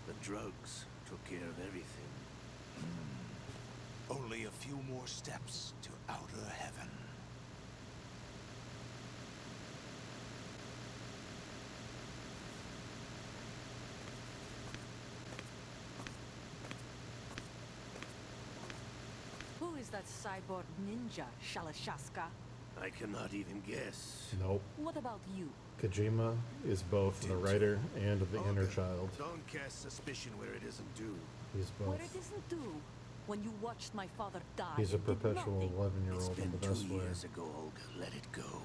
The drugs took care of everything. Only a few more steps to outer heaven. is that cyborg ninja, Shalashaska? I cannot even guess. Nope. What about you? Kojima is both the writer and the inner child. Don't cast suspicion where it isn't due. He's both. Where it isn't due? When you watched my father die. He's a and did perpetual nothing. 11-year-old in the best 2 way. years ago, Olga. Let it go.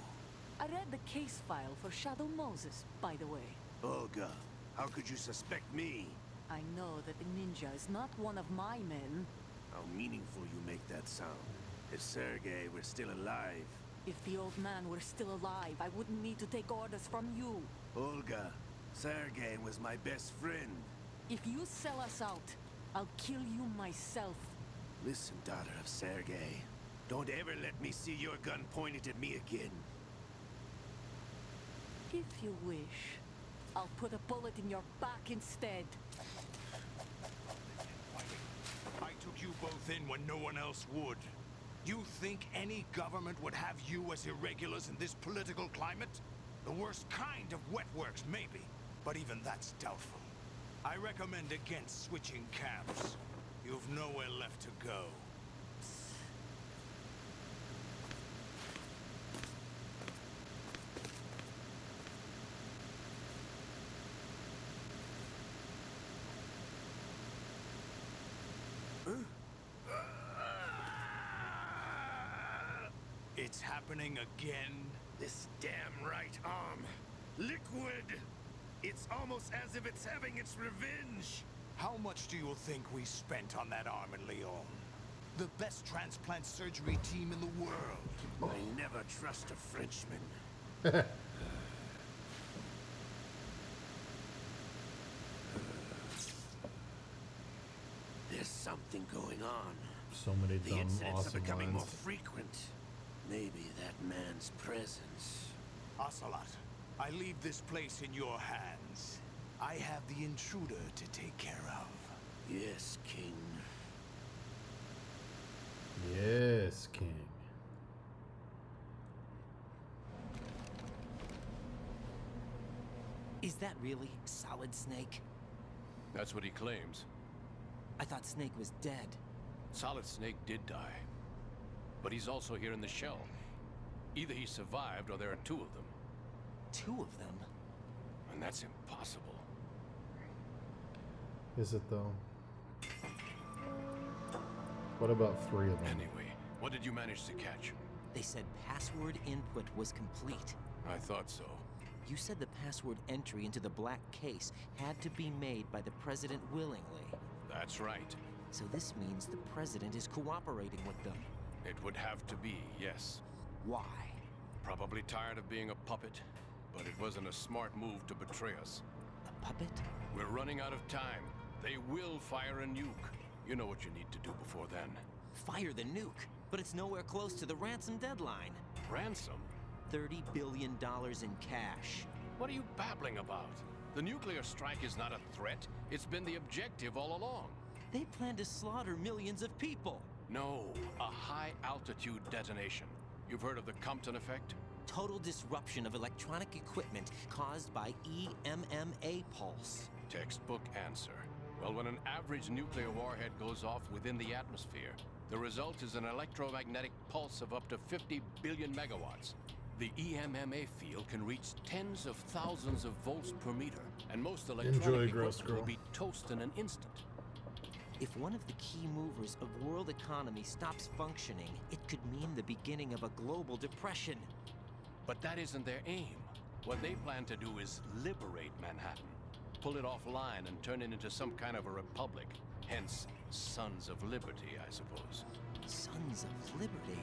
I read the case file for Shadow Moses, by the way. Olga, how could you suspect me? I know that the ninja is not one of my men. How meaningful you make that sound. If Sergei were still alive. If the old man were still alive, I wouldn't need to take orders from you. Olga, Sergei was my best friend. If you sell us out, I'll kill you myself. Listen, daughter of Sergei. Don't ever let me see your gun pointed at me again. If you wish, I'll put a bullet in your back instead. I took you both in when no one else would. You think any government would have you as irregulars in this political climate? The worst kind of wet works, maybe, but even that's doubtful. I recommend against switching camps. You've nowhere left to go. It's happening again. This damn right arm. Liquid! It's almost as if it's having its revenge. How much do you think we spent on that arm in Lyon? The best transplant surgery team in the world. I never trust a Frenchman. There's something going on. So many The dumb, incidents awesome are becoming lines. more frequent. Maybe that man's presence. Ocelot, I leave this place in your hands. I have the intruder to take care of. Yes, King. Yes, King. Is that really Solid Snake? That's what he claims. I thought Snake was dead. Solid Snake did die. But he's also here in the shell. Either he survived or there are two of them. Two of them? And that's impossible. Is it though? What about three of them? Anyway, what did you manage to catch? They said password input was complete. I thought so. You said the password entry into the black case had to be made by the president willingly. That's right. So this means the president is cooperating with them. It would have to be, yes. Why? Probably tired of being a puppet, but it wasn't a smart move to betray us. A puppet? We're running out of time. They will fire a nuke. You know what you need to do before then. Fire the nuke, but it's nowhere close to the ransom deadline. Ransom? $30 billion in cash. What are you babbling about? The nuclear strike is not a threat. It's been the objective all along. They plan to slaughter millions of people. No, a high-altitude detonation. You've heard of the Compton effect? Total disruption of electronic equipment caused by EMMA pulse. Textbook answer. Well, when an average nuclear warhead goes off within the atmosphere, the result is an electromagnetic pulse of up to 50 billion megawatts. The EMMA field can reach tens of thousands of volts per meter, and most electronic equipment will be toast in an instant. If one of the key movers of world economy stops functioning, it could mean the beginning of a global depression. But that isn't their aim. What they plan to do is liberate Manhattan. Pull it offline and turn it into some kind of a republic. Hence, Sons of Liberty, I suppose. Sons of Liberty?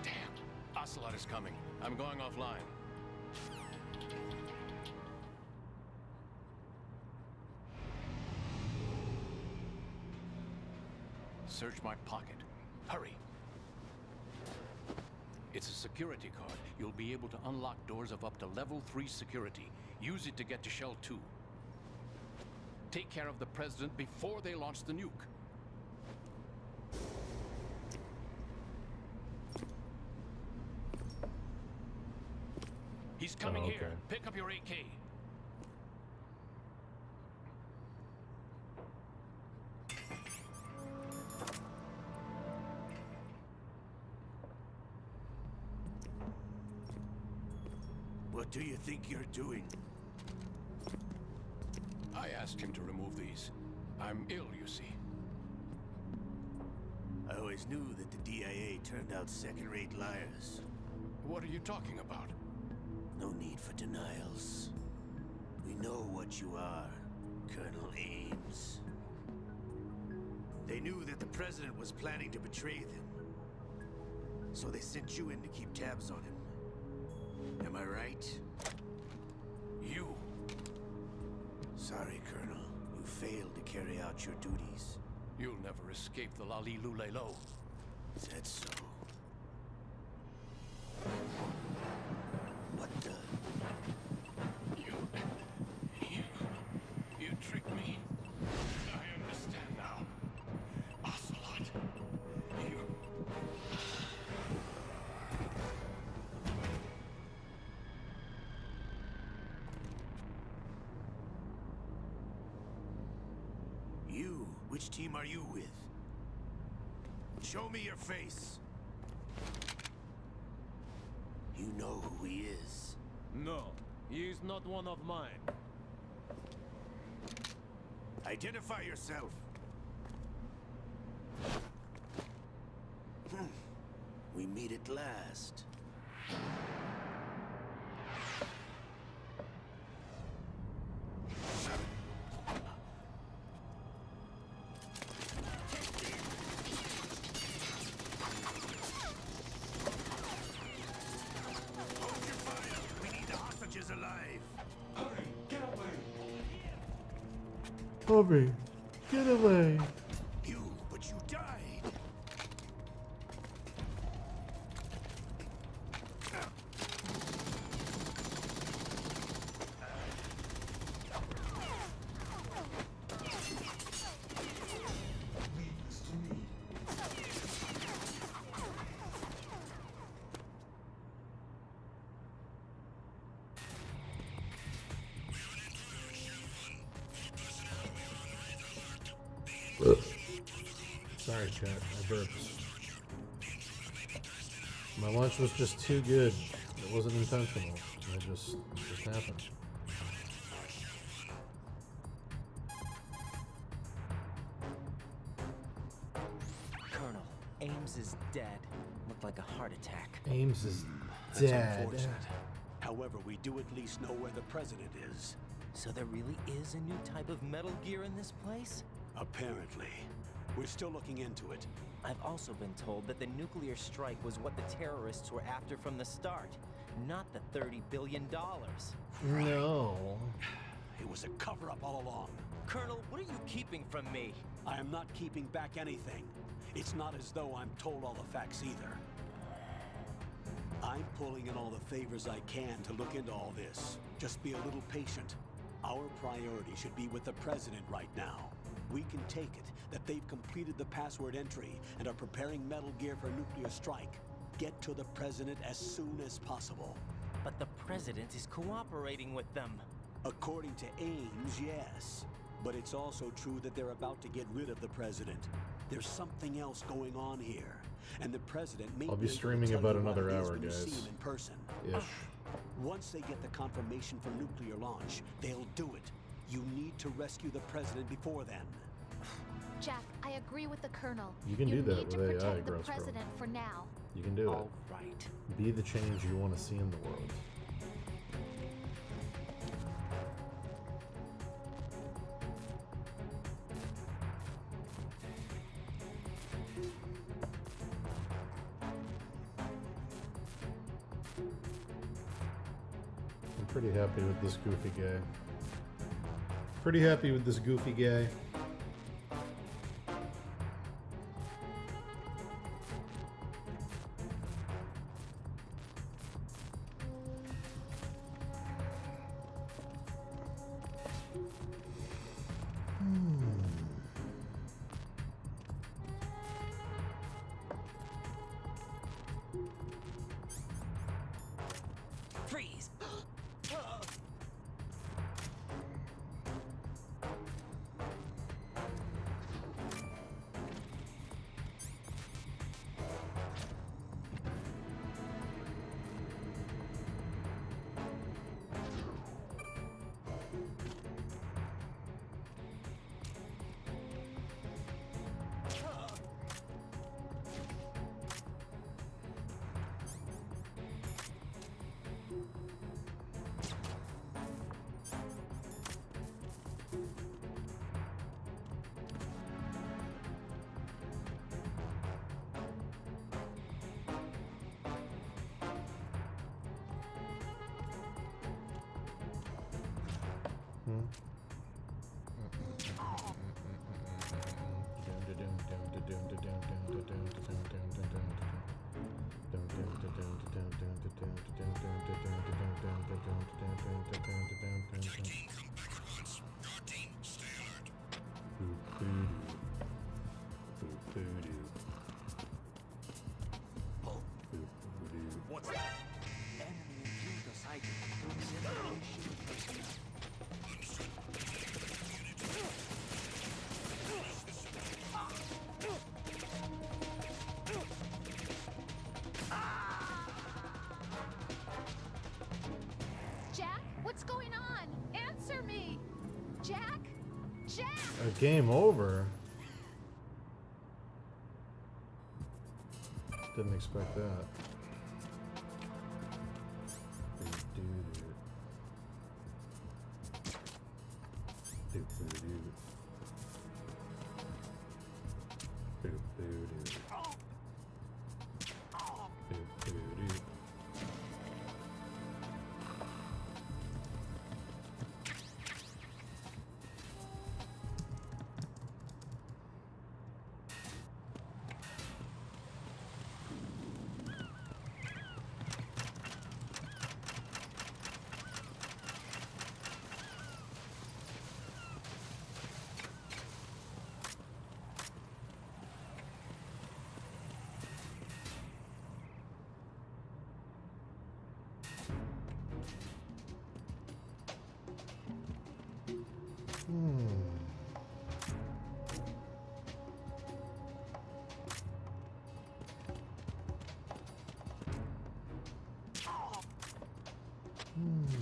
Damn. Ocelot is coming. I'm going offline. Search my pocket. Hurry. It's a security card. You'll be able to unlock doors of up to level 3 security. Use it to get to Shell 2. Take care of the president before they launch the nuke. He's coming here. Pick up your AK. do you think you're doing? I asked him to remove these. I'm ill, you see. I always knew that the DIA turned out second-rate liars. What are you talking about? No need for denials. We know what you are, Colonel Ames. They knew that the President was planning to betray them. So they sent you in to keep tabs on him. Am I right? You? Sorry, Colonel. You failed to carry out your duties. You'll never escape the Lali Lulelo. Said so. What the? You tricked me. I understand now. Ocelot. You... You? Which team are you with? Show me your face. You know who he is. No, he is not one of mine. Identify yourself. We meet at last. Aubrey, get away. You, but you died. Sorry, chat. I burped. My lunch was just too good. It wasn't intentional. It just happened. Colonel, Ames is dead. Looked like a heart attack. Ames is That's dead. unfortunate. However, we do at least know where the President is. So there really is a new type of Metal Gear in this place? Apparently. We're still looking into it. I've also been told that the nuclear strike was what the terrorists were after from the start, not the $30 billion. No. It was a cover-up all along. Colonel, what are you keeping from me? I am not keeping back anything. It's not as though I'm told all the facts either. I'm pulling in all the favors I can to look into all this. Just be a little patient. Our priority should be with the President right now. We can take it that they've completed the password entry and are preparing Metal Gear for nuclear strike. Get to the President as soon as possible. But the President is cooperating with them. According to Ames, yes. But it's also true that they're about to get rid of the President. There's something else going on here. And the President may I'll be able to streaming tell about you what another it is hour, when you guys. see him in person. Ish. Once they get the confirmation for nuclear launch, they'll do it. You need to rescue the President before then. Jack, I agree with the Colonel. You can do that need to with AI, protect the Grossbro. President for now. You can do it. All right. Be the change you want to see in the world. I'm pretty happy with this goofy guy. Pretty happy with this goofy guy. Freeze! Jack? Jack! A game over? Didn't expect that.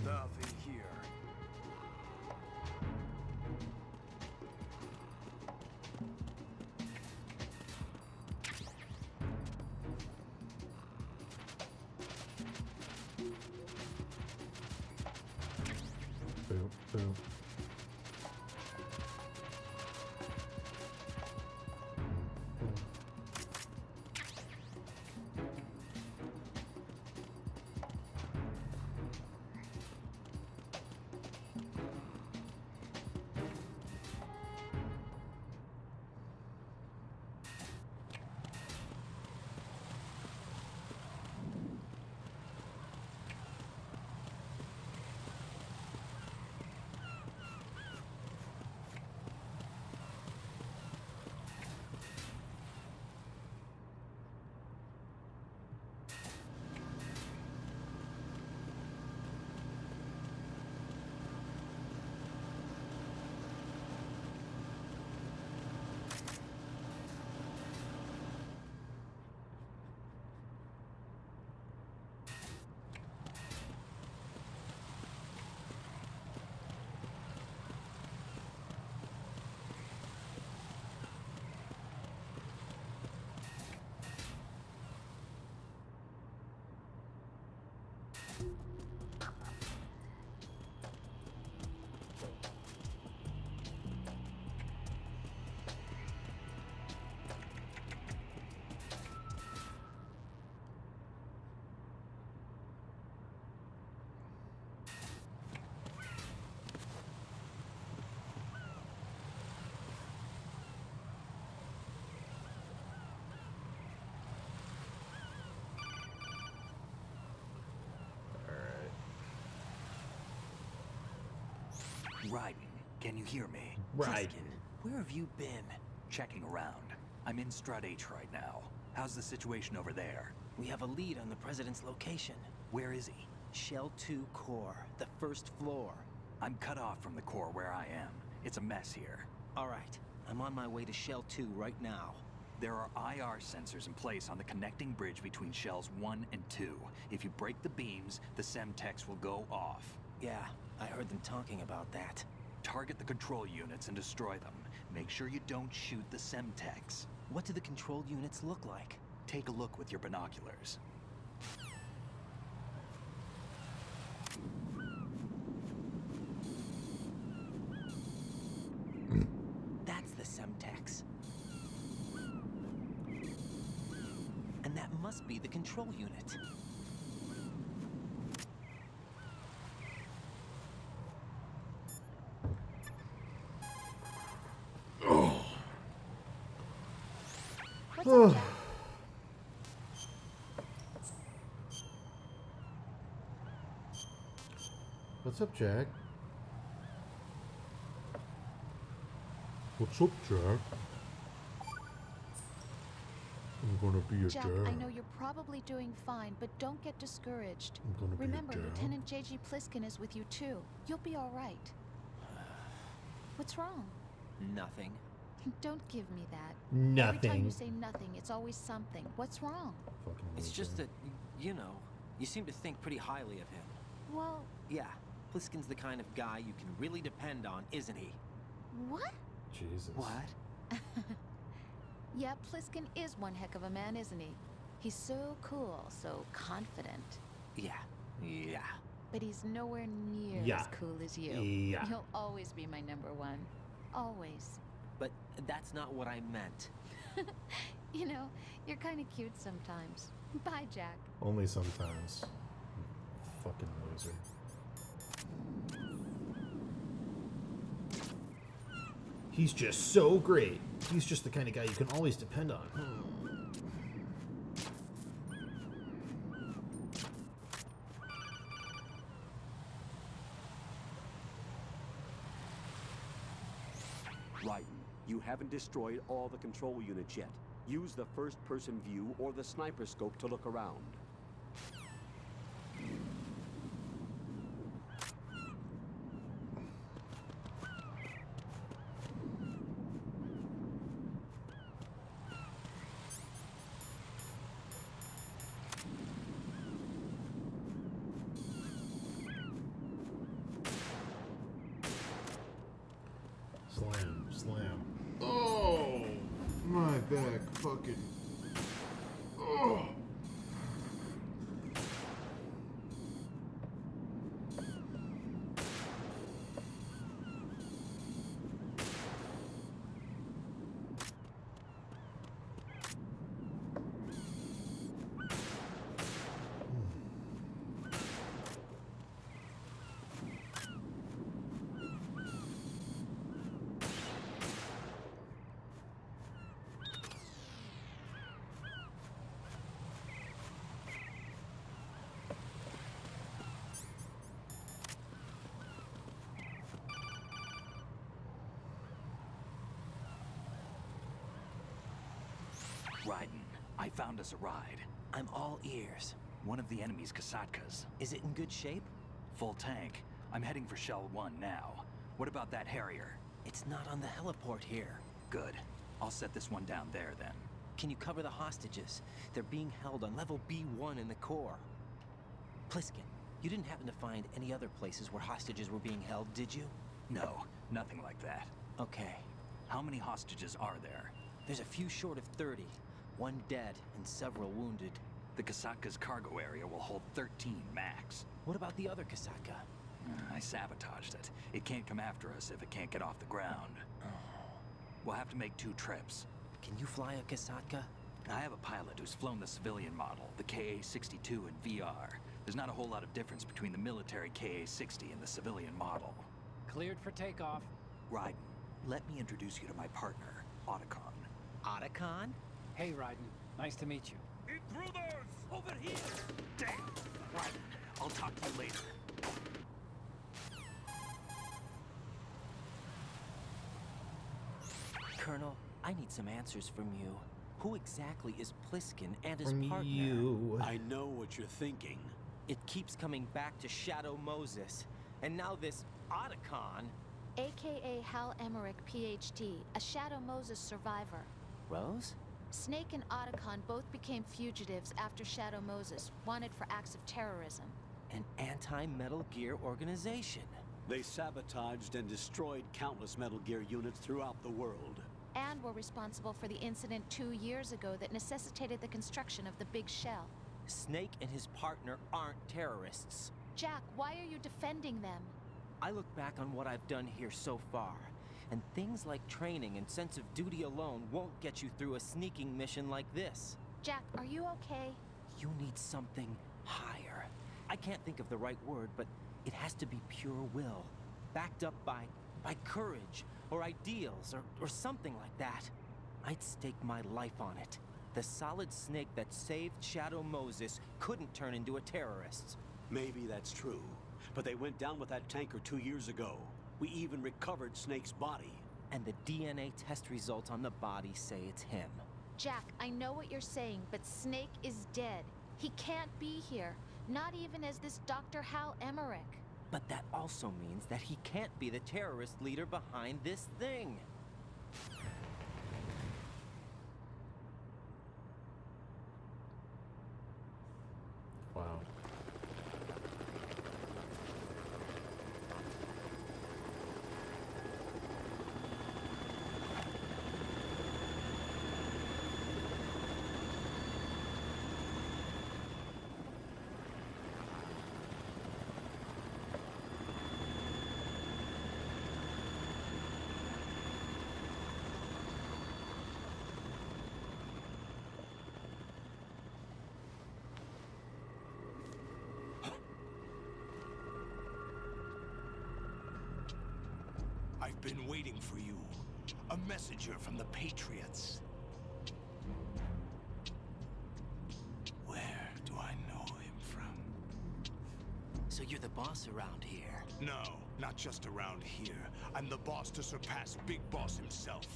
Nothing here. Boom, boom. Raiden, can you hear me? Raiden. Where have you been? Checking around. I'm in Strut H right now. How's the situation over there? We have a lead on the President's location. Where is he? Shell 2 core, the first floor. I'm cut off from the core where I am. It's a mess here. All right, I'm on my way to Shell 2 right now. There are IR sensors in place on the connecting bridge between Shells 1 and 2. If you break the beams, the Semtex will go off. Yeah, I heard them talking about that. Target the control units and destroy them. Make sure you don't shoot the Semtex. What do the control units look like? Take a look with your binoculars. That's the Semtex. And that must be the control unit. Oh. What's up, Jack? What's up, Jack? I'm gonna be a Jack, Jack. I know you're probably doing fine, but don't get discouraged. I'm gonna be a Remember, Jack. Lieutenant J.G. Pliskin is with you too. You'll be all right. What's wrong? Nothing. Don't give me that. Nothing. Every time you say nothing, it's always something. What's wrong? It's just that, you know, you seem to think pretty highly of him. Well, Yeah, Pliskin's the kind of guy you can really depend on, isn't he? What? Jesus. What? Yeah, Pliskin is one heck of a man, isn't he? He's so cool, so confident. Yeah. But he's nowhere near Yeah. as cool as you. Yeah. You'll always be my number one. Always. But that's not what I meant. You know, you're kind of cute sometimes. Bye, Jack. Only sometimes. Fucking loser. He's just so great. He's just the kind of guy you can always depend on. Raiden, you haven't destroyed all the control units yet. Use the first-person view or the sniper scope to look around. Slam. Oh, my back fucking. Oh. Raiden, I found us a ride. I'm all ears. One of the enemy's Kasatkas. Is it in good shape? Full tank. I'm heading for Shell 1 now. What about that Harrier? It's not on the heliport here. Good. I'll set this one down there then. Can you cover the hostages? They're being held on level B1 in the core. Pliskin, you didn't happen to find any other places where hostages were being held, did you? No, nothing like that. Okay. How many hostages are there? There's a few short of 30. One dead and several wounded. The Kasatka's cargo area will hold 13 max. What about the other Kasaka? I sabotaged it. It can't come after us if it can't get off the ground. We'll have to make 2 trips. Can you fly a Kasatka? I have a pilot who's flown the civilian model, the KA-62 in VR. There's not a whole lot of difference between the military KA-60 and the civilian model. Cleared for takeoff. Raiden, let me introduce you to my partner, Otacon. Otacon? Hey, Raiden. Nice to meet you. Intruders! Over here! Damn! Raiden, I'll talk to you later. Colonel, I need some answers from you. Who exactly is Pliskin and his From partner? you. I know what you're thinking. It keeps coming back to Shadow Moses. And now this Otacon. AKA Hal Emmerich, PhD, a Shadow Moses survivor. Rose? Snake and Otacon both became fugitives after Shadow Moses, wanted for acts of terrorism. An anti-Metal Gear organization. They sabotaged and destroyed countless Metal Gear units throughout the world. And were responsible for the incident 2 years ago that necessitated the construction of the Big Shell. Snake and his partner aren't terrorists. Jack, why are you defending them? I look back on what I've done here so far, and things like training and sense of duty alone won't get you through a sneaking mission like this. Jack, are you okay? You need something higher. I can't think of the right word, but it has to be pure will, backed up by courage, or ideals, or something like that. I'd stake my life on it. The solid Snake that saved Shadow Moses couldn't turn into a terrorist. Maybe that's true, but they went down with that tanker 2 years ago. We even recovered Snake's body. And the DNA test results on the body say it's him. Jack, I know what you're saying, but Snake is dead. He can't be here, not even as this Dr. Hal Emmerich. But that also means that he can't be the terrorist leader behind this thing. Wow. been waiting for you. A messenger from the Patriots. Where do I know him from? So you're the boss around here? No, not just around here. I'm the boss to surpass Big Boss himself.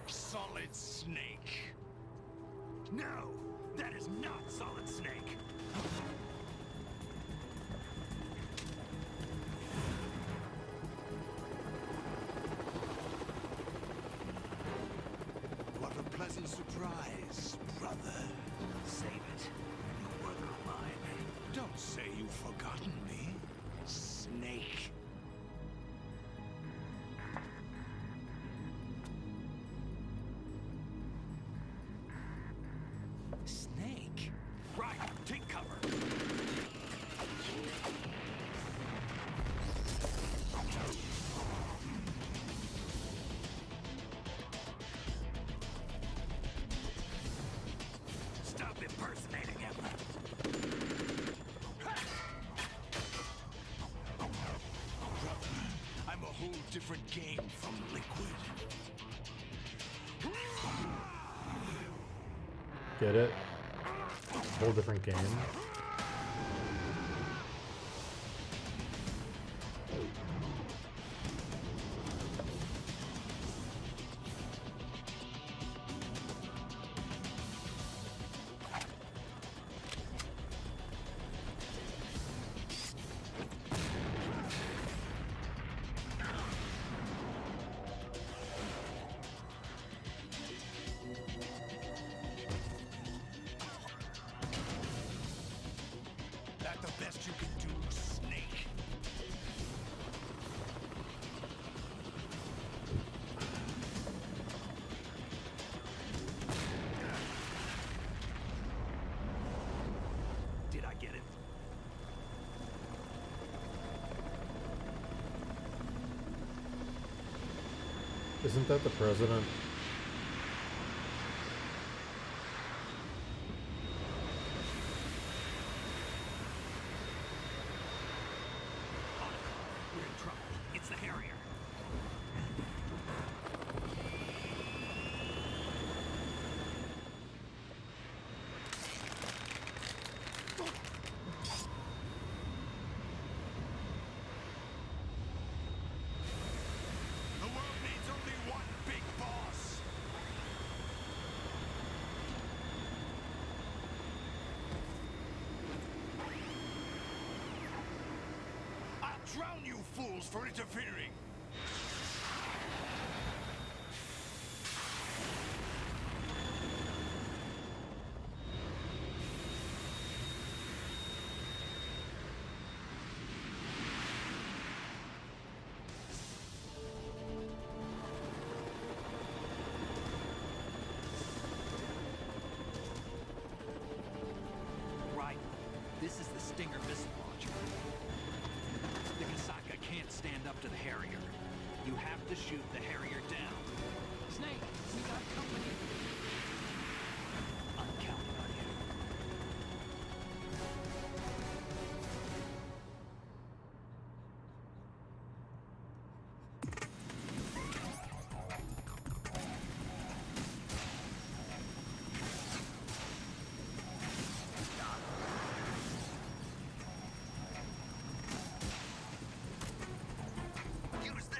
Solid Snake. No! That is not Solid Snake! What a pleasant surprise, brother. Save it. You work of mine. Don't say you've forgotten me, Snake. Snake? Right, take cover. Stop impersonating him. Brother, I'm a whole different game from Liquid. Get it? Whole different game. That the best you can do, Snake? Did I get it? Isn't that the president? We're in trouble. It's the Harrier. The world needs only one big boss. I'll drown you fools for interfering. Right. This is the Stinger missile launcher. The Kasaka can't stand up to the Harrier. You have to shoot the Harrier down. Snake, we got company. I'm counting on you. Use this.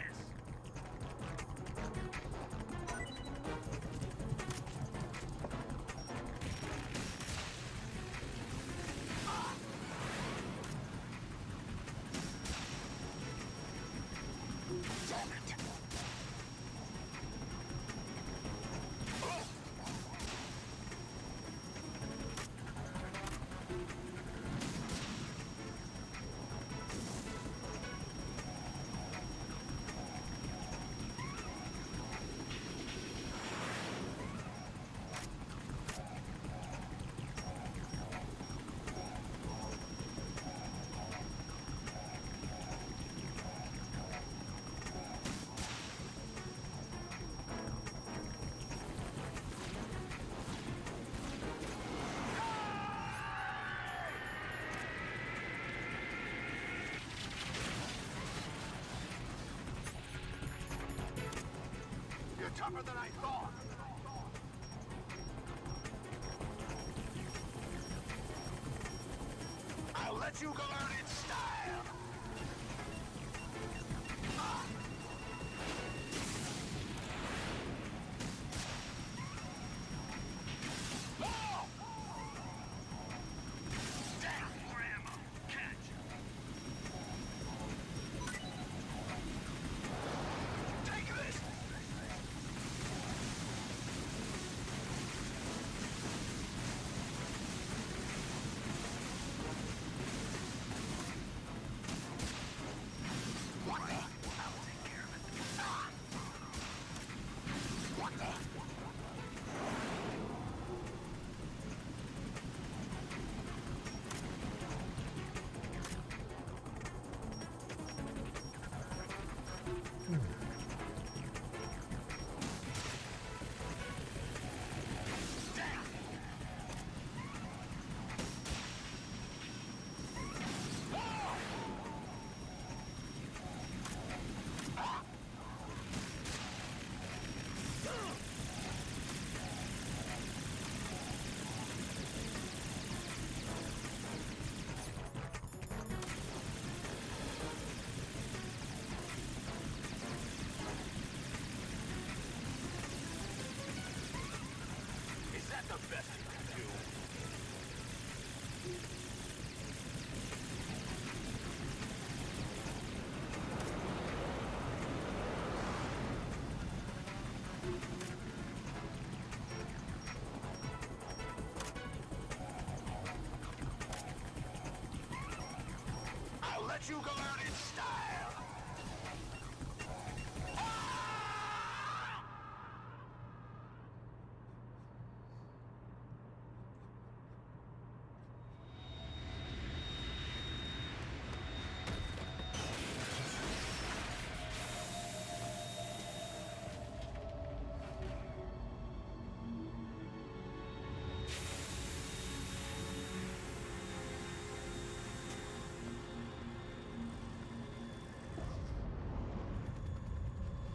tougher than I thought. I'll let you go out in style. The best you can do. I'll let you go out in style.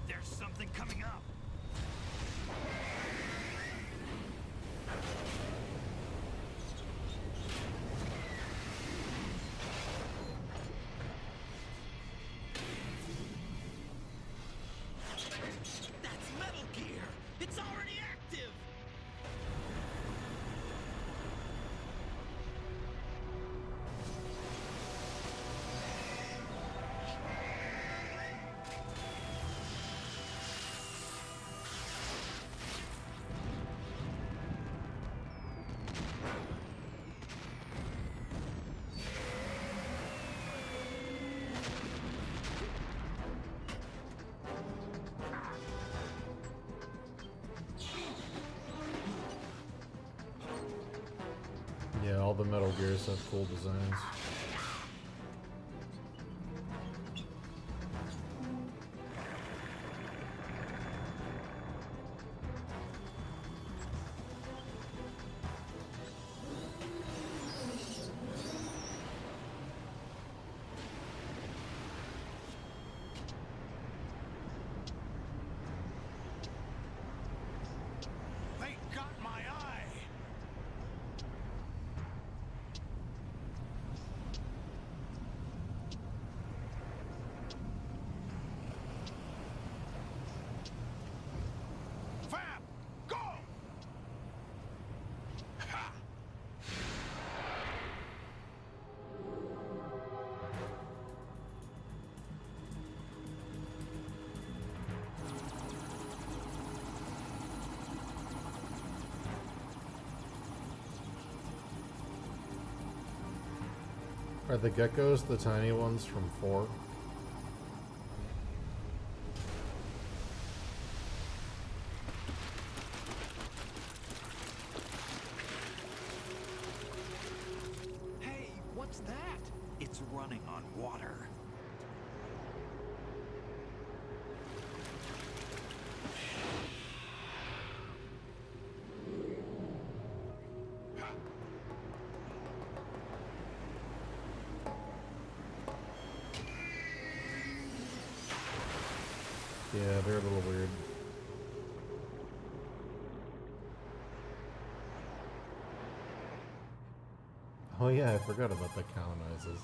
There's something coming up. That's Metal Gear! It's already active! Yeah, all the Metal Gears have cool designs. They got my eye! Fab! Go! Ha! Are the geckos the tiny ones from 4? Hey, what's that? It's running on water. Yeah, they're a little weird. Oh yeah, I forgot about the colonizers.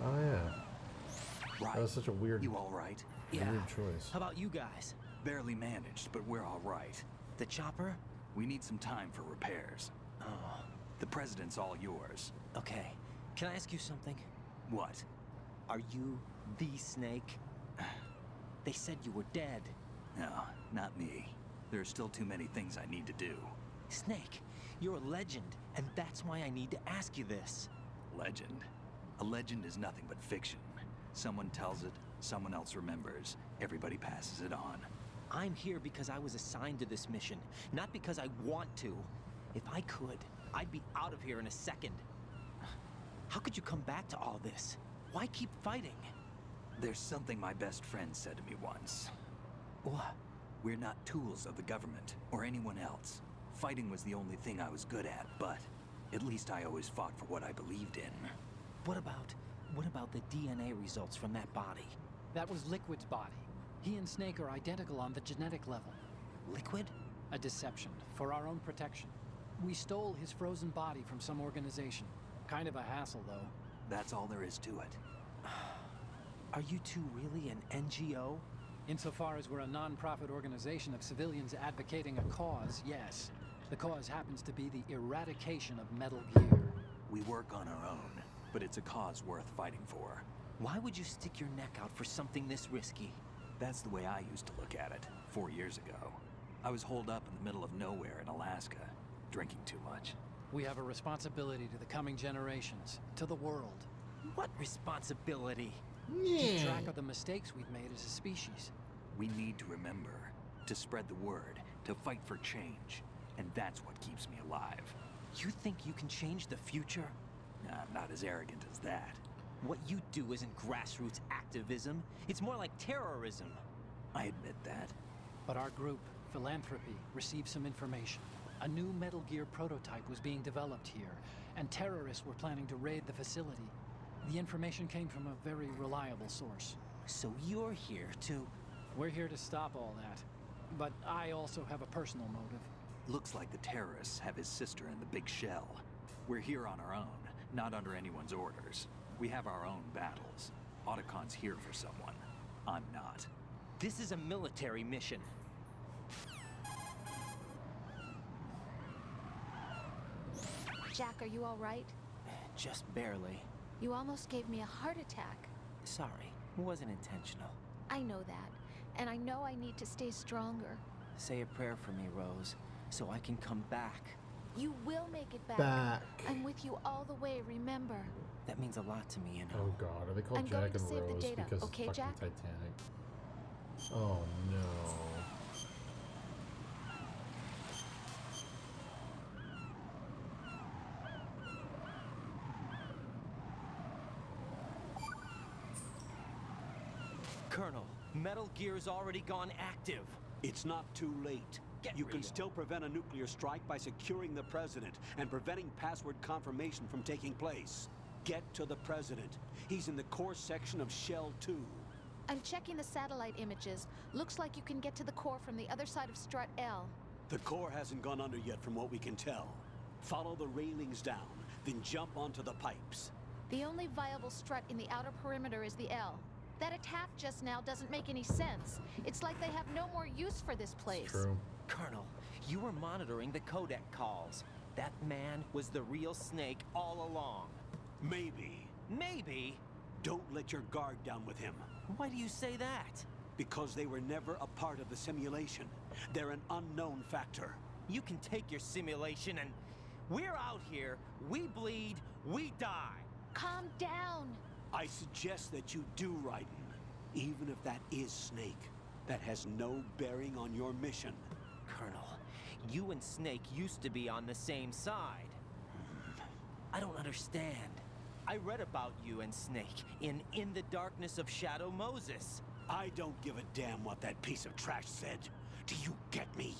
Oh yeah. Right. That was such a weird, You all right? weird choice. How about you guys? Barely managed, but we're all right. The chopper? We need some time for repairs. Oh. The president's all yours. Okay. Can I ask you something? What? Are you the Snake? They said you were dead. No, not me. There are still too many things I need to do. Snake, you're a legend, and that's why I need to ask you this. Legend? A legend is nothing but fiction. Someone tells it, someone else remembers. Everybody passes it on. I'm here because I was assigned to this mission, not because I want to. If I could, I'd be out of here in a second. How could you come back to all this? Why keep fighting? There's something my best friend said to me once. What? We're not tools of the government or anyone else. Fighting was the only thing I was good at, but at least I always fought for what I believed in. What about the DNA results from that body? That was Liquid's body. He and Snake are identical on the genetic level. Liquid? A deception, for our own protection. We stole his frozen body from some organization. Kind of a hassle, though. That's all there is to it. Are you two really an NGO? Insofar as we're a non-profit organization of civilians advocating a cause, yes. The cause happens to be the eradication of Metal Gear. We work on our own, but it's a cause worth fighting for. Why would you stick your neck out for something this risky? That's the way I used to look at it, 4 years ago. I was holed up in the middle of nowhere in Alaska, drinking too much. We have a responsibility to the coming generations, to the world. What responsibility? Keep track of the mistakes we've made as a species. We need to remember, to spread the word, to fight for change. And that's what keeps me alive. You think you can change the future? I'm not as arrogant as that. What you do isn't grassroots activism. It's more like terrorism. I admit that. But our group, Philanthropy, received some information. A new Metal Gear prototype was being developed here, and terrorists were planning to raid the facility. The information came from a very reliable source. So you're here to... We're here to stop all that. But I also have a personal motive. Looks like the terrorists have his sister in the big shell. We're here on our own, not under anyone's orders. We have our own battles. Otacon's here for someone. I'm not. This is a military mission. Jack, are you all right? Just barely. You almost gave me a heart attack. Sorry, it wasn't intentional. I know that, and I know I need to stay stronger. Say a prayer for me, Rose, so I can come back. You will make it back. I'm with you all the way, remember? That means a lot to me, you know. Oh god, are they called I'm Jack going to and save the Rose data, because okay, fucking Jack? Titanic? Oh no. Colonel, Metal Gear's already gone active. It's not too late. You can still prevent a nuclear strike by securing the president and preventing password confirmation from taking place. Get to the president. He's in the core section of Shell 2. I'm checking the satellite images. Looks like you can get to the core from the other side of Strut L. The core hasn't gone under yet from what we can tell. Follow the railings down, then jump onto the pipes. The only viable strut in the outer perimeter is the L. That attack just now doesn't make any sense. It's like they have no more use for this place. True. Colonel, you were monitoring the codec calls. That man was the real Snake all along. Maybe. Maybe? Don't let your guard down with him. Why do you say that? Because they were never a part of the simulation. They're an unknown factor. You can take your simulation and... We're out here, we bleed, we die. Calm down. I suggest that you do, Raiden. Even if that is Snake, that has no bearing on your mission. Colonel, you and Snake used to be on the same side. I don't understand. I read about you and Snake in the Darkness of Shadow Moses. I don't give a damn what that piece of trash said. Do you get me?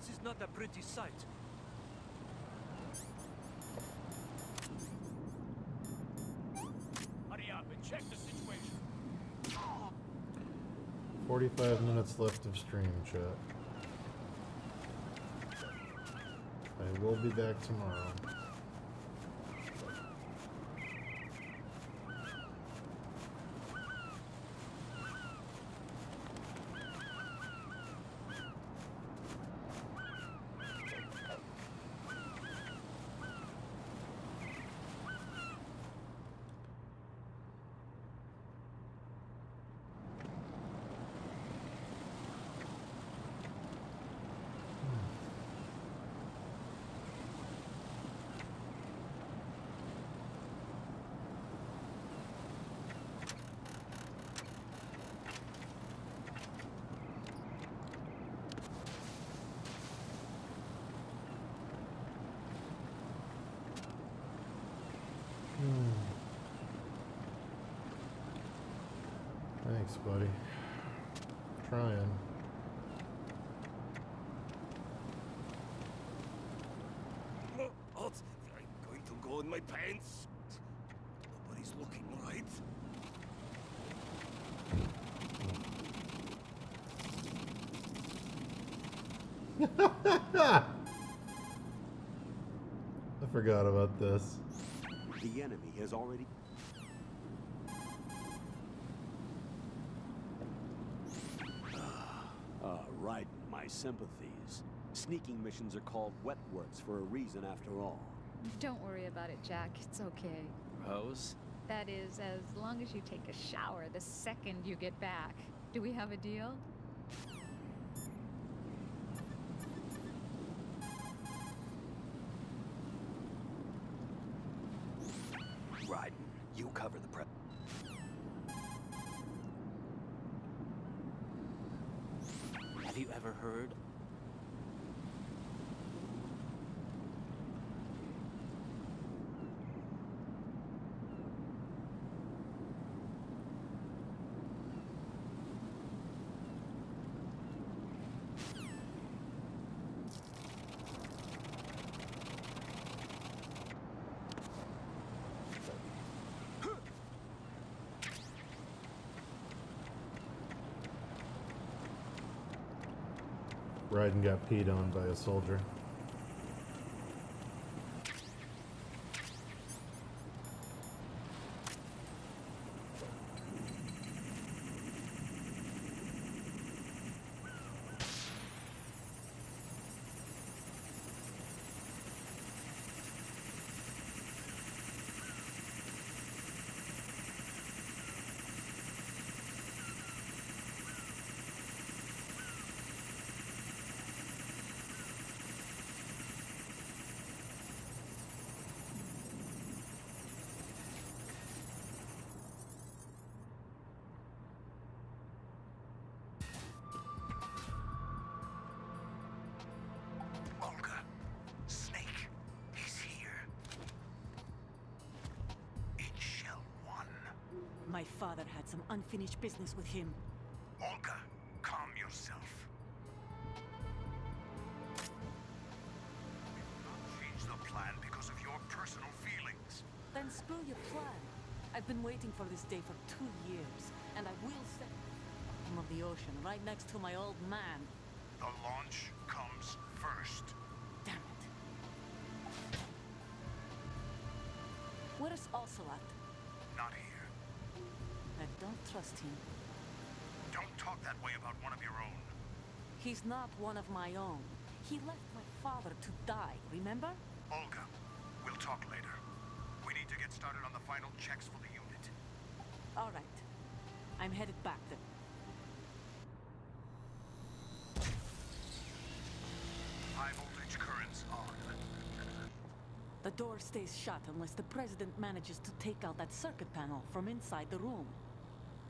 This is not a pretty sight. 45 minutes left of stream, chat. I will be back tomorrow. Thanks, buddy. Trying. Oh, I'm going to go in my pants. Nobody's looking, right? I forgot about this. The enemy has already... Right, my sympathies. Sneaking missions are called wet works for a reason after all. Don't worry about it, Jack. It's okay. Rose? That is, as long as you take a shower the second you get back. Do we have a deal? Raiden, you cover the prep. Have you ever heard? Raiden got peed on by a soldier. My father had some unfinished business with him. Olga, calm yourself. We've not changed the plan because of your personal feelings. Then screw your plan. I've been waiting for this day for 2 years, and I will set bottom of the ocean right next to my old man. The launch comes first. Damn it. Where's Ocelot? Not here. I don't trust him. Don't talk that way about one of your own. He's not one of my own. He left my father to die, remember? Olga, we'll talk later. We need to get started on the final checks for the unit. All right. I'm headed back then. High voltage currents on. The door stays shut unless the president manages to take out that circuit panel from inside the room.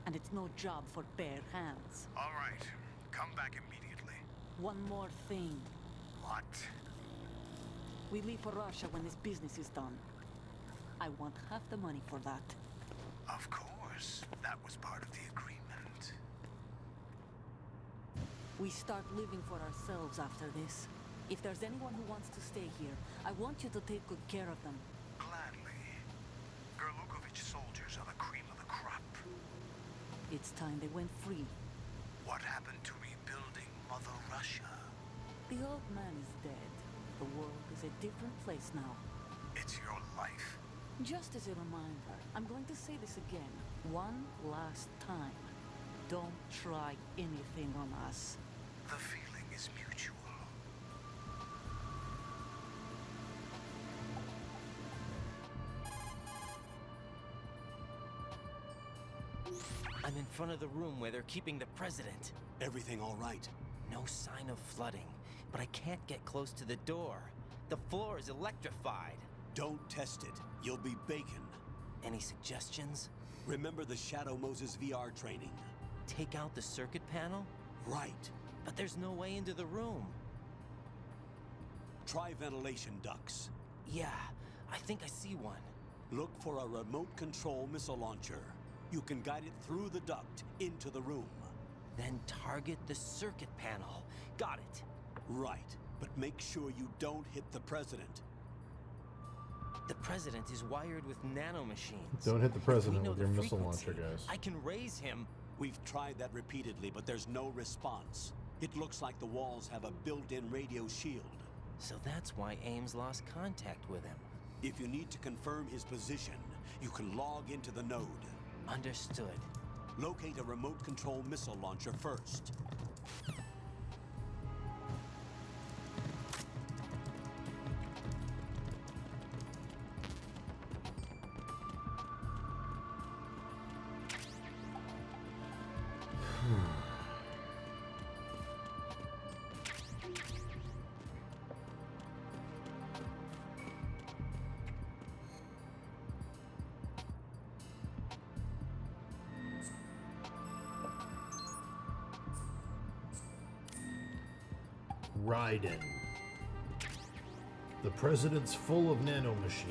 And it's no job for bare hands. All right. Come back immediately. One more thing. What? We leave for Russia when this business is done. I want half the money for that. Of course. That was part of the agreement. We start living for ourselves after this. If there's anyone who wants to stay here, I want you to take good care of them. Gladly. Gerlukovich soldiers are the cream of the crop. It's time they went free. What happened to rebuilding Mother Russia? The old man is dead. The world is a different place now. It's your life. Just as a reminder, I'm going to say this again, one last time. Don't try anything on us. The feeling is mutual. I'm in front of the room where they're keeping the president. Everything all right? No sign of flooding, but I can't get close to the door. The floor is electrified. Don't test it. You'll be bacon. Any suggestions? Remember the Shadow Moses VR training? Take out the circuit panel? Right. But there's no way into the room. Try ventilation ducts. Yeah, I think I see one. Look for a remote control missile launcher. You can guide it through the duct into the room. Then target the circuit panel. Got it. Right, but make sure you don't hit the president. The president is wired with nanomachines. Don't hit the president with the your missile frequency, launcher, guys. I can raise him. We've tried that repeatedly, but there's no response. It looks like the walls have a built-in radio shield. So that's why Ames lost contact with him. If you need to confirm his position, you can log into the node. Understood. Locate a remote control missile launcher first. Raiden. The president's full of nanomachines.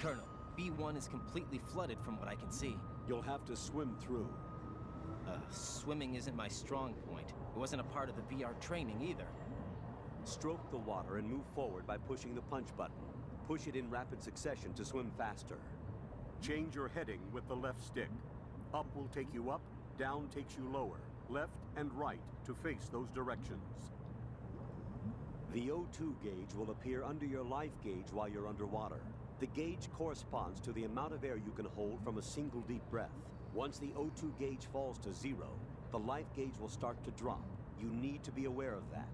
Colonel, B1 is completely flooded from what I can see. You'll have to swim through. Swimming isn't my strong point. It wasn't a part of the VR training either. Stroke the water and move forward by pushing the punch button. Push it in rapid succession to swim faster. Change your heading with the left stick. Up will take you up, down takes you lower. Left and right to face those directions. The O2 gauge will appear under your life gauge while you're underwater. The gauge corresponds to the amount of air you can hold from a single deep breath. Once the O2 gauge falls to 0, the life gauge will start to drop. You need to be aware of that.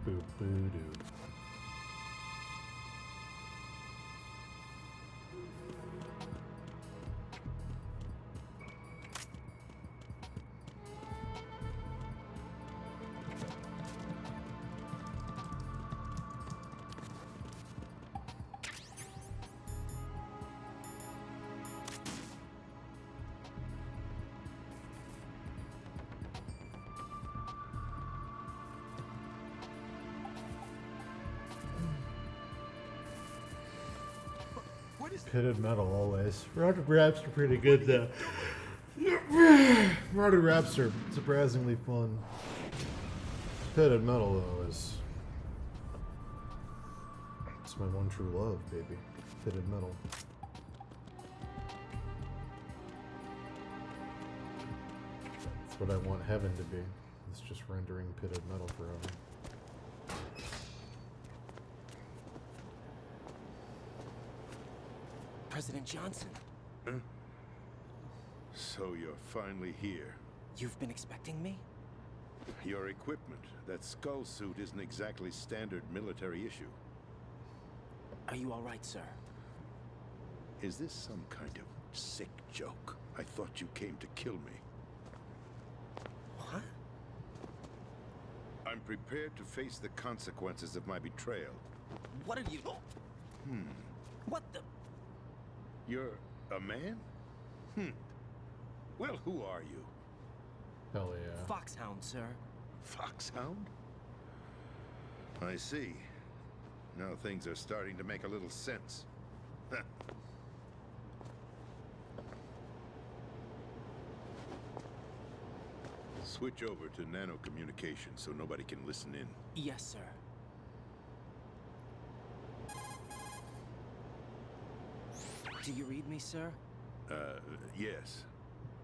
Boop boo doo. Pitted metal always. Rocket raps are pretty good though. Rocket raps are surprisingly fun. Pitted metal though is it's my one true love, baby. Pitted metal. That's what I want heaven to be. It's just rendering pitted metal forever. President Johnson. Huh? So you're finally here. You've been expecting me? Your equipment, that skull suit isn't exactly standard military issue. Are you all right, sir? Is this some kind of sick joke? I thought you came to kill me. What? I'm prepared to face the consequences of my betrayal. What are you... What the... You're a man? Well, who are you? Hell yeah. Foxhound, sir. Foxhound? I see. Now things are starting to make a little sense. Switch over to nano communication so nobody can listen in. Yes, sir. Do you read me, sir? Yes.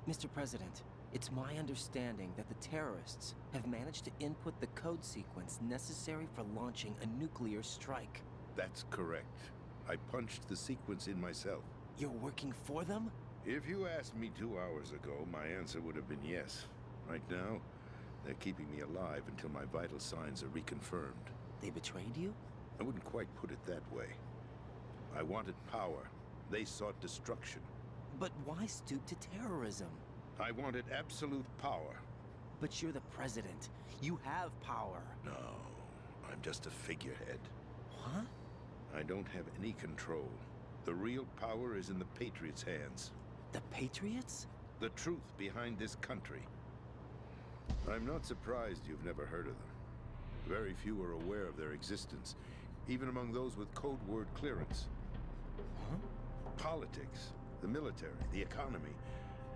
Mr. President, it's my understanding that the terrorists have managed to input the code sequence necessary for launching a nuclear strike. That's correct. I punched the sequence in myself. You're working for them? If you asked me 2 hours ago, my answer would have been yes. Right now, they're keeping me alive until my vital signs are reconfirmed. They betrayed you? I wouldn't quite put it that way. I wanted power. They sought destruction. But why stoop to terrorism? I wanted absolute power. But you're the president. You have power. No, I'm just a figurehead. What? I don't have any control. The real power is in the Patriots' hands. The Patriots? The truth behind this country. I'm not surprised you've never heard of them. Very few are aware of their existence, even among those with code word clearance. Huh? Politics, the military, the economy,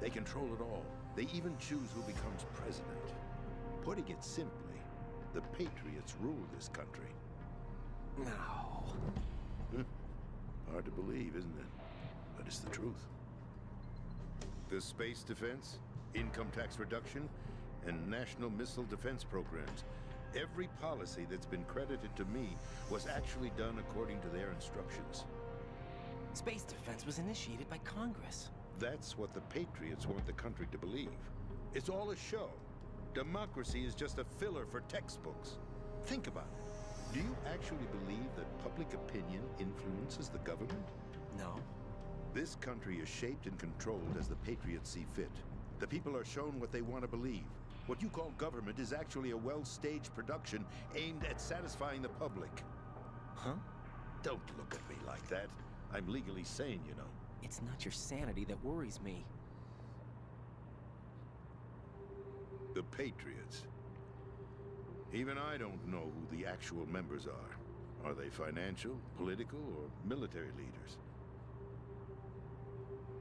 they control it all. They even choose who becomes president. Putting it simply, the Patriots rule this country. No. Hard to believe, isn't it? But it's the truth. The space defense, income tax reduction, and national missile defense programs. Every policy that's been credited to me was actually done according to their instructions. Space defense was initiated by Congress. That's what the Patriots want the country to believe. It's all a show. Democracy is just a filler for textbooks. Think about it. Do you actually believe that public opinion influences the government? No. This country is shaped and controlled as the Patriots see fit. The people are shown what they want to believe. What you call government is actually a well-staged production aimed at satisfying the public. Huh? Don't look at me like that. I'm legally sane, you know. It's not your sanity that worries me. The Patriots. Even I don't know who the actual members are. Are they financial, political, or military leaders?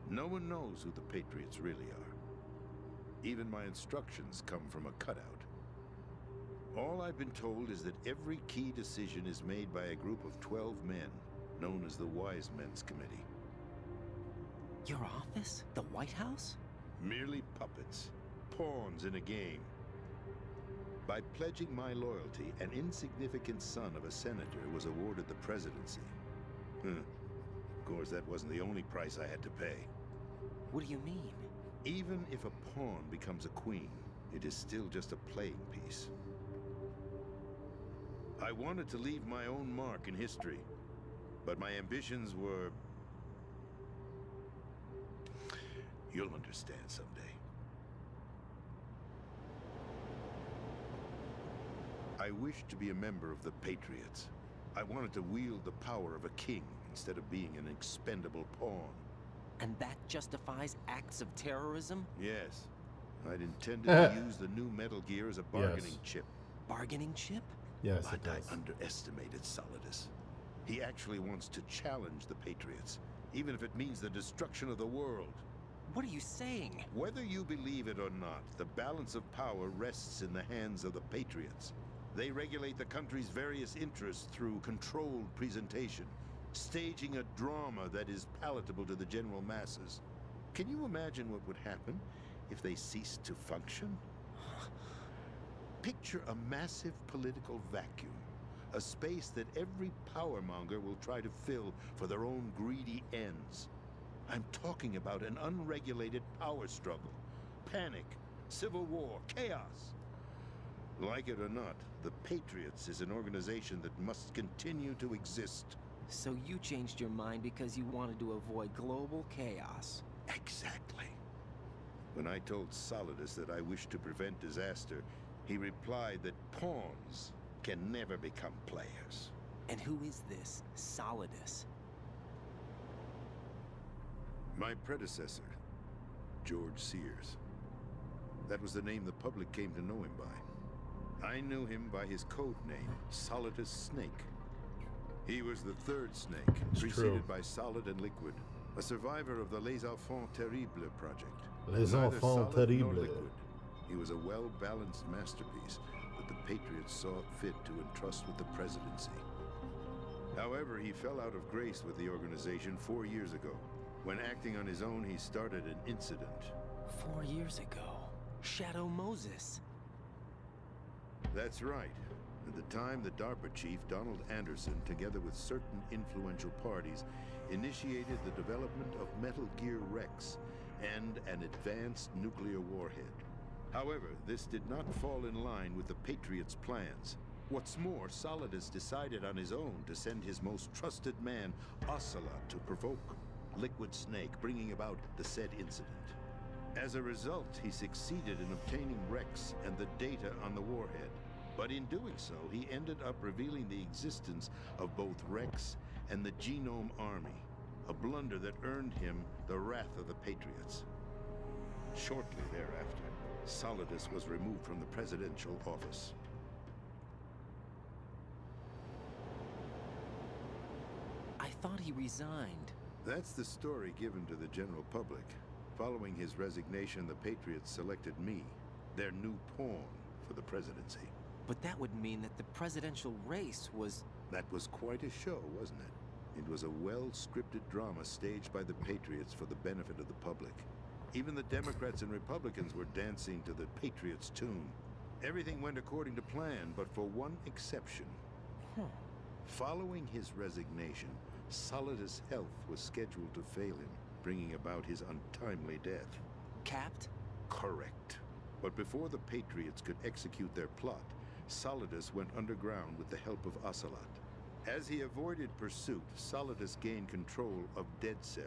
No one knows who the Patriots really are. Even my instructions come from a cutout. All I've been told is that every key decision is made by a group of 12 men, known as the Wise Men's Committee. Your office? The White House? Merely puppets, pawns in a game. By pledging my loyalty, an insignificant son of a senator was awarded the presidency. Of course, that wasn't the only price I had to pay. What do you mean? Even if a pawn becomes a queen, it is still just a playing piece. I wanted to leave my own mark in history, but my ambitions were... You'll understand someday. I wished to be a member of the Patriots. I wanted to wield the power of a king instead of being an expendable pawn. And that justifies acts of terrorism? Yes. I'd intended to use the new Metal Gear as a bargaining chip. Bargaining chip? Yes, but I underestimated Solidus. He actually wants to challenge the Patriots. even if it means the destruction of the world. What are you saying? Whether you believe it or not, the balance of power rests in the hands of the Patriots. They regulate the country's various interests through controlled presentation, staging a drama that is palatable to the general masses. Can you imagine what would happen if they ceased to function? Picture a massive political vacuum, a space that every powermonger will try to fill for their own greedy ends. I'm talking about an unregulated power struggle, panic, civil war, chaos. Like it or not, the Patriots is an organization that must continue to exist. So you changed your mind because you wanted to avoid global chaos. Exactly. When I told Solidus that I wished to prevent disaster, he replied that pawns can never become players. And who is this Solidus? My predecessor, George Sears. That was the name the public came to know him by. I knew him by his code name, Solidus Snake. He was the third Snake, preceded by Solid and Liquid, a survivor of the Les Enfants Terribles project. Les Neither Enfants Solid nor Terribles. Liquid. He was a well-balanced masterpiece that the Patriots saw fit to entrust with the presidency. However, he fell out of grace with the organization 4 years ago. When acting on his own, he started an incident. 4 years ago. Shadow Moses. That's right. At the time, the DARPA chief, Donald Anderson, together with certain influential parties, initiated the development of Metal Gear Rex and an advanced nuclear warhead. However, this did not fall in line with the Patriots' plans. What's more, Solidus decided on his own to send his most trusted man, Ocelot, to provoke Liquid Snake, bringing about the said incident. As a result, he succeeded in obtaining Rex and the data on the warhead. But in doing so, he ended up revealing the existence of both Rex and the Genome Army, a blunder that earned him the wrath of the Patriots. Shortly thereafter, Solidus was removed from the presidential office. I thought he resigned. That's the story given to the general public. Following his resignation, the Patriots selected me, their new pawn, for the presidency. But that would mean that the presidential race was... That was quite a show, wasn't it? It was a well-scripted drama staged by the Patriots for the benefit of the public. Even the Democrats and Republicans were dancing to the Patriots' tune. Everything went according to plan, but for one exception. Following his resignation, Solidus' health was scheduled to fail him, bringing about his untimely death. Capped? Correct. But before the Patriots could execute their plot, Solidus went underground with the help of Ocelot. As he avoided pursuit, Solidus gained control of Dead Cell,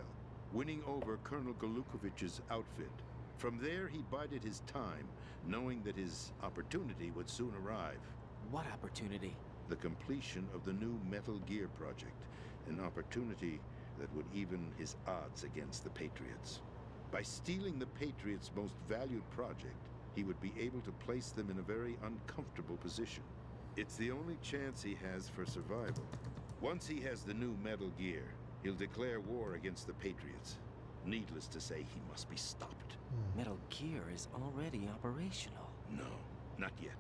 winning over Colonel Galukovich's outfit. From there, he bided his time, knowing that his opportunity would soon arrive. What opportunity? The completion of the new Metal Gear project, an opportunity that would even his odds against the Patriots. By stealing the Patriots' most valued project, he would be able to place them in a very uncomfortable position. It's the only chance he has for survival. Once he has the new Metal Gear, he'll declare war against the Patriots. Needless to say, he must be stopped. Metal Gear is already operational. No, not yet.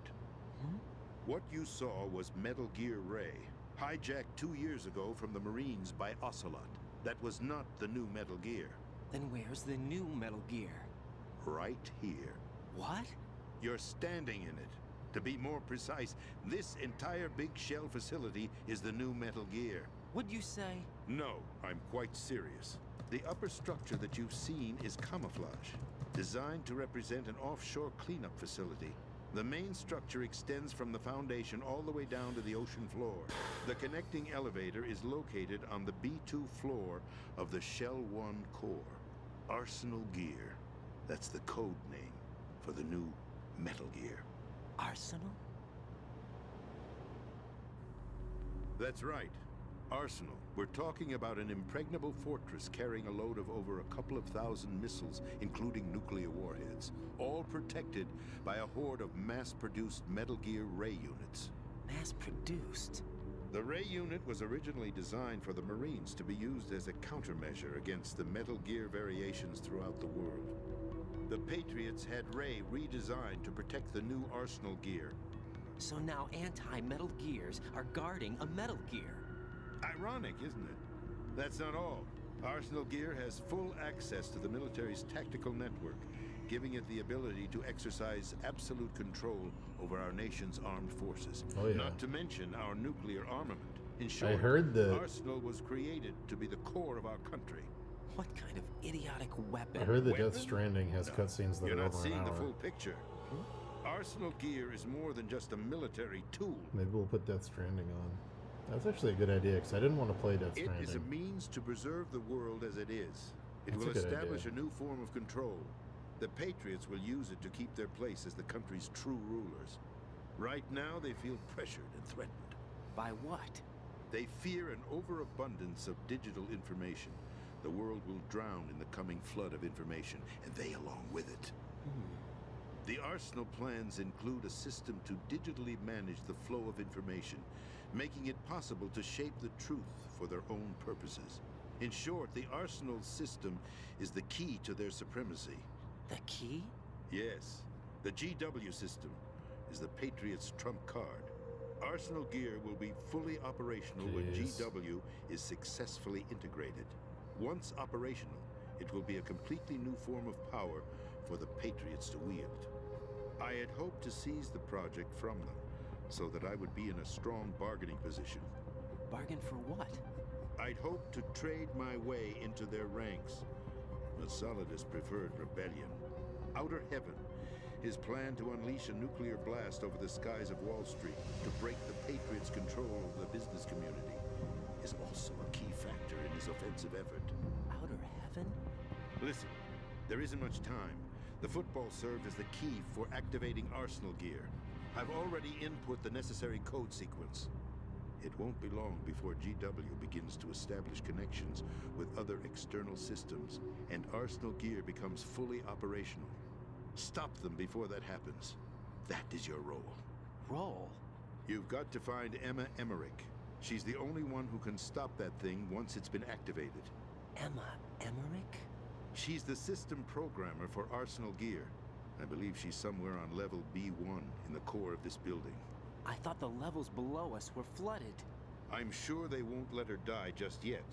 What you saw was Metal Gear Ray, hijacked 2 years ago from the Marines by Ocelot. That was not the new Metal Gear. Then where's the new Metal Gear? Right here. What? You're standing in it. To be more precise, this entire big shell facility is the new Metal Gear. What'd you say? No, I'm quite serious. The upper structure that you've seen is camouflage, designed to represent an offshore cleanup facility. The main structure extends from the foundation all the way down to the ocean floor. The connecting elevator is located on the B2 floor of the Shell 1 core. Arsenal Gear. That's the code name for the new Metal Gear. Arsenal? That's right. Arsenal. We're talking about an impregnable fortress carrying a load of over a couple of thousand missiles, including nuclear warheads, all protected by a horde of mass-produced Metal Gear Ray units. Mass-produced? The Ray unit was originally designed for the Marines to be used as a countermeasure against the Metal Gear variations throughout the world. The Patriots had Ray redesigned to protect the new Arsenal gear. So now anti-Metal Gears are guarding a Metal Gear. Ironic, isn't it? That's not all. Arsenal Gear has full access to the military's tactical network, giving it the ability to exercise absolute control over our nation's armed forces. Oh, yeah. Not to mention our nuclear armament. In short, I heard that Arsenal was created to be the core of our country. What kind of idiotic weapon? I heard that Death Stranding has cutscenes that You're are not over an seeing the hour. full picture. Arsenal Gear is more than just a military tool. Maybe we'll put Death Stranding on. That's actually a good idea, because I didn't want to play Death Stranding. It is a means to preserve the world as it is. It That's will a good establish idea. a new form of control. The Patriots will use it to keep their place as the country's true rulers. Right now, they feel pressured and threatened. By what? They fear an overabundance of digital information. The world will drown in the coming flood of information, and they along with it. The Arsenal plans include a system to digitally manage the flow of information, making it possible to shape the truth for their own purposes. In short, the Arsenal system is the key to their supremacy. The key? Yes. The GW system is the Patriots' trump card. Arsenal Gear will be fully operational when GW is successfully integrated. Once operational, it will be a completely new form of power for the Patriots to wield. I had hoped to seize the project from them, so that I would be in a strong bargaining position. Bargain for what? I'd hoped to trade my way into their ranks. But Solidus preferred rebellion. Outer Heaven, his plan to unleash a nuclear blast over the skies of Wall Street to break the Patriots' control of the business community, is also a key factor in his offensive effort. Outer Heaven? Listen, there isn't much time. The football served as the key for activating Arsenal Gear. I've already input the necessary code sequence. It won't be long before GW begins to establish connections with other external systems, and Arsenal Gear becomes fully operational. Stop them before that happens. That is your role. Role? You've got to find Emma Emmerich. She's the only one who can stop that thing once it's been activated. Emma Emmerich? She's the system programmer for Arsenal Gear. I believe she's somewhere on level B1 in the core of this building. I thought the levels below us were flooded. I'm sure they won't let her die just yet,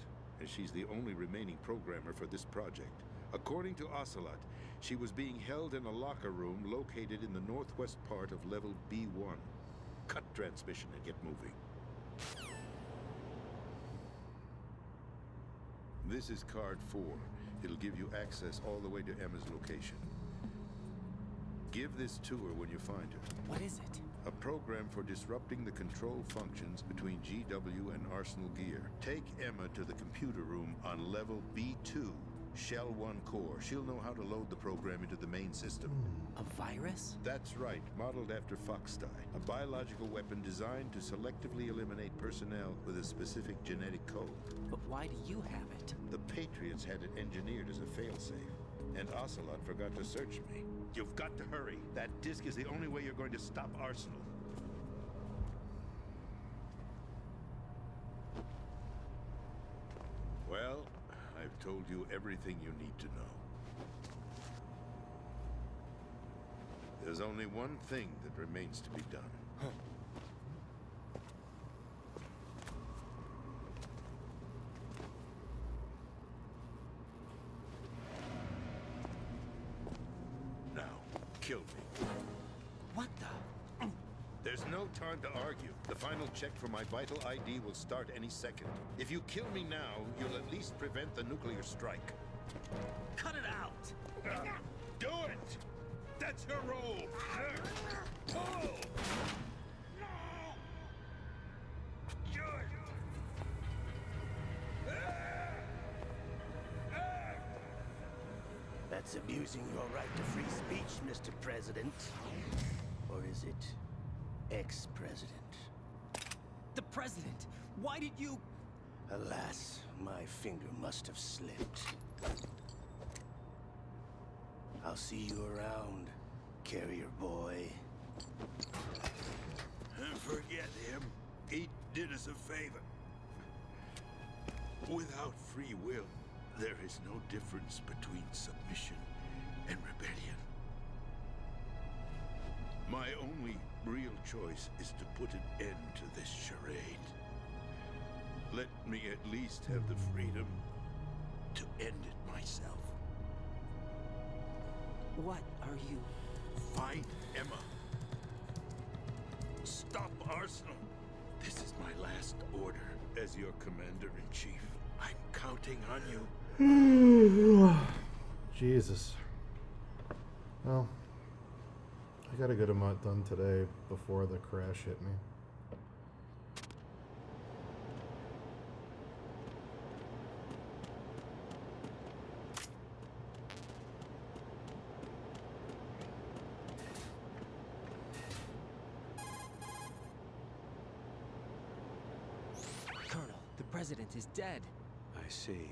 as she's the only remaining programmer for this project. According to Ocelot, she was being held in a locker room located in the northwest part of level B1. Cut transmission and get moving. This is card 4. It'll give you access all the way to Emma's location. Give this to her when you find her. What is it? A program for disrupting the control functions between GW and Arsenal Gear. Take Emma to the computer room on level B2, Shell 1 core. She'll know how to load the program into the main system. A virus? That's right, modeled after Foxdie. A biological weapon designed to selectively eliminate personnel with a specific genetic code. But why do you have it? The Patriots had it engineered as a failsafe, and Ocelot forgot to search me. You've got to hurry. That disk is the only way you're going to stop Arsenal. Well, I've told you everything you need to know. There's only one thing that remains to be done. Now, kill me. What the? There's no time to argue. The final check for my vital ID will start any second. If you kill me now, you'll at least prevent the nuclear strike. Cut it out! Do it! That's your role! Pull! That's abusing your right to free speech, Mr. President. Or is it ex-president? The president! Why did you... Alas, my finger must have slipped. I'll see you around, carrier boy. Forget him. He did us a favor. Without free will, there is no difference between submission and rebellion. My only real choice is to put an end to this charade. Let me at least have the freedom to end it myself. What are you... Find Emma. Stop Arsenal. This is my last order as your commander-in-chief. I'm counting on you. Jesus. Well, I got a good amount done today before the crash hit me. Colonel, the president is dead. I see.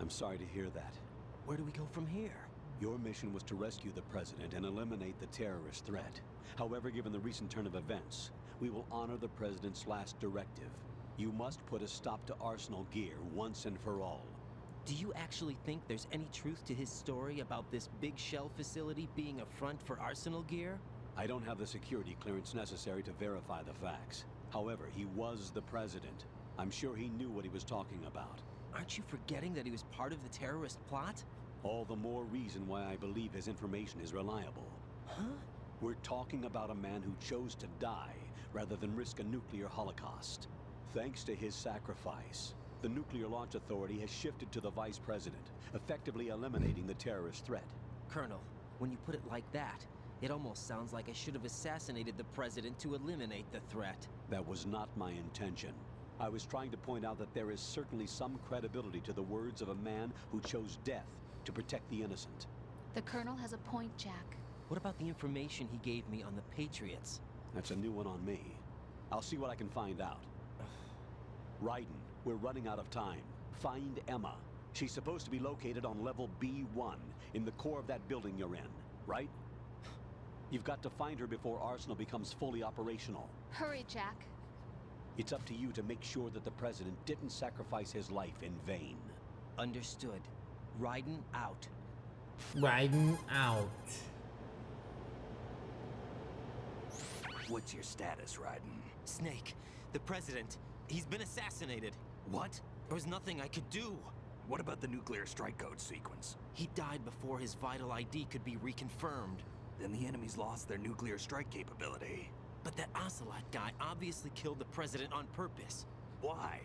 I'm sorry to hear that. Where do we go from here? Your mission was to rescue the president and eliminate the terrorist threat. However, given the recent turn of events, we will honor the president's last directive. You must put a stop to Arsenal Gear once and for all. Do you actually think there's any truth to his story about this big shell facility being a front for Arsenal Gear? I don't have the security clearance necessary to verify the facts. However, he was the president. I'm sure he knew what he was talking about. Aren't you forgetting that he was part of the terrorist plot? All the more reason why I believe his information is reliable. Huh? We're talking about a man who chose to die rather than risk a nuclear holocaust. Thanks to his sacrifice, the Nuclear Launch Authority has shifted to the vice president, effectively eliminating the terrorist threat. Colonel, when you put it like that, it almost sounds like I should have assassinated the president to eliminate the threat. That was not my intention. I was trying to point out that there is certainly some credibility to the words of a man who chose death to protect the innocent. The Colonel has a point, Jack. What about the information he gave me on the Patriots? That's a new one on me. I'll see what I can find out. Raiden, we're running out of time. Find Emma. She's supposed to be located on level B1 in the core of that building you're in, right? You've got to find her before Arsenal becomes fully operational. Hurry, Jack. It's up to you to make sure that the president didn't sacrifice his life in vain. Understood. Raiden out. Raiden out. What's your status, Raiden? Snake, the president, he's been assassinated. What? There was nothing I could do. What about the nuclear strike code sequence? He died before his vital ID could be reconfirmed. Then the enemy's lost their nuclear strike capability. But that Ocelot guy obviously killed the president on purpose. Why?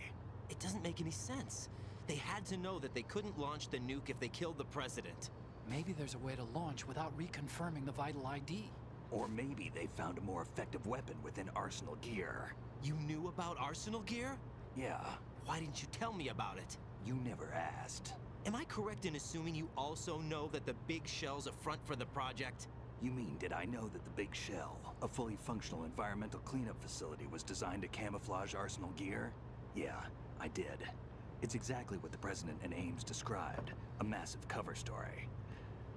It doesn't make any sense. They had to know that they couldn't launch the nuke if they killed the president. Maybe there's a way to launch without reconfirming the vital ID. Or maybe they found a more effective weapon within Arsenal Gear. You knew about Arsenal Gear? Yeah. Why didn't you tell me about it? You never asked. Am I correct in assuming you also know that the big shell's a front for the project? You mean, did I know that the Big Shell, a fully functional environmental cleanup facility, was designed to camouflage Arsenal Gear? Yeah, I did. It's exactly what the President and Ames described, a massive cover story.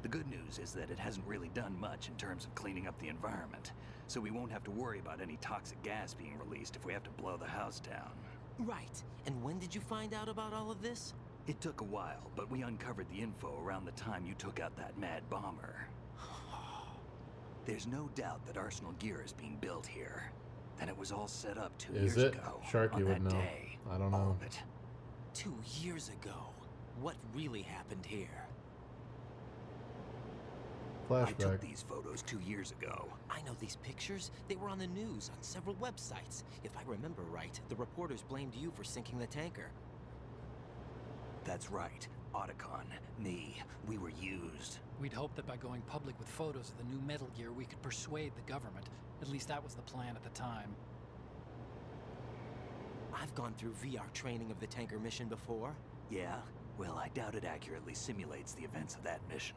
The good news is that it hasn't really done much in terms of cleaning up the environment, so we won't have to worry about any toxic gas being released if we have to blow the house down. Right. And when did you find out about all of this? It took a while, but we uncovered the info around the time you took out that mad bomber. There's no doubt that Arsenal Gear is being built here. And it was all set up 2 years ago. Sharky would know. Day. I don't know. All of it. 2 years ago. What really happened here? Flashback. I took these photos 2 years ago. I know these pictures. They were on the news on several websites. If I remember right, the reporters blamed you for sinking the tanker. That's right. Otacon, me, we were used. We'd hoped that by going public with photos of the new Metal Gear, we could persuade the government. At least that was the plan at the time. I've gone through VR training of the tanker mission before. Yeah? Well, I doubt it accurately simulates the events of that mission.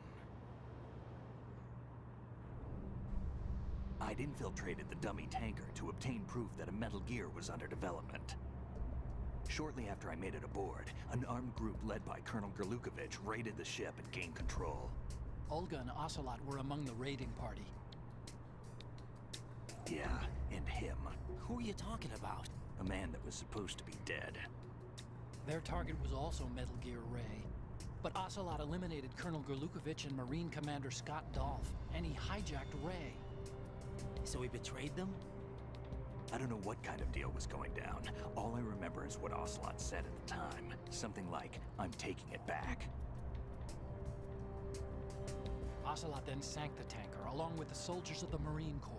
I'd infiltrated the dummy tanker to obtain proof that a Metal Gear was under development. Shortly after I made it aboard, an armed group led by Colonel Gerlukovich raided the ship and gained control. Olga and Ocelot were among the raiding party. Yeah, and him. Who are you talking about? a man that was supposed to be dead. Their target was also Metal Gear Ray. But Ocelot eliminated Colonel Gerlukovich and Marine Commander Scott Dolph, and he hijacked Ray. So he betrayed them? I don't know what kind of deal was going down. All I remember is what Ocelot said at the time. Something like, "I'm taking it back." Ocelot then sank the tanker, along with the soldiers of the Marine Corps.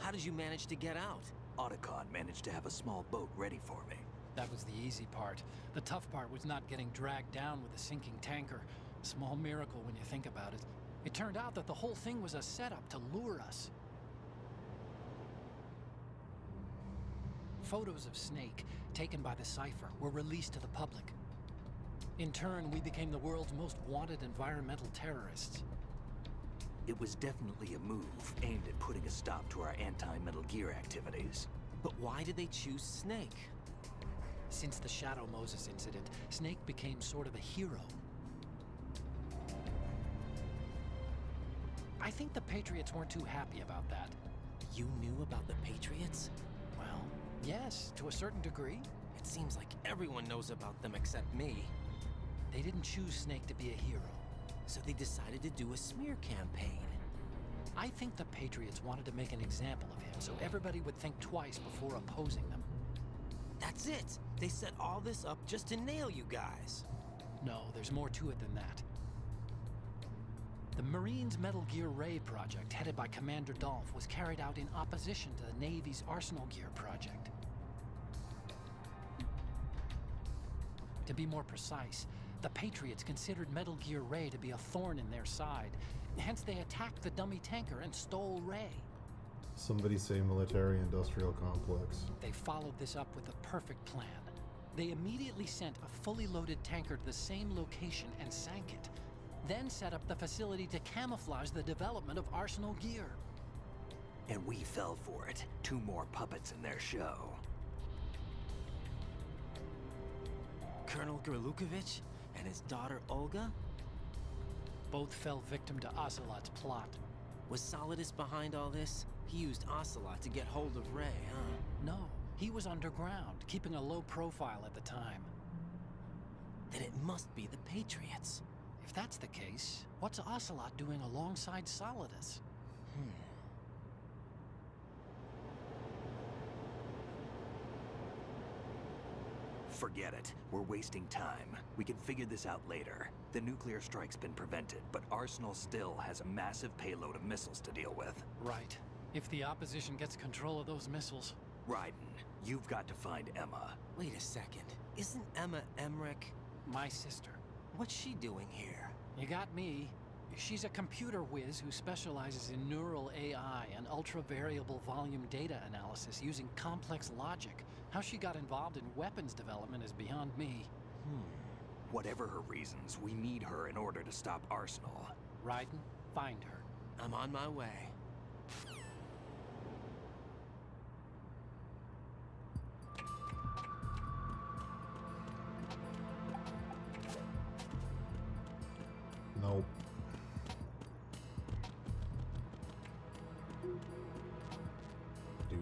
How did you manage to get out? Otacon managed to have a small boat ready for me. That was the easy part. The tough part was not getting dragged down with a sinking tanker. Small miracle when you think about it. It turned out that the whole thing was a setup to lure us. Photos of Snake, taken by the Cypher, were released to the public. In turn, we became the world's most wanted environmental terrorists. It was definitely a move aimed at putting a stop to our anti-Metal Gear activities. But why did they choose Snake? Since the Shadow Moses incident, Snake became sort of a hero. I think the Patriots weren't too happy about that. You knew about the Patriots? Well, yes, to a certain degree. It seems like everyone knows about them except me. They didn't choose Snake to be a hero. So they decided to do a smear campaign. I think the Patriots wanted to make an example of him so everybody would think twice before opposing them. That's it! They set all this up just to nail you guys. No, there's more to it than that. The Marines' Metal Gear Ray project, headed by Commander Dolph, was carried out in opposition to the Navy's Arsenal Gear project. To be more precise, the Patriots considered Metal Gear Ray to be a thorn in their side. Hence, they attacked the dummy tanker and stole Ray. Somebody say military-industrial complex. They followed this up with a perfect plan. They immediately sent a fully loaded tanker to the same location and sank it. Then set up the facility to camouflage the development of Arsenal Gear. And we fell for it. 2 more puppets in their show. Colonel Gerlukovich and his daughter Olga? Both fell victim to Ocelot's plot. Was Solidus behind all this? He used Ocelot to get hold of Ray, huh? No, he was underground, keeping a low profile at the time. Then it must be the Patriots. If that's the case, what's Ocelot doing alongside Solidus? Forget it. We're wasting time. We can figure this out later. The nuclear strike's been prevented, but Arsenal still has a massive payload of missiles to deal with. Right. If the opposition gets control of those missiles... Raiden, you've got to find Emma. Wait a second. Isn't Emma Emmerich... my sister? What's she doing here? You got me. She's a computer whiz who specializes in neural AI and ultra-variable volume data analysis using complex logic. How she got involved in weapons development is beyond me. Whatever her reasons, we need her in order to stop Arsenal. Raiden, find her. I'm on my way. Nope. Do.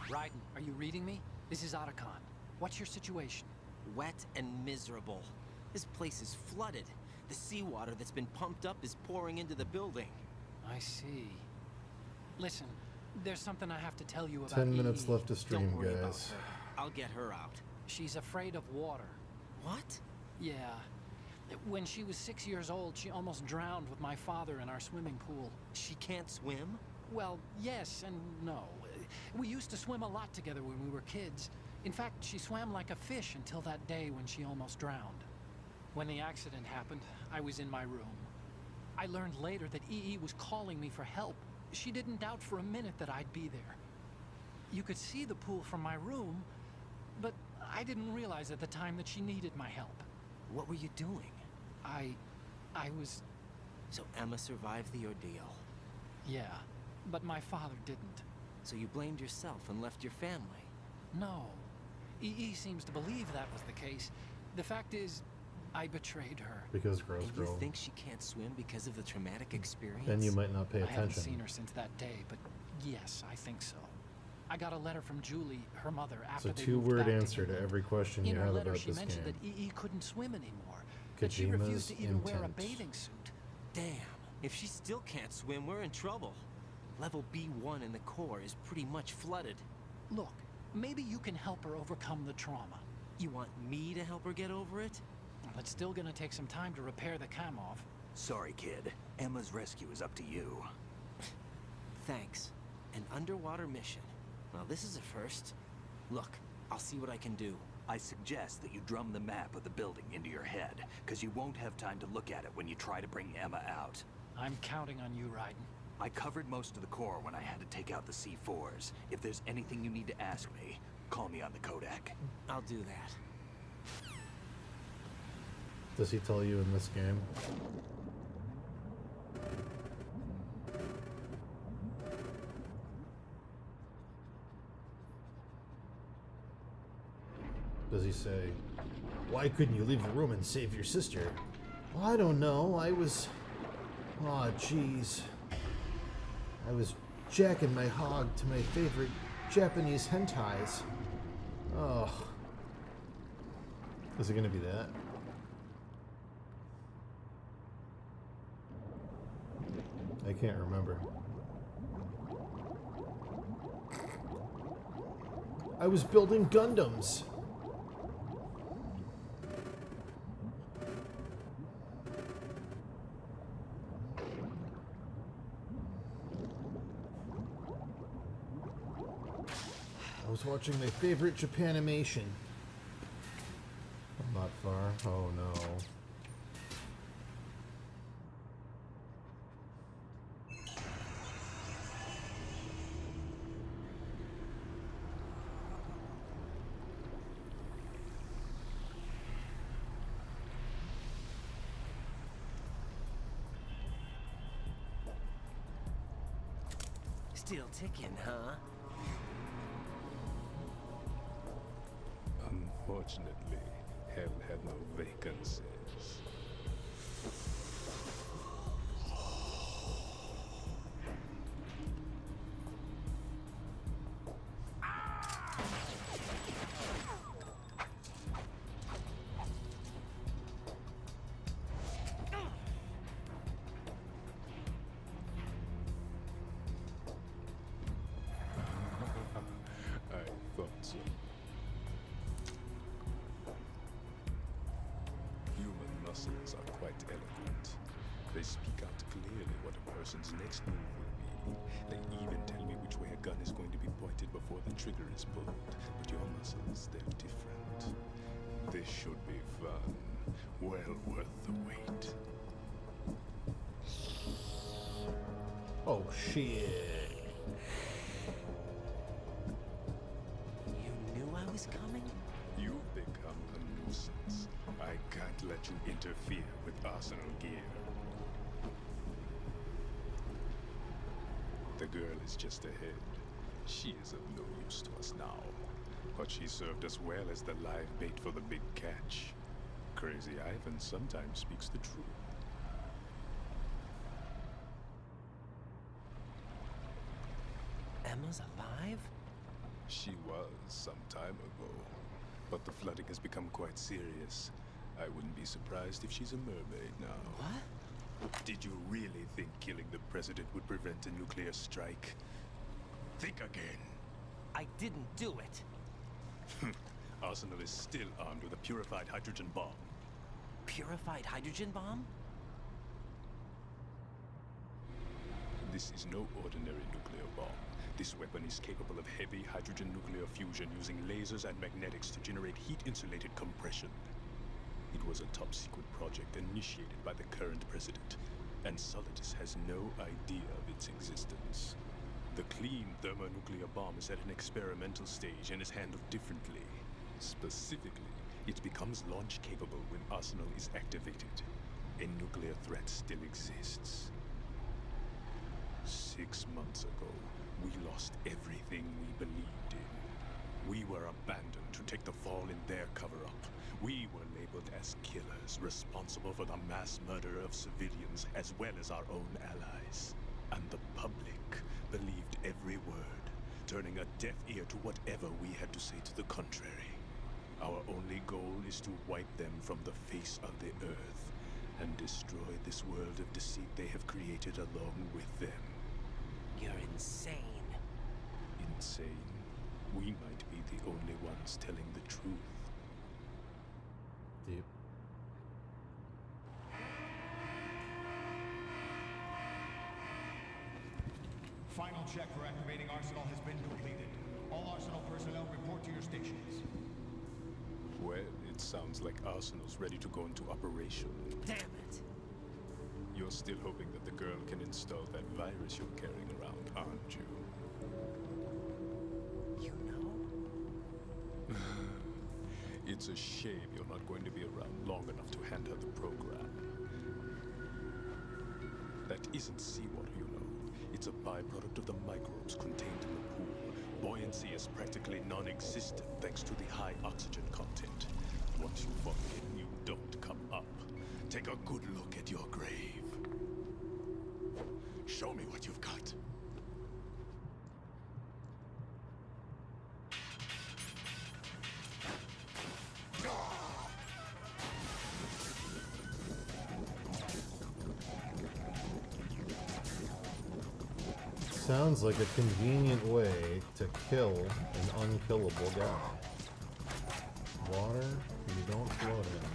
Raiden, are you reading me? This is Otacon. What's your situation? Wet and miserable. This place is flooded. The seawater that's been pumped up is pouring into the building. I see. Listen, there's something I have to tell you about 10 minutes EE. left to stream, Don't worry about guys. her. I'll get her out. She's afraid of water. What? Yeah. When she was 6 years old, she almost drowned with my father in our swimming pool. She can't swim? Well, yes and no. We used to swim a lot together when we were kids. In fact, she swam like a fish until that day when she almost drowned. When the accident happened, I was in my room. I learned later that EE was calling me for help. She didn't doubt for a minute that I'd be there. You could see the pool from my room, but I didn't realize at the time that she needed my help. What were you doing? I was... So Emma survived the ordeal? Yeah, but my father didn't. So you blamed yourself and left your family? No. EE seems to believe that was the case. The fact is, I betrayed her. Because girls And grow. you think she can't swim because of the traumatic experience? Then you might not pay I haven't attention. seen her since that day, but yes, I think so. I got a letter from Julie, her mother, It's after a they two-word moved back answer to England. every question In you her have letter, about she this mentioned game. that EE couldn't swim anymore. That she refused to Kojima's even wear a intent. bathing suit. Damn, if she still can't swim, we're in trouble. Level B1 in the core is pretty much flooded. Look, maybe you can help her overcome the trauma. You want me to help her get over it? Well, it's still gonna take some time to repair the cam off. Sorry, kid. Emma's rescue is up to you. Thanks. An underwater mission. Well, this is a first. Look, I'll see what I can do. I suggest that you drum the map of the building into your head, because you won't have time to look at it when you try to bring Emma out. I'm counting on you, Raiden. I covered most of the core when I had to take out the C4s. If there's anything you need to ask me, call me on the Kodak. I'll do that. Does he tell you in this game? Does he say, why couldn't you leave the room and save your sister? Well, I don't know. I was... Aw, jeez. I was jacking my hog to my favorite Japanese hentais. Oh. Is it gonna be that? I can't remember. I was building Gundams. I was watching my favorite Japanimation. I'm not far. Oh no. Still ticking, huh? Unfortunately, hell had no vacancies. I thought so. Human muscles are quite eloquent. They speak out clearly what a person's next move will be. They even tell me which way a gun is going to be pointed before the trigger is pulled. But your muscles, they're different. This should be fun. Well worth the wait. Oh shit. You knew I was coming? You've become a nuisance. I can't let you interfere with arsenal gear. The girl is just ahead. She is of no use to us now. But she served us well as the live bait for the big catch. Crazy Ivan sometimes speaks the truth. Emma's alive? She was some time ago. But the flooding has become quite serious. I wouldn't be surprised if she's a mermaid now. What? Did you really think killing the president would prevent a nuclear strike? Think again. I didn't do it. Arsenal is still armed with a purified hydrogen bomb. Purified hydrogen bomb? This is no ordinary nuclear bomb. This weapon is capable of heavy hydrogen nuclear fusion using lasers and magnetics to generate heat-insulated compression. It was a top-secret project initiated by the current president, and Solidus has no idea of its existence. The clean thermonuclear bomb is at an experimental stage and is handled differently. Specifically, it becomes launch-capable when Arsenal is activated. A nuclear threat still exists. 6 months ago, we lost everything we believed in. We were abandoned to take the fall in their cover-up. We were labeled as killers, responsible for the mass murder of civilians as well as our own allies. And the public believed every word, turning a deaf ear to whatever we had to say to the contrary. Our only goal is to wipe them from the face of the earth and destroy this world of deceit they have created along with them. You're insane. Insane? We might be the only ones telling the truth. Deep. Final check for activating Arsenal has been completed. All Arsenal personnel report to your stations. Well, it sounds like Arsenal's ready to go into operation. Damn it! You're still hoping that the girl can install that virus you're carrying around, aren't you? You know? It's a shame you're not going to be around long enough to hand her the program. That isn't seawater, you know. It's a byproduct of the microbes contained in the pool. Buoyancy is practically non-existent thanks to the high oxygen content. Once you fall in, you don't come up. Take a good look at your grave. Show me what you've got. Sounds like a convenient way to kill an unkillable guy. Water you don't float in.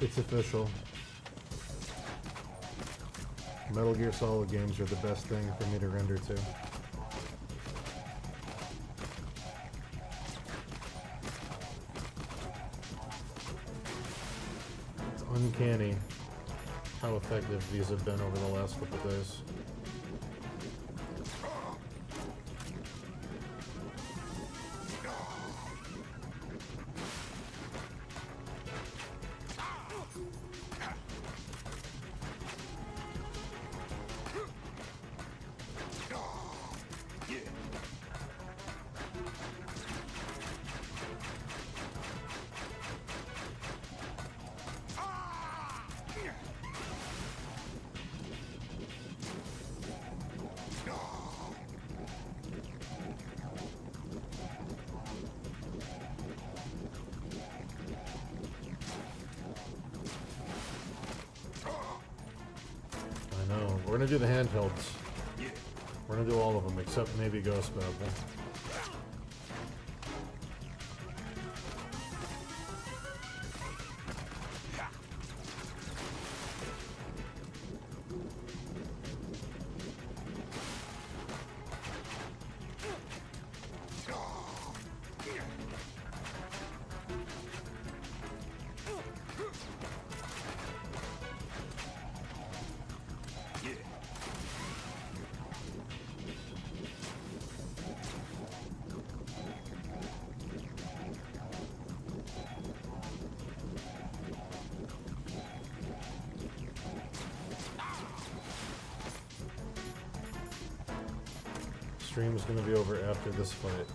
It's official. Metal Gear Solid games are the best thing for me to render to. It's uncanny how effective these have been over the last couple days. We're gonna do the handhelds. We're gonna do all of them except maybe Ghost Babel. stream is going to be over after this fight.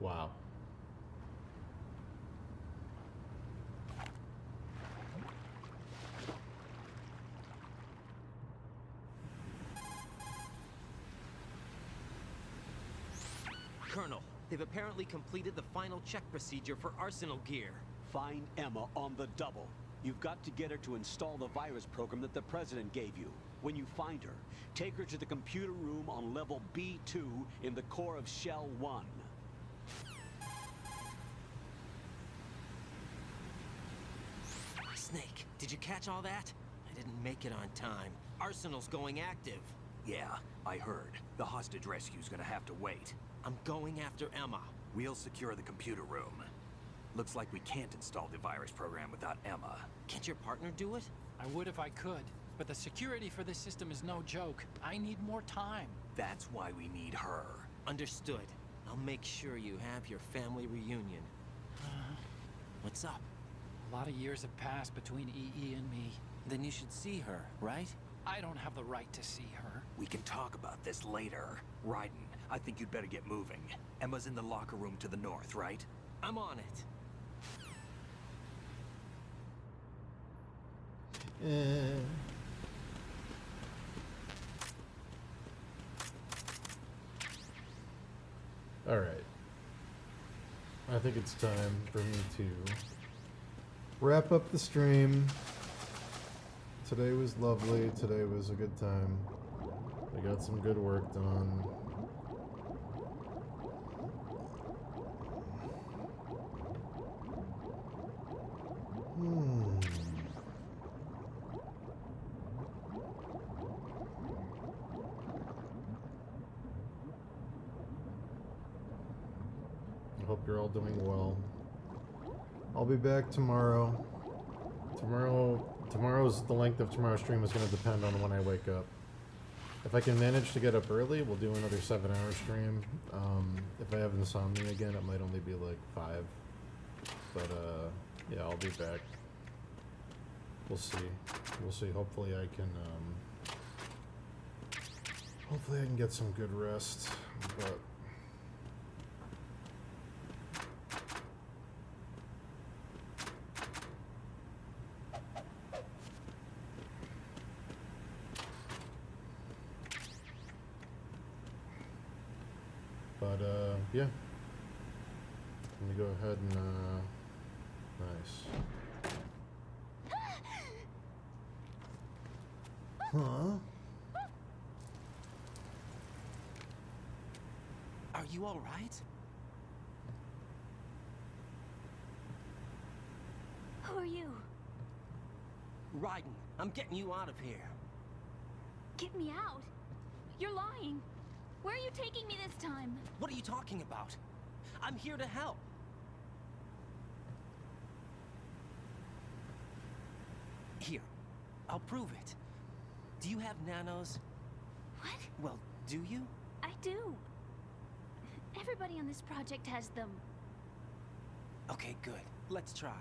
Wow. Colonel, they've apparently completed the final check procedure for arsenal gear. Find Emma on the double. You've got to get her to install the virus program that the President gave you. When you find her, take her to the computer room on level B2 in the core of Shell 1. Snake, did you catch all that? I didn't make it on time. Arsenal's going active. Yeah, I heard. The hostage rescue's gonna have to wait. I'm going after Emma. We'll secure the computer room. Looks like we can't install the virus program without Emma. Can't your partner do it? I would if I could, but the security for this system is no joke. I need more time. That's why we need her. Understood. I'll make sure you have your family reunion. What's up? A lot of years have passed between EE and me. Then you should see her, right? I don't have the right to see her. We can talk about this later. Raiden, I think you'd better get moving. Emma's in the locker room to the north, right? I'm on it. Alright. I think it's time for me to wrap up the stream. Today was lovely. Today was a good time. We got some good work done. I hope you're all doing well. I'll be back tomorrow. Tomorrow's the length of tomorrow's stream is going to depend on when I wake up. If I can manage to get up early, we'll do another 7-hour stream. If I have insomnia again, it might only be like 5. But yeah, I'll be back. We'll see. We'll see. Hopefully I can get some good rest. But yeah. Let me go ahead and nice. Huh? Are you all right? Who are you? Raiden, I'm getting you out of here. Get me out. You're lying. Where are you taking me this time? What are you talking about? I'm here to help. Here, I'll prove it. Do you have nanos? What? Well, do you? I do. Everybody on this project has them. Okay, good. Let's try.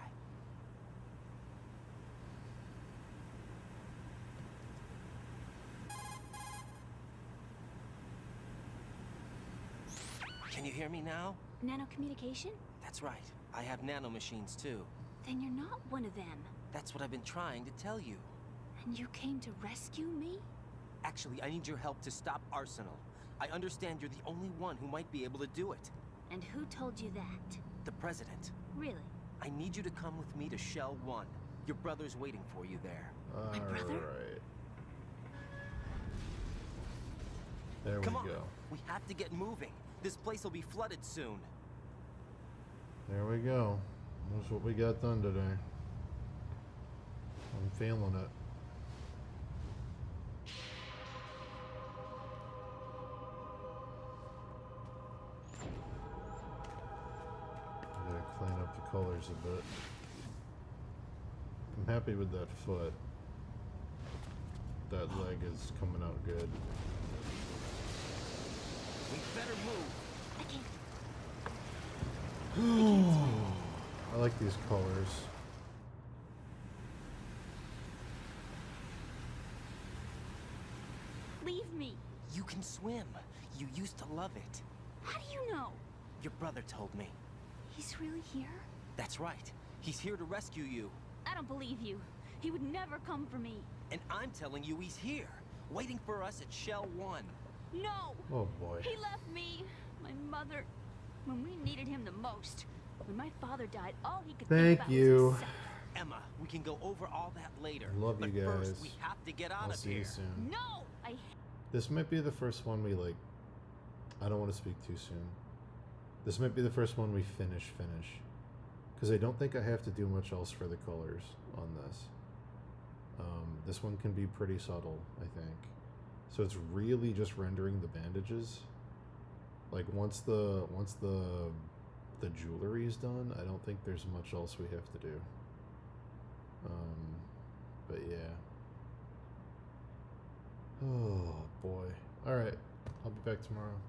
Can you hear me now? Nanocommunication? That's right. I have nanomachines too. Then you're not one of them. That's what I've been trying to tell you. And you came to rescue me? Actually, I need your help to stop Arsenal. I understand you're the only one who might be able to do it. And who told you that? The President. Really? I need you to come with me to Shell 1. Your brother's waiting for you there. My brother? Alright. There we Come on. go. We have to get moving. This place will be flooded soon. There we go. That's what we got done today. I'm feeling it. I gotta clean up the colors a bit. I'm happy with that foot. That leg is coming out good. We better move. I like these colors. Leave me. You can swim. You used to love it. How do you know? Your brother told me. He's really here? That's right. He's here to rescue you. I don't believe you. He would never come for me. And I'm telling you he's here, waiting for us at Shell 1. No! Oh boy. He left me, my mother, when we needed him the most. When my father died, all he could think about was himself. Emma, we can go over all that later. Love but you guys. First, we have to get out I'll of see here. you soon. No! This might be the first one we like. I don't want to speak too soon. This might be the first one we finish. Because I don't think I have to do much else for the colors on this. This one can be pretty subtle, I think. So it's really just rendering the bandages. Like once the jewelry is done, I don't think there's much else we have to do. But yeah. Oh boy. All right. I'll be back tomorrow.